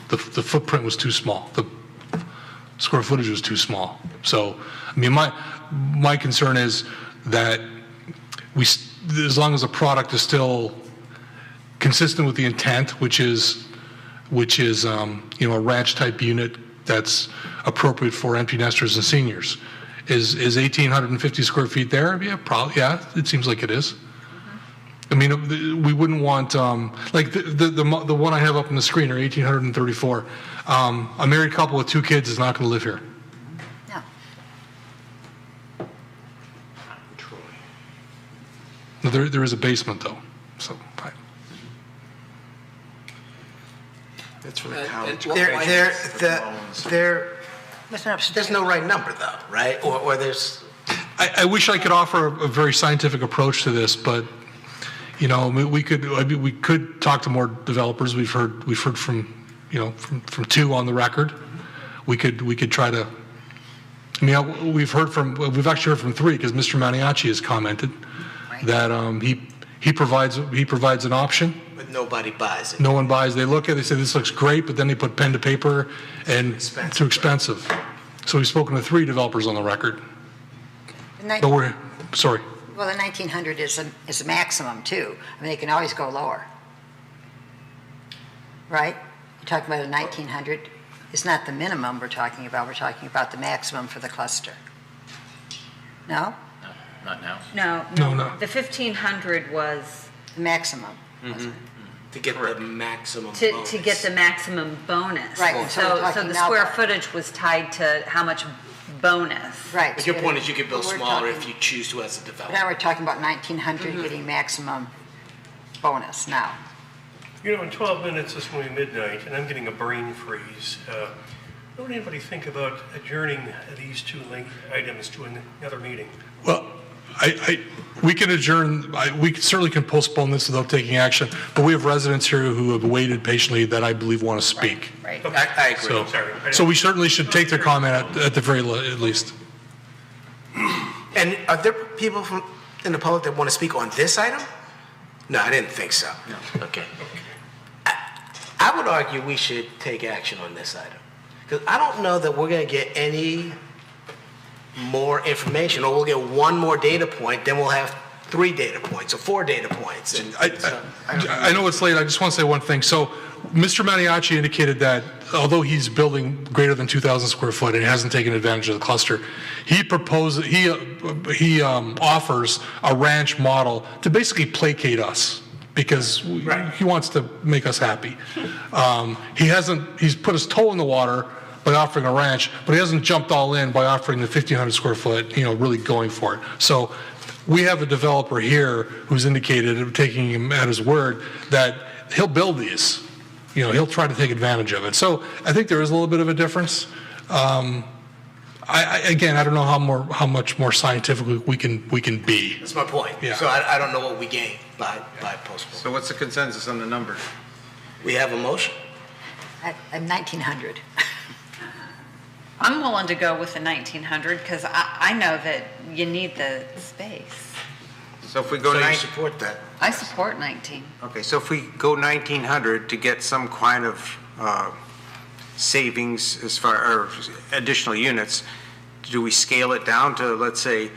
the footprint was too small. The square footage was too small. So, I mean, my concern is that as long as the product is still consistent with the intent, which is you know, a ranch type unit that's appropriate for empty nesters and seniors. Is 1,850 square feet there? Yeah, probably. Yeah, it seems like it is. I mean, we wouldn't want like the one I have up on the screen are 1,834. A married couple with 2 kids is not going to live here. No. There is a basement though, so. That's for the college. There's no right number though, right? Or there's. I wish I could offer a very scientific approach to this, but you know, we could talk to more developers. We've heard from, you know, from 2 on the record. We could try to. I mean, we've actually heard from 3 because Mr. Maniaci has commented that he provides an option. But nobody buys it. No one buys. They look at it, they say this looks great, but then they put pen to paper and too expensive. So we've spoken to 3 developers on the record. But we're sorry. Well, the 1,900 is a maximum too. I mean, they can always go lower, right? You're talking about a 1,900. It's not the minimum we're talking about. We're talking about the maximum for the cluster. No? Not now. No. The 1,500 was the maximum. To get the maximum bonus. To get the maximum bonus. Right. So the square footage was tied to how much bonus. Right. But your point is you could build smaller if you choose to as a developer. Now we're talking about 1,900 getting maximum bonus now. You know, in 12 minutes it's going to be midnight, and I'm getting a brain freeze. Don't anybody think about adjourning these 2 items to another meeting? Well, we can adjourn. We certainly can postpone this without taking action. But we have residents here who have waited patiently that I believe want to speak. Right. I agree. So, Sorry. so we certainly should take their comment at the very least. And are there people in the public that want to speak on this item? No, I didn't think so. No. Okay. I would argue we should take action on this item because I don't know that we're going to get any more information, or we'll get 1 more data point, then we'll have 3 data points or 4 data points. And I know it's late. I just want to say one thing. So Mr. Maniaci indicated that although he's building greater than 2,000 square foot and he hasn't taken advantage of the cluster, he offers a ranch model to basically placate us because he wants to make us happy. He's put his toe in the water by offering a ranch, but he hasn't jumped all in by offering the 1,500 square foot, really going for it. So we have a developer here who's indicated, taking him at his word, that he'll build these. He'll try to take advantage of it. So I think there is a little bit of a difference. Again, I don't know how much more scientific we can be. That's my point. Yeah. So I don't know what we gain by postponing. So what's the consensus on the number? We have a motion. At 1,900. I'm willing to go with the 1,900 because I know that you need the space. So if we go So to you support that? I support 19. Okay, so if we go 1,900 to get some kind of savings as far, or additional units, do we scale it down to, let's say,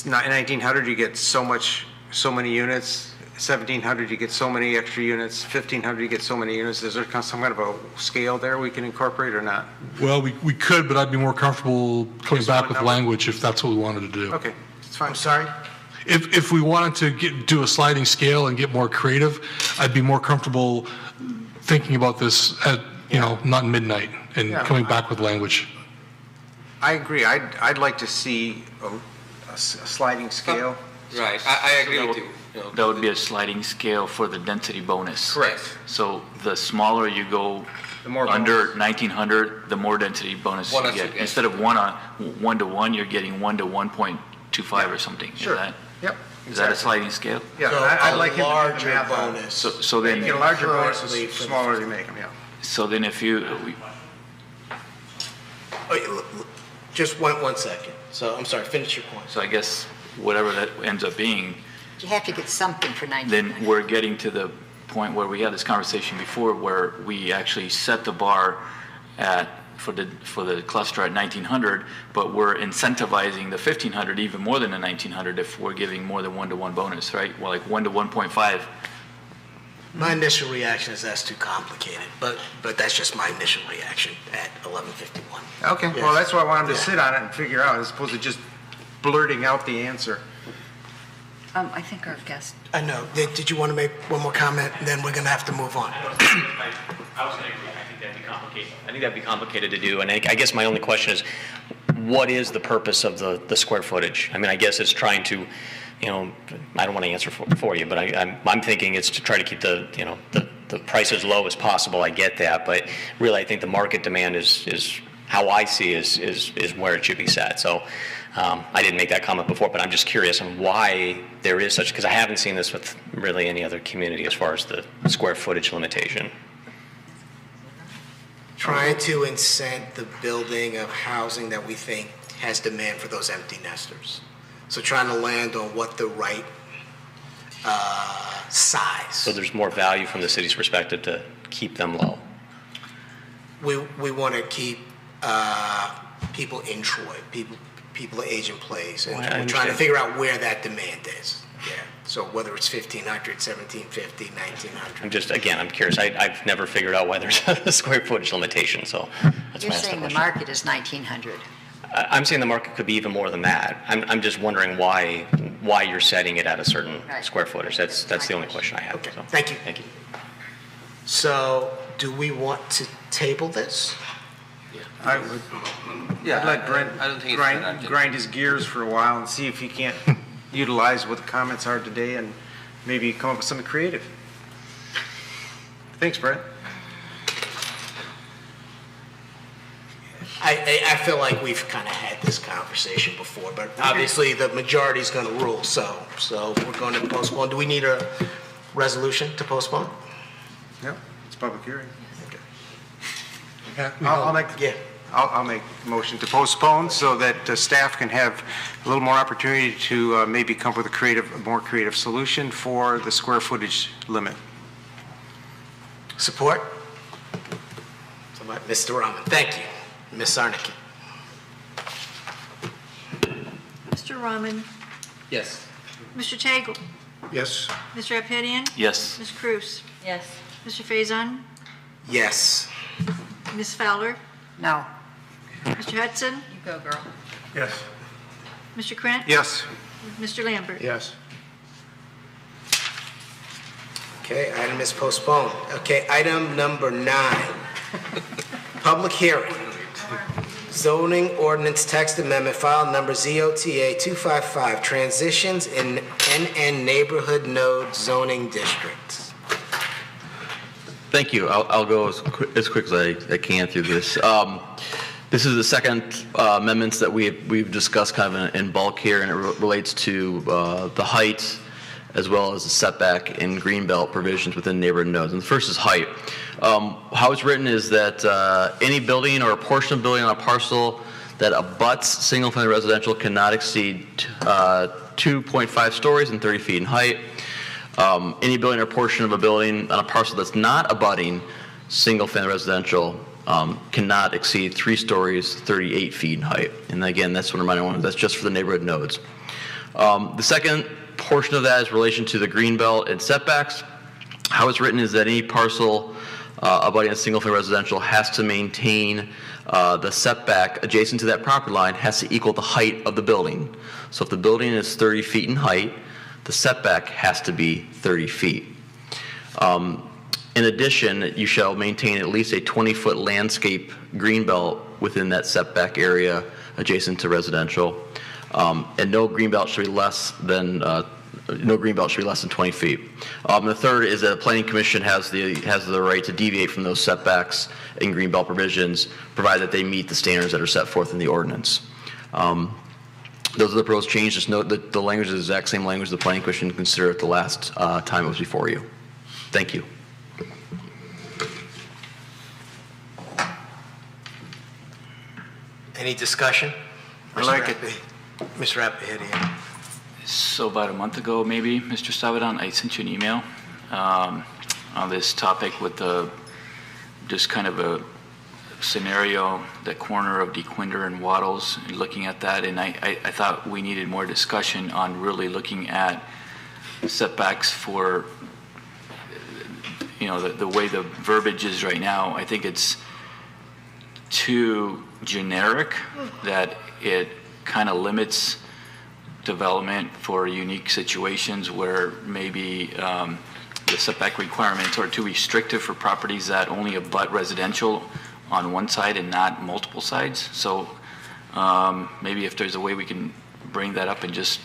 1,900, you get so many units, 1,700, you get so many extra units, 1,500, you get so many units? Is there some kind of a scale there we can incorporate or not? Well, we could, but I'd be more comfortable coming back with language if that's what we wanted to do. Okay, it's fine. I'm sorry? If we wanted to do a sliding scale and get more creative, I'd be more comfortable thinking about this at, not midnight and coming back with language. I agree. I'd like to see a sliding scale. Right, I agree with you. That would be a sliding scale for the density bonus. Correct. So the smaller you go under 1,900, the more density bonus you get. Instead of 1 to 1, you're getting 1 to 1.25 or something. Sure. Yep. Is that a sliding scale? Yeah, So I'd like him to do the larger math on it. bonus. So then, You get a larger bonus, Currently the for the smaller you make them, yeah. so then if you, Just one second. So I'm sorry, finish your point. so I guess whatever that ends up being, You have to get something for 1,900. then we're getting to the point where we had this conversation before where we actually set the bar for the cluster at 1,900, but we're incentivizing the 1,500 even more than the 1,900 if we're giving more than 1-to-1 bonus, right? Well, like 1 to 1.5. My initial reaction is that's too complicated, but that's just my initial reaction at 11:51. Okay, Yes. well, that's why I want him to Yeah. sit on it and figure out, as opposed to just blurting out the answer. I think our guest. I know. Did you want to make one more comment? Then we're going to have to move on. I was going to agree. I think that'd be complicated. I think that'd be complicated to do. And I guess my only question is, what is the purpose of the square footage? I mean, I guess it's trying to, I don't want to answer for you, but I'm thinking it's to try to keep the price as low as possible. I get that, but really, I think the market demand is how I see is where it should be set. So I didn't make that comment before, but I'm just curious on why there is such, because I haven't seen this with really any other community as far as the square footage limitation. Trying to incent the building of housing that we think has demand for those empty nesters. So trying to land on what the right size. So there's more value from the city's perspective to keep them low. We want to keep people in Troy, people age in place, and Well, I we're trying to understand. figure out where that demand is. Yeah. So whether it's 1,500, 1,750, 1,900. I'm curious. I've never figured out why there's a square footage limitation, so that's You're why I asked the saying the question. market is 1,900. I'm saying the market could be even more than that. I'm just wondering why you're setting it at a certain Right. square footage. That's the only question I have. Okay, So, thank you. Thank you. So do we want to table this? I would, Yeah, I'd let Brent I don't think it's bad idea. grind his gears for a while and see if he can't utilize what the comments are today and maybe come up with something creative. Thanks, Brent. I feel like we've kind of had this conversation before, but obviously the majority is going to rule, so we're going to postpone. Do we need a resolution to postpone? Yep, it's public hearing. Okay. I'll make a motion to postpone so that staff can have a little more opportunity to maybe come up with a more creative solution for the square footage limit. Support? Mr. Rahman, thank you. Ms. Sarnicki? Mr. Rahman? Yes. Mr. Tagle? Yes. Mr. Epinian? Yes. Ms. Cruz? Yes. Mr. Faison? Yes. Ms. Fowler? No. Mr. Hudson? You go, girl. Yes. Mr. Krent? Yes. Mr. Lambert? Yes. Okay, item is postponed. Okay, item number 9, public hearing. zoning ordinance text amendment, file number ZOTA 255, transitions in NN neighborhood node zoning districts. Thank you. I'll go as quick as I can through this. This is the second amendments that we've discussed kind of in bulk here, and it relates to the height as well as the setback and greenbelt provisions within neighborhood nodes. And the first is height. How it's written is that any building or a portion of building on a parcel that abuts single-family residential cannot exceed 2.5 stories and 30 feet in height. Any building or portion of a building on a parcel that's not abutting single-family residential cannot exceed 3 stories, 38 feet in height. And again, that's what I'm reminding everyone, that's just for the neighborhood nodes. The second portion of that is in relation to the greenbelt and setbacks. How it's written is that any parcel abutting a single-family residential has to maintain the setback adjacent to that property line has to equal the height of the building. So if the building is 30 feet in height, the setback has to be 30 feet. In addition, you shall maintain at least a 20-foot landscape greenbelt within that setback area adjacent to residential, and no greenbelt should be less than 20 feet. The third is that the Planning Commission has the right to deviate from those setbacks and greenbelt provisions, provided that they meet the standards that are set forth in the ordinance. Those are the proposed changes. Just note that the language is the exact same language the Planning Commission considered the last time it was before you. Thank you. Any discussion? I like it. Mr. Appihedia. So about a month ago, maybe, Mr. Stavridon, I sent you an email on this topic with just kind of a scenario, the corner of DeQuinder and Waddles, and looking at that, and I thought we needed more discussion on really looking at setbacks for, the way the verbiage is right now. I think it's too generic, that it kind of limits development for unique situations where maybe the setback requirements are too restrictive for properties that only abut residential on one side and not multiple sides. So maybe if there's a way we can bring that up and just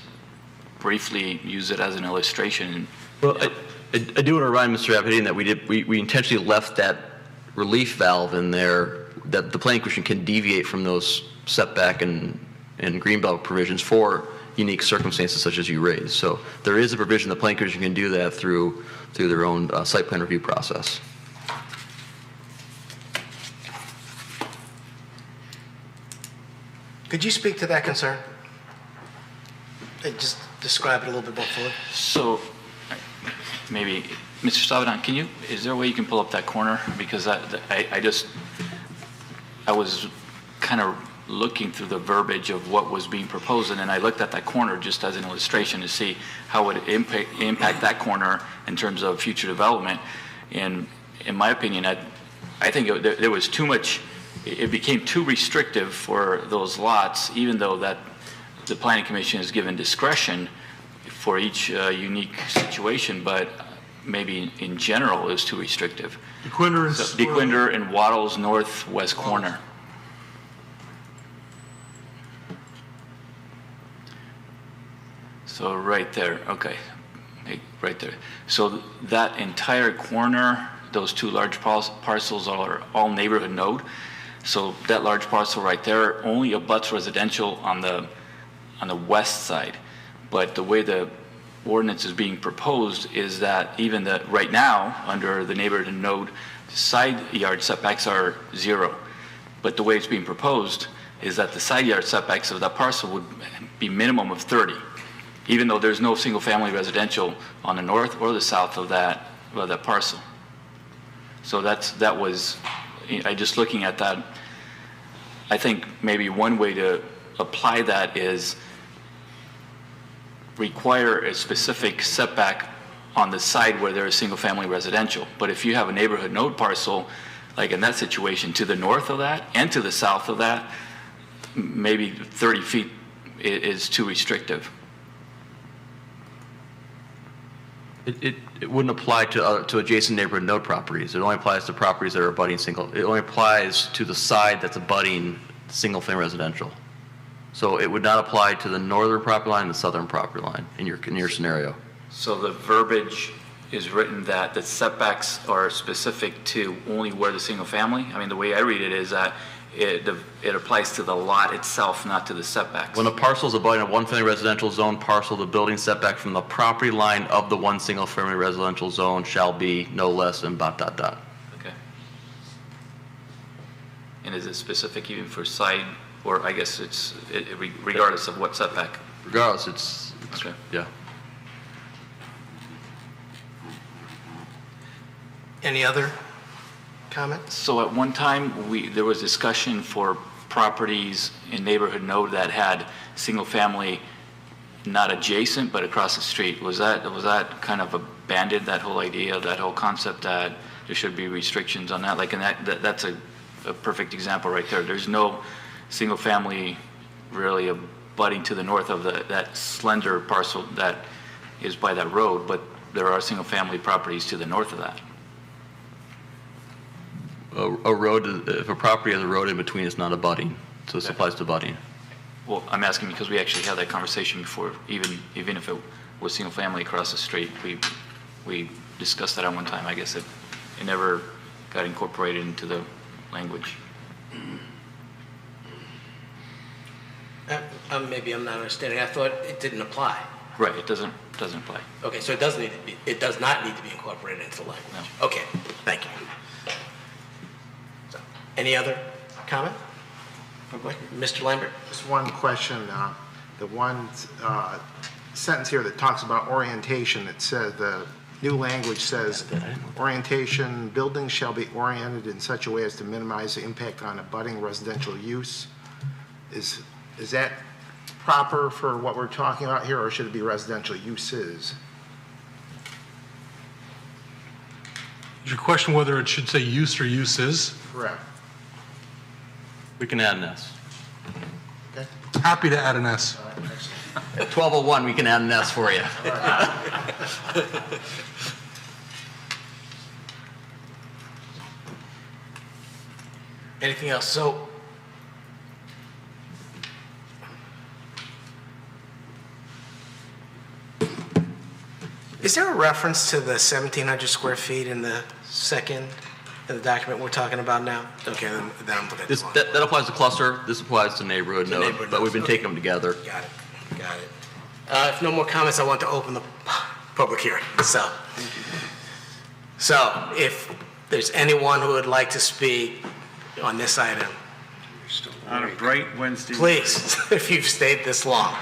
briefly use it as an illustration. Well, I do want to remind Mr. Appihedia that we intentionally left that relief valve in there, that the Planning Commission can deviate from those setback and greenbelt provisions for unique circumstances such as you raised. So there is a provision the Planning Commission can do that through their own site plan review process. Could you speak to that concern? And just describe it a little bit more fully. So maybe, Mr. Stavridon, is there a way you can pull up that corner? Because I was kind of looking through the verbiage of what was being proposed, and then I looked at that corner just as an illustration to see how it would impact that corner in terms of future development. And in my opinion, I think there was too much, it became too restrictive for those lots, even though that the Planning Commission is given discretion for each unique situation, but maybe in general is too restrictive. DeQuinder and Waddles northwest corner. So right there, okay, right there. So that entire corner, those two large parcels are all neighborhood node. So that large parcel right there only abuts residential on the west side. But the way the ordinance is being proposed is that even right now, under the neighborhood node, side yard setbacks are 0. But the way it's being proposed is that the side yard setbacks of that parcel would be minimum of 30. Even though there's no single-family residential on the north or the south of that parcel. So that was, just looking at that, I think maybe one way to apply that is require a specific setback on the side where there is single-family residential. But if you have a neighborhood node parcel, like in that situation, to the north of that and to the south of that, maybe 30 feet is too restrictive. It wouldn't apply to adjacent neighborhood node properties. It only applies to properties that are abutting single. It only applies to the side that's abutting single-family residential. So it would not apply to the northern property line and the southern property line in your scenario. So the verbiage is written that the setbacks are specific to only where the single family? I mean, the way I read it is that it applies to the lot itself, not to the setbacks. When a parcel is abutting a one-family residential zone parcel, the building setback from the property line of the one single-family residential zone shall be no less than ... Okay. And is it specific even for side, or I guess it's regardless of what setback? Regardless, it's okay. Yeah. Any other comments? So at one time, there was discussion for properties in neighborhood node that had single family not adjacent but across the street. Was that kind of abandoned, that whole idea, that whole concept that there should be restrictions on that? Like, and that's a perfect example right there. There's no single family really abutting to the north of that slender parcel that is by that road, but there are single family properties to the north of that. A road, if a property has a road in between, it's not abutting, so this applies to abutting. Well, I'm asking because we actually had that conversation before, even if it was single family across the street, we discussed that at one time. I guess it never got incorporated into the language. Maybe I'm not understanding. I thought it didn't apply. Right, it doesn't apply. Okay, so it does not need to be incorporated into the language. No. Okay, thank you. So, any other comment? Mr. Lambert? Just one question. The one sentence here that talks about orientation, it says, the new language says, orientation, buildings shall be oriented in such a way as to minimize the impact on abutting residential use. Is that proper for what we're talking about here, or should it be residential uses? Is your question whether it should say use or uses? Correct. We can add an S. Okay. Happy to add an S. At 12:01, we can add an S for you. Anything else? So, is there a reference to the 1,700 square feet in the second in the document we're talking about now? Okay, then I'm looking at this one. That applies to cluster. This applies to neighborhood node, neighborhood but we've been nodes. taking them together. Got it. If no more comments, I want to open the public hearing. So if there's anyone who would like to speak on this item, On a bright Wednesday. please, if you've stayed this long.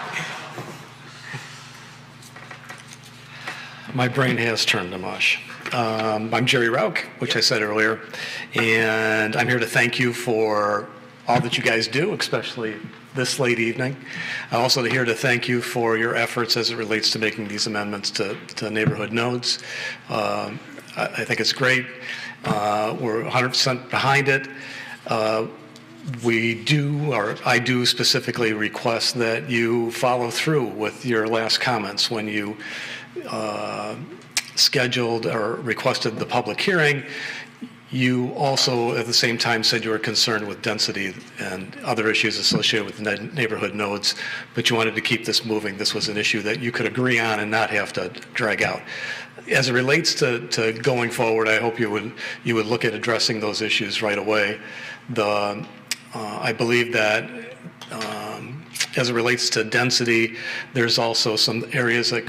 My brain has turned to mush. I'm Jerry Rauch, which I said earlier, and I'm here to thank you for all that you guys do, especially this late evening. I'm also here to thank you for your efforts as it relates to making these amendments to neighborhood nodes. I think it's great. We're 100% behind it. I do specifically request that you follow through with your last comments when you scheduled or requested the public hearing. You also, at the same time, said you were concerned with density and other issues associated with the neighborhood nodes, but you wanted to keep this moving. This was an issue that you could agree on and not have to drag out. As it relates to going forward, I hope you would look at addressing those issues right away. I believe that as it relates to density, there's also some areas that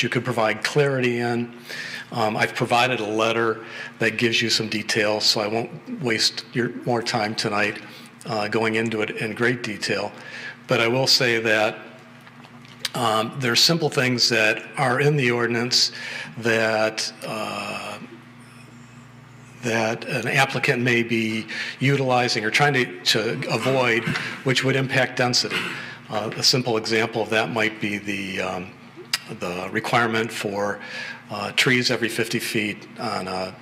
you could provide clarity in. I've provided a letter that gives you some details, so I won't waste more time tonight going into it in great detail. But I will say that there are simple things that are in the ordinance that an applicant may be utilizing or trying to avoid, which would impact density. A simple example of that might be the requirement for trees every 50 feet on a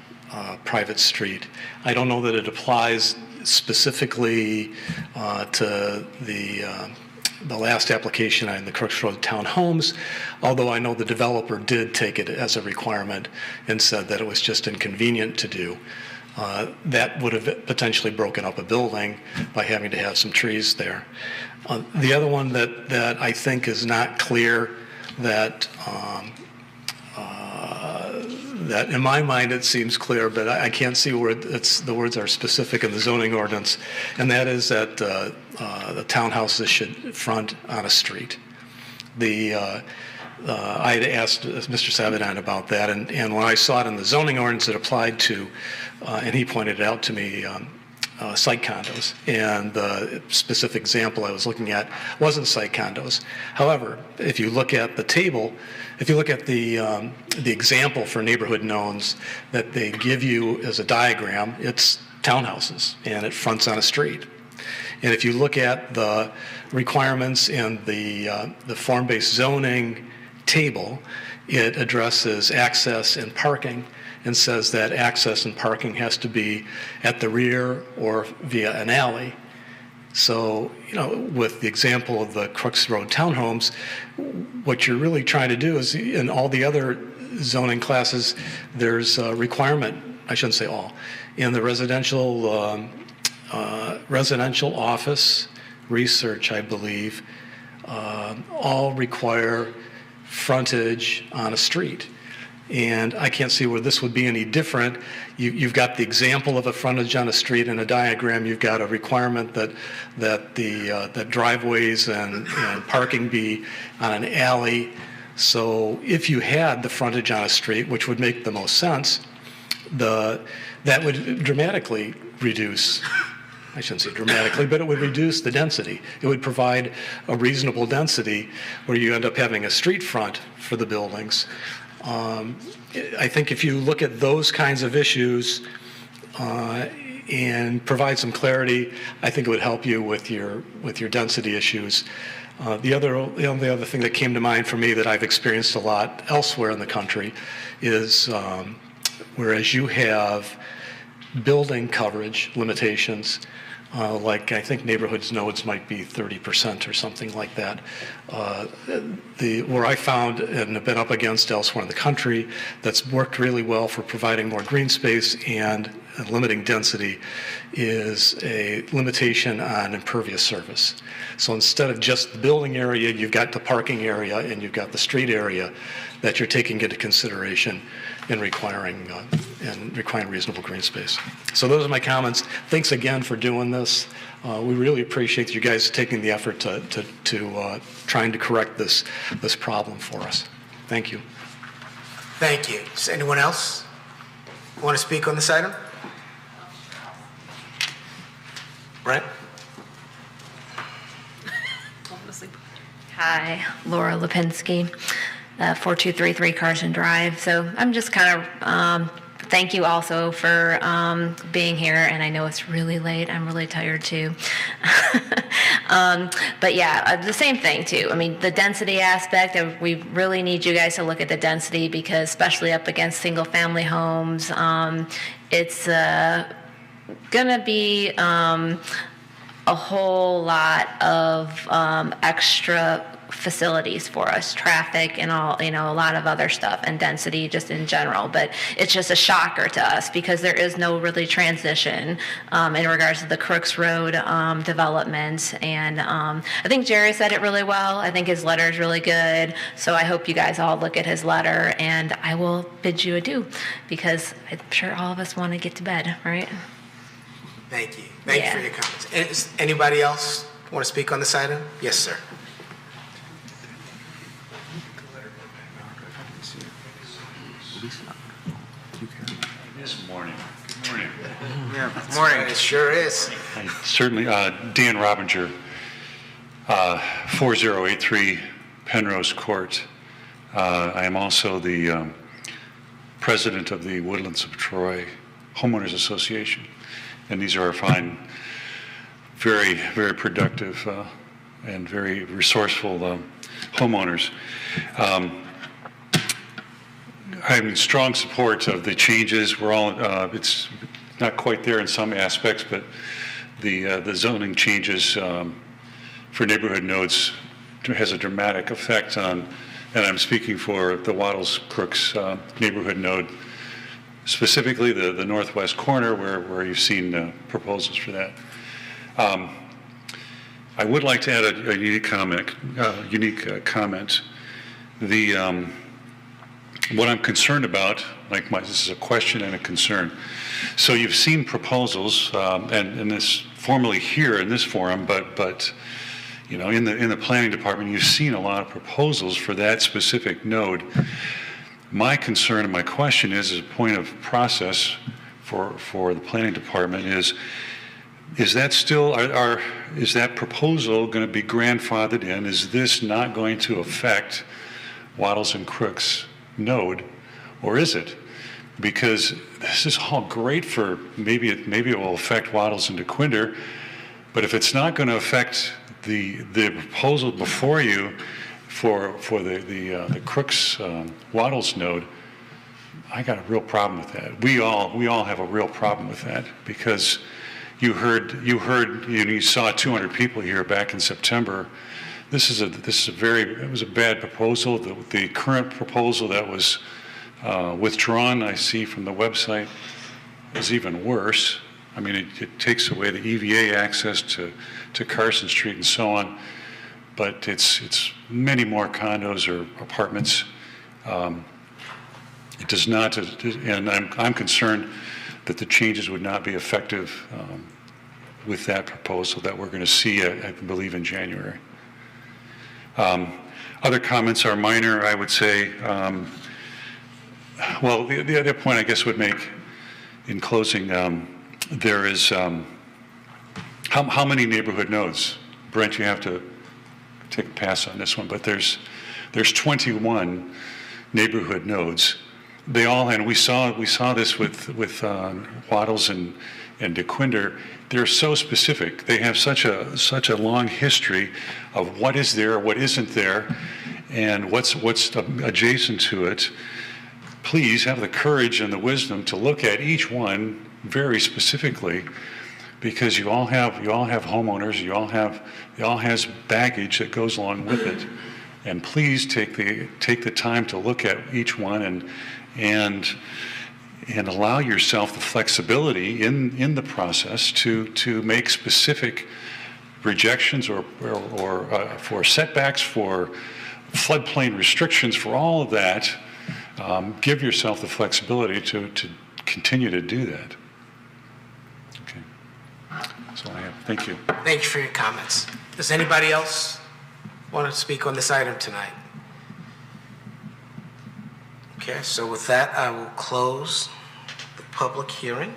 private street. I don't know that it applies specifically to the last application in the Crooks Road Townhomes, although I know the developer did take it as a requirement and said that it was just inconvenient to do. that would have potentially broken up a building by having to have some trees there. The other one that I think is not clear, that that in my mind it seems clear, but I can't see where the words are specific in the zoning ordinance, and that is that the townhouses should front on a street. I had asked Mr. Savidan about that, and when I saw it in the zoning ordinance, it applied to, and he pointed it out to me, site condos. And the specific example I was looking at wasn't site condos. However, if you look at the table, if you look at the example for neighborhood nodes that they give you as a diagram, it's townhouses, and it fronts on a street. And if you look at the requirements in the form-based zoning table, it addresses access and parking and says that access and parking has to be at the rear or via an alley. So, with the example of the Crooks Road townhomes, what you're really trying to do is, in all the other zoning classes, there's a requirement, I shouldn't say all, in the residential office research, I believe, all require frontage on a street. And I can't see where this would be any different. You've got the example of a frontage on a street in a diagram. You've got a requirement that driveways and parking be on an alley. So if you had the frontage on a street, which would make the most sense, that would dramatically reduce, I shouldn't say dramatically, but it would reduce the density. It would provide a reasonable density where you end up having a street front for the buildings. I think if you look at those kinds of issues and provide some clarity, I think it would help you with your density issues. The only other thing that came to mind for me that I've experienced a lot elsewhere in the country is whereas you have building coverage limitations, like I think neighborhoods nodes might be 30% or something like that. Where I found and have been up against elsewhere in the country that's worked really well for providing more green space and limiting density is a limitation on impervious surface. So instead of just the building area, you've got the parking area and you've got the street area that you're taking into consideration in requiring reasonable green space. So those are my comments. Thanks again for doing this. We really appreciate you guys taking the effort to trying to correct this problem for us. Thank you. Thank you. Does anyone else want to speak on this item? Brent? Hi, Laura Lipinski, 4233 Carson Drive. So I'm just kind of, thank you also for being here, and I know it's really late. I'm really tired too. But yeah, the same thing too. I mean, the density aspect, we really need you guys to look at the density because especially up against single family homes, it's gonna be a whole lot of extra facilities for us, traffic and all, a lot of other stuff and density just in general. But it's just a shocker to us because there is no really transition in regards to the Crooks Road development. And I think Jerry said it really well. I think his letter is really good. So I hope you guys all look at his letter, and I will bid you adieu because I'm sure all of us want to get to bed, right? Thank you. Thank you for your comments. Is anybody else want to speak on this item? Yes, sir. Good morning. Good morning. Yeah, good morning. It sure is. Certainly, Dan Robbinger, 4083 Penrose Court. I am also the president of the Woodlands of Troy Homeowners Association. And these are our fine, very, very productive and very resourceful homeowners. I'm in strong support of the changes. We're all, it's not quite there in some aspects, but the zoning changes for neighborhood nodes has a dramatic effect on, and I'm speaking for the Wattles Crooks neighborhood node specifically the northwest corner where you've seen proposals for that. I would like to add a unique comment. What I'm concerned about, this is a question and a concern. So you've seen proposals, and this formally here in this forum, but in the planning department, you've seen a lot of proposals for that specific node. My concern and my question is, as a point of process for the planning department, is that still is that proposal going to be grandfathered in? Is this not going to affect Waddles and Crooks node, or is it? Because this is all great for maybe it will affect Waddles and DeQuinder, but if it's not going to affect the proposal before you for the Crooks Waddles node, I got a real problem with that. We all have a real problem with that, because you saw 200 people here back in September. It was a bad proposal. The current proposal that was withdrawn, I see from the website, is even worse. I mean, it takes away the EVA access to Carson Street and so on, but it's many more condos or apartments. It does not, and I'm concerned that the changes would not be effective with that proposal that we're going to see, I believe, in January. Other comments are minor, I would say. Well, the other point I guess would make in closing, there is how many neighborhood nodes? Brent, you have to take a pass on this one, but there's 21 neighborhood nodes. They all, and we saw this with Waddles and DeQuinder. They're so specific. They have such a long history of what is there, what isn't there, and what's adjacent to it. Please have the courage and the wisdom to look at each one very specifically, because you all have homeowners. You all has baggage that goes along with it, and please take the time to look at each one and allow yourself the flexibility in the process to make specific rejections or for setbacks, for floodplain restrictions, for all of that. Give yourself the flexibility to continue to do that. Okay, that's all I have. Thank you. Thank you for your comments. Does anybody else want to speak on this item tonight? Okay, so with that, I will close the public hearing.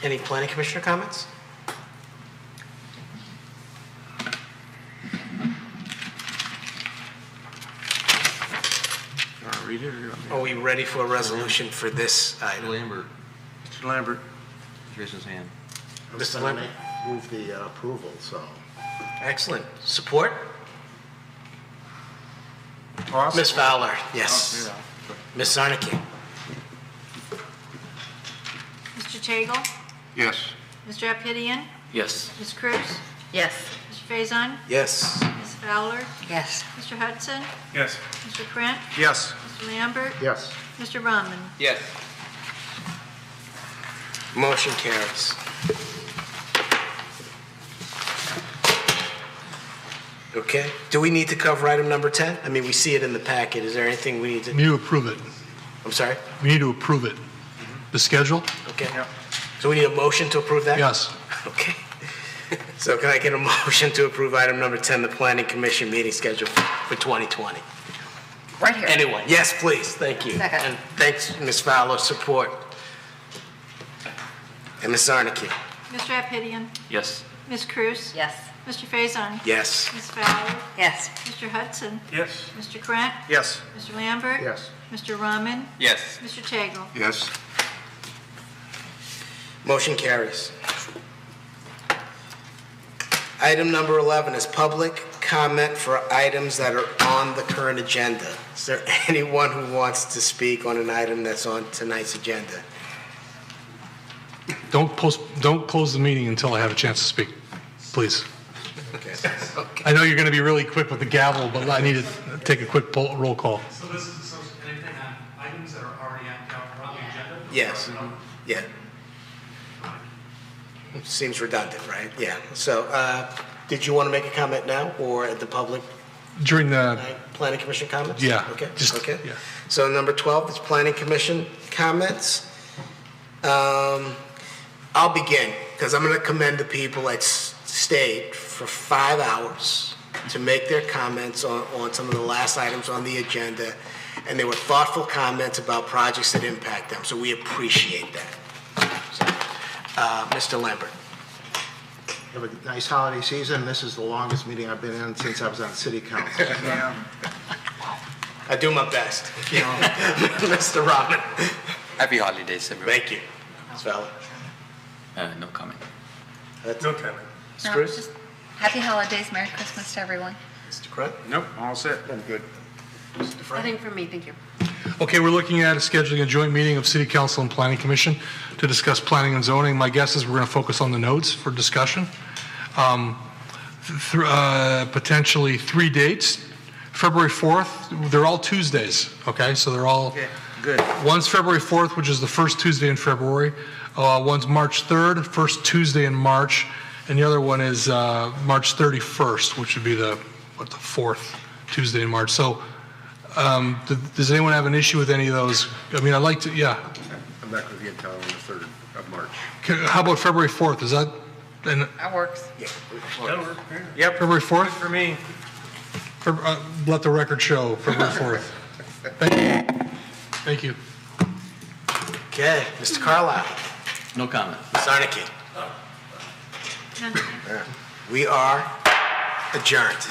Any planning commissioner comments? Read it, Are we ready for a resolution for this item? Mr. Lambert. Raise his hand. Mr. Lambert? Move the approval, so. Excellent. Support? Awesome. Ms. Fowler, yes. Ms. Zarnicki? Mr. Tagle? Yes. Mr. Appidian? Yes. Ms. Cruz? Yes. Mr. Faison? Yes. Ms. Fowler? Yes. Mr. Hudson? Yes. Mr. Krant? Yes. Mr. Lambert? Yes. Mr. Rahman? Yes. Motion carries. Okay. Do we need to cover item number 10? I mean, we see it in the packet. Is there anything we need to? We need to approve it. I'm sorry? We need to approve it. The schedule? Okay. So we need a motion to approve that? Yes. Okay. So can I get a motion to approve item number 10, the Planning Commission meeting schedule for 2020? Right here. Anyone? Yes, please. Thank you. Second. And thanks, Ms. Fowler, support. And Ms. Zarnicki? Mr. Appidian? Yes. Ms. Cruz? Yes. Mr. Faison? Yes. Ms. Fowler? Yes. Mr. Hudson? Yes. Mr. Krant? Yes. Mr. Lambert? Yes. Mr. Rahman? Yes. Mr. Tagle? Yes. Motion carries. Item number 11 is public comment for items that are on the current agenda. Is there anyone who wants to speak on an item that's on tonight's agenda? Don't close the meeting until I have a chance to speak, please. Okay. I know you're going to be really quick with the gavel, but I need to take a quick roll call. So this is anything on items that are already on Yes, yeah. Seems redundant, right? Yeah. So, did you want to make a comment now, or at the public During the, planning commission comments? Yeah, Okay, just- okay. yeah. So number 12 is planning commission comments. I'll begin, because I'm going to commend the people that stayed for 5 hours to make their comments on some of the last items on the agenda, and they were thoughtful comments about projects that impact them, so we appreciate that. So, Mr. Lambert. Have a nice holiday season. This is the longest meeting I've been in since I was on city council. I do my best. Mr. Robin. Happy holidays, everyone. Thank you. Ms. Fowler. No comment. No comment. Ms. No, Cruz? just happy holidays, Merry Christmas to everyone. Mr. Krant? Nope, all set. I'm good. Mr. Frank? Nothing from me, thank you. okay, we're looking at scheduling a joint meeting of City Council and Planning Commission to discuss planning and zoning. My guess is we're going to focus on the notes for discussion. Potentially 3 dates. February 4th, they're all Tuesdays, okay? So they're all, Good. one's February 4th, which is the first Tuesday in February. One's March 3rd, first Tuesday in March. And the other one is March 31st, which would be the fourth Tuesday in March. So does anyone have an issue with any of those? I mean, I'd like to, yeah. I'm not going to be in town on the 3rd of March. How about February 4th? Is that, and That works. That'll work. Yep, February 4th? for me. Let the record show, February 4th. Thank you. Okay, Mr. Carlisle. No comment. Ms. Zarnicki. We are adjourned.